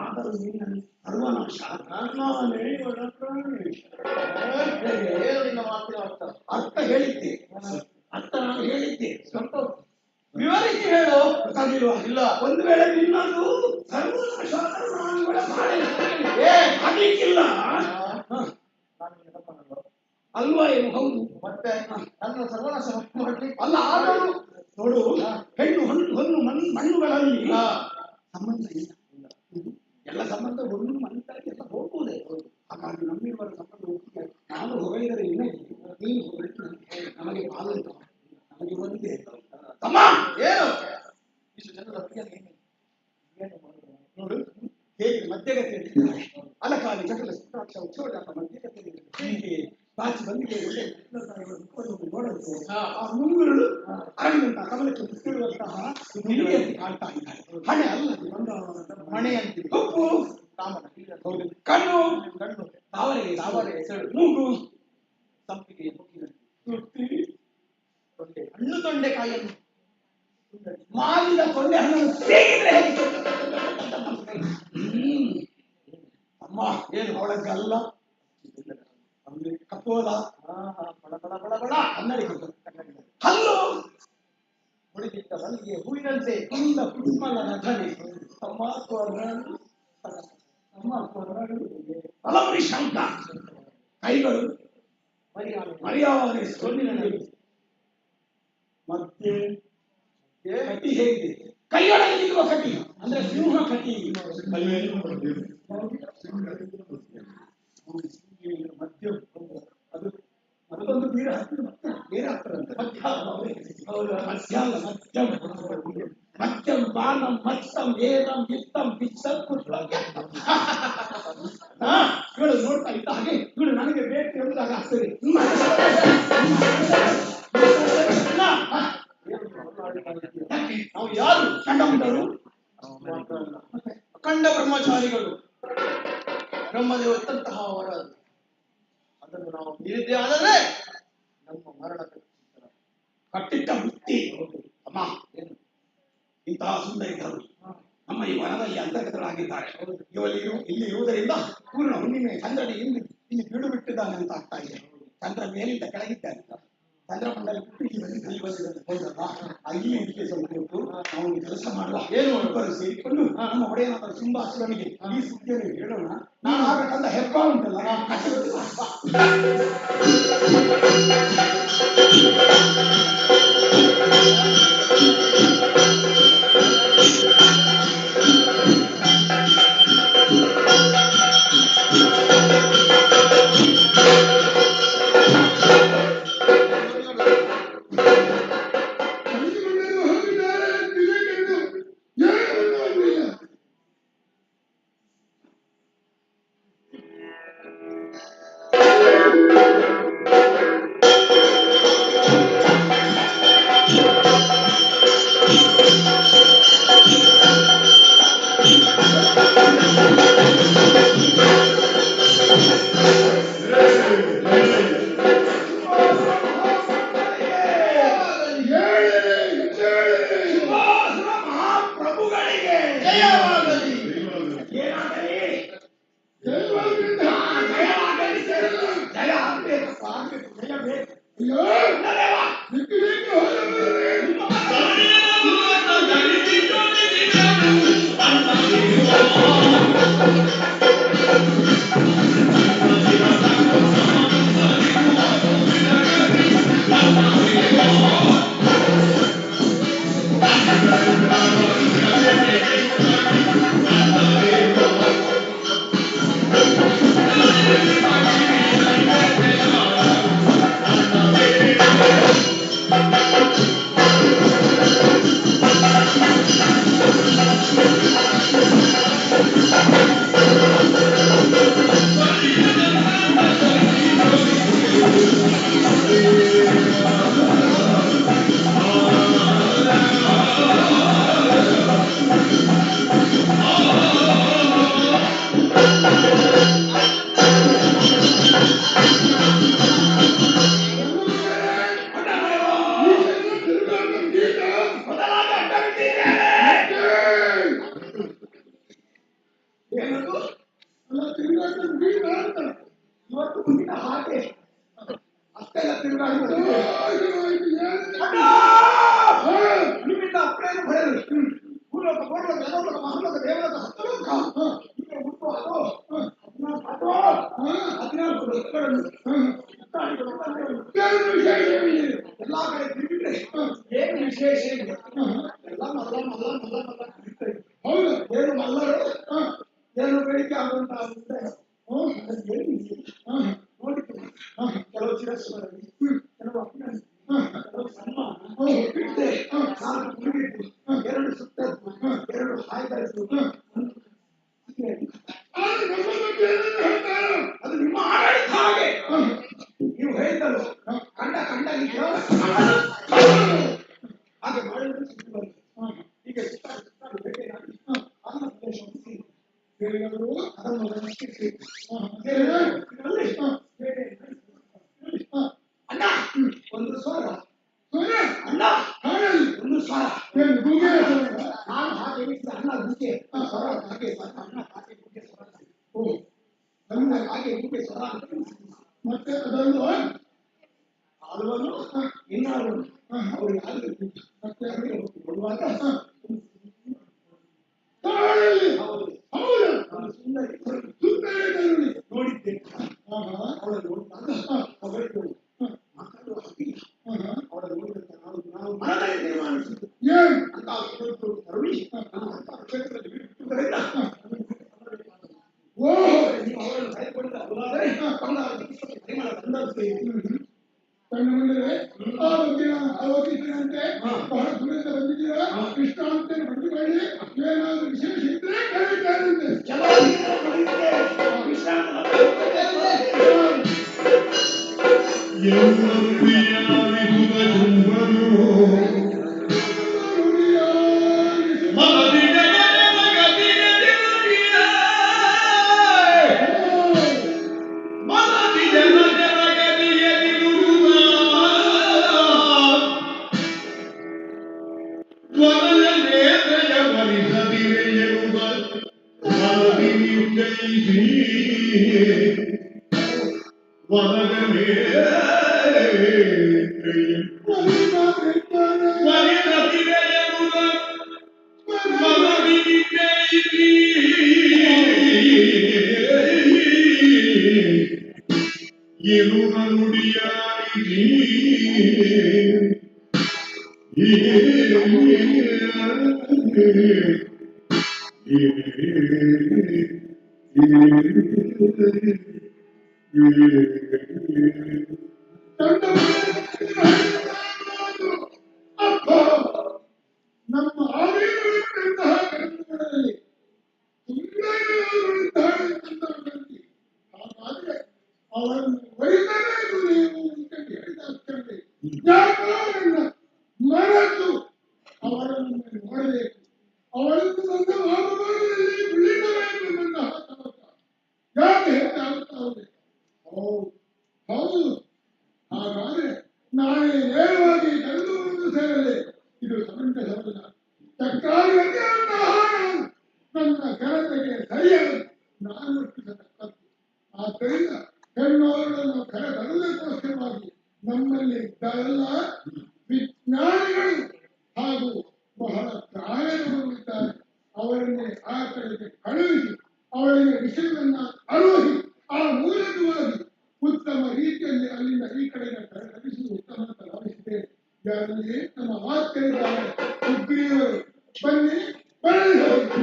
ಆದರೂ ನಿನ್ನ ಸರ್ವನಾಶ ನಾನೇ ಒಳ ಪ್ರಾಣೇಶ. ಏನು ನಿನ್ನ ಮಾತಿನ ಅರ್ಥ? ಅರ್ಥ ಹೇಳಿದ್ದೆ, ಅರ್ಥ ನಾನು ಹೇಳಿದ್ದೆ, ಸ್ವಲ್ಪ ವಿವರಿಸಿ ಹೇಳು. ಗೊತ್ತಾಗಿಲ್ವಾ? ಇಲ್ಲ. ಒಂದು ವೇಳೆ ನಿನ್ನದು ಸರ್ವನಾಶ ಆದರೂ ನಾನು ಇವಳ ಬಾಳೆ ಆಗ್ಲಿಕ್ಕಿಲ್ಲ ಅಲ್ವಾ? ಏನು ಹೌದು. ಮತ್ತೆ ನನ್ನ ಸರ್ವನಾಶ ಮಾಡ್ಲಿಕ್ಕೆ ಅಲ್ಲ, ಆದರೂ ನೋಡು, ಹೆಣ್ಣು ಹೊನ್ನು ಮಣ್ಣುಗಳಲ್ಲಿ ಸಂಬಂಧ ಇಲ್ಲ, ಎಲ್ಲ ಸಂಬಂಧ ಒಂದು ಮಣ್ಣುಗಳಿಗೆಲ್ಲ ಹೋಗುವುದೇ. ಹಾಗಾಗಿ ನಮ್ಮಿಬ್ಬರ ಸಂಬಂಧ ಒಪ್ಪಿಗೆ ನಾನು ಹೊಗಳಿದರೆ ನಿನಗೆ, ನೀನು ಹೊಗಳಿದ್ರೆ ನಮಗೆ ಪಾಲು, ನಮಗೆ ಒಂದೇ. ಅಮ್ಮ ಏನು ಇಷ್ಟು ಜನರ ಪ್ರಿಯ ನೋಡು ಹೇಗೆ ಮಧ್ಯಗತಿಯಲ್ಲಿ ಅಲಕಾಲಿ ಚಕಲ ಸುತ್ತಾಕ್ಷ ಉಚ್ಚೋಟ ಮಧ್ಯಗತಿಯಲ್ಲಿ ಹೀಗೆ ಬಾಚಿ ಬಂದಿಗೆ ಒಳ್ಳೆ ನೋಡಲು ಆ ಮುಂಗುರುಳು ಅರಳಿದಂತ ಕಮಲಕ್ಕೆ ಮುತ್ತಿರುವಂತಹ ನಿಲಿಯಲ್ಲಿ ಕಾಣ್ತಾ ಇದ್ದಾರೆ. ಹಣೆ ಅಲ್ಲ ಮಣೆಯಂತೆ ಉಪ್ಪು ಹೌದು. ಕಣ್ಣು ಕಣ್ಣು ತಾವರೆ ಹೆಸರು, ಮೂಗು ಸಂಪಿಗೆ ಹಣ್ಣು ತೊಂಡೆಕಾಯಿಯನ್ನು ಮಾಲಿದ ತೊಂಡೆ ಹಣ್ಣನ್ನು ಸೇರಿದ್ರೆ ಹೇಗೆ? ಅಮ್ಮ ಏನು ಅವಳ ಗಲ್ಲ ಕಪೋಲ ಬಡ ಬಡ ಬಡ ಬಡ ಕನ್ನಡಿ ಹಲ್ಲು ಹುಡುಗಿದ್ದ ಮಲ್ಲಿಗೆ ಹೂವಿನಂತೆ ತುಂಬ ಕುಟ್ಮಲ ನಟನೆ ಅಲವರಿ ಶಂಕ ಕೈಗಳು ಮರ್ಯಾದೆ ಸೊನ್ನಿನಲ್ಲಿ ಮತ್ತೆ ಕಟ್ಟಿ ಹೇಗಿದೆ? ಕೈಯೊಳಗೆ ನಿಲ್ಲುವ ಕಟ್ಟಿ ಅಂದ್ರೆ ಸಿಂಹ ಕಟ್ಟಿ ಮಧ್ಯ ಅದು ಅದೊಂದು ಬೇರೆ ಹಾಕಿದ್ರೆ ಮತ್ತೆ ಬೇರೆ ಆಗ್ತಾರಂತೆ. ಮಧ್ಯಂ ಬಾಣಂ ಮತ್ಸಂ ವೇದಂ ವಿತ್ತಂ ವಿತ್ಸಂ ಇವಳು ನೋಡ್ತಾ ಇದ್ದ ಹಾಗೆ ಇವಳು ನನಗೆ ಬೇಕು ಎಂದಾಗ ಆಗ್ತದೆ. ನಾವು ಯಾರು? ಕಂಡವರು ಅಖಂಡ ಬ್ರಹ್ಮಚಾರಿಗಳು, ಬ್ರಹ್ಮದೇವತ್ತಂತಹ ವರ ಅದನ್ನು ನಾವು ಮೀರಿದ್ದೇ ಆದರೆ ನಮ್ಮ ಮರಣ ಕಟ್ಟಿಟ್ಟ ವೃತ್ತಿ. ಅಮ್ಮ ಏನು ಇಂತಹ ಸುಂದರಿಗಳು ನಮ್ಮ ಈ ವನದಲ್ಲಿ ಅಂತರ್ಗತರಾಗಿದ್ದಾರೆ. ಇಲ್ಲಿ ಇರುವುದರಿಂದ ಪೂರ್ಣ ಹುಣ್ಣಿಮೆ ಚಂದ್ರನ ಇಲ್ಲಿ ಬೀಡು ಬಿಟ್ಟಿದ್ದಾನೆ ಅಂತ ಆಗ್ತಾ ಇದೆ. ಚಂದ್ರ ಮೇಲಿಂದ ಕೆಳಗಿದ್ದಾನೆ, ಚಂದ್ರಮಂಡಲ ಹೌದಲ್ಲ, ಅಲ್ಲಿ ಇದಕ್ಕೆ ಸ್ವಲ್ಪ ಹೊತ್ತು ನಾವು ಕೆಲಸ ಮಾಡುವ. ಏನು ಇಬ್ಬರು ಸೇರಿಕೊಂಡು ನಮ್ಮ ಒಡೆಯನಾದ ಸಿಂಹಾಸುರನಿಗೆ ಈ ಸುದ್ದಿಯನ್ನು ಹೇಳೋಣ. ನಾನು ಆಗಬೇಕಂತ ಹೆಬ್ಬ ಉಂಟಲ್ಲ, ಏನದು ಅಲ್ಲ ತಿರುಗಾಟ ಮುಗಿದ ಅಂತ ಇವತ್ತು ಮುಂದಿನ ಹಾಗೆ ಅಷ್ಟೆಲ್ಲ ತಿರುಗಾಡಿ ನಿಮ್ಮಿಂದ ಅಪ್ಪಳೇನು ಭಯರು ಭೂಲೋಕ ಪೂರ್ವಕ ಜನೋಲಕ ಮಹಾಲೋಕ ದೇವಲೋಕ ಹತ್ತಲೋಕ ಹೀಗೆ ಹುಟ್ಟು ಅದು 14 ಲೋಕಗಳನ್ನು ಎಲ್ಲಾ ಕಡೆ ತಿರುಗಿದ್ರೆ ಏನು ವಿಶೇಷ ಇಲ್ಲ ಎಲ್ಲ ಮಲ್ಲ ಮಲ್ಲ ಮಲ್ಲ ಮಲ್ಲ ತಿರುಗ್ತಾರೆ. ಹೌದು ಏನು ಮಲ್ಲರು ಏನು ಬೇಡಿಕೆ ಆಗುವಂತ ನೋಡಿದ್ದೀನಿ ಕೆಲವು ಶಿರಸ್ಸುಗಳಲ್ಲಿ ಕೆಲವು ಅಭಿನಂದನೆ ಕೆಲವು ಸನ್ಮಾನ ಇಟ್ಟೆ 4 ಮುಗಿದಿತ್ತು 2 ಸುತ್ತದ್ದು 2 ಹಾಯ್ದಾಯ್ತು ಅದು ನಿಮ್ಮ ಆಡಳಿತ ಹಾಗೆ ನೀವು ಹೇಳಿದ್ದಲ್ಲ ಕಂಡ ಹಾಗೆ ಮಾಡಿದ್ರೆ ಸುದ್ದಿ ಬಂತು ಹೀಗೆ ಭೇಟಿಯಾಗಿ ಅದನ್ನು ಉದ್ದೇಶಿಸಿ ಅದನ್ನು ಅಣ್ಣ ಒಂದು ಸ್ವರ ಅಣ್ಣ ಒಂದು ಸ್ವರ ನಾನು ಹಾಗೆ ಹೇಳಿದ ಅಣ್ಣ ಗುಕ್ಕೆ ಸ್ವರ ಹಾಗೆ ಅಣ್ಣ ಹಾಗೆ ಗುಕ್ಕೆ ಸ್ವರ ನನ್ನ ಹಾಗೆ ಗುಕ್ಕೆ ಸ್ವರ ಅಂತ ಮತ್ತೆ ಅದನ್ನು ಆಳುವನು ಇನ್ನಾಳುವನು ಅವರು ಯಾರು ಮತ್ತೆ ಕೊಡುವಾಗ ನೋಡಿದ್ದೆ ಅವಳ ನೋಡಿದಾಗ ಅವಳಿಗೆ ಮಾತಾಡುವ ಹಾಗಿಲ್ಲ ಅವಳ ನೋಡಿದಂತೆ ನಾವು ಮನದಲ್ಲಿ ತೀರ್ಮಾನಿಸಿದ್ದು ಅಂತ ತರುಣಿ ಕ್ಷೇತ್ರದಲ್ಲಿ ಬಿಟ್ಟುದರಿಂದ ನೀವು ಅವರನ್ನು ಕೈಗೊಂಡ ಅವರಾದರೆ ಪರಿಮಳ ತಂದಂತೆ ಕಣ್ಣು ಮುಂದೆ ಆಲೋಚಿಸಿದಂತೆ ಬಹಳ ದೂರದಿಂದ ಬಂದಿದ್ದೀರಾ ಕೃಷ್ಣ ಅಂತ ಬಂದುಕೊಳ್ಳಿ ಏನಾದರೂ ವಿಶೇಷ ಇದ್ರೆ ಕೇಳಿದ್ದಾರಂತೆ ನಮ್ಮ ಆಲಯಗಳಂತಹ ಗ್ರಂಥಗಳಲ್ಲಿ ಹಾಗಾದ್ರೆ ಅವರನ್ನು ಒಯ್ಯಬೇಕು ನೀವು ಅಂತ ಹೇಳಿದ ಮರೆತು ಅವರನ್ನು ನೋಡಬೇಕು ಅವರನ್ನು ನನ್ನ ವಾಮಭಾಗದಲ್ಲಿ ಉಳಿಸಬೇಕು ನನ್ನ ತವಕ ಯಾಕೆ ಹೇಳ್ತಾಗುತ್ತದೆ ಹೌದು ಹಾಗಾದ್ರೆ ನಾಳೆ ನೇರವಾಗಿ ಕರೆದುಕೊಂಡು ಸೇರಲೆ ಇದು ಸಮಂತ ಸಮುದ್ರ ತಕ್ಕಾಗಿ ನನ್ನ ಘನತೆಗೆ ಸರಿಯಾಗಿ ನಾನು ರೂಪಿಸತಕ್ಕದ್ದು ಆದ್ದರಿಂದ ಹೆಣ್ಣೋರನ್ನು ಕರೆತರುವುದಕ್ಕೋಸ್ಕರವಾಗಿ ನಮ್ಮಲ್ಲಿ ಇದ್ದಾರೆಲ್ಲ ವಿಜ್ಞಾನಿಗಳು ಹಾಗೂ ಬಹಳ ಪ್ರಾಯದವರಿದ್ದಾರೆ ಅವರನ್ನೇ ಆ ಕಡೆಗೆ ಕಳುಹಿಸಿ ಅವರಿಗೆ ವಿಷಯವನ್ನ ಅರಿಸಿ ಆ ಮೂಲಕವಾಗಿ ಉತ್ತಮ ರೀತಿಯಲ್ಲಿ ಅಲ್ಲಿಂದ ಈ ಕಡೆಗೆ ಕರೆತರಿಸುವುದು ಉತ್ತಮ ಅಂತ ಭಾವಿಸಿದ್ದೇನೆ. ಯಾರಲ್ಲಿ ನಮ್ಮ ಮಾತುಗಳಿದ್ದಾರೆ ಸುಗ್ರೀವರು ಬನ್ನಿ ಬರಲಿ ಹೋಗಿ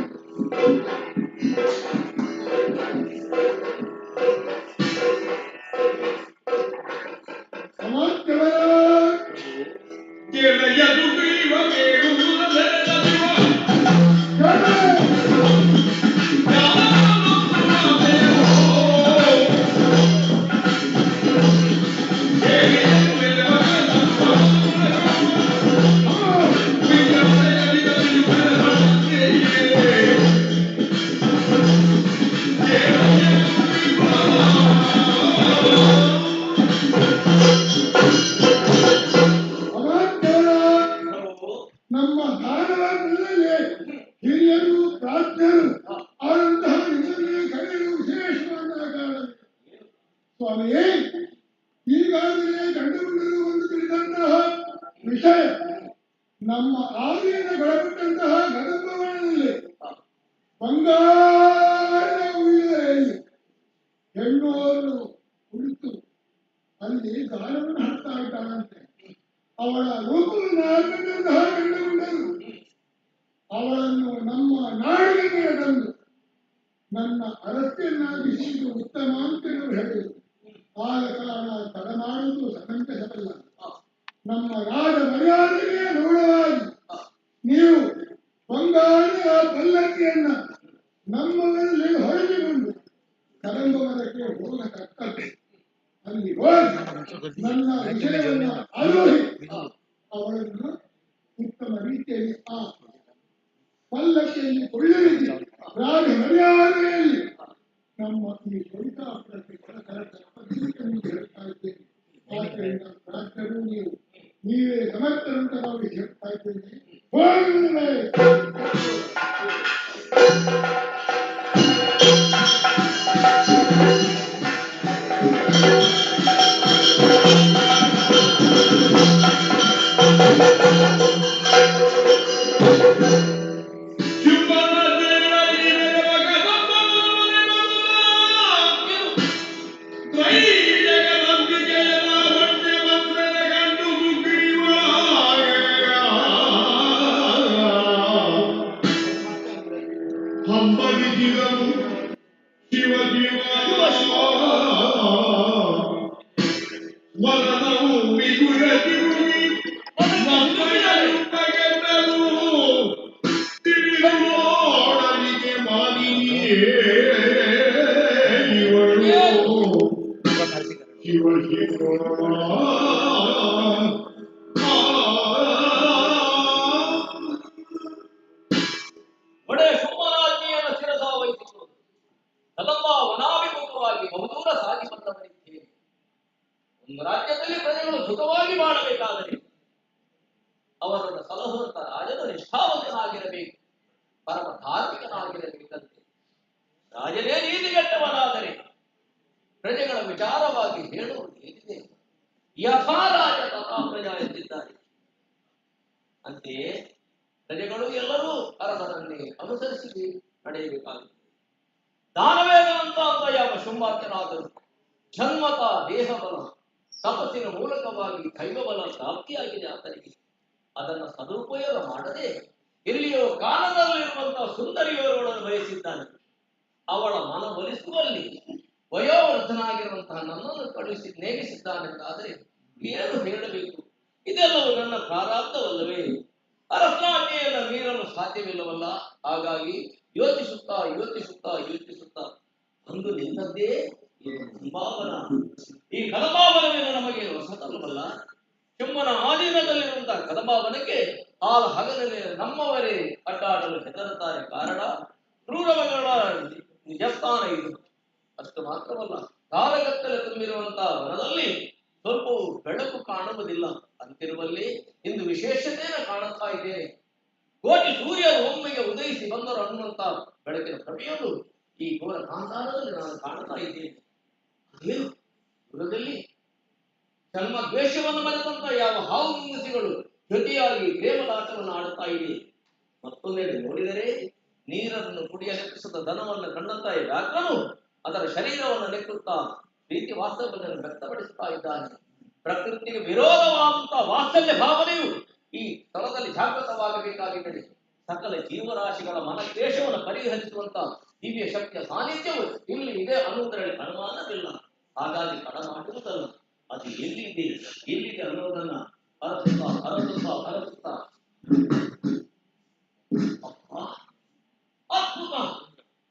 Oh ನಿಶ್ಚಯ ನಮ್ಮ ಆದಿಯಿಂದ ಬೆಳಬಿಟ್ಟಂತಹ ಗದಂಬವನದಲ್ಲಿ ಬಂಗಾರದ ಉಳಿದರೆಯಲ್ಲಿ ಹೆಣ್ಣೋರು ಕುಳಿತು ಅಲ್ಲಿ ಗಾನವನ್ನು ಹಾಡ್ತಾ ಇದ್ದಾಳಂತೆ. ಅವಳ ರೂಪವನ್ನು ಹಾಕಿದಂತಹ ಗಂಡಗುಂಡರು ಅವಳನ್ನು ನಮ್ಮ ನಾಡಿಗೆ ತಂದು ನನ್ನ ಅರಸನ್ನಾಗಿಸುವುದು ಉತ್ತಮ ಅಂತ ಹೇಳಿದರು. ಆದ ಕಾರಣ ತಡ ಮಾಡುವುದು ಸಮಂಜಸವಲ್ಲ. ನಮ್ಮ ರಾಜ ಮರ್ಯಾದೆಗೆ ಅನುಗುಣವಾಗಿ ನೀವು ಬಂಗಾರದ ಪಲ್ಲಕ್ಕಿಯನ್ನ ನಮ್ಮವರಲ್ಲಿ ಹೊರಗಿಕೊಂಡು ಕದಂಬವನಕ್ಕೆ ಹೋಗತಕ್ಕದ್ದು. ಅಲ್ಲಿ ಹೋಗಿ ನನ್ನ ವಿಷಯವನ್ನು ಆಲೋಚಿಸಿ ಅವಳನ್ನು ಉತ್ತಮ ರೀತಿಯಲ್ಲಿ ಆ ಪಲ್ಲಕ್ಕಿಯಲ್ಲಿ ಕೊಳ್ಳಿರಿಸಿ ರಾಜ ಮರ್ಯಾದೆಯಲ್ಲಿ ನಮ್ಮ ಈ ಫಲಿತಾಂಶಕ್ಕೆ ಹೇಳ್ತಾ ಇದ್ದೇನೆ. ಆದ್ದರಿಂದ ರಾಜ್ಯರು ನೀವೇ ಸಮರ್ಥರಂತ ನಾವು ಹೇಳ್ತಾ ಇದ್ದೇನೆ. ಒಡೆಯ ಶುಂಭರಾಜ್ಞಿಯನ್ನು ಶಿರಸಾವಹಿಸಿತು ಕದಂಬ ವನಾಭಿಮುಖವಾಗಿ ಬಹುದೂರ ಸಾಗಿ ಬಂದವರಿದ್ದೇನೆ. ಒಂದು ರಾಜ್ಯದಲ್ಲಿ ಪ್ರಜೆಗಳು ಸುಖವಾಗಿ ಬಾಳಬೇಕಾದರೆ ಅವರನ್ನು ಸಲಹುವಂತ ರಾಜನು ನಿಷ್ಠಾವಂತನಾಗಿರಬೇಕು, ಪರಮ ಧಾರ್ಮಿಕನಾಗಿರಬೇಕಂತೆ. ರಾಜನೇ ನೀತಿಗೆಟ್ಟವನಾದರೆ ಪ್ರಜೆಗಳ ವಿಚಾರವಾಗಿ ಹೇಳುವುದು ಏನಿದೆ? ಯಥಾ ರಾಜ ತಥಾ ಪ್ರಜಾ ಎಂದಿದ್ದಾರೆ. ಅಂತೆಯೇ ಪ್ರಜೆಗಳು ಎಲ್ಲರೂ ಅರಸನನ್ನೇ ಅನುಸರಿಸಿ ನಡೆಯಬೇಕಾಗುತ್ತದೆ. ದಾನವೇಗನಂತ ಅಂತ ಯಾವ ಶುಂಭಾಖ್ಯನಾದರೂ ಜನ್ಮತ ದೇಹಬಲ ತಪಸ್ಸಿನ ಮೂಲಕವಾಗಿ ದೈವಬಲ ಪ್ರಾಪ್ತಿಯಾಗಿದೆ. ಆತನಿಗೆ ಅದನ್ನು ಸದುಪಯೋಗ ಮಾಡದೆ ಎಲ್ಲಿಯೋ ಕಾಲದಲ್ಲಿರುವಂತಹ ಸುಂದರಿಯವರನ್ನು ಬಯಸಿದ್ದಾನೆ. ಅವಳ ಮನವೊಲಿಸುವಲ್ಲಿ ವಯೋವೃದ್ಧನಾಗಿರುವಂತಹ ನನ್ನನ್ನು ಕಳುಹಿಸಿ ನೇಮಿಸಿದ್ದಾನೆಂದಾದರೆ ಏನು ಹೇಳಬೇಕು? ಇದೆಲ್ಲವೂ ನನ್ನ ಪ್ರಾರಬ್ಧವಲ್ಲವೇ? ಅರಸನಾಜ್ಞೆಯನ್ನು ಮೀರಲು ಸಾಧ್ಯವಿಲ್ಲವಲ್ಲ. ಹಾಗಾಗಿ ಯೋಚಿಸುತ್ತಾ ಅಂದು ನಿನ್ನದ್ದೇ ಸಂಭಾವನ. ಈ ಕದಮಾವನವೇನು ನಮಗೆ ಹೊಸತಲ್ಲವಲ್ಲ. ಶುಂಭನ ಆಧೀನದಲ್ಲಿರುವಂತಹ ಕದಮಾವನಕ್ಕೆ ಹಾಲ ಹಗಲಲ್ಲಿ ನಮ್ಮವರೇ ಅಡ್ಡಾಡಲು ಹೆದರುತ್ತಾರೆ. ಕಾರಣ ಕ್ರೂರವಗಳ ನಿಜಸ್ಥಾನ ಇದು. ಅಷ್ಟು ಮಾತ್ರವಲ್ಲ, ಕಾಲಗತ್ತಲೆ ತುಂಬಿರುವಂತಹ ವನದಲ್ಲಿ ಸ್ವಲ್ಪವೂ ಬೆಳಕು ಕಾಣುವುದಿಲ್ಲ. ಅಂತಿರುವಲ್ಲಿ ಇಂದು ವಿಶೇಷತೆಯನ್ನು ಕಾಣುತ್ತಾ ಇದ್ದೇನೆ. ಕೋಟಿ ಸೂರ್ಯರು ಒಮ್ಮೆಗೆ ಉದಯಿಸಿ ಬಂದರು ಅನ್ನುವಂತ ಬೆಳಕಿನ ಪ್ರಭೆಯನ್ನು ಈ ಘೋರ ಕಾಂತಾರದಲ್ಲಿ ನಾನು ಕಾಣುತ್ತಾ ಇದ್ದೇನೆ. ಅದೇನು ದೂರದಲ್ಲಿ ಜನ್ಮ ದ್ವೇಷವನ್ನು ಮರೆತಂತ ಯಾವ ಹಾವು ಮುಂಗುಸಿಗಳು ಜೊತೆಯಾಗಿ ಪ್ರೇಮದಾಟವನ್ನು ಆಡುತ್ತಾ ಇದೆ. ಮತ್ತೊಂದೆಡೆ ನೋಡಿದರೆ ನೀರನ್ನು ಕುಡಿಯಲೆಪ್ಪಿಸದ ದನವನ್ನು ಕಂಡಂತ ವ್ಯಾಘ್ರನು ಅದರ ಶರೀರವನ್ನು ನೆಕ್ಕುತ್ತಾ ಪ್ರೀತಿ ವಾಸ್ತವವನ್ನು ವ್ಯಕ್ತಪಡಿಸುತ್ತಾ ಇದ್ದಾನೆ. ಪ್ರಕೃತಿಗೆ ವಿರೋಧವಾದಂತಹ ವಾತ್ಸಲ್ಯ ಭಾವನೆಯು ಈ ಸ್ಥಳದಲ್ಲಿ ಜಾಗೃತವಾಗಬೇಕಾಗಿದೆ. ಸಕಲ ಜೀವರಾಶಿಗಳ ಮನಕ್ಲೇಶವನ್ನು ಪರಿಹರಿಸುವಂತಹ ದಿವ್ಯ ಶಕ್ತಿಯ ಸಾನ್ನಿಧ್ಯವು ಇಲ್ಲಿ ಇದೆ ಅನ್ನುವುದರಲ್ಲಿ ಅನುಮಾನವಿಲ್ಲ. ಹಾಗಾಗಿ ತಡ ಮಾಡುವುದಲ್ಲ, ಅದು ಎಲ್ಲಿದೆ ಅನ್ನೋದನ್ನ ಅರಸುತ್ತಾ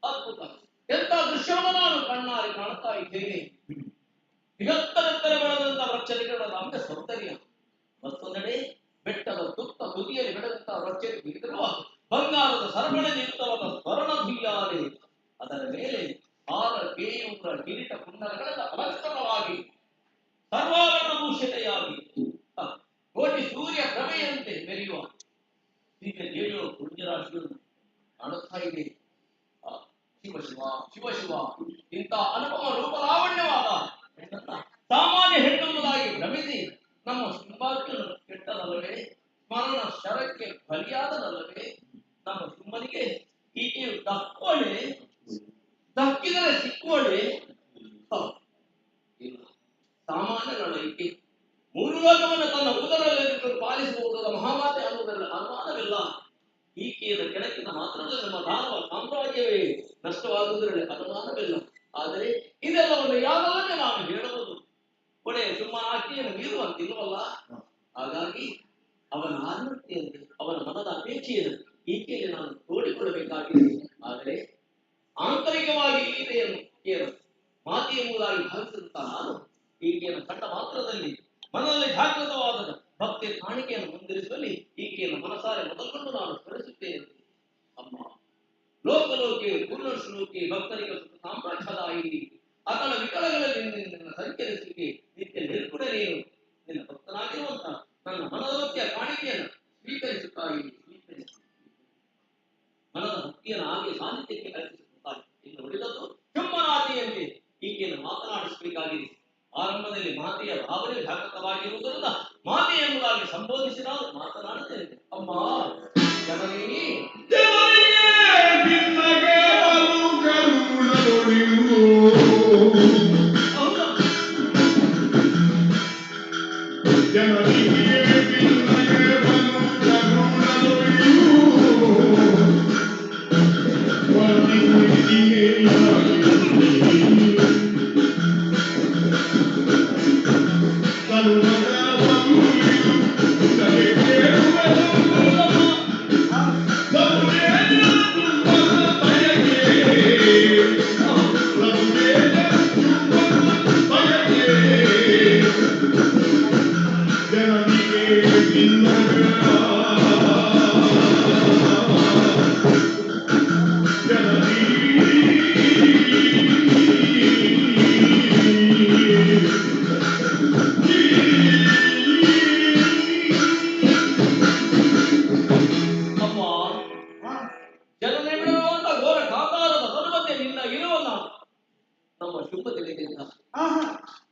ಅದ್ಭುತ ಎಂತ ದೃಶ್ಯವನ್ನು ನಾನು ಕಣ್ಣಾರೆ ಕಾಣುತ್ತಾ ಇದ್ದೇನೆ. ನಿಗತ್ತನೆತ್ತರೆ ಬೆಳೆದಂತ ವೃಕ್ಷಗಳ ನಮ್ಯ ಸೌಂದರ್ಯ. ಮತ್ತೊಂದೆಡೆ ಬೆಟ್ಟದ ತುದಿಯಲ್ಲಿ ಬೆಳೆದಂತಹ ವೃಕ್ಷ ಬಂಗಾರದ ಸರಪಳಿ ನಿಯುಕ್ತವಾದ ಸ್ವರ್ಣ ಧುಯ್ಯಾಲೆ, ಅದರ ಮೇಲೆ ಹಾರ ಕೇಯೂರ ಕಿರೀಟ ಕುಂಡಲಗಳಿಂದ ಅಲಂಕೃತವಾಗಿ ಸರ್ವಾಭರಣ ಭೂಷಿತೆಯಾಗಿ ಕೋಟಿ ಸೂರ್ಯ ಪ್ರಭೆಯಂತೆ ಬೆರೆಯುವ ದಿವ್ಯ ದೇವಿಯ ಪುಣ್ಯರಾಶಿಯನ್ನು ಕಾಣುತ್ತಾ ಇದೆ. ಶಿವ ಇಂಥ ಅನುಪಮ ರೂಪಲಾವಣ್ಯವಾದ ಸಾಮಾನ್ಯ ಹೆಣ್ಣೆಂಬುದಾಗಿ ಭ್ರಮಿಸಿ ನಮ್ಮ ಶುಂಭಾಖ್ಯನು ಕೆಟ್ಟದ ಬಲಿಯಾದನಲ್ಲವೇ, ಸ್ಮರಣ ಶರಕ್ಕೆ ಬಲಿಯಾದನಲ್ಲವೇ ನಮ್ಮ ಸುಮ್ಮನಿಗೆ ಈಕೆಯು ದಕ್ಕೋಳೆ, ದಕ್ಕಿದರೆ ಸಿಕ್ಕೋಳೆ. ಇಲ್ಲ, ಸಾಮಾನ್ಯಗಳ ಈಕೆ ಮೂರು ಲೋಕವನ್ನು ತನ್ನ ಉದರದಲ್ಲಿ ಪಾಲಿಸಬಹುದಾದ ಮಹಾಮಾತೆ ಅನ್ನುವುದರಲ್ಲಿ ಅನುಮಾನವಿಲ್ಲ. ಈಕೆಯ ಕೆಳಗಿನ ಮಾತ್ರದಲ್ಲಿ ನಮ್ಮ ದಾನವ ಸಾಮ್ರಾಜ್ಯವೇ ನಷ್ಟವಾಗುವುದರಲ್ಲಿ ಅನುಮಾನವಿಲ್ಲ. ಆದರೆ ಇದೆಲ್ಲವನ್ನು ಯಾವಲ್ಲೇ ನಾನು ಹೇಳಬಹುದು. ಒಡೆಯ ಸುಮ್ಮನ ಆಕೆಯನ್ನು ಮೀರುವಂತಿಲ್ವಲ್ಲ. ಹಾಗಾಗಿ ಅವನ ಆತ್ಮಹತ್ಯೆಯಂತೆ ಅವನ ಮನದ ಅಪೇಕ್ಷೆಯನ್ನು ಈಕೆಯಲ್ಲಿ ನಾನು ತೋಡಿಕೊಳ್ಳಬೇಕಾಗಿದೆ. ಆದರೆ ಆಂತರಿಕವಾಗಿ ಈಕೆಯನ್ನು ಮಾತೆ ಎಂಬುದಾಗಿ ಭಾವಿಸಿದಂತ ನಾನು ಈಕೆಯನ್ನು ಕಂಡ ಮಾತ್ರದಲ್ಲಿ ಮನದಲ್ಲಿ ಜಾಗೃತವಾದ ಭಕ್ತಿ ಕಾಣಿಕೆಯನ್ನು ಮುಂದಿರಿಸುವಲ್ಲಿ ಈಕೆಯನ್ನು ಮನಸಾರೆ ಮೊದಲುಕೊಂಡು ನಾನು ಸ್ಮರಿಸುತ್ತೇನೆ. ಅಮ್ಮ, ಲೋಕಲೋಕೆ ಪೂರ್ಣಶ್ಲೋಕೆ ಭಕ್ತರಿಗೆ ಸಾಮ್ರಾಜ್ಯದಾಯಿ ಅಕಲ ವಿಕಲಗಳಲ್ಲಿ ನಿನ್ನ ಸಂಚರಿಸಿಕೆ ನಿತ್ಯ ನಿರ್ಗುಣ ನೀನು ನಿನ್ನ ಭಕ್ತನಾಗಿರುವಂತ ನನ್ನ ಮನದ ಭಕ್ತಿಯ ಕಾಣಿಕೆಯನ್ನು ಸ್ವೀಕರಿಸುತ್ತಾಯಿ. ಮನದ ಭಕ್ತಿಯನ್ನು ಹಾಗೆ ಸಾನ್ನಿಧ್ಯಕ್ಕೆ ಕಲ್ಪಿಸುತ್ತಾಯಿ. ಇನ್ನು ಉಳಿದದ್ದು ಕೆಮ್ಮನಾದಿಯಂತೆ ಈಕೆಯನ್ನು ಮಾತನಾಡಿಸಬೇಕಾಗಿದೆ. ಆರಂಭದಲ್ಲಿ ಮಾತೆಯ ಭಾವನೆ ಜಾಗೃತವಾಗಿರುವುದರಿಂದ ಮಾತೆ ಎಂಬುದಾಗಿ ಸಂಬೋಧಿಸಿ ನಾವು ಮಾತನಾಡುತ್ತೇವೆ. ಅಮ್ಮ ಜನನಿ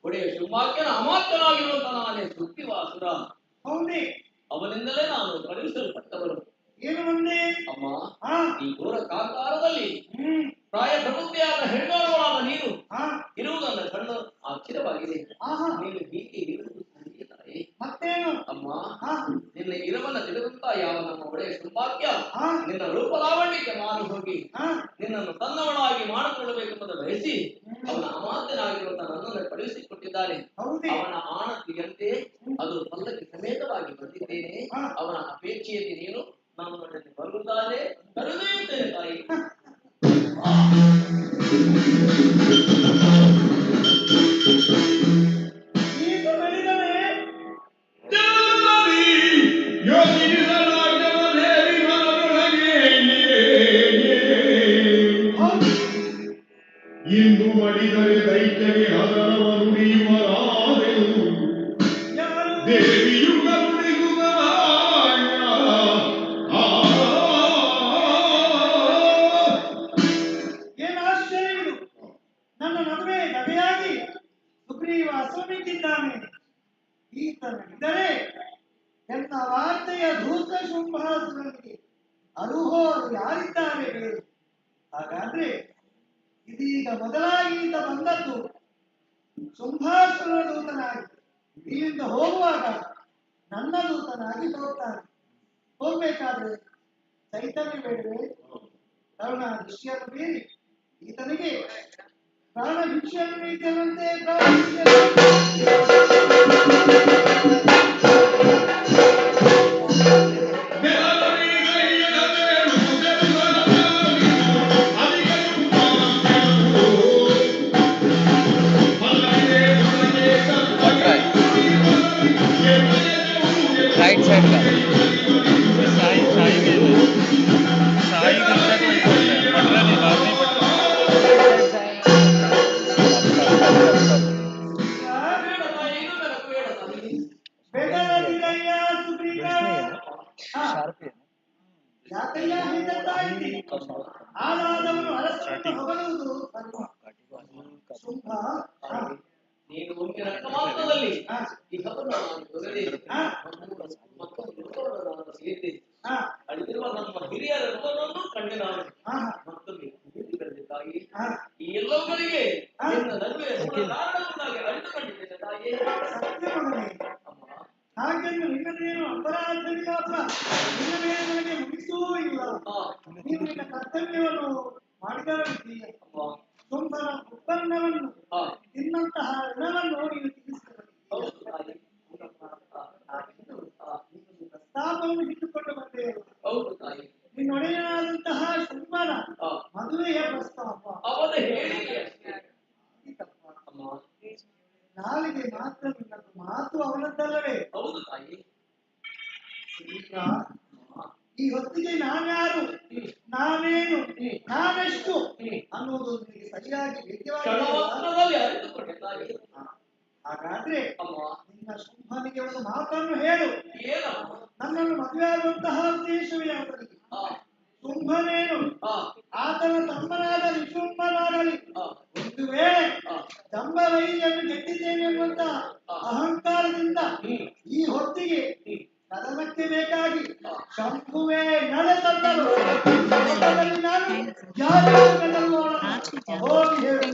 ಒಡೆಯ ಶುಭಾಕ್ಯನ ಅಮಾತ್ಯನಾಗಿರುವಂತ ನಾನೇ ಸುದ್ದಿವಾಸುರ. ಹೌದೇ, ಅವನಿಂದಲೇ ನಾನು ಕಳುಹಿಸಲ್ಪಟ್ಟವರು. ಏನು ಒಂದೇ ಅಮ್ಮ, ಈ ಘೋರ ಕಾಂತಾರದಲ್ಲಿ ಪ್ರಾಯ ಪ್ರಬುದ್ಧಿಯಾದ ಹೆಣ್ಣೋರವಳಾದ ನೀನು ಇರುವುದನ್ನ ಕಂಡು ಆಶ್ಚರ್ಯವಾಗಿದೆ. ನೀನು ಹೀಗೆ ಇರುವುದು ಸಂಗೀತಾಯಿ. ಮತ್ತೇನು ಅಮ್ಮ, ನಿನ್ನ ಇರವನ್ನ ತಿಳಿದಂತ ಯಾವ ನಮ್ಮ ಒಡೆಯ ಶುಭಾಕ್ಯ ನಿನ್ನ ರೂಪಲಾವಣ್ಯಕ್ಕೆ ಮಾರು ಹೋಗಿ ನಿನ್ನನ್ನು ತನ್ನವಳಾಗಿ ಮಾಡಿಕೊಳ್ಳಬೇಕೆಂಬುದು ಬಯಸಿ ಅವನ ಅಮಾತ್ಯನಾಗಿರುವಂತ ನನ್ನನ್ನು ಕಳುಹಿಸಿಕೊಟ್ಟಿದ್ದಾನೆ. ಅವನ ಆಣತಿಯಂತೆ ಅದು ಪಲ್ಲಕ್ಕೆ ಸಮೇತವಾಗಿ ಬಂದಿದ್ದೇನೆ. ಅವನ ಅಪೇಕ್ಷೆಯಲ್ಲಿ ನೀನು ನಮ್ಮೊಡನೆ ಬರುವುದಾದರೆ ಕರೆದೊಯ್ಯುತ್ತೇನೆ ತಾಯಿ. ಇಂದು ಮಡಿದರೆ ದೈತ್ಯಗೆ ಹದರವ ನುಡಿಯುವರಾದೆನು ದೇವಿಯು ಏನು ಆಶ್ಚರ್ಯವಿದು. ನನ್ನ ಮದುವೆ ನಗೆಯಾಗಿ ಸುಗ್ರೀವ ಅಸಮಿಟ್ಟಿದ್ದಾನೆ. ಈತನಿದ್ದರೆ ಎನ್ನ ವಾರ್ತೆಯ ಧೂತ ಶುಂಭಾಸುರನಿಗೆ ಅರುಹೋರು ಯಾರಿದ್ದಾರೆ ಬೇರೆ? ಹಾಗಾದ್ರೆ ಇದೀಗ ಮೊದಲಾಗಿ ಈತ ಬಂದದ್ದು ಶುಂಭಾಸುರ ದೂತನಾಗಿ, ಇಲ್ಲಿಂದ ಹೋಗುವಾಗ ನನ್ನ ದೂತನಾಗಿ ಹೋಗ್ತಾನೆ. ಹೋಗ್ಬೇಕಾದ್ರೆ ಚೈತನ್ಯ ಬೇಡವೇ? ಕರುಣ ದೃಷ್ಟಿಯನ್ನು ಬೀರಿ ಈತನಿಗೆ ಪ್ರಾಣ ಭಿಕ್ಷೆಯನ್ನು ನೀಡಿದಂತೆ राइट साइड का साई साई साई करता तो पटरा नहीं बात नहीं ನೀನು ಒಮ್ಮೆ ರಕ್ತ ಮಾತ್ರದಲ್ಲಿ ಈ ಹಬ್ಬವನ್ನು ಈ ಎಲ್ಲವುಗಳಿಗೆ ನಿನ್ನ ನಡುವೆ ಕಾರಣವನ್ನಾಗಿ ಅರಿತುಕೊಂಡಿದ್ದೇನೆ ತಾಯಿ. ಸತ್ಯ ಮಗನೇ, ಹಾಗೆಂದು ನಿನ್ನದೇನು ಅಪರಾಧವಿಲ್ಲ, ನಿನ್ನ ಮೇಲೆ ನನಗೆ ಮುಗಿಸೂ ಇಲ್ಲ. ನೀನು ನಿನ್ನ ಕರ್ತವ್ಯವನ್ನು ಮಾಡಿದವರಿದ್ದೀಯ. ಸುಂದರ ಉತ್ಪನ್ನವನ್ನು ತಿನ್ನಂತಹ ಋಣವನ್ನು ನೀನು ತಿಳಿಸಿದವರಿಗೆ ಪ್ರಸ್ತಾಪವನ್ನು ಇಟ್ಟುಕೊಂಡು ಬಂದೆವು. ನಿನ್ನೊಡೆಯನಾದಂತಹ ಶುಂಭನ ಮದುವೆಯ ಪ್ರಸ್ತಾಪ ಅವನ ಹೇಳಿಕೆ ನಾಲಿಗೆ ಮಾತ್ರ ನಿನ್ನದು, ಮಾತು ಅವನದ್ದಲ್ಲವೇ? ಹೌದು ತಾಯಿ. ಈ ಹೊತ್ತಿಗೆ ನಾನ್ಯಾರು, ನಾನೇನು, ನಾನೆಷ್ಟು ಅನ್ನೋದು ನಿನಗೆ ಸರಿಯಾಗಿ ಅರಿತುಕೊಂಡೆ ತಾಯಿ. ಹಾಗಾದ್ರೆ ನಿನ್ನ ಶುಂಭನಿಗೆ ಒಂದು ಮಾತನ್ನು ಹೇಳು. ನನ್ನನ್ನು ಮದುವೆಯಾಗುವಂತಹ ಉದ್ದೇಶವೇ ಅವನಿಗೆ. ಶುಂಭನೇನು ಆತನ ತಮ್ಮನಾದ ನಿಶುಂಭನಾಗಲಿ ಒಂದು ವೇಳೆ ಜಂಬವೈರಿಯನ್ನು ಗೆದ್ದಿದ್ದೇನೆ ಎನ್ನುವಂತ ಅಹಂಕಾರದಿಂದ ಈ ಹೊತ್ತಿಗೆ ಕದನಕ್ಕೆ ಬೇಕಾಗಿ ಶಂಭುವೇ ನಡೆತಂದರು ನಾನು ಯಾರು ಹೋಗಿ ಹೇಳು.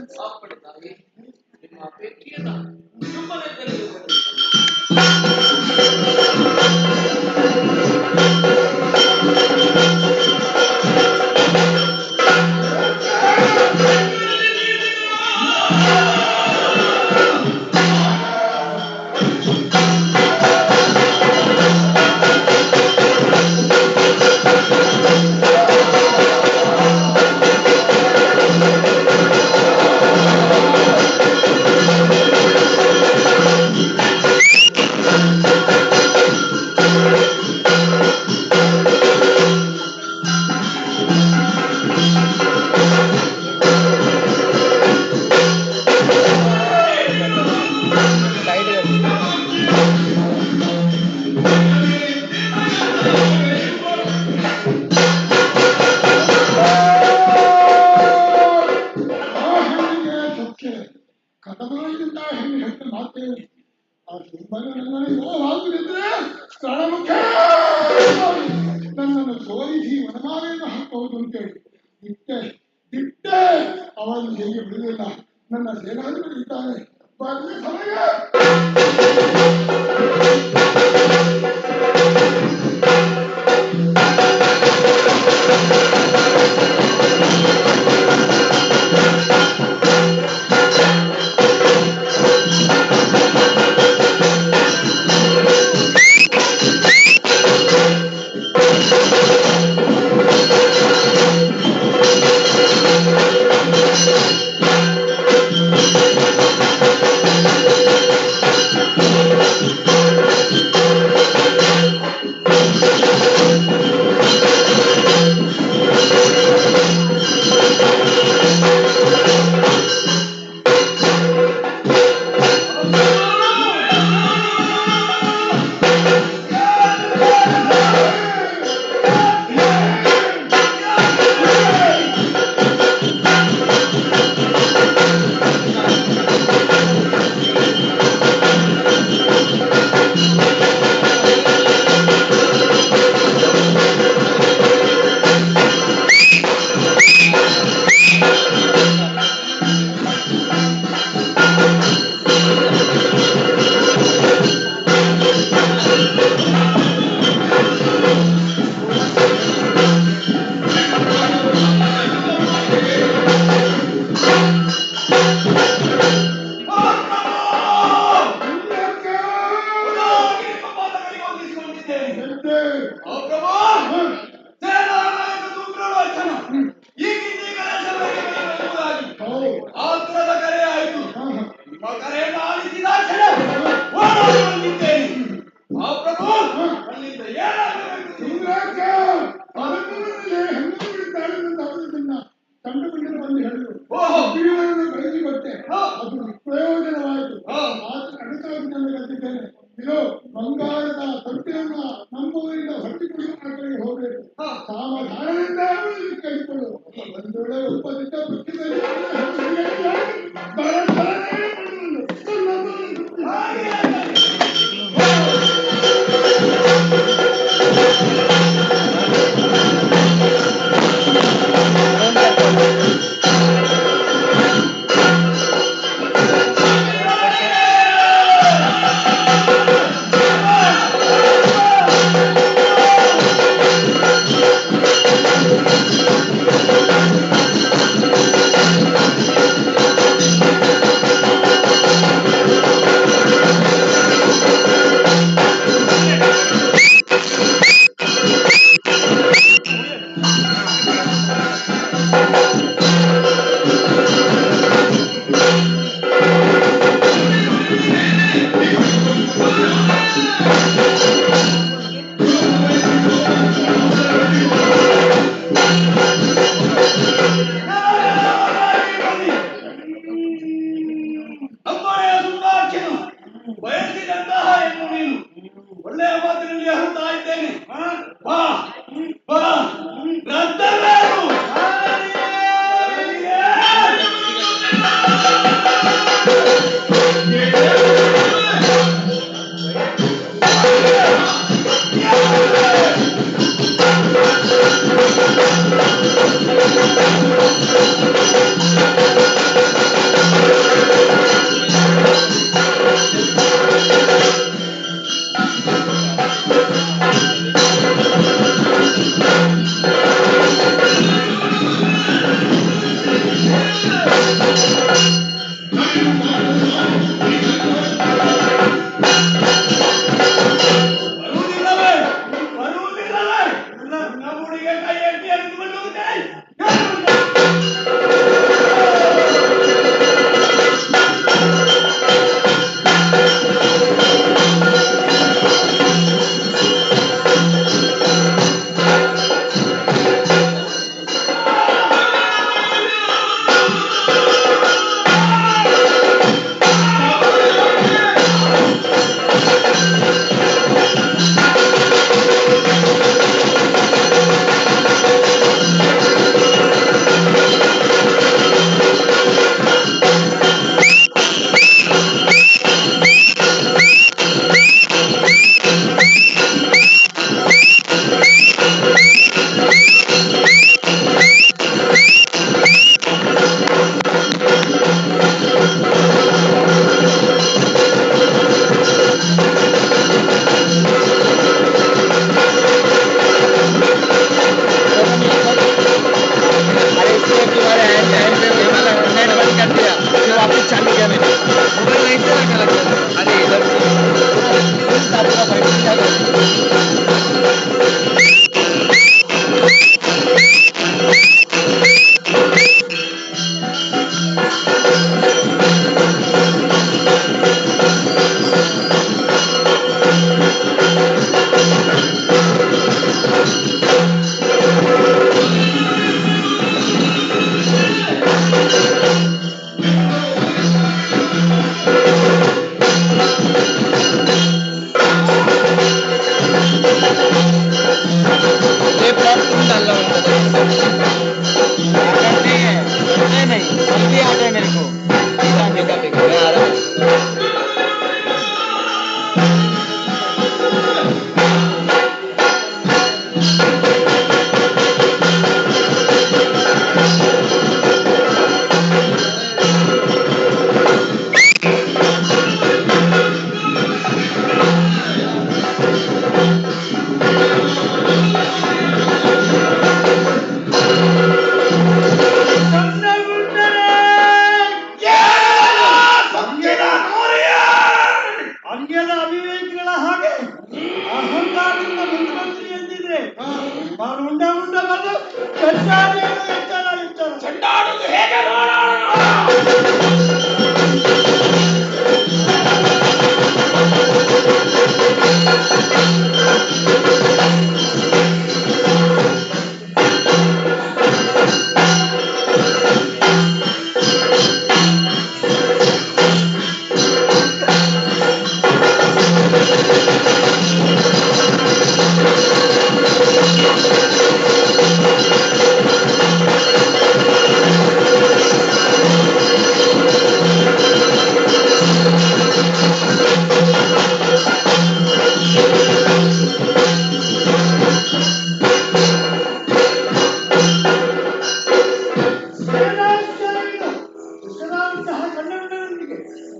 ನನ್ನನ್ನು ಸೋಲಿಸಿ ವನಮಾಲೆಯನ್ನು ಹಾಕಬಹುದು ಅಂತೇಳಿ ದಿಟ್ಟೆ ಅವನು ಹೇಗೆ ಬಿಡುವುದಿಲ್ಲ. ನನ್ನ ಸೇನಾಧಿಪತಿ ಇದ್ದಾನೆ, ಬರಲಿ ಸಮಯ. ಬಂಗಾರದ ತೊಟ್ಟಿಯನ್ನ ನಮ್ಮೂರಿನ ಹೊರಟಿಕೊಂಡು ಹೋಗಬೇಕು. ಸಾವಧಾನದಿಂದ ಕೈಕೊಳ್ಳು. ಒಂದು ವೇಳೆ ಒಪ್ಪದಿದ್ದ ಪಕ್ಷದಲ್ಲಿ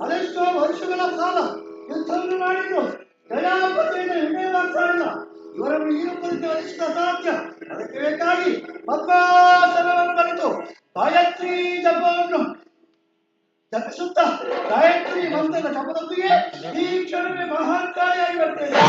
ಅದೆಷ್ಟೋ ವರ್ಷಗಳ ಕಾಲ ಯುದ್ಧವನ್ನು ಮಾಡಿದ್ರು ದಯಾಪತಿಯನ್ನು ಹಿಡಿಯಲಾಗ್ತಾ ಇಲ್ಲ. ಇವರನ್ನು ಈರುಪರಿಗೆ ಅಳಿಸಿದ ಸಾಧ್ಯ. ಅದಕ್ಕೆ ಬೇಕಾಗಿ ಪದ್ಮಾಸನವನ್ನು ಕಲಿತು ಗಾಯತ್ರಿ ಜಪವನ್ನು ಜಪಿಸುತ್ತಾ ಗಾಯತ್ರಿ ಮಂತ್ರದ ಜಪದೊಂದಿಗೆ ಈ ಕ್ಷಣವೇ ಮಹಾಕಾರಿಯಾಗಿ ಬರ್ತೇನೆ.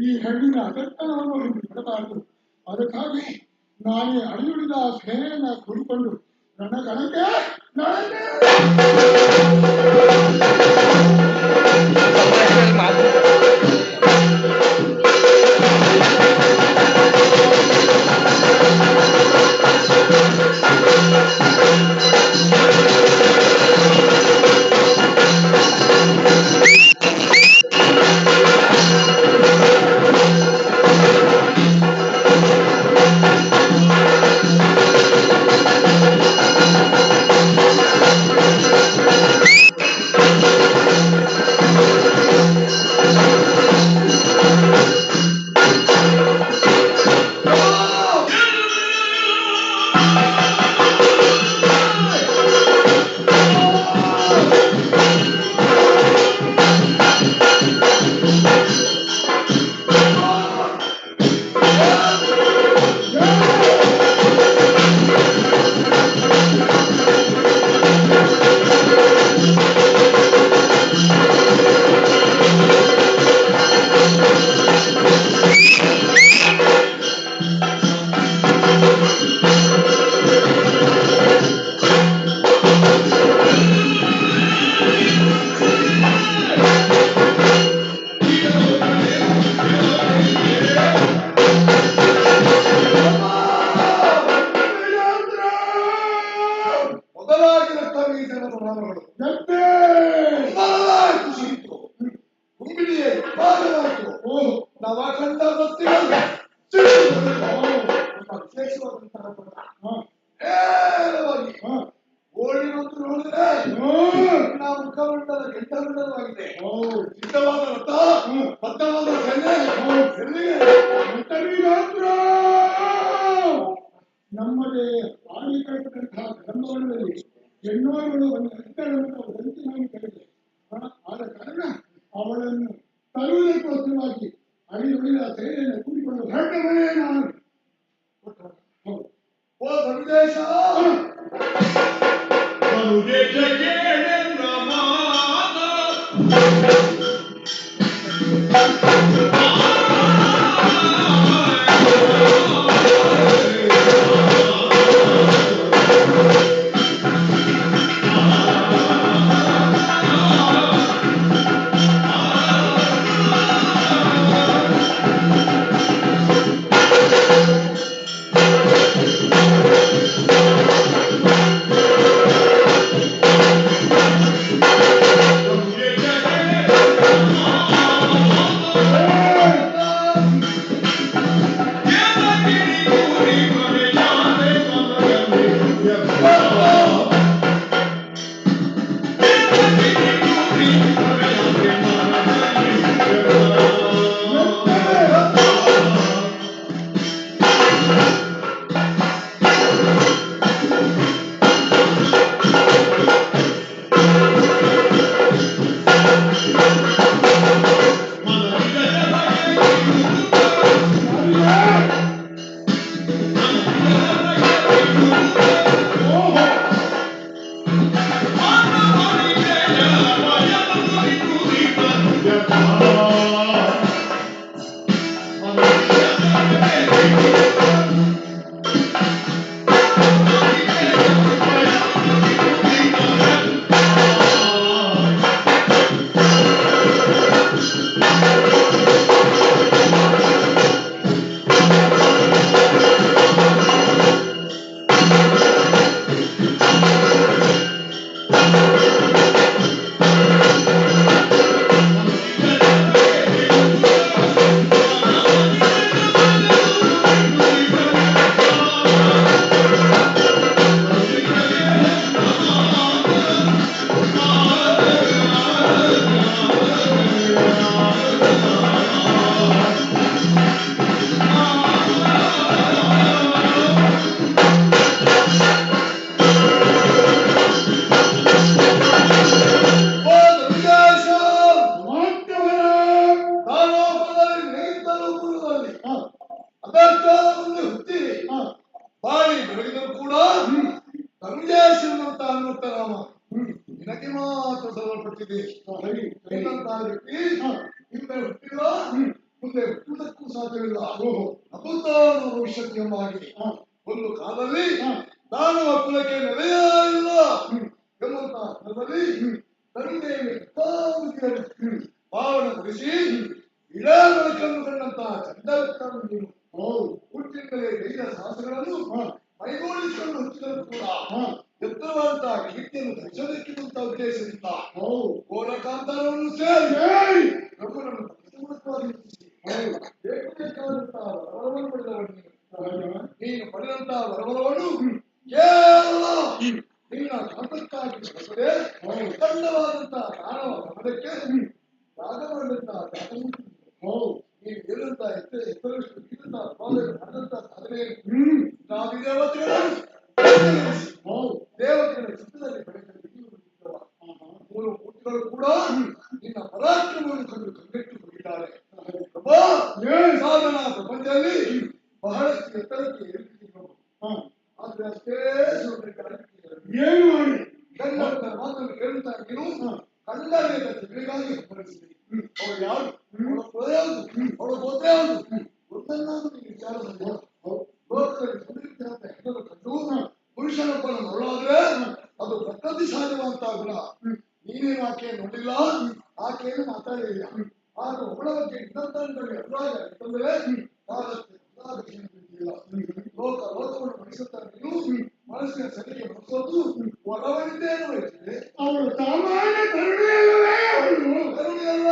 ಈ ಹೆಣ್ಣಿನ ಅಗತ್ಯವನ್ನು ಬಿಡಬಾರದು. ಅದಕ್ಕಾಗಿ ನಾನೇ ಅಳಿಯುಳಿದ ಸೇನೆಯನ್ನ ಕೂಡಿಕೊಂಡು ನನ್ನ ಗಣಕ್ಕೆ ಓಡಿ ಬಂದು ನೋಡಿದ್ರೆ ಮುಖಮಂಡಲ ಕೆಂಡಮಂಡಲವಾಗಿದೆ. ಸಿದ್ಧವಾದ ರಥ, ಬದ್ಧವಾದ ನಮ್ಮದೇ ಆಡಿಕಟ್ಟಂತಹ ಧರ್ಮಗಳಲ್ಲಿ ಹೆಣ್ಣೋರುಗಳು ಒಂದು ಅರ್ಥಗಳನ್ನು ವಿನಂತಿ ಮಾಡಿ ಕರೆದೆ. ಆದ ಕಾರಣ ಅವಳನ್ನು ತರುವುದಕ್ಕೋಸ್ಕರವಾಗಿ ಅಡಿಯುಳಿದ ಸೇನೆಯನ್ನು ಕೂಡಿಕೊಂಡು ಹೊರಟವನೇ ನಾನು. ಓ ಧನುಜೇಶ ಬಾಳಿ ಬೆಳಗಿದರೂ ಕೂಡ ಧನುಜೇಶನಂತ ಅನ್ನುತ್ತ ನಾಮ ನಿನಗೆ ಮಾತ್ರ ಸಲ್ಲಲ್ಪಟ್ಟಿದೆ. ನಿನ್ನಂತಹ ವ್ಯಕ್ತಿ ಹಿಂದೆ ಹುಟ್ಟಿಲ್ಲ, ಮುಂದೆ ಹುಟ್ಟುವುದಕ್ಕೂ ಸಾಧ್ಯವಿಲ್ಲ. ಅಭೂತಾನ ಭವಿಷ್ಯತ್ ಎಂಬಾಗಿ ಒಂದು ಕಾಲದಲ್ಲಿ ನಾನು ಕುಲಕ್ಕೆ ನೆಲೆಯೇ ಇಲ್ಲ ಎಂಬಂತಹ ಸ್ಥಳದಲ್ಲಿ ಧನುದೇವಿ ಪಾವನ ಕೊಡಿಸಿ ಇಡೇ ಬೆಳಕನ್ನು ಕಂಡಂತಹ ಚಂದವಿತ್ತ ನೀನು ಹುಟ್ಟಿನಿಂದಲೇ ಧೈರ್ಯ ಸಾಹಸಗಳನ್ನು ಮೈಗೂಡಿಸಿಕೊಂಡು ಹುಟ್ಟಿದರೂ ಕೂಡ ಎತ್ತರವಾದಂತಹ ಕೀರ್ತಿಯನ್ನು ಧರಿಸಬೇಕೆಂಬಂತಹ ಉದ್ದೇಶದಿಂದ ಗೋರಕಾಂತರವನ್ನು ಸೇರಿ ಪ್ರಭುವನ್ನು ಬೇಕು ಬೇಕಾದಂತಹ ವರವನ್ನು ಪಡೆದವನು ನೀನು ಪಡೆದಂತಹ ವರವನ್ನು ಕೇವಲ ನಿನ್ನ ಕಾಂತಕ್ಕಾಗಿ ಬಳಸದೆ ಖಂಡವಾದಂತಹ ಮಾನವ ಗಮನಕ್ಕೆ ಯಾಗ ಮಾಡಿದಂತಹ ನೀವು ಹೇಳಿದಂತಹ ಎತ್ತರಷ್ಟು ಮಾಡಿದಂತಹ ಸಾಧನೆ ದೇವತೆಗಳ ಚಿತ್ತದಲ್ಲಿ ಮೂರು ಮೂರ್ತಿಗಳು ಕೂಡ ನಿನ್ನ ಪರಾಕ್ರಮವನ್ನು ಕಂಡು ಕಣ್ಣಿಟ್ಟು ಹೋಗಿದ್ದಾರೆ. ಸಾಧನ ಪ್ರಪಂಚದಲ್ಲಿ ಬಹಳಷ್ಟು ಎತ್ತರಕ್ಕೆ ಏರುತ್ತಿದ್ದವು. ಆದ್ರೆ ಅಷ್ಟೇ ಏನು ಮಾಡಿ ಕನ್ನಡ ಮಾತನ್ನು ಕೇಳುತ್ತಾ ನೀನು ಕನ್ನಡದ ಜನರಿಗಾಗಿ ಸ್ಮರಿಸಿದೆ. ಅವಳು ಯಾರು, ಅವಳ ಕುಲ ಯಾವುದು, ಅವಳ ಗೋತ್ರ ಯಾವುದು ಒಂದನ್ನಾದ್ರೂ ನೀನು ವಿಚಾರ ಲೋಕದಲ್ಲಿ ಸಮೃದ್ಧಿಯಾದ ಹೆಣ್ಣನ್ನು ಕಂಡು ಪುರುಷನೊಬ್ಬನ ನೋಡಾದ್ರೆ ಅದು ಪ್ರಕೃತಿ ಸಹಜವಂತಹ ಗುಣ. ನೀನೇನು ಆಕೆಯನ್ನು ನೋಡಿಲ್ಲ, ಆಕೆಯನ್ನು ಮಾತಾಡಲಿಲ್ಲ. ಆದ್ರೆ ಒಬ್ಬಳ ಬಗ್ಗೆ ಇನ್ನೊಂದರಲ್ಲಿ ಅಭಿಪ್ರಾಯ ಯಾಕಂದ್ರೆ ಲೋಕ ಲೋಕವನ್ನು ಮಣಿಸುತ್ತಾ ನೀನು ಮನಸ್ಸಿನ ಸರಿಗೆ ಮನಸ್ಸೋದು ಒಳವಣಿದ್ದೇನು ವಹಿಸಿದೆ. ಅವಳು ಸಾಮಾನ್ಯ ಕರುಣೆಯಲ್ಲವೇ, ಅವಳು ಕರುಣೆಯಲ್ಲ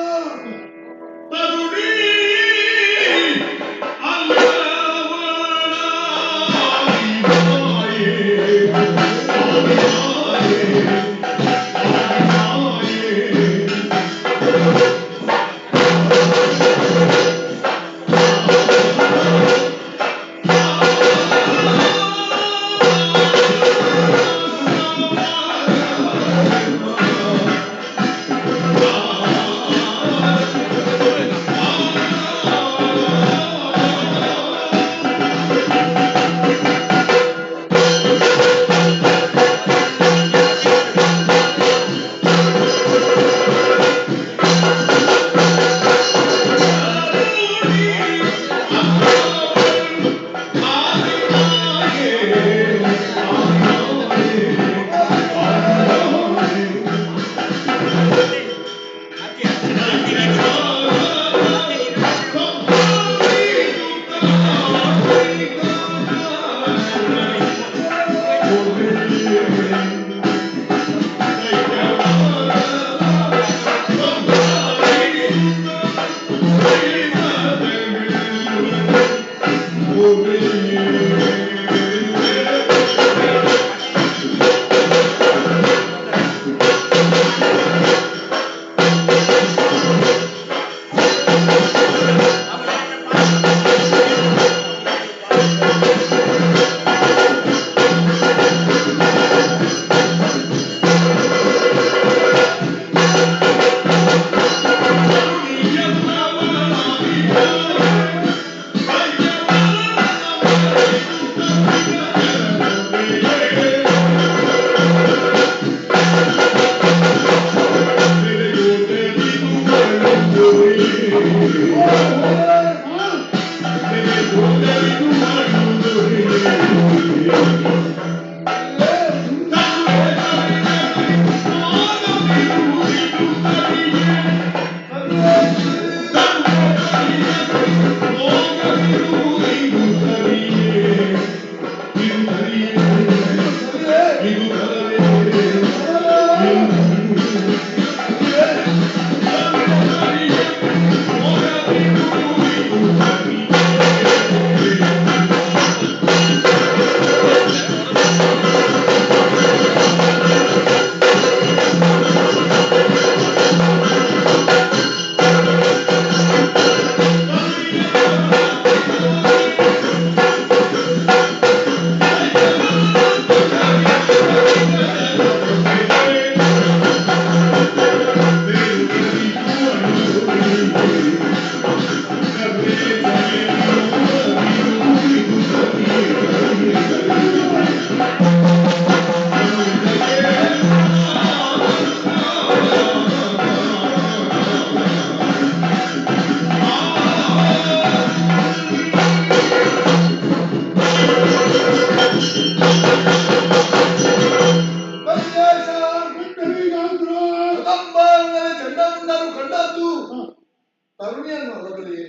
ತರುಣಿಯನ್ನು ಅಲ್ಲದೆಯೇ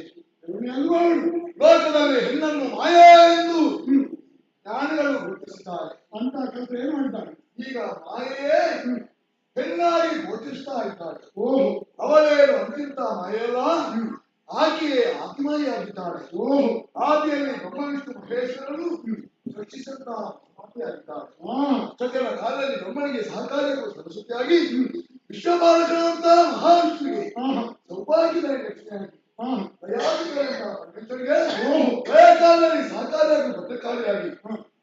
ಲೋಕದಲ್ಲಿ ಹೆಣ್ಣನ್ನು ಮಾಯಾ ಎಂದು ಜ್ಞಾನಿಗಳು ಗುರುತಿಸುತ್ತಾರೆ. ಅಂತ ಕೆಲಸ ಏನ್ ಮಾಡ್ತಾರೆ? ಈಗ ಮಾಯೆಯೇ ಹೆಣ್ಣಾಗಿ ಗೋಚಿಸ್ತಾ ಇದ್ದಾರೆ. ಅವಳೇನು ಅಂತಿಂತ ಮಾಯೆಯಲ್ಲ, ಆಕೆಯೇ ಆತ್ಮಾಯಿಯಾಗಿದ್ದಾಳೆ. ಆದಿಯಲ್ಲಿ ಬ್ರಹ್ಮವಿಷ್ಣು ಮಹೇಶ್ವರನು ರಕ್ಷಿಸಂತ ಮಾತೆಯಾಗಿದ್ದಾಳೆ. ಸಕಲ ಕಾಲದಲ್ಲಿ ಬ್ರಹ್ಮನಿಗೆ ಸಹಕಾರಿಯಾಗುವ ಸರಸ್ವತಿಯಾಗಿ ವಿಶ್ವಪಾಲಕನಂತ ಮಹಾವಿಷ್ಣುವಿಗೆ ಸೌಭಾಗ್ಯದ ಲಕ್ಷ್ಮಿಯಾಗಿ ಪರಮೇಶ್ವರಿಗೆ ಕಾಲದಲ್ಲಿ ಸಹಕಾರಿಯಾಗಿ ಭದ್ರಕಾಲಿಯಾಗಿ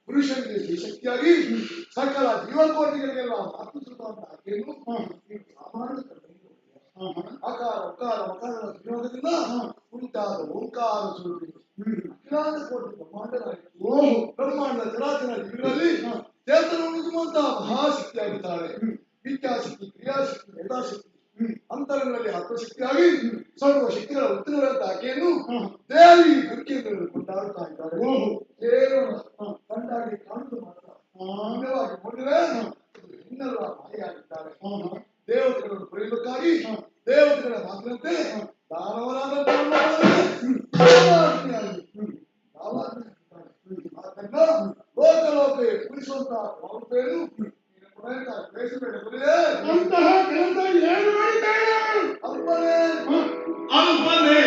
ಪುರುಷನಿಗೆ ಶ್ರೀಶಕ್ತಿಯಾಗಿ ಸಕಲ ಜೀವಕೋಟಿಗಳಿಗೆಲ್ಲ ಮಾತೃಸುತ್ತ ಆಕೆಯನ್ನು ಸಾಮಾನ್ಯ ಆಕಾರ ಉಕಾರ ಮಕಾರದ ವಿನಿಯೋಗದಿಂದ ಉಂಟಾದ ಓಂಕಾರ ಸ್ವರೂಪಿ ಅಖಿಲಾಂಡ ಕೋಟಿ ಬ್ರಹ್ಮಾಂಡನಾಗಿತ್ತು. ಬ್ರಹ್ಮಾಂಡ ಚರಾಚರ ಜೀವಿಗಳಲ್ಲಿ ಚೇತನ ಉಳಿಸುವಂತಹ ಮಹಾಶಕ್ತಿಯಾಗಿದ್ದಾಳೆ. ವಿದ್ಯಾಶಕ್ತಿ, ಕ್ರಿಯಾಶಕ್ತಿ, ಮೇಧಾಶಕ್ತಿ ಅಂತರಗಳಲ್ಲಿ ಆತ್ಮಶಕ್ತಿಯಾಗಿ ಸರ್ವ ಶಕ್ತಿಗಳ ಉತ್ತರವಾದ ಆಕೆಯನ್ನು ದೇವಿ ದುರ್ಗೆಯನ್ನು ಕೊಂಡಾಡುತ್ತಾ ಇದ್ದಾರೆ. ಕೇವಲ ಕಂಡಾಗಿ ಕಾಣುವುದು ಮಾತ್ರ ಅಂಗವಾಗಿ ನೋಡಿದರೆ ಇನ್ನೆಲ್ಲ ಮಾಯೆಯಾಗಿದ್ದಾರೆ. ದೇವತೆಗಳನ್ನು ಪಡೆಯುವುದಕ್ಕಾಗಿ ದೇವತೆಗಳ ಮಾತಿನಂತೆ ದಾನವರಾದ ಲೋಕ ಲೋಕ ಪೂರಿಸುವಂತಹ ಪ್ರವೃತ್ತಿಯನ್ನು ಬಯಸಬೇಡ. ಅಂತಹ ಕೆಲಸ ಏನು ಮಾಡಿದ್ದಾರೆ? ಅಪ್ಪನೇ ಅಲ್ಪನೇ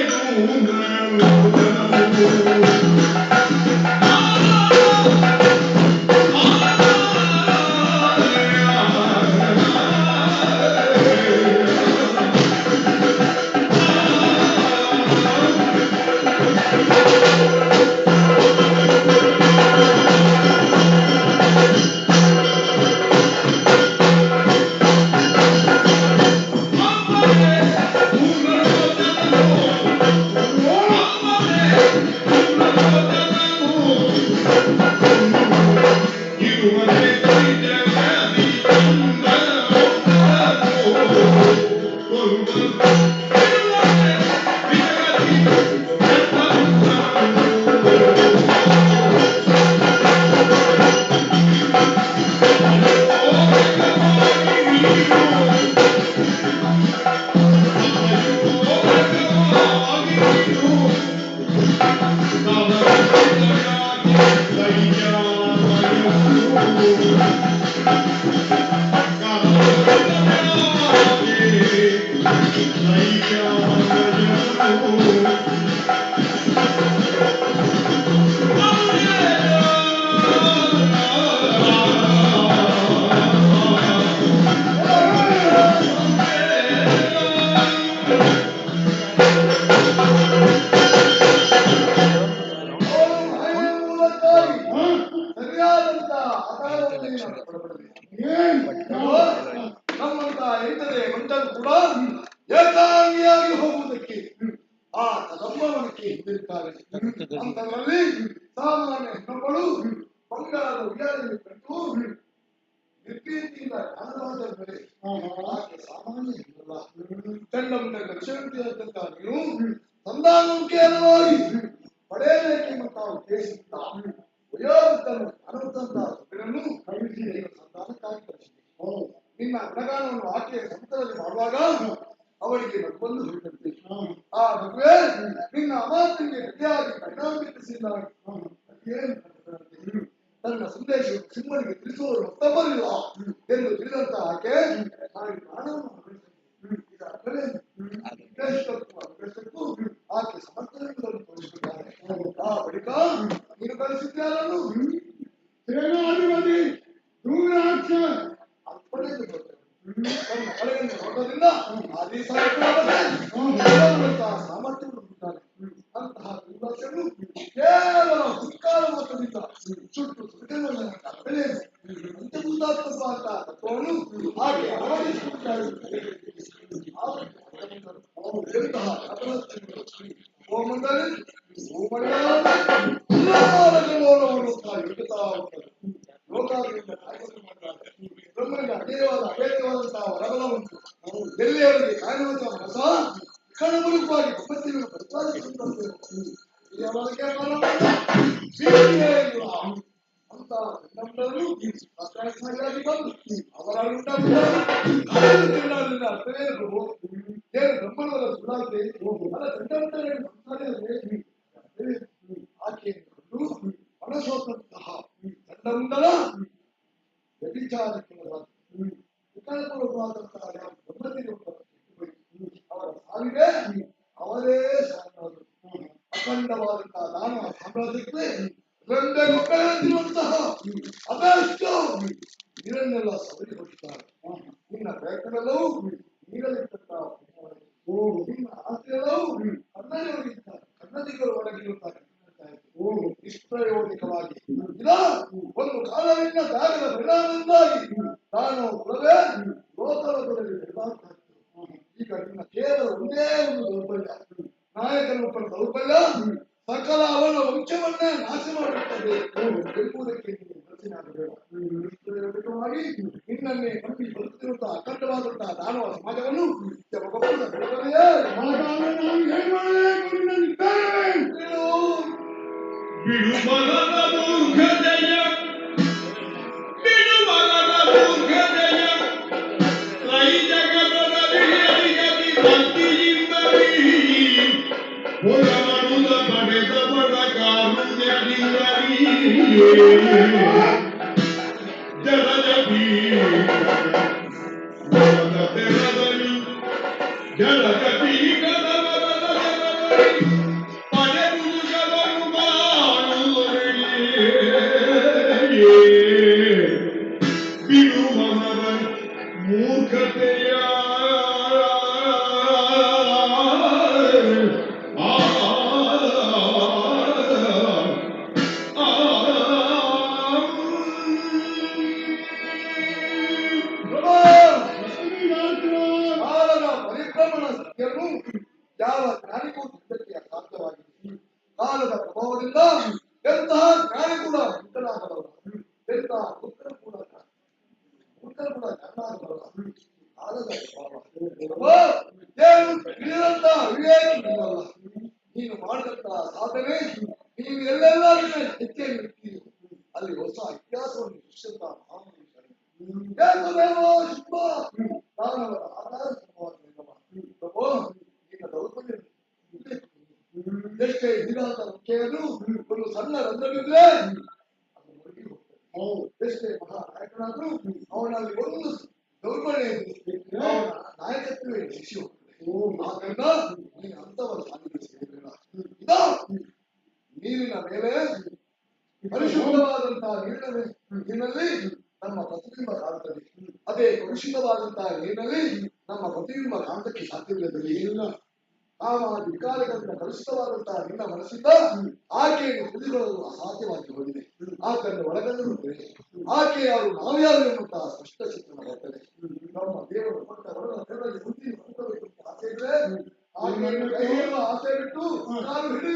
ನಮ್ಮಂತ ಎಂಟನೇ ಗಂಟಲು ಕೂಡ ಏಕಾಂಗಿಯಾಗಿ ಹೋಗುವುದಕ್ಕೆ ಆ ಕದಂಬವನಕ್ಕೆ ಹಿಂದಿರುತ್ತಾರೆ. ಅಂತರಲ್ಲಿ ಸಾಮಾನ್ಯ ಹೆಣ್ಣುಗಳು ಬಂಗಾರದ ಉಯ್ಯಾಲೆಯಲ್ಲಿ ಕಟ್ಟು ನಿರ್ಭೀತಿಯಿಂದ ಜ್ಞಾನವಾದ ಮೇಲೆ ಆಕೆ ಸಾಮಾನ್ಯ ಹೆಣ್ಣಲ್ಲ. ಚಂಡಮುಂಡ ಲಕ್ಷಣಂತೆಯಾದಂತ ನೀವು ಸಂಧಾನವಾಗಿ ಪಡೆಯಬೇಕೆಂಬ ಉದ್ದೇಶದಿಂದ ವಯೋವೃತ್ತನ್ನು ಜ್ಞಾನವಂತಹ ಸಭೆಯನ್ನು ಸಂಧಾನಕ್ಕಾಗಿ ಕಳಿಸಿದೆ. ನಿನ್ನ ಗುಣಗಾನವನ್ನು ಆಕೆಯ ಸಂತರಲ್ಲಿ ಮಾಡುವಾಗ ಅವಳಿಗೆ ನಗುವನ್ನು ಹೊರಟಂತೆ. ಆ ನಗುವೆ ನಿನ್ನ ಅಮಾತ್ಯನಿಗೆ ಗತಿಯಾಗಿ ಪರಿಣಾಮ ಬೀರಿಸಿದ್ದಾಳೆ. ತನ್ನ ಸಂದೇಶವನ್ನು ಸಿಂಹನಿಗೆ ತಿಳಿಸುವವರು ಮತ್ತೊಬ್ಬರಿಲ್ಲ ಎಂದು ತಿಳಿದಂತ ಆಕೆ ಪ್ರಾಣವನ್ನು ಆಕೆ ಸಮರ್ಥನೆಗಳನ್ನು ತೋರಿಸಿದ್ದಾರೆ. ಆ ಬಳಿಕ ನೀನು ಕಳಿಸಿದ್ದಾರನ್ನು ಸೇನಾಧಿಪತಿ ಧೂಮ್ರಾಕ್ಷ ತನ್ನ ಕಳೆಯನ್ನು ನೋಟದಿಂದ ಆದಿ ಸಾಮರ್ಥ್ಯವನ್ನು ಹೊಂದಿದ್ದಾರೆ. ಅಂತಹ ಧೂಮ್ರಾಕ್ಷನು ಕೇವಲ ಹುಕ್ಕಾಲ ಮಾತ್ರದಿಂದ ಸುಟ್ಟು ಸುಖವನ್ನು ಪಂಚಭೂತಾತ್ಮಕ ಅಂತ ತತ್ವವನ್ನು ಹಾಗೆ ಅಳವಡಿಸಿಕೊಂಡಿದ್ದಾರೆ. ಹೋಮದಲ್ಲಿ ಬ್ರಹ್ಮನಿಗೆ ಅದೇವಾದ ಅಭೇದವಾದಂತಹ ವರಬಲ ಉಂಟು. ಎಲ್ಲಿಯವರಿಗೆ ಕಾಣುವಂತಹ ಮನಸ ಕಣಮುಳುಕವಾಗಿ ಪ್ರಪಂಚವನ್ನು ಪ್ರತಿಪಾದಿಸುವಂತೆ ಅಂತ ನಮ್ಮನ್ನು ಬಂದು ಅವರ ಅರ್ಥವೇನು ಏನು ಬ್ರಹ್ಮಣವರ ಸುಳ್ಳಾತೆ ಅಲ್ಲ ಚಂಡಮಂಡಲ ಆಕೆಯನ್ನು ಮನಸೋತಂತಹ ಚಂಡಮಂಡಲ ವ್ಯಭಿಚಾರಕ್ಕೆ ವಿಕಲ್ಪವಾದಂತಹ ಅವರ ಸಾವಿಗೆ ಅವರೇ ಸಾಧನರು ಅಖಂಡವಾದಂತಹ ದಾನವ ಸಾಮ್ರಾಜ್ಯಕ್ಕೆ ರಂಡೆ ಮಕ್ಕಳಂತಿರುವಂತಹ ಅದೆಷ್ಟು ನೀರನ್ನೆಲ್ಲ ಸವರಿ ಹೊಡಿತಾರೆ. ನಿನ್ನ ಪ್ರಯತ್ನವೆಲ್ಲವೂ ನೀರಲ್ಲಿದ್ದಂತಹ ನಿನ್ನ ಆಸೆಯೆಲ್ಲವೂ ಕನ್ನಡಿಗರು ಒಳಗಿರುತ್ತಾರೆ. ನಿಷ್ಪ್ರಯೋಜಕವಾಗಿ ಒಂದು ಕಾಲವಿನ ತ್ಯಾಗದ ಪರಿಣಾಮದಿಂದಾಗಿ ನಾನು ಕುಲವೇ ಲೋಕದಲ್ಲಿ ಈಗ ನಿನ್ನ ಕೇವಲ ಒಂದೇ ಒಂದು ದೌರ್ಬಲ್ಯ, ನಾಯಕನ ಒಬ್ಬರ ದೌರ್ಬಲ್ಯ ಸಕಲ ಅವನ ವಂಶವನ್ನೇ ನಾಶ ಮಾಡುತ್ತದೆ ಎಂಬುದಕ್ಕೆ ನೀನು ಮನಸ್ಸಿನಾಗಬೇಡ. ನಿಷ್ಪ್ರಯೋಜಕವಾಗಿ ನಿನ್ನನ್ನೇ ನಂಬಿ ಬರುತ್ತಿರುವಂತಹ ಅಖಂಡವಾದಂತಹ ದಾನವ ಸಮಾಜವನ್ನು ಬಿಡುಮಲದ ಮೂರ್ಖತೆಯ ರೈ ಜಗದ ವಿಜಯದಿ ಭಕ್ತಿಯಿಂದಲೀ ಹೊರಮನುದ ಪಡೆದ ಬಡ ಕಾರುಣ್ಯದಿಂದಲೀ ಜಲದ ಬೀರದ ತೆರದಲ್ಲಿ ಜಲದ ಬೀಗದ ಬರದ ಜನರಲ್ಲಿ ಬಿಡುಮನದ ಮೂರ್ಖತೆಯ ಪರಿಭ್ರಮಣ ಸತ್ಯವನ್ನು ಯಾವ ಜ್ಞಾನಿಗೂ ಸಿದ್ಧತೆಯ ಸಾಧ್ಯವಾಗಿದೆ. ಕಾಲದ ಪ್ರಭಾವದಿಂದ ಎಂತಹ ಜ್ಞಾನಿ ಕೂಡ ಮುಕ್ತನಾಗಬಲ್ಲ, ಎಂತಹ ಮುಕ್ತರು ಕೂಡ ಚೆನ್ನಾಗಬಲ್ಲ. ಕಾಲದ ಪ್ರಭಾವ ಏನು ತಿಳಿದಂತ ವಿವೇಕವಿಲ್ಲ. ನೀನು ಮಾಡಿದಂತಹ ಸಾಧನೆ ನೀವು ಎಲ್ಲೆಲ್ಲ ಹೆಚ್ಚೆಯನ್ನು ಇರ್ತೀರಿ ಅಲ್ಲಿ ಹೊಸ ಇತಿಹಾಸವನ್ನು ಸೃಷ್ಟಿಸಿದಂತಹ ದಾನವರ ಆಧಾರ ನಿನ್ನ ದೌರ್ಬಲ್ಯ ಎಷ್ಟೇ ದಿನಾಂತ ಮುಖ್ಯನು ಒಂದು ಸಣ್ಣ ರಂಧ್ರವಿದ್ರೆ ಅದು ಮುಳುಗಿ ಹೋಗ್ತದೆ. ಎಷ್ಟೇ ಮಹಾನಾಯಕನಾದ್ರೂ ಅವನಲ್ಲಿ ಒಂದು ದೌರ್ಬಲ್ಯ ಅವನ ನಾಯಕತ್ವವೇ ಶಿಕ್ಷೆ ಹೋಗ್ತದೆ. ಆದ್ದರಿಂದ ನೀನು ಅಂತವರ ಸಾಲಿಗೆ ಸೇರಿಲ್ಲ. ನೀರಿನ ಮೇಲೆ ಪರಿಶುದ್ಧವಾದಂತಹ ನೀರಿನಲ್ಲಿ ನಮ್ಮ ಪ್ರತಿಬಿಂಬ ಕಾಣುತ್ತದೆ. ಅದೇ ಕಲುಷಿತವಾದಂತಹ ನೀರಿನಲ್ಲಿ ನಮ್ಮ ಪ್ರತಿಬಿಂಬ ಕಾಣುವುದಕ್ಕೆ ಸಾಧ್ಯವಿಲ್ಲ. ವಿಕಾರಗಳಿಂದ ಕಲುಷಿತವಾದಂತಹ ನಿನ್ನ ಮನಸ್ಸಿಂದ ಆಕೆಯನ್ನು ತಿಳಿದುಕೊಳ್ಳಲು ಅಸಾಧ್ಯವಾಗಿ ಹೋಗಿದೆ. ಆಕೆಯನ್ನು ಒಳಗಂದಿರುತ್ತದೆ. ಆಕೆ ಯಾರು ನಾವು ಯಾರು ಎಂಬಂತಹ ಸ್ಪಷ್ಟ ಚಿತ್ರಣ ಬರ್ತದೆ. ನಮ್ಮ ದೇವರು ಕೊಟ್ಟ ಹೊರಗಡೆ ಬುದ್ಧಿ ಹೊಂದಬೇಕು ಅಂತ ಆಸೆ ಇದ್ರೆ ಆಕೆಯನ್ನು ಕೈಯೆಲ್ಲ ಆಸೆ ಬಿಟ್ಟು ನಾನು ಹಿಡಿ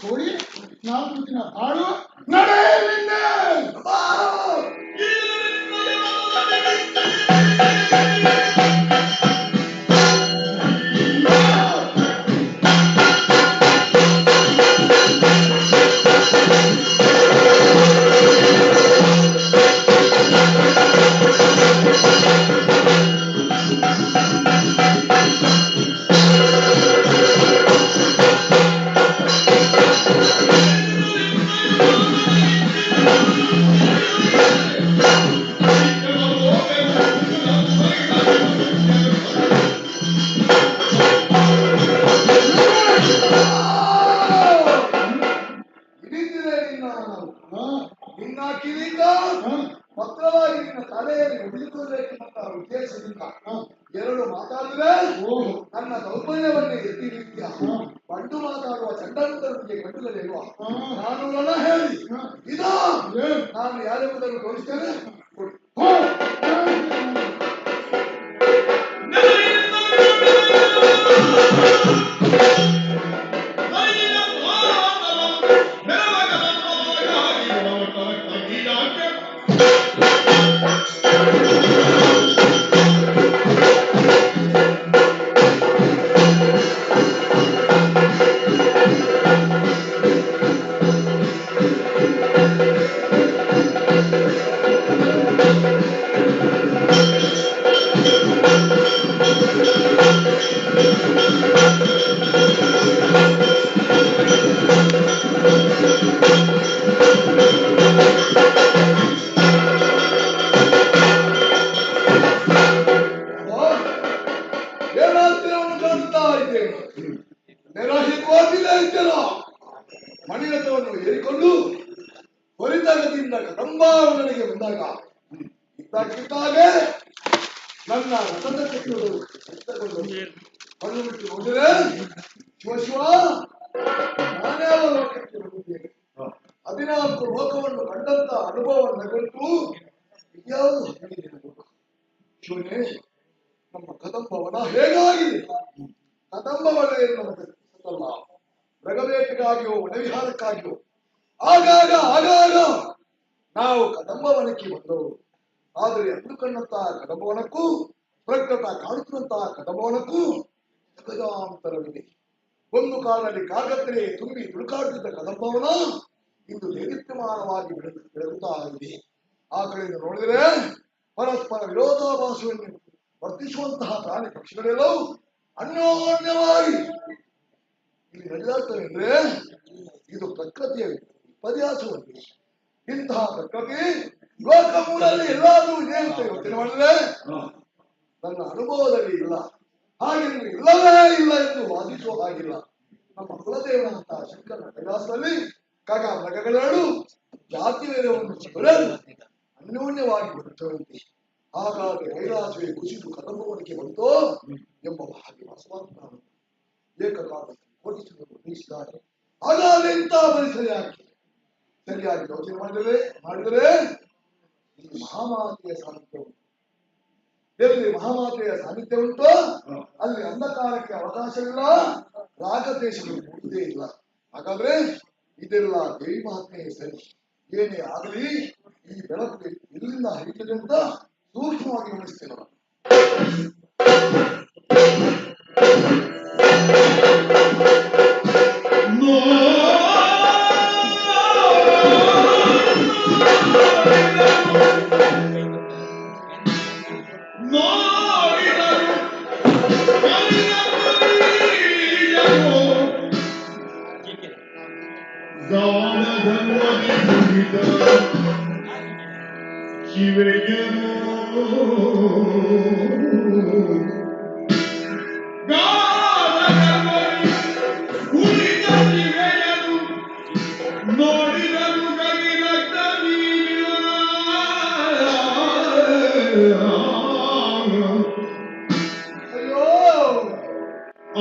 ಕೋರಿ 4 ದಿನ ಬಾಳು ನಡೆಯಲಿಲ್ಲ. ಈಗ ಪತ್ರವಾಗಿ ನಿನ್ನ ತಲೆಯಲ್ಲಿ ಉಳಿದುಕೊಳ್ಳಬೇಕೆಂಬ ಉದ್ದೇಶದಿಂದ ಎರಡು ಮಾತಾಡಿದ್ರೆ ನನ್ನ ದೌರ್ಬಲ್ಯವನ್ನೇ ಎತ್ತಿ ರೀತಿಯ ಬಂಡು ಮಾತಾಡುವ ಚಂಡಮುಂಡರಿಗೆ ಕಂಡುಗಳಿಲ್ವ? ನಾನು ನನ್ನ ಹೇಳಿ ಇದ ನಾನು ಯಾರೆಂಬುದನ್ನು ತೋರಿಸ್ತೇನೆ. ಮಣಿರಥವನ್ನು ಏರಿಕೊಂಡು ತ್ವರಿತಗತಿಯಿಂದ ಕದಂಬಾವನಿಗೆ ಬಂದಾಗ ಇದ್ದಾಗಿದ್ದಾಗೆ ನನ್ನ ರಥದ ಚಕ್ರಗಳು ಕಣ್ಣು ಬಿಟ್ಟು ನೋಡಿದರೆ ಶಿವ ನಾನೇ ಲೋಕಕ್ಕೆ ಬಂದಿದ್ದೇನೆ. 14 ಲೋಕವನ್ನು ಕಂಡಂತ ಅನುಭವವನ್ನು ಕುರಿತು ಇದ್ಯಾವುದು ಶಿವನೇ, ನಮ್ಮ ಕದಂಬವನ ಹೇಗಾಗಿದೆ? ಕದಂಬವನೆಯನ್ನು ನಮಗೆ ಗೊತ್ತಲ್ಲ, ಮೃಗಬೇಟೆಗಾಗಿಯೋ ವನವಿಹಾರಕ್ಕಾಗಿಯೋ ಆಗಾಗ ನಾವು ಕದಂಬವನಕ್ಕೆ ಬಂದವರು. ಆದರೆ ಅಂದು ಕಂಡಂತಹ ಕದಂಬವನಕ್ಕೂ ಪ್ರಕಟ ಕಾಣುತ್ತಿರುವಂತಹ ಕದಂಬವನಕ್ಕೂ ಜಗದಾಂತರವಿದೆ. ಒಂದು ಕಾಲದಲ್ಲಿ ಕಾಗತ್ತಲೆ ತುಂಬಿ ತುಳುಕಾಡುತ್ತಿದ್ದ ಕದಂಬವನ ಇಂದು ದೇದೀಪ್ಯಮಾನವಾಗಿ ಬೆಳಗುತ್ತಾ ಇದೆ. ಆ ಕಡೆಯಿಂದ ನೋಡಿದರೆ ಪರಸ್ಪರ ವಿರೋಧಾಭಾಸವನ್ನು ವರ್ತಿಸುವಂತಹ ಪ್ರಾಣಿ ಪಕ್ಷಿಗಳೆಲ್ಲವೂ ಅನ್ಯೋನ್ಯವಾಗಿ ಇಲ್ಲಿ ನಡೆದಾಡ್ತವೆ. ಅಂದ್ರೆ ಇದು ಪ್ರಕೃತಿಯ ವಿಪರ್ಯಾಸವಲ್ಲಿ. ಇಂತಹ ಪ್ರಕೃತಿ ಲೋಕ ಮೂಲದಲ್ಲಿ ಎಲ್ಲಾದ್ರೂ ಇದೆ ಅಂತ ಯೋಚನೆ ಮಾಡಿದ್ರೆ ನನ್ನ ಅನುಭವದಲ್ಲಿ ಇಲ್ಲ, ಹಾಗೆಂದ್ರೆ ಇಲ್ಲವೇ ಇಲ್ಲ ಎಂದು ವಾದಿಸುವ ಹಾಗಿಲ್ಲ. ನಮ್ಮ ಕುಲದೇವನಂತಹ ಶಂಕರನ ಕೈಲಾಸದಲ್ಲಿ ಕಗ ಮೃಗಗಳೆರಡು ಜಾತಿ ವೇದವನ್ನು ಬೆಳೆದು ಅನ್ಯೋನ್ಯವಾಗಿ ಬರುತ್ತವಂತೆ. ಹಾಗಾಗಿ ಕೈಲಾಸವೇ ಕುಸಿದು ಕದಂಬವನಿಗೆ ಬಂತೋ ಎಂಬ ಹಾಗೆ ವಾಸವಾದ ಏಕಕಾಲದಲ್ಲಿ ಕೋಟಿಸಿದರು ಉದ್ದೇಶಿಸಿದ್ದಾರೆ. ಹಾಗಾದ್ರೆ ಇಂತಹ ಪರಿಸರ ಸರಿಯಾಗಿ ಯೋಚನೆ ಮಾಡಿದರೆ ಇಲ್ಲಿ ಮಹಾಮಾತೆಯ ಸಾನ್ನಿಧ್ಯ ಉಂಟು. ಎಲ್ಲಿ ಮಹಾಮಾತೆಯ ಸಾನ್ನಿಧ್ಯ ಉಂಟು ಅಲ್ಲಿ ಅಂಧಕಾರಕ್ಕೆ ಅವಕಾಶವಿಲ್ಲ, ರಾಗದೇಶಗಳು ಮೂಡುವುದೇ ಇಲ್ಲ. ಹಾಗಾದ್ರೆ ಇದೆಲ್ಲ ದೇವಿ ಮಹಾತ್ಮೆಯೇ ಸರಿ. ಏನೇ ಆಗಲಿ ಈ ಬೆಳಕು ಎಲ್ಲಿಂದ ಹರಿಯುತ್ತದೆ ಅಂತ ಸೂಕ್ಷ್ಮವಾಗಿ ಗಮನಿಸ್ತೇನೆ.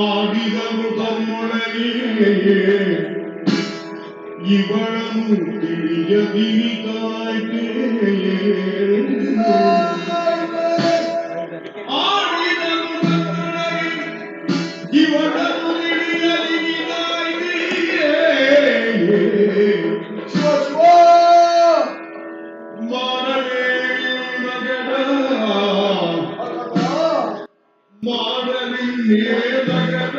ಆಡಿದನು ತಮ್ಮೊಳಗೆ ಇವಳನ್ನು ತಿಳಿಯದಿರಿತಾಯ್ತೆ. ಆಡಿದನು ತಮ್ಮೊಳಗೆ ಇವಳನ್ನು ತಿಳಿಯದಿರಿತಾಯ್ತೆ. ಮಾಡಲೇ ನಗರ ಮಾಡಲಿ ನಗರ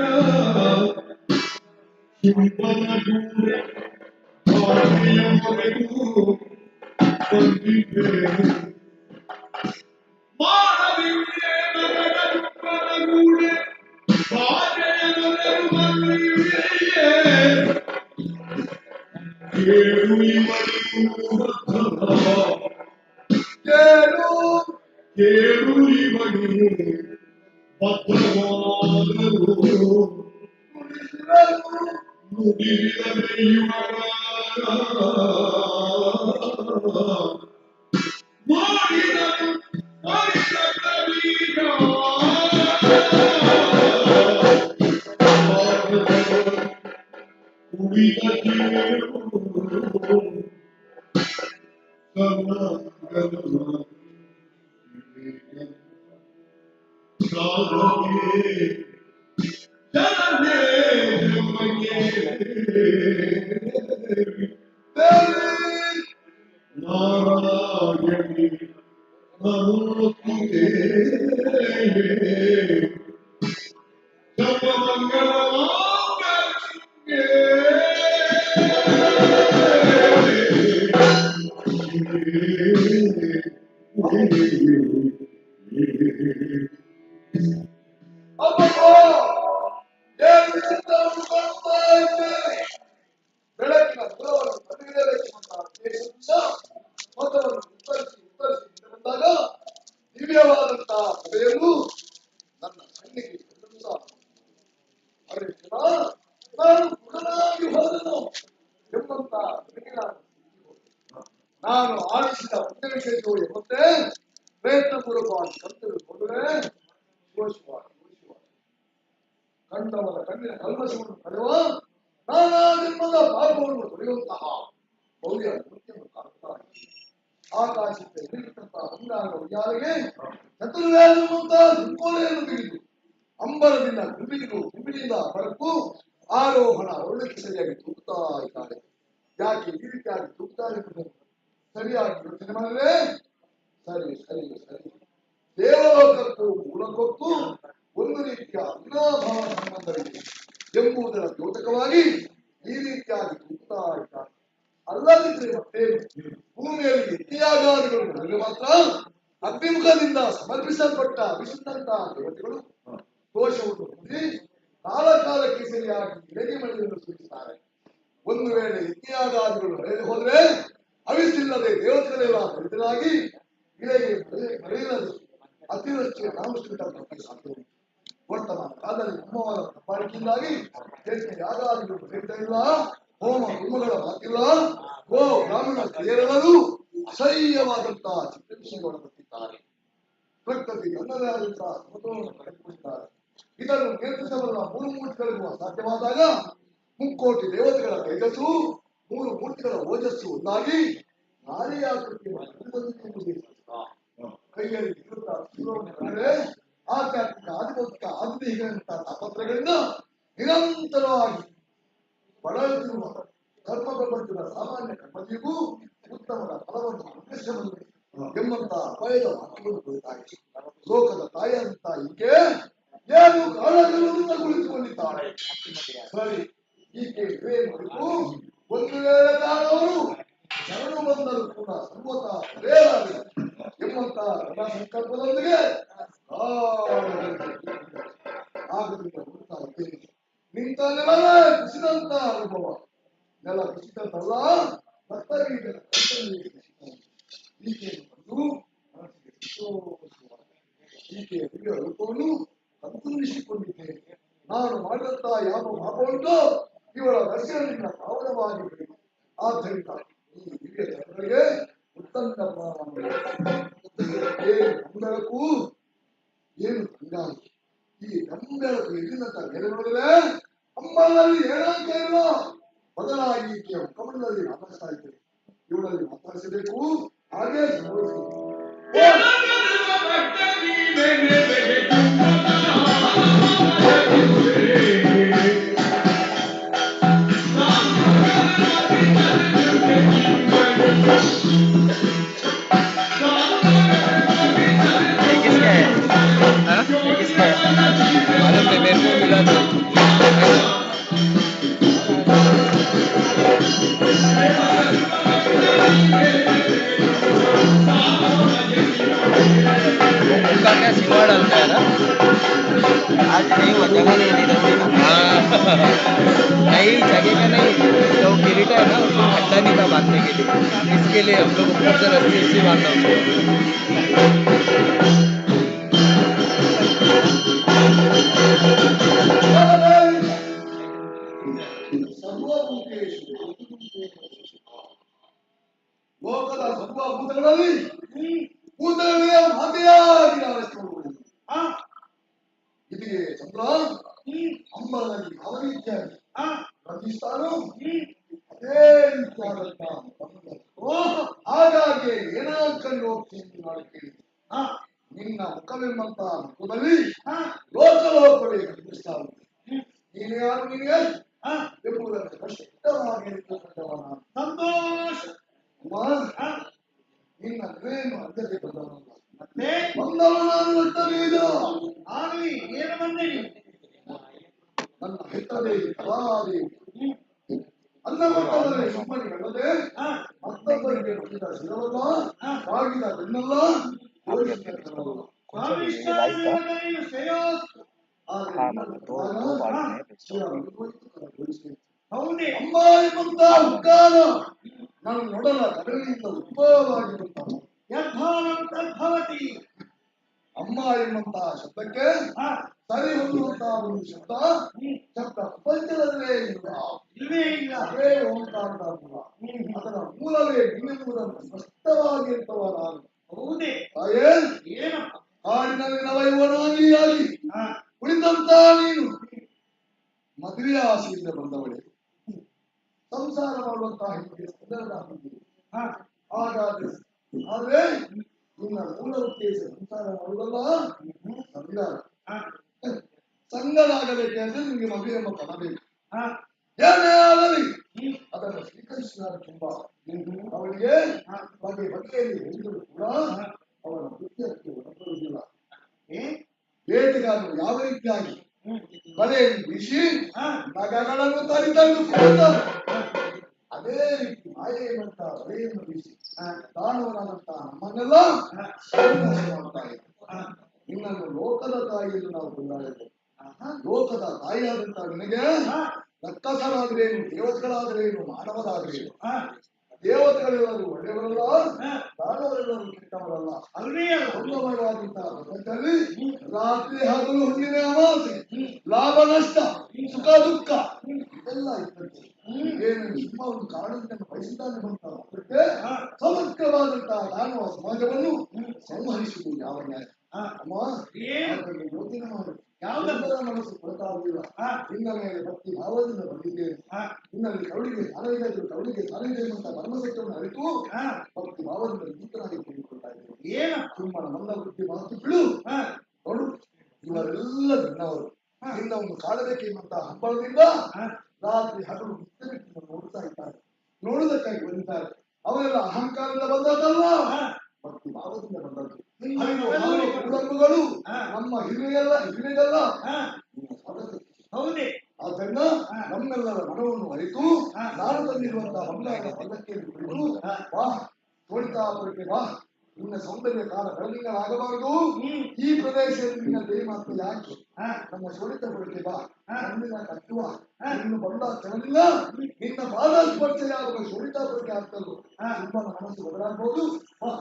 ಶಿಲ್ಪನ ಗೂಡೆ ಮರೆಗೂ ಬಂದಿದ್ದೆ. ಮಾಡಲಿ ನಗರ ಶಿಲ್ಪನ ಗೂಡೆ ಬಾಜೆಯರು ಬಂದಿದೆಯೇ. ಕೇಳು ಇವರಿಗೂ ಕೇಳು ಇವರಿಗೂ ಭದ್ರವಾದರು ನುಡಿದರೆ ಇವರ ಮಾಡಿದನು ಮಾಡಿದ ಕವಿಯ ಉಳಿದ ಜೀವು ನಾರಾಯಣಿ ಮರುತಿಗೆ ಬೆಳಕಿನ ಕುಲವನ್ನು ಪ್ರತಿನಿಧಿಸುವಂತಹ ದೇಶದಿಂದ ಮೊತ್ತವನ್ನು ಉತ್ತರಿಸಿ ಬಂದಾಗ ದಿವ್ಯವಾದಂತಹ ಹೃದಯವು ನನ್ನ ಕಣ್ಣಿಗೆ ನಾನು ಕುಲನಾಗಿ ಹೋದನು ಎಂಬಂತ ನಾನು ಆಲಿಸಿದ ಉದ್ದೇಶವು ಎಂಬಂತೆ ಪ್ರಯತ್ನ ಪೂರ್ವಕವಾಗಿ ಕರ್ತವ್ಯ ಹೋದರೆ ಕಂಡವರ ಕಣ್ಣಿನ ಕಲ್ಮಶವನ್ನು ಕಳೆಯುವ ನಾನಾ ಜನ್ಮದ ಪಾಪವನ್ನು ತೊಳೆಯುವಂತಹ ಭವ್ಯ ನೃತ್ಯವನ್ನು ಕಾಣುತ್ತಾರೆ. ಆಕಾಶಕ್ಕೆ ಇಳಿದಂತಹ ಬಂಗಾರ ಉಯ್ಯಾಲೆಗೆ ಚತುರ್ವೇದವಂತಹ ದುರ್ಕೋಲೆಯನ್ನು ಬಿಗಿದು ಅಂಬರದಿಂದ ಕುಂಬಿನಿಂದ ಬರಕು ಆರೋಹಣ ಒಳ್ಳೆಗೆ ಸರಿಯಾಗಿ ತೂಗುತ್ತಾ ಇದ್ದಾರೆ. ಯಾಕೆ ಈ ರೀತಿಯಾಗಿ ತೂಗುತ್ತಾರೆ ಸರಿಯಾಗಿ ಯೋಚನೆ ಮಾಡಿದ್ರೆ ಸರಿ ಸರಿ ಸರಿ ದೇವಲೋಕಕ್ಕೂ ಮೂಲಕಕ್ಕೂ ಒಂದು ರೀತಿಯ ಅವಿನಾಭಾವ ಸಂಬಂಧವಿದೆ ಎಂಬುದರ ದ್ಯೋತಕವಾಗಿ ಈ ರೀತಿಯಾಗಿ ತೂಗುತ್ತಾ ಇದ್ದಾರೆ. ಅಲ್ಲದಿದ್ರೆ ಮತ್ತೇನು ಭೂಮಿಯಲ್ಲಿ ಯಜ್ಞಯಾಗಾದಿಗಳು ನಡೆಯಲು ಮಾತ್ರ ಅಗ್ನಿಮುಖದಿಂದ ಸಮರ್ಪಿಸಲ್ಪಟ್ಟ ವಿಶುದ್ಧಂತಹ ದೇವತೆಗಳು ದೋಷವನ್ನು ಹೊಂದಿ ಕಾಲಕಾಲಕ್ಕೆ ಸರಿಯಾಗಿ ಇಡಗಿ ಮಳೆಯನ್ನು ಸೂಚಿಸುತ್ತಾರೆ. ಒಂದು ವೇಳೆ ಯಜ್ಞಯಾಗಾದಿಗಳು ನಡೆಯಲು ಹೋದ್ರೆ ಅವಿಸಿಲ್ಲದೆ ದೇವತೆಗಳೆಲ್ಲ ದಲಿತರಾಗಿ ಇಳೆಗೆ ಮಳೆಯಿಲ್ಲದೆ ಅತಿವೃಷ್ಟಿಯ ನಾಮಶ್ರಿತ ಸಾಧ್ಯ. ವರ್ತಮಾನ ಕಾಲದಲ್ಲಿ ಅಮ್ಮವರ ತಪ್ಪಾಡಿಕೆಯಿಂದಾಗಿ ಯಾಗಾದಿಗಳು ನಡೆಯುತ್ತಾ ಇಲ್ಲ, ಹೋಮ ಕುಂಭಗಳ ಮಾತಿಲ್ಲ, ಗೋ ಬ್ರಾಹ್ಮಣ ಸ್ತ್ರೀಯರೆಲ್ಲರೂ ಅಸಹ್ಯವಾದಂತಹ ಚಿತ್ತ ವಿಷಯಗಳನ್ನು ಬರುತ್ತಿದ್ದಾರೆ. ಪ್ರಕೃತಿಗೆ ಅನ್ನದೇ ಆದಂತಹ ಸಮತೋಲನ ಪಡೆದುಕೊಂಡಿದ್ದಾರೆ. ಇದನ್ನು ನಿಯಂತ್ರಿಸಬಲ್ಲ ಮೂರು ಮೂರ್ತಿಗಳಿಗೂ ಅಸಾಧ್ಯವಾದಾಗ ಮುಕ್ಕೋಟಿ ದೇವತೆಗಳ ತೇಜಸ್ಸು ಮೂರು ಮೂರ್ತಿಗಳ ಓಜಸ್ಸು ಒಂದಾಗಿ ನಾರಿಯಾಕೃತಿಯನ್ನು ಕೈಯಲ್ಲಿ ಇರುತ್ತಾ ಶಿವವನ್ನು ಕಂಡರೆ ಆಧ್ಯಾತ್ಮಿಕ ಆದಿಭೌತಿಕ ಆಧುನಿಕ ತಾಪತ್ರಗಳಿಂದ ನಿರಂತರವಾಗಿ ಬಳಲುತ್ತಿರುವ ಕರ್ಮ ಪ್ರಪಂಚದ ಸಾಮಾನ್ಯ ಕರ್ಮಜೀಗೂ ಉತ್ತಮದ ಫಲವನ್ನು ಉದ್ದೇಶವನ್ನು ಎಂಬಂತಹ ಅಪಾಯದ ವಾಕ್ಯವನ್ನು ಕುರಿತಾಗಿ ಲೋಕದ ತಾಯಿಯಂತ ಈಕೆ ಏನು ಕಾಳಗಳನ್ನು ಕುಳಿತುಕೊಂಡಿದ್ದಾಳೆ. ಸರಿ, ಈಕೆ ಬೇಕು ಒಂದು ವೇಳೆ ತಾನವರು ಶರಣು ಬಂದರೂ ಕೂಡ ಸರ್ವತ ಬೇರಾಗಲಿ ಎಂಬಂತಹ ಋಣ ಸಂಕಲ್ಪದೊಂದಿಗೆ ಆಗದಿಂದ ಹುಡುಕ್ತಾ ಇದ್ದೇನೆ. ನಿಂತ ನೆಲವೇ ಕುಸಿದಂತ ಅನುಭವ. ನೆಲ ಕುಸಿದಂತಲ್ಲ, ಈಕೆಯನ್ನು ಈಕೆಯ ಪ್ರಿಯ ರೂಪವನ್ನು ಸಂತುಲಿಸಿಕೊಂಡಿದ್ದೇನೆ. ನಾನು ಮಾಡಿದಂತಹ ಯಾವ ಪಾಪ ಉಂಟೋ ಇವಳ ದರ್ಶನದಿಂದ ಪಾವನವಾಗಿ ಆದ್ದರಿಂದ ಈ ದಿವ್ಯ ಜನರಿಗೆ ಉತ್ತಮ ಬೆಳಕು ಏನು ತಂಗಾಗಿ ಈ ಬೆಳಕು ಎಲ್ಲಿಂದ ಮೇಲೆ ನೋಡಿದ್ರೆ ಅಮ್ಮನಲ್ಲಿ ಏನಾಂತ ಇಲ್ಲ, ಬದಲಾಗಿ ಈಕೆಯ ಮುಖಮಂಡಲದಲ್ಲಿ ಮಾತಾಡ್ತಾ ಇದ್ದೇನೆ. ಇವಳಲ್ಲಿ ಮಾತಾಡಿಸಬೇಕು, ಹಾಗೆ सिंगवा डालता है ना, आज नहीं हुआ, जगह नहीं दी रहती ना, नहीं जगह का नहीं, जो किरीटा है ना उसको खड्डा नहीं था बांधने के लिए, इसके लिए हम लोग ऊपर से रस्सी इससे बांधा ಲೋಕದ ಕಾಲದಲ್ಲಿ ಕೂದಲೇ ಮಾತೆಯಾಗಿ ಆರಿಸಿಕೊಳ್ಳುವುದು ಇದಕ್ಕೆ ಚಂದ್ರ ಅಂಬಲದಲ್ಲಿ ಯಾವ ರೀತಿಯಾಗಿ ಪ್ರತಿಷ್ಠಾನು ಅದೇ ರೀತಿಯಾದಂತಹ ಹಾಗಾಗಿ ಏನಾಕಂಡು ಹೋಗ್ತೀನಿ ಮಾಡಿ ಕೇಳಿ ನಿನ್ನ ಮುಖವೆಂಬಂತ ಮುಖದಲ್ಲಿ ಲೋಕಲೋಕವೇ ಕನಿಷ್ಠಾಗುತ್ತೆ ನೀನು ಯಾರು ನೀನು ಎಂಬುದನ್ನು ಸ್ಪಷ್ಟವಾಗಿ ಇರ್ತಕ್ಕಂಥವನ ಸಂತೋಷ ನಿನ್ನ ನೇನು ಅಧ್ಯತೆ ಬಂದವನಲ್ಲ ಮತ್ತೆ ಬಂದವನಾನು ಅರ್ಥವೇದ ಆಗಲಿ ಏನು ಬಂದೇನಿ ನನ್ನ ಹೆತ್ತದೇವಿ ಕಲಾದೇವಿ ಅನ್ನಮಟ್ಟದಲ್ಲಿ ಸುಮ್ಮನಿಗಳಲ್ಲದೆ ಮತ್ತೊಬ್ಬರಿಗೆ ಮುಗಿದ ಶಿರವಲ್ಲ ಬಾಗಿದ ಬೆನ್ನಲ್ಲ ಹೌದೇ ಅಮ್ಮ ಎಂಬಂತ ಉದ್ಗಾನ ನಾನು ನೋಡಲ್ಲ ಕಡಲಿನಿಂದ ಉದ್ಭವವಾಗಿರುತ್ತ ಯಥಾವತಿ ಅಮ್ಮ ಎಂಬಂತಹ ಶಬ್ದಕ್ಕೆ ಸರಿ ಹೊಂದುವಂತಹ ಒಂದು ಶಬ್ದ ಪ್ರಪಂಚದಲ್ಲೇ ಇಲ್ಲವೇ ಇಲ್ಲ ಅದೇ ಓಂಕಾರದ ಮೂಲ ಅದರ ಮೂಲವೇ ನೀನೆಂಬುದನ್ನು ಸ್ಪಷ್ಟವಾಗಿರ್ತವ ನಾನು ಹೌದೇ ಏನು ಕಾಡಿನಲ್ಲಿ ನವಯುವನಾಗಿಯಾಗಿ ಉಳಿದಂತ ನೀನು ಮದುವೆ ಆಸೆಯಿಂದ ಬಂದವಳೆ ಸಂಸಾರ ಮಾಡುವಂತಹ ಹಿಂದೆ ಹಾಗಾದ್ರೆ ಆದ್ರೆ ನಿನ್ನ ಮೂಲ ಉದ್ದೇಶ ಸಂಸಾರ ಮಾಡುವುದಲ್ಲ ಸಂವಿಧಾನ ಸಂಘದಾಗಬೇಕೆಂದ್ರೆ ನಿಮಗೆ ಮದುವೆ ಎಂಬ ಪದ ಬೇಕು ಏನೇ ಆಗಲಿ ಅದನ್ನು ಸ್ವೀಕರಿಸಿದಾಗ ತುಂಬಾ ಅವಳಿಗೆ ಬಗೆ ಬಗೆಯಲ್ಲಿ ಹೇಳಿದರು ಕೂಡ ಅವರ ಕೃತ್ಯಕ್ಕೆ ಒಳಪಡುವುದಿಲ್ಲ ಬೇಟೆಗಾರರು ಯಾವ ರೀತಿಯಾಗಿ ಬಲೆಯನ್ನು ಬೀಸಿ ನಗಗಳನ್ನು ತರಿತಂದು ಅದೇ ರೀತಿ ಮಾಯೆ ಎಂಬಂತ ಬಲೆಯನ್ನು ಬೀಸಿ ದಾನವನಾದಂತಹ ನಮ್ಮನ್ನೆಲ್ಲ ಮಾಡ್ತಾ ಇದ್ದಾರೆ ನಿನ್ನನ್ನು ಲೋಕದ ತಾಯಿ ಎಂದು ನಾವು ಕೊಂಡಾಡಿದ್ದೇವೆ ಲೋಕದ ತಾಯಿಯಾದಂತಹ ನಿನಗೆ ರಕ್ಕಸರಾದ್ರೇನು ದೇವತೆಗಳಾದ್ರೇನು ಮಾನವರಾದ್ರೇನು ದೇವತೆಗಳೆಲ್ಲರೂ ಒಳ್ಳೆಯವರಲ್ಲ ದಾನವರೆಲ್ಲರೂ ಕೆಟ್ಟವರಲ್ಲ ಅಲ್ವೇ ಒಂದಮಯವಾದಂತಹ ಪ್ರಪಂಚದಲ್ಲಿ ರಾತ್ರಿ ಹಗಲು ಹುಣ್ಣಿಮೆ ಅಮಾವಾಸ್ಯೆ ಲಾಭ ನಷ್ಟ ಸುಖ ದುಃಖ ಇದೆಲ್ಲ ಇರ್ತದೆ ಏನು ನಿಮ್ಮ ಒಂದು ಕಾರಣವನ್ನು ಬಯಸಿದ್ದಾನೆ ಬಂತ ಸಮಗ್ರವಾದಂತಹ ದಾನವ ಸಮಾಜವನ್ನು ಸಂಹರಿಸುವುದು ಯಾವ ನ್ಯಾಯ ಅಮ್ಮ ಯೋಚನೆ ಮಾಡು ಯಾವುದರ ಮನಸ್ಸು ಕೊರತಾಗುವುದಿಲ್ಲ ನಿನ್ನ ಮೇಲೆ ಭಕ್ತಿ ಭಾವದಿಂದ ಬಂದಿದ್ದೇನೆ ನಿನ್ನಲ್ಲಿ ಕರುಳಿಗೆ ಸಾಲವಿದೆ ಕರುಳಿಗೆ ಸಾಲವಿದೆ ಎಂಬಂತ ಧರ್ಮಸತ್ಯವನ್ನು ಅರಿತು ಭಕ್ತಿ ಭಾವದಿಂದ ವಿಚಿತ್ರನಾಗಿ ತಿಳಿದುಕೊಳ್ತಾ ಇದ್ದೇನೆ ಏನ ಸುಮ್ಮನ ಮಂದ ವೃತ್ತಿ ಮಾತು ಬಿಡು ನೋಡು ಇವರೆಲ್ಲ ನಿನ್ನವರು ನಿನ್ನ ಒಂದು ಕಾಡಬೇಕೆಂಬಂತಹ ಹಬ್ಬದಿಂದ ರಾತ್ರಿ ಹಗಲು ನಿತ್ಯ ನೋಡ್ತಾ ಇದ್ದಾರೆ ನೋಡುವುದಕ್ಕಾಗಿ ಬಂದಿದ್ದಾರೆ ಅವರೆಲ್ಲ ಅಹಂಕಾರದಿಂದ ಬಂದದ್ದಲ್ಲ ಭಕ್ತಿ ಭಾವದಿಂದ ಬಂದದ್ದು ಕುಟುಂಬಗಳು ನಮ್ಮ ಹಿರಿಯಲ್ಲ ಹೌದೇ ಆದ್ದರಿಂದ ನಮ್ಮೆಲ್ಲರ ಮನವನ್ನು ಅರಿತು ನಾನು ತಂದಿರುವಂತಹ ಬಂಗಾರದ ಪಲ್ಲಕ್ಕಿಯನ್ನು ಕುರಿತು ಬಾ ತೋಳಿತಾಪುರಕ್ಕೆ ಬಾ ನಿನ್ನ ಸೌಂದರ್ಯ ಕಾಲ ಬೆಳದಿಂಗಳಾಗಬಾರದು ಈ ಪ್ರದೇಶದಲ್ಲಿ ನಿನ್ನ ದೇವಿ ಮಾತ್ರ ಯಾಕೆ ನಮ್ಮ ಶೋಳಿತಪುರಕ್ಕೆ ಬಾ ನನ್ನಿನ ಕಟ್ಟುವ ಇನ್ನು ಬಂದ ಕ್ಷಣದಿಂದ ನಿನ್ನ ಪಾದ ಸ್ಪರ್ಶೆಯಾಗುವ ಶೋಳಿತಾಪುರಕ್ಕೆ ಆಗ್ತದ್ದು ತುಂಬಾ ಮನಸ್ಸು ಬದಲಾಗಬಹುದು ಬಾ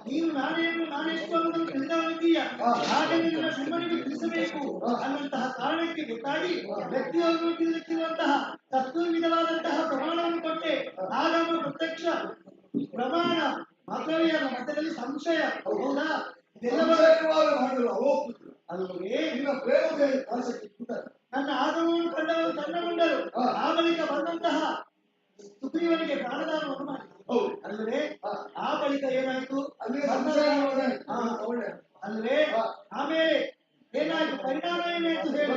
ನೀನು ನಾನೆಷ್ಟು ಅನ್ನೋದನ್ನು ತಿಳಿದವನಿದ್ದೀಯ ಹಾಗೆ ನಿನ್ನ ಸುಮ್ಮನಿಗೆ ತಿಳಿಸಬೇಕು ಅನ್ನಂತಹ ಕಾರಣಕ್ಕೆ ಗೊತ್ತಾಗಿ ವ್ಯಕ್ತಿಯನ್ನು ತಿಳಿದಿರುವಂತಹ ತತ್ವವಿಧವಾದಂತಹ ಪ್ರಮಾಣವನ್ನು ಕೊಟ್ಟೆ ಆಗ ಪ್ರತ್ಯಕ್ಷ ಪ್ರಮಾಣ ಮಾತ್ರವೇ ಅಲ್ಲ ಮಧ್ಯದಲ್ಲಿ ಸಂಶಯ ಹೌದಾ ಅಲ್ಲವೇ ನನ್ನ ಆಗಮವನ್ನು ಕಂಡವರು ಕಂಡುಕೊಂಡರು ಆ ಬಳಿಕ ಬಂದಂತಹ ಸುಗ್ರೀವನಿಗೆ ಪ್ರಾಣದಾನವನ್ನು ಮಾಡಿ ಅಲ್ಲವೇ ಆ ಬಳಿಕ ಏನಾಯ್ತು ಅಲ್ಲವೇ ಆಮೇಲೆ ಏನಾಯ್ತು ಪರಿಣಾಮ ಏನಾಯ್ತು ಹೇಳಿ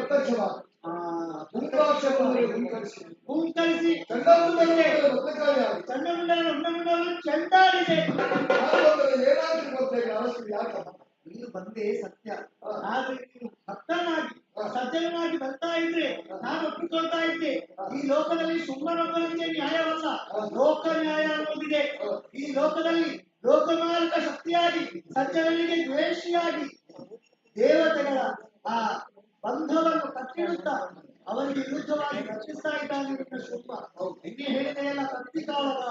ಹೂಂಕರಿಸಿ ಚಂಡಮುಂಡರನ್ನು ಚೆಂಡಾಡಿದೆ ನೀನು ಬಂದೆ ಸತ್ಯ ಆದ್ರೆ ನೀನು ಭಕ್ತನಾಗಿ ಸಜ್ಜನಾಗಿ ಬರ್ತಾ ಇದ್ರೆ ನಾನು ಒಪ್ಪಿಕೊಳ್ಳ ಕೂತ್ಕೊಳ್ತಾ ಇದ್ದೆ. ಈ ಲೋಕದಲ್ಲಿ ಸುಮ್ಮನೊಬ್ಬನಿಗೆ ನ್ಯಾಯವಲ್ಲ, ಲೋಕ ನ್ಯಾಯ ಅನ್ನೋದಿದೆ. ಈ ಲೋಕದಲ್ಲಿ ಲೋಕಮಾರ್ಗ ಶಕ್ತಿಯಾಗಿ ಸಜ್ಜನರಿಗೆ ದ್ವೇಷಿಯಾಗಿ ದೇವತೆಗಳ ಆ ಬಂಧವನ್ನು ಕಟ್ಟಿಡುತ್ತಾ ಅವರಿಗೆ ವಿರುದ್ಧವಾಗಿ ರಕ್ಷಿಸ್ತಾ ಇದ್ದಾನೆ ನಿನ್ನ ಶುಂಭ. ನಿನ್ನೆ ಹೇಳಿದೆಯಲ್ಲ ಕತ್ತಿ ಕಾಳಗ,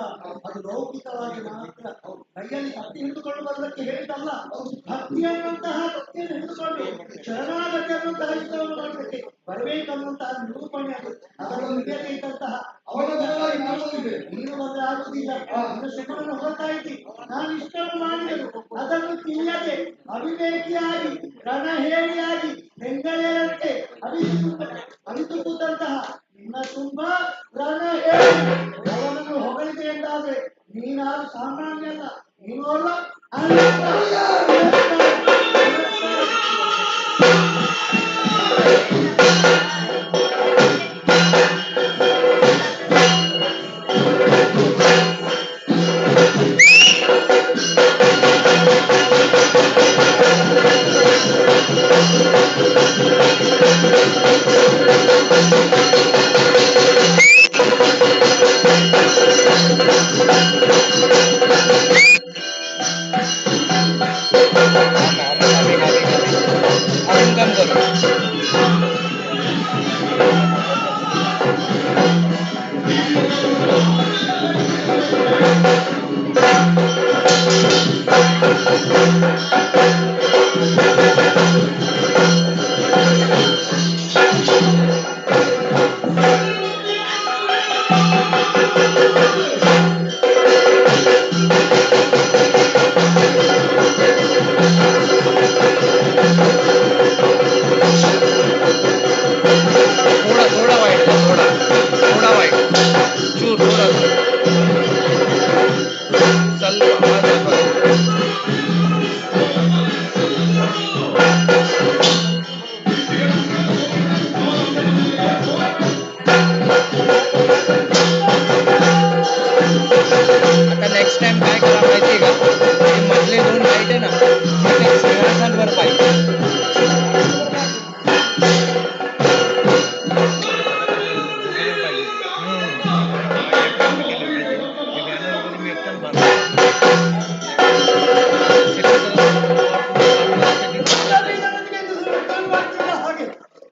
ಅದು ಲೌಕಿಕವಾಗಿ ಮಾತ್ರ. ಕೈಯಲ್ಲಿ ಕತ್ತಿ ಹಿಡಿದುಕೊಂಡು ಬರಲಿಕ್ಕೆ ಹೇಳಿದಲ್ಲ, ಭಕ್ತಿ ಅನ್ನುವಂತಹ ಭಕ್ತಿಯನ್ನು ಹಿಡಿದುಕೊಂಡು ಶರಣಾಗತಿ ಅನ್ನುವಂತಹ ಯುದ್ಧವನ್ನು ಮಾಡಲಿಕ್ಕೆ ಬರಬೇಕನ್ನುವಂತಹ ನಿರೂಪಣೆ ಅದು. ಅದನ್ನು ವಿವೇಕ ಇದ್ದಂತಹ ಅವರ ಬಲವಾಗಿ ನೀನು ಬಂದ್ರೆ ಆಗುವುದಿಲ್ಲ. ನಿನ್ನ ಶುಭವನ್ನು ಹೊರತಾ ಇದ್ದಿ, ನಾನು ಇಷ್ಟನ್ನು ಮಾಡಿದೆನು, ಅದನ್ನು ತಿಳಿಯದೆ ಅವಿವೇಕಿಯಾಗಿ ರಣಹೇಳಿಯಾಗಿ ಬೆಂಗಳೂರಂತೆ ಅವಿತು ಕೂತಂತಹ ನಿನ್ನ ತುಂಬ ರಣಹೇಳಿ ಅವನನ್ನು ಹೊಗಳಿದೆ ಎಂದಾದ್ರೆ ನೀನಾರು ಸಾಮಾನ್ಯ ಅಲ್ಲ, ನೀನು ಅಲ್ಲ.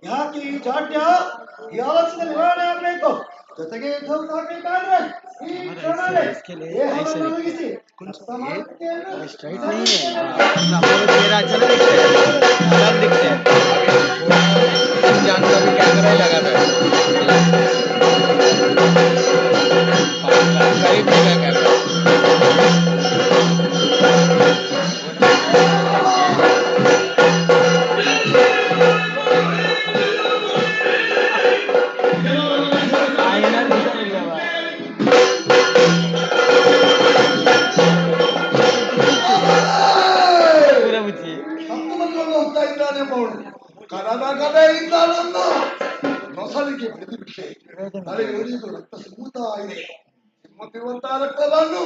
ಯಾಕೆ ಈ ಜಾಡ್ಯ ಯಾವತ್ತಿನ ನಿವಾರಣೆ ಆಗಬೇಕು, ಜೊತೆಗೆ ಯುದ್ಧವನ್ನು ಆಗಬೇಕಾದ್ರೆ ಈ ಕ್ಷಣವೇ ದೇಹವನ್ನು ಮುಗಿಸಿ ಕರದಗದೆಯಿಂದ ನನ್ನ ನೊಸಲಿಗೆ ಬಿಡಿದುಬಿಟ್ಟೆ. ತಲೆ ಉರಿದು ರಕ್ತ ಸ್ಮೂತ ಇದೆ. ಸಿಮ್ಮತ್ತಿರುವಂತಹ ರಕ್ತವನ್ನು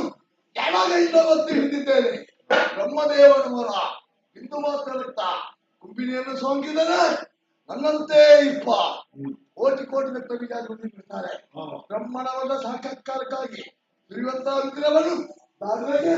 ಕೆಳಗೆಯಿಂದ ಒತ್ತಿ ಹಿಡಿದಿದ್ದೇನೆ. ಬ್ರಹ್ಮದೇವನವರ ಇಂದು ಮಾತ್ರ ರಕ್ತ ಕುಂಬಿನಿಯನ್ನು ಸೋಂಕಿದರೆ ನನ್ನಂತೆ ಇಪ್ಪ ಕೋಟಿ ಕೋಟಿ ರಕ್ತ ಬೀಜ ಬಿಡ್ತಾರೆ. ಬ್ರಹ್ಮಣವರ ಸಾಕ್ಷಾತ್ಕಾರಕ್ಕಾಗಿ ಇರುವಂತಹ ವಿಗ್ರಹವನ್ನು ದಾರುವೆಗೆ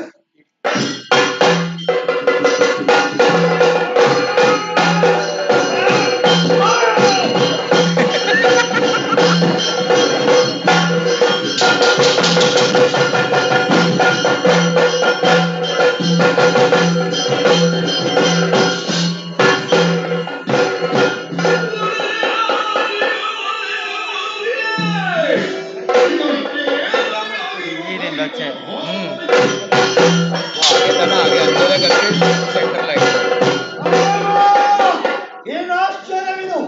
ಏನು ಆಶ್ಚರ್ಯವಿದು.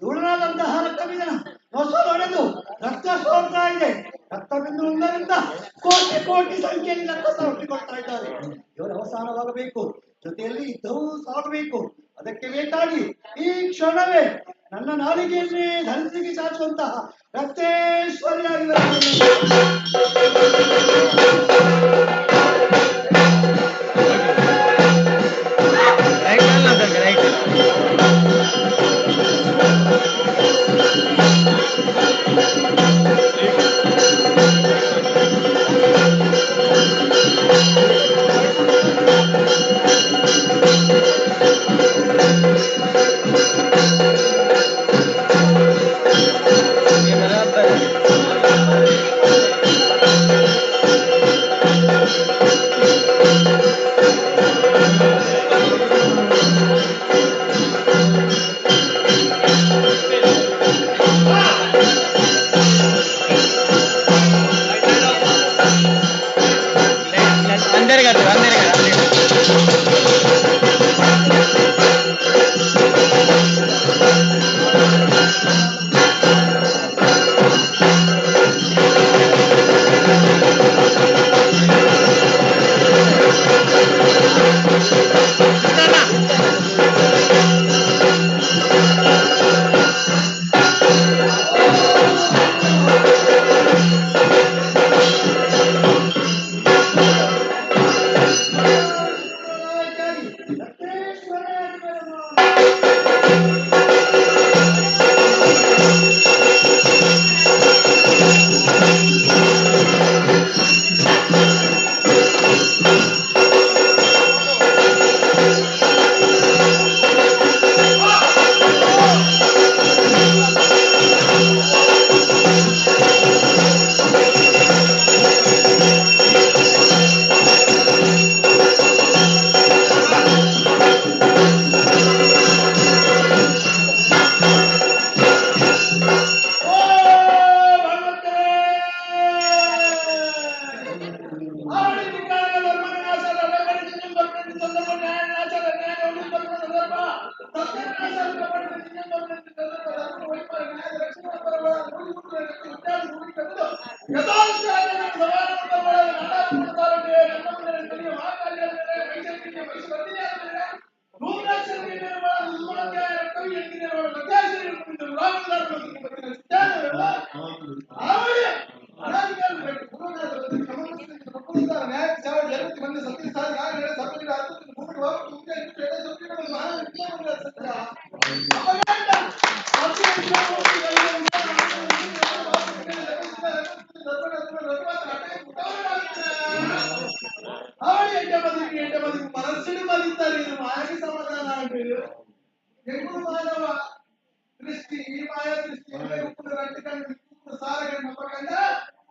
ಧೂಳನಾದಂತಹ ರಕ್ತಬೀಜನ ನೊಸಲೊಡೆದು ರಕ್ತ ಸೋರ್ತಾ ಇದೆ. ರಕ್ತಬಿಂದು ಒಂದರಿಂದ ಕೋಟಿ ಕೋಟಿ ಸಂಖ್ಯೆಯಲ್ಲಿ ರಕ್ತ ಹುಟ್ಟಿಕೊಳ್ತಾ ಇದ್ದಾರೆ. ಇವರು ಅವಸಾನವಾಗಬೇಕು, ಜೊತೆಯಲ್ಲಿ ಯುದ್ಧವೂ ಸಾಗಬೇಕು. ಅದಕ್ಕೆ ಬೇಕಾಗಿ ಈ ಕ್ಷಣವೇ ನನ್ನ ನಾಲಿಗೆಯನ್ನೇ ಧರಿಸಿಗೆ ಚಾಚುವಂತಹ ರಕ್ತೇಶ್ವರಿಯಾಗಿ మనస్సుని మదిస్తారు ఇది మాయకి సమాధానం అంటే ఎప్పుడు మానవ దృష్టి మాయా దృష్టి సారగా నమ్మకంగా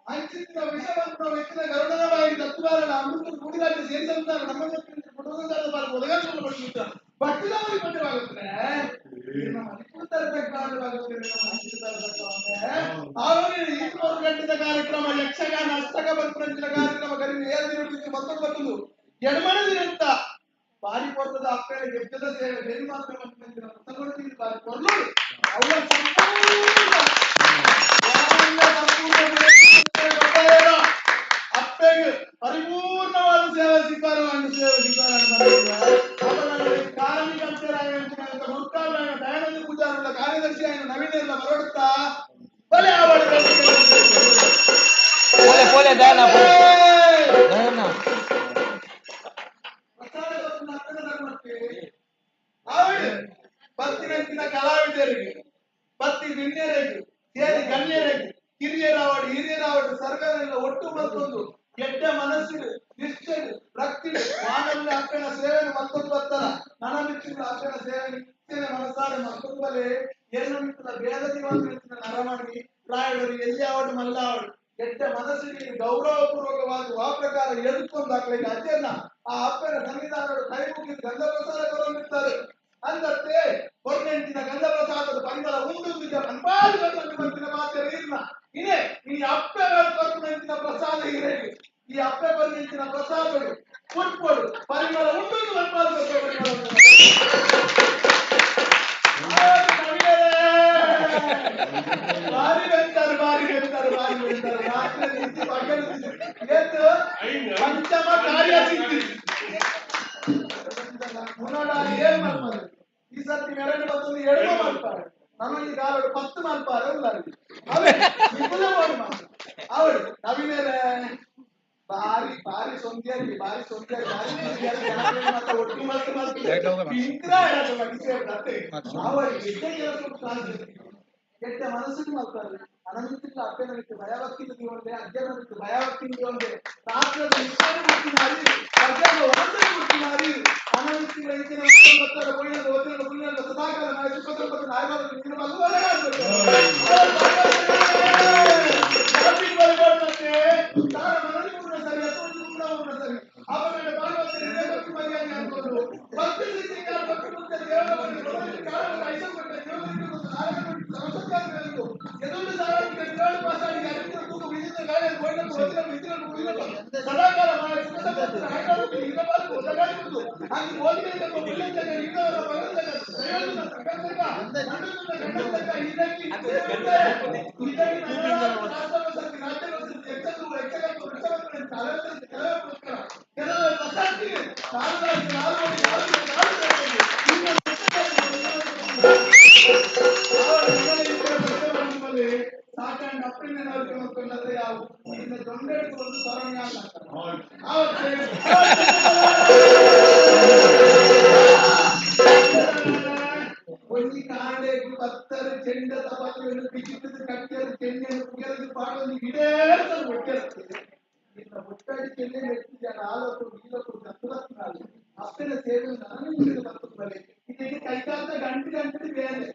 అంకిత విషయంలో వ్యక్తిన గరుడనవాయి తత్వాలను అమృత కూడిగాటి చేసేంతారు నమ్మకం కుటుంబాల వారు ఉదయాలు పడుతుంటారు భక్తిలో పడిపోతే గంటల కార్యక్రಮ ಯಕ್ಷಗಾನ ಅಷ್ಟಕಪಂಚ ಕಾರ್ಯಕ್ರಮ ಕರೀ ಏಳು ಮೊತ್ತ ಬರ್ತದು ಎಡಮನದಿ ಅಂತ ಪಾರಿಪೋತದ ಅಪ್ಪೆ ಗೆದ್ದದ ಸೇವೆ ಬೆರಿ ಮಾತ್ರ ಕೊಡ್ತೀನಿ ಬಾರಿ ಕೊಡ್ಲು ಅವರ ಅಪ್ಪೆಗೆ ಪರಿಪೂರ್ಣವಾದ ಸೇವೆ ಸ್ವೀಕಾರ ಕಾರ್ಮಿಕ ಅಂಶರಾಗಿರುವಂತಹ ಮುರ್ಕಾಲ ದಯಾನಂದ ಪೂಜಾರುಗಳ ಕಾರ್ಯದರ್ಶಿ ಆಯ್ತು ನವೀನೆಲ್ಲ ಮರಡುತ್ತಾ ಬಲೆ ಆವಡ ಪತ್ತಿನ ಕಲಾವಿದರಿಗೆ ಪತ್ತಿ ಗಣ್ಯರಿಗೆ ಸೇರಿ ಗಣ್ಯರಿಗೆ ಕಿರಿಯರಾವಡು ಹಿರಿಯರಾವಡು ಸರ್ಕಾರದಿಂದ ಒಟ್ಟು ಮತ್ತೊಂದು ಕೆಟ್ಟ ಮನಸ್ಸಿಗೆ ನಿಷ್ಠೆಗೆ ಭಕ್ತಿಗೆ ಮಾನವ ಅಪ್ಪನ ಸೇವೆಯನ್ನು ಮತ್ತೊಂದು ಬರ್ತಾರ ನನ್ನ ಮಿಕ್ಕಿನ ಅಪ್ಪನ ಸೇವೆ ನಿತ್ಯನ ಮನಸ್ಸಾರೆ ಮತ್ತೊಂದು ಬಲೆ ಏನು ಮಿಕ್ಕಿನ ಭೇದ ದಿವಂತ ನರಮಣಿ ಪ್ರಾಯವರು ಎಲ್ಲಿ ಆವಡು ಮಲ್ಲ ಆವಡು ಕೆಟ್ಟ ಮನಸ್ಸಿಗೆ ಗೌರವಪೂರ್ವಕವಾಗಿ ಆ ಪ್ರಕಾರ ಎದುಕೊಂಡು ದಾಖಲೆಗೆ ಅಜ್ಜನ್ನ ಆ ಅಪ್ಪನ ಸಂವಿಧಾನಗಳು ಕೈ ಮುಗಿದು ಗಂಧ ಪ್ರಸಾದ ಕೊರಮಿರ್ತಾರೆ ಅಂದತ್ತೆ ಕೊರ್ನೆಂಟಿನ ಗಂಧ ಪ್ರಸಾದದ ಪರಿಮಳ ಉಂಡುತ್ತಿದ್ದ ಅನ್ಪಾಲು ಬಂತಿನ ಮಾತ್ರ ಇಲ್ಲ ಇದೇ ಈ ಅಪ್ಪೆ ಕೊರ್ನೆಂಟಿನ ಪ್ರಸಾದ ಇರೇಗಿ ಈ ಅಪ್ಪೆ ಕೊರ್ನೆಂಟಿನ ಪ್ರಸಾದಗಳು ಕೊಟ್ಕೊಡು ಪರಿಮಳ ಉಂಡು ಅನ್ಪಾಲು ಭಾರಿ ಬೆಂತಾರೆ ರಾತ್ರಿ ನಿಂತು ಎದ್ದು ಪಂಚಮ ಕಾರ್ಯ ಸಿದ್ಧಿ ಏನ್ ಮಾಡ್ತಾರೆ ಈ ಸರ್ತಿ ಮೆರಡು ಬಂದು ಎಡಮ ಮಾಡ್ತಾರೆ ನಮಗೆ ಗಾಲೋಡು 10 ಮಾಡ್ತಾರೆ ಅವಳು ನವೀನೇನೆ ಭಾರಿ ಸೊಂದಿಯಾಗಿ ಒಟ್ಟು ಕೆಟ್ಟ ಮನಸ್ಸಿಗೆ ಮಾಡ್ತಾರೆ ಅನಂತಿಲ್ಲ ಅಪ್ಪನ ಬಿಟ್ಟು ಭಯಭಕ್ತಿ ಒಂದೇ ಅಜ್ಜನ ಬಿಟ್ಟು ಭಯಭಕ್ತಿ ಒಂದೇ ರಾಷ್ಟ್ರದ ನಿಷ್ಠೆಯನ್ನು ಬಿಟ್ಟು ಮಾಡಿ ಅಜ್ಜನ ಒಂದೇ ಬಿಟ್ಟು ಮಾಡಿ ಅನಂತಿ ರೈತನ ಸದಾಕಾಲ ಸುಖ ನಾಯಕರು ಸದಾಕಾಲ ಇರಬಾರದು ಒದಗಾಡುವುದು ಹಾಗೆ ಓದಿಗೆ ಮುಳ್ಳಂತಕ ಇದ್ದವರ ಬಗಲಂತಕ ಪ್ರಯೋಜನ ಸಂಗಂತಕ ಮಂಡುತಕ ಗಂಡಂತಕ ಇದಕ್ಕೆ ಸಾಕಂಡು ಅಪ್ಪಿನ ನೋಡ್ಕೊಂಡ್ರೆ ಯಾವ ಇನ್ನು ದೊಂಡೆ ಒಂದು ಸರಣ್ಯ ಒಂಜಿ ಕಾಂಡೆಗೂ ಬತ್ತರು ಚೆಂಡ ತಪಾಸಣೆಯನ್ನು ಬಿಗಿತದ ಕಟ್ಟಿಯರು ಚೆನ್ನೆಯನ್ನು ಕುಗೆರದು ಪಾಡಲು ಇಡೇ ಒಟ್ಟಿರ್ತದೆ ಇನ್ನು ಒಟ್ಟಾಡಿ ಚೆನ್ನೆ ಮೆಟ್ಟಿದ ಆಲೋಕು ಗೀಲೋಕು ಜಪ್ಪುತ್ತಾರೆ ಅಪ್ಪನ ಸೇವೆ ನನಗೆ ಬರ್ತದೆ ಇದಕ್ಕೆ ಕೈಕಾಲ ಗಂಟೆ ಗಂಟೆ ಬೇರೆ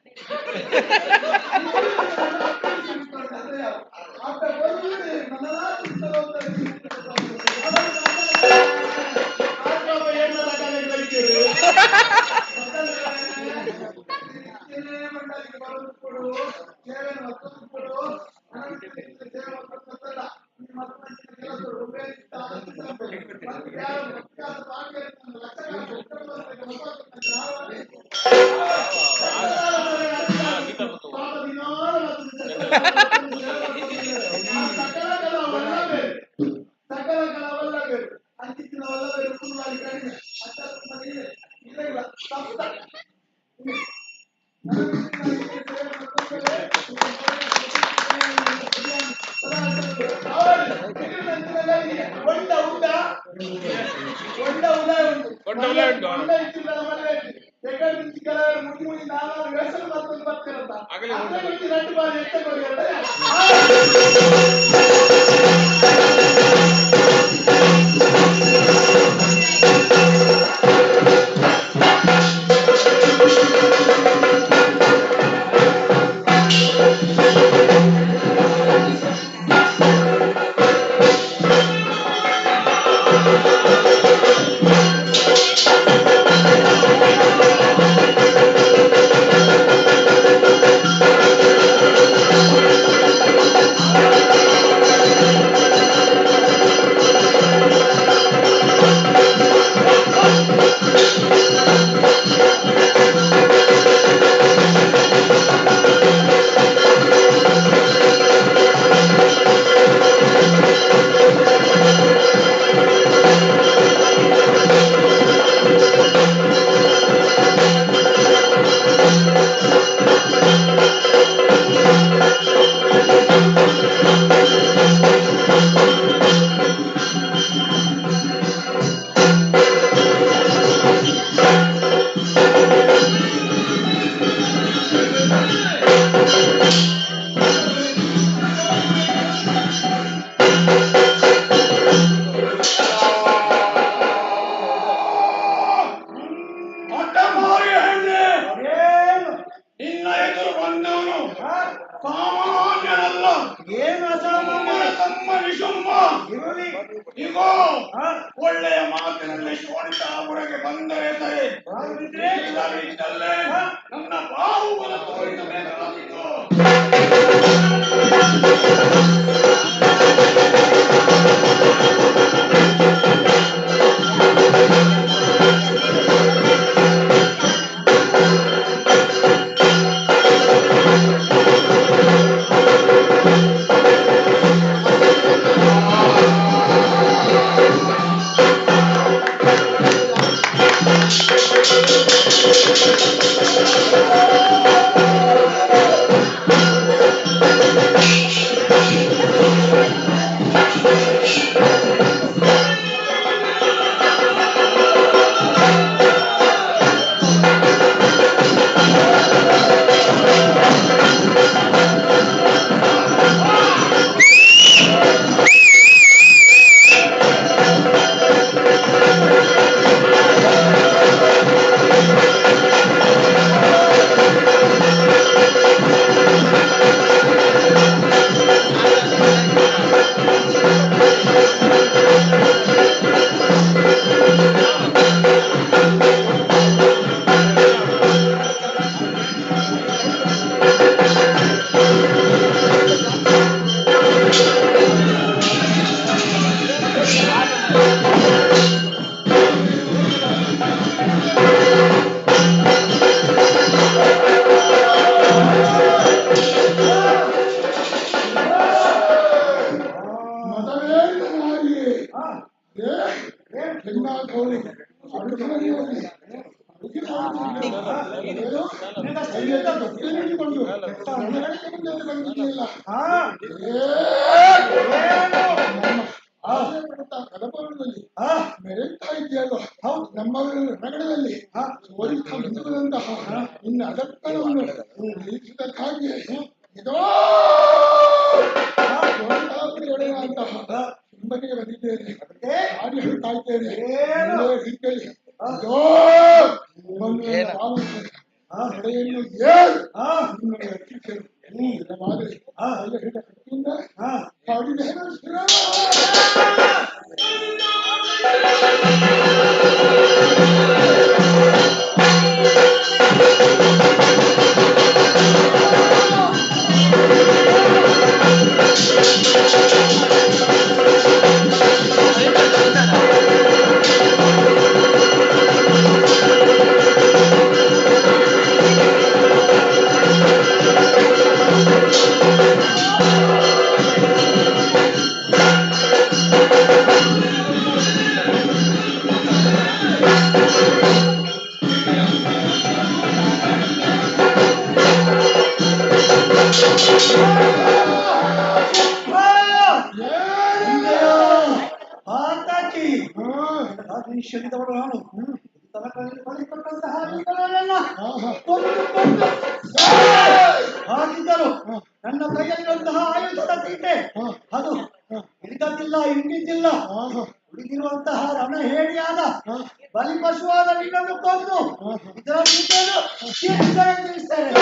ಒಳ್ಳೆಯ ಮಾತಿನಲ್ಲಿ ಶೋಣಿತಾಪುರಕ್ಕೆ ಬಂದರೆ ಸರಿ, ಇಲ್ಲದಿದ್ದಲ್ಲಿ ನನ್ನ ಬಾಹುಬಲ ತೋರಿಸಬೇಕಾಗಿತ್ತು. ಮೆರೆತಾ ಇದೆಯಲ್ಲ ಹೌದು ನಮ್ಮ ನಗರದಲ್ಲಿ ಸೋಲಿಸುವಂತಹ ನಿನ್ನ ಅದಕ್ಕನ್ನು ನಿಲ್ಲಿಸುವುದಕ್ಕಾಗಿ ಇದೋ ಹೊಡೆಯುವಂತಹ ನಿಮ್ಮನೆಗೆ ಬಂದಿದ್ದೇನೆ ಹಾಗೆ ಹೇಳ್ತಾ ಇದ್ದೇನೆ ಒಳ್ಳೆಯ ರೀತಿಯಲ್ಲಿ ಇದೋ ಹೊಡೆಯನ್ನು ನಿಮ್ಮನ್ನು ರಕ್ಷಿಸಲು ಇಲ್ಲವಾದರೆ ಅಲ್ಲ ಹಿಡಿದ ಕತ್ತಿಯಿಂದ ಕಾಡಿದೆ ಶರೀರದವರು ನಾನು ತಲಕಾಲಿಗೆ ಬಲಿಕೊಟ್ಟಂತಹ ಹಾಗಿದ್ದರು ನನ್ನ ಕೈಯಲ್ಲಿರುವಂತಹ ಆಯುಧದ ತೀಟೆ ಅದು ಹಿಡಿದಿಲ್ಲ ಹಿಂಡಿದ್ದಿಲ್ಲ ಉಳಿದಿರುವಂತಹ ರಣಹೇಡಿಯಾದ ಬಲಿಪಶುವಾದ ನಿನ್ನನ್ನು ಕೊಂದು ಇದರ ತೀಟೆಯನ್ನು ತಿಳಿಸ್ತೇನೆ.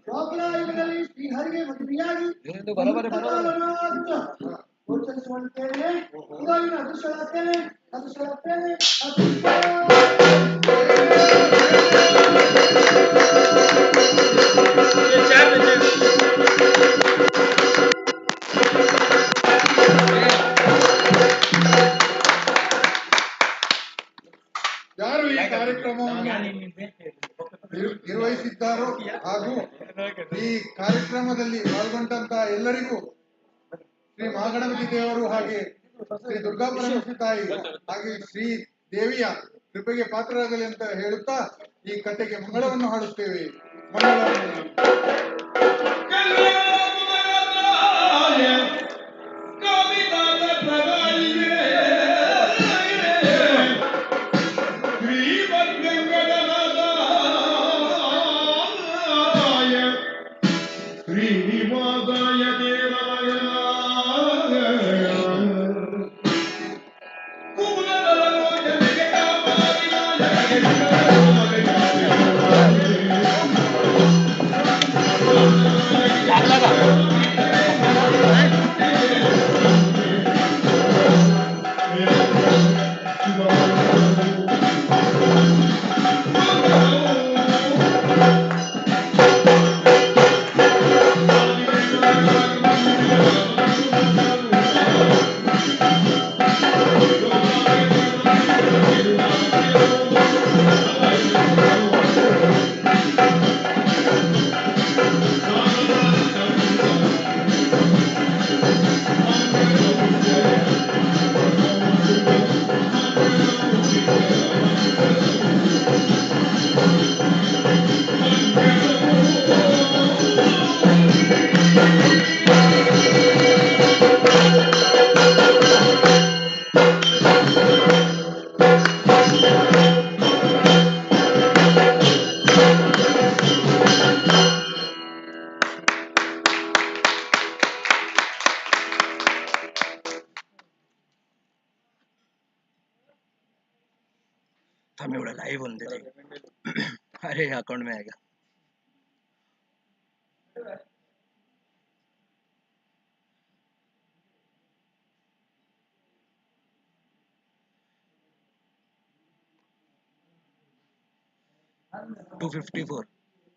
ದ್ವಾಪರಾಯುಗದಲ್ಲಿ ಶ್ರೀಹರಿಗೆ ಮದುವೆಯಾಗಿ ಗೋಚರಿಸುವಂತೇನೆ ಇವಾಗಿನ ಅದೃಷ್ಟವಾಗ್ತೇನೆ ಅದೃಷ್ಟವಾಗ್ತೇನೆ ಯಾರು ಈ ಕಾರ್ಯಕ್ರಮವನ್ನು ನಿರ್ವಹಿಸಿದ್ದಾರೋ ಹಾಗೂ ಈ ಕಾರ್ಯಕ್ರಮದಲ್ಲಿ ಪಾಲ್ಗೊಂಡಂತ ಎಲ್ಲರಿಗೂ ಶ್ರೀ ಮಹಾಗಣಪತಿ ದೇವರು ಹಾಗೆ ಶ್ರೀ ದುರ್ಗಾ ಪರಮೇಶ್ವರಿ ತಾಯಿ ಹಾಗೆ ಶ್ರೀ ದೇವಿಯ ಕೃಪೆಗೆ ಪಾತ್ರರಾಗಲಿ ಅಂತ ಹೇಳುತ್ತಾ ಈ ಕಥೆಗೆ ಮಂಗಳವನ್ನು ಹಾಡುತ್ತೇವೆ. हमें बड़ा लाइव होने दे अरे अकाउंट में आएगा $254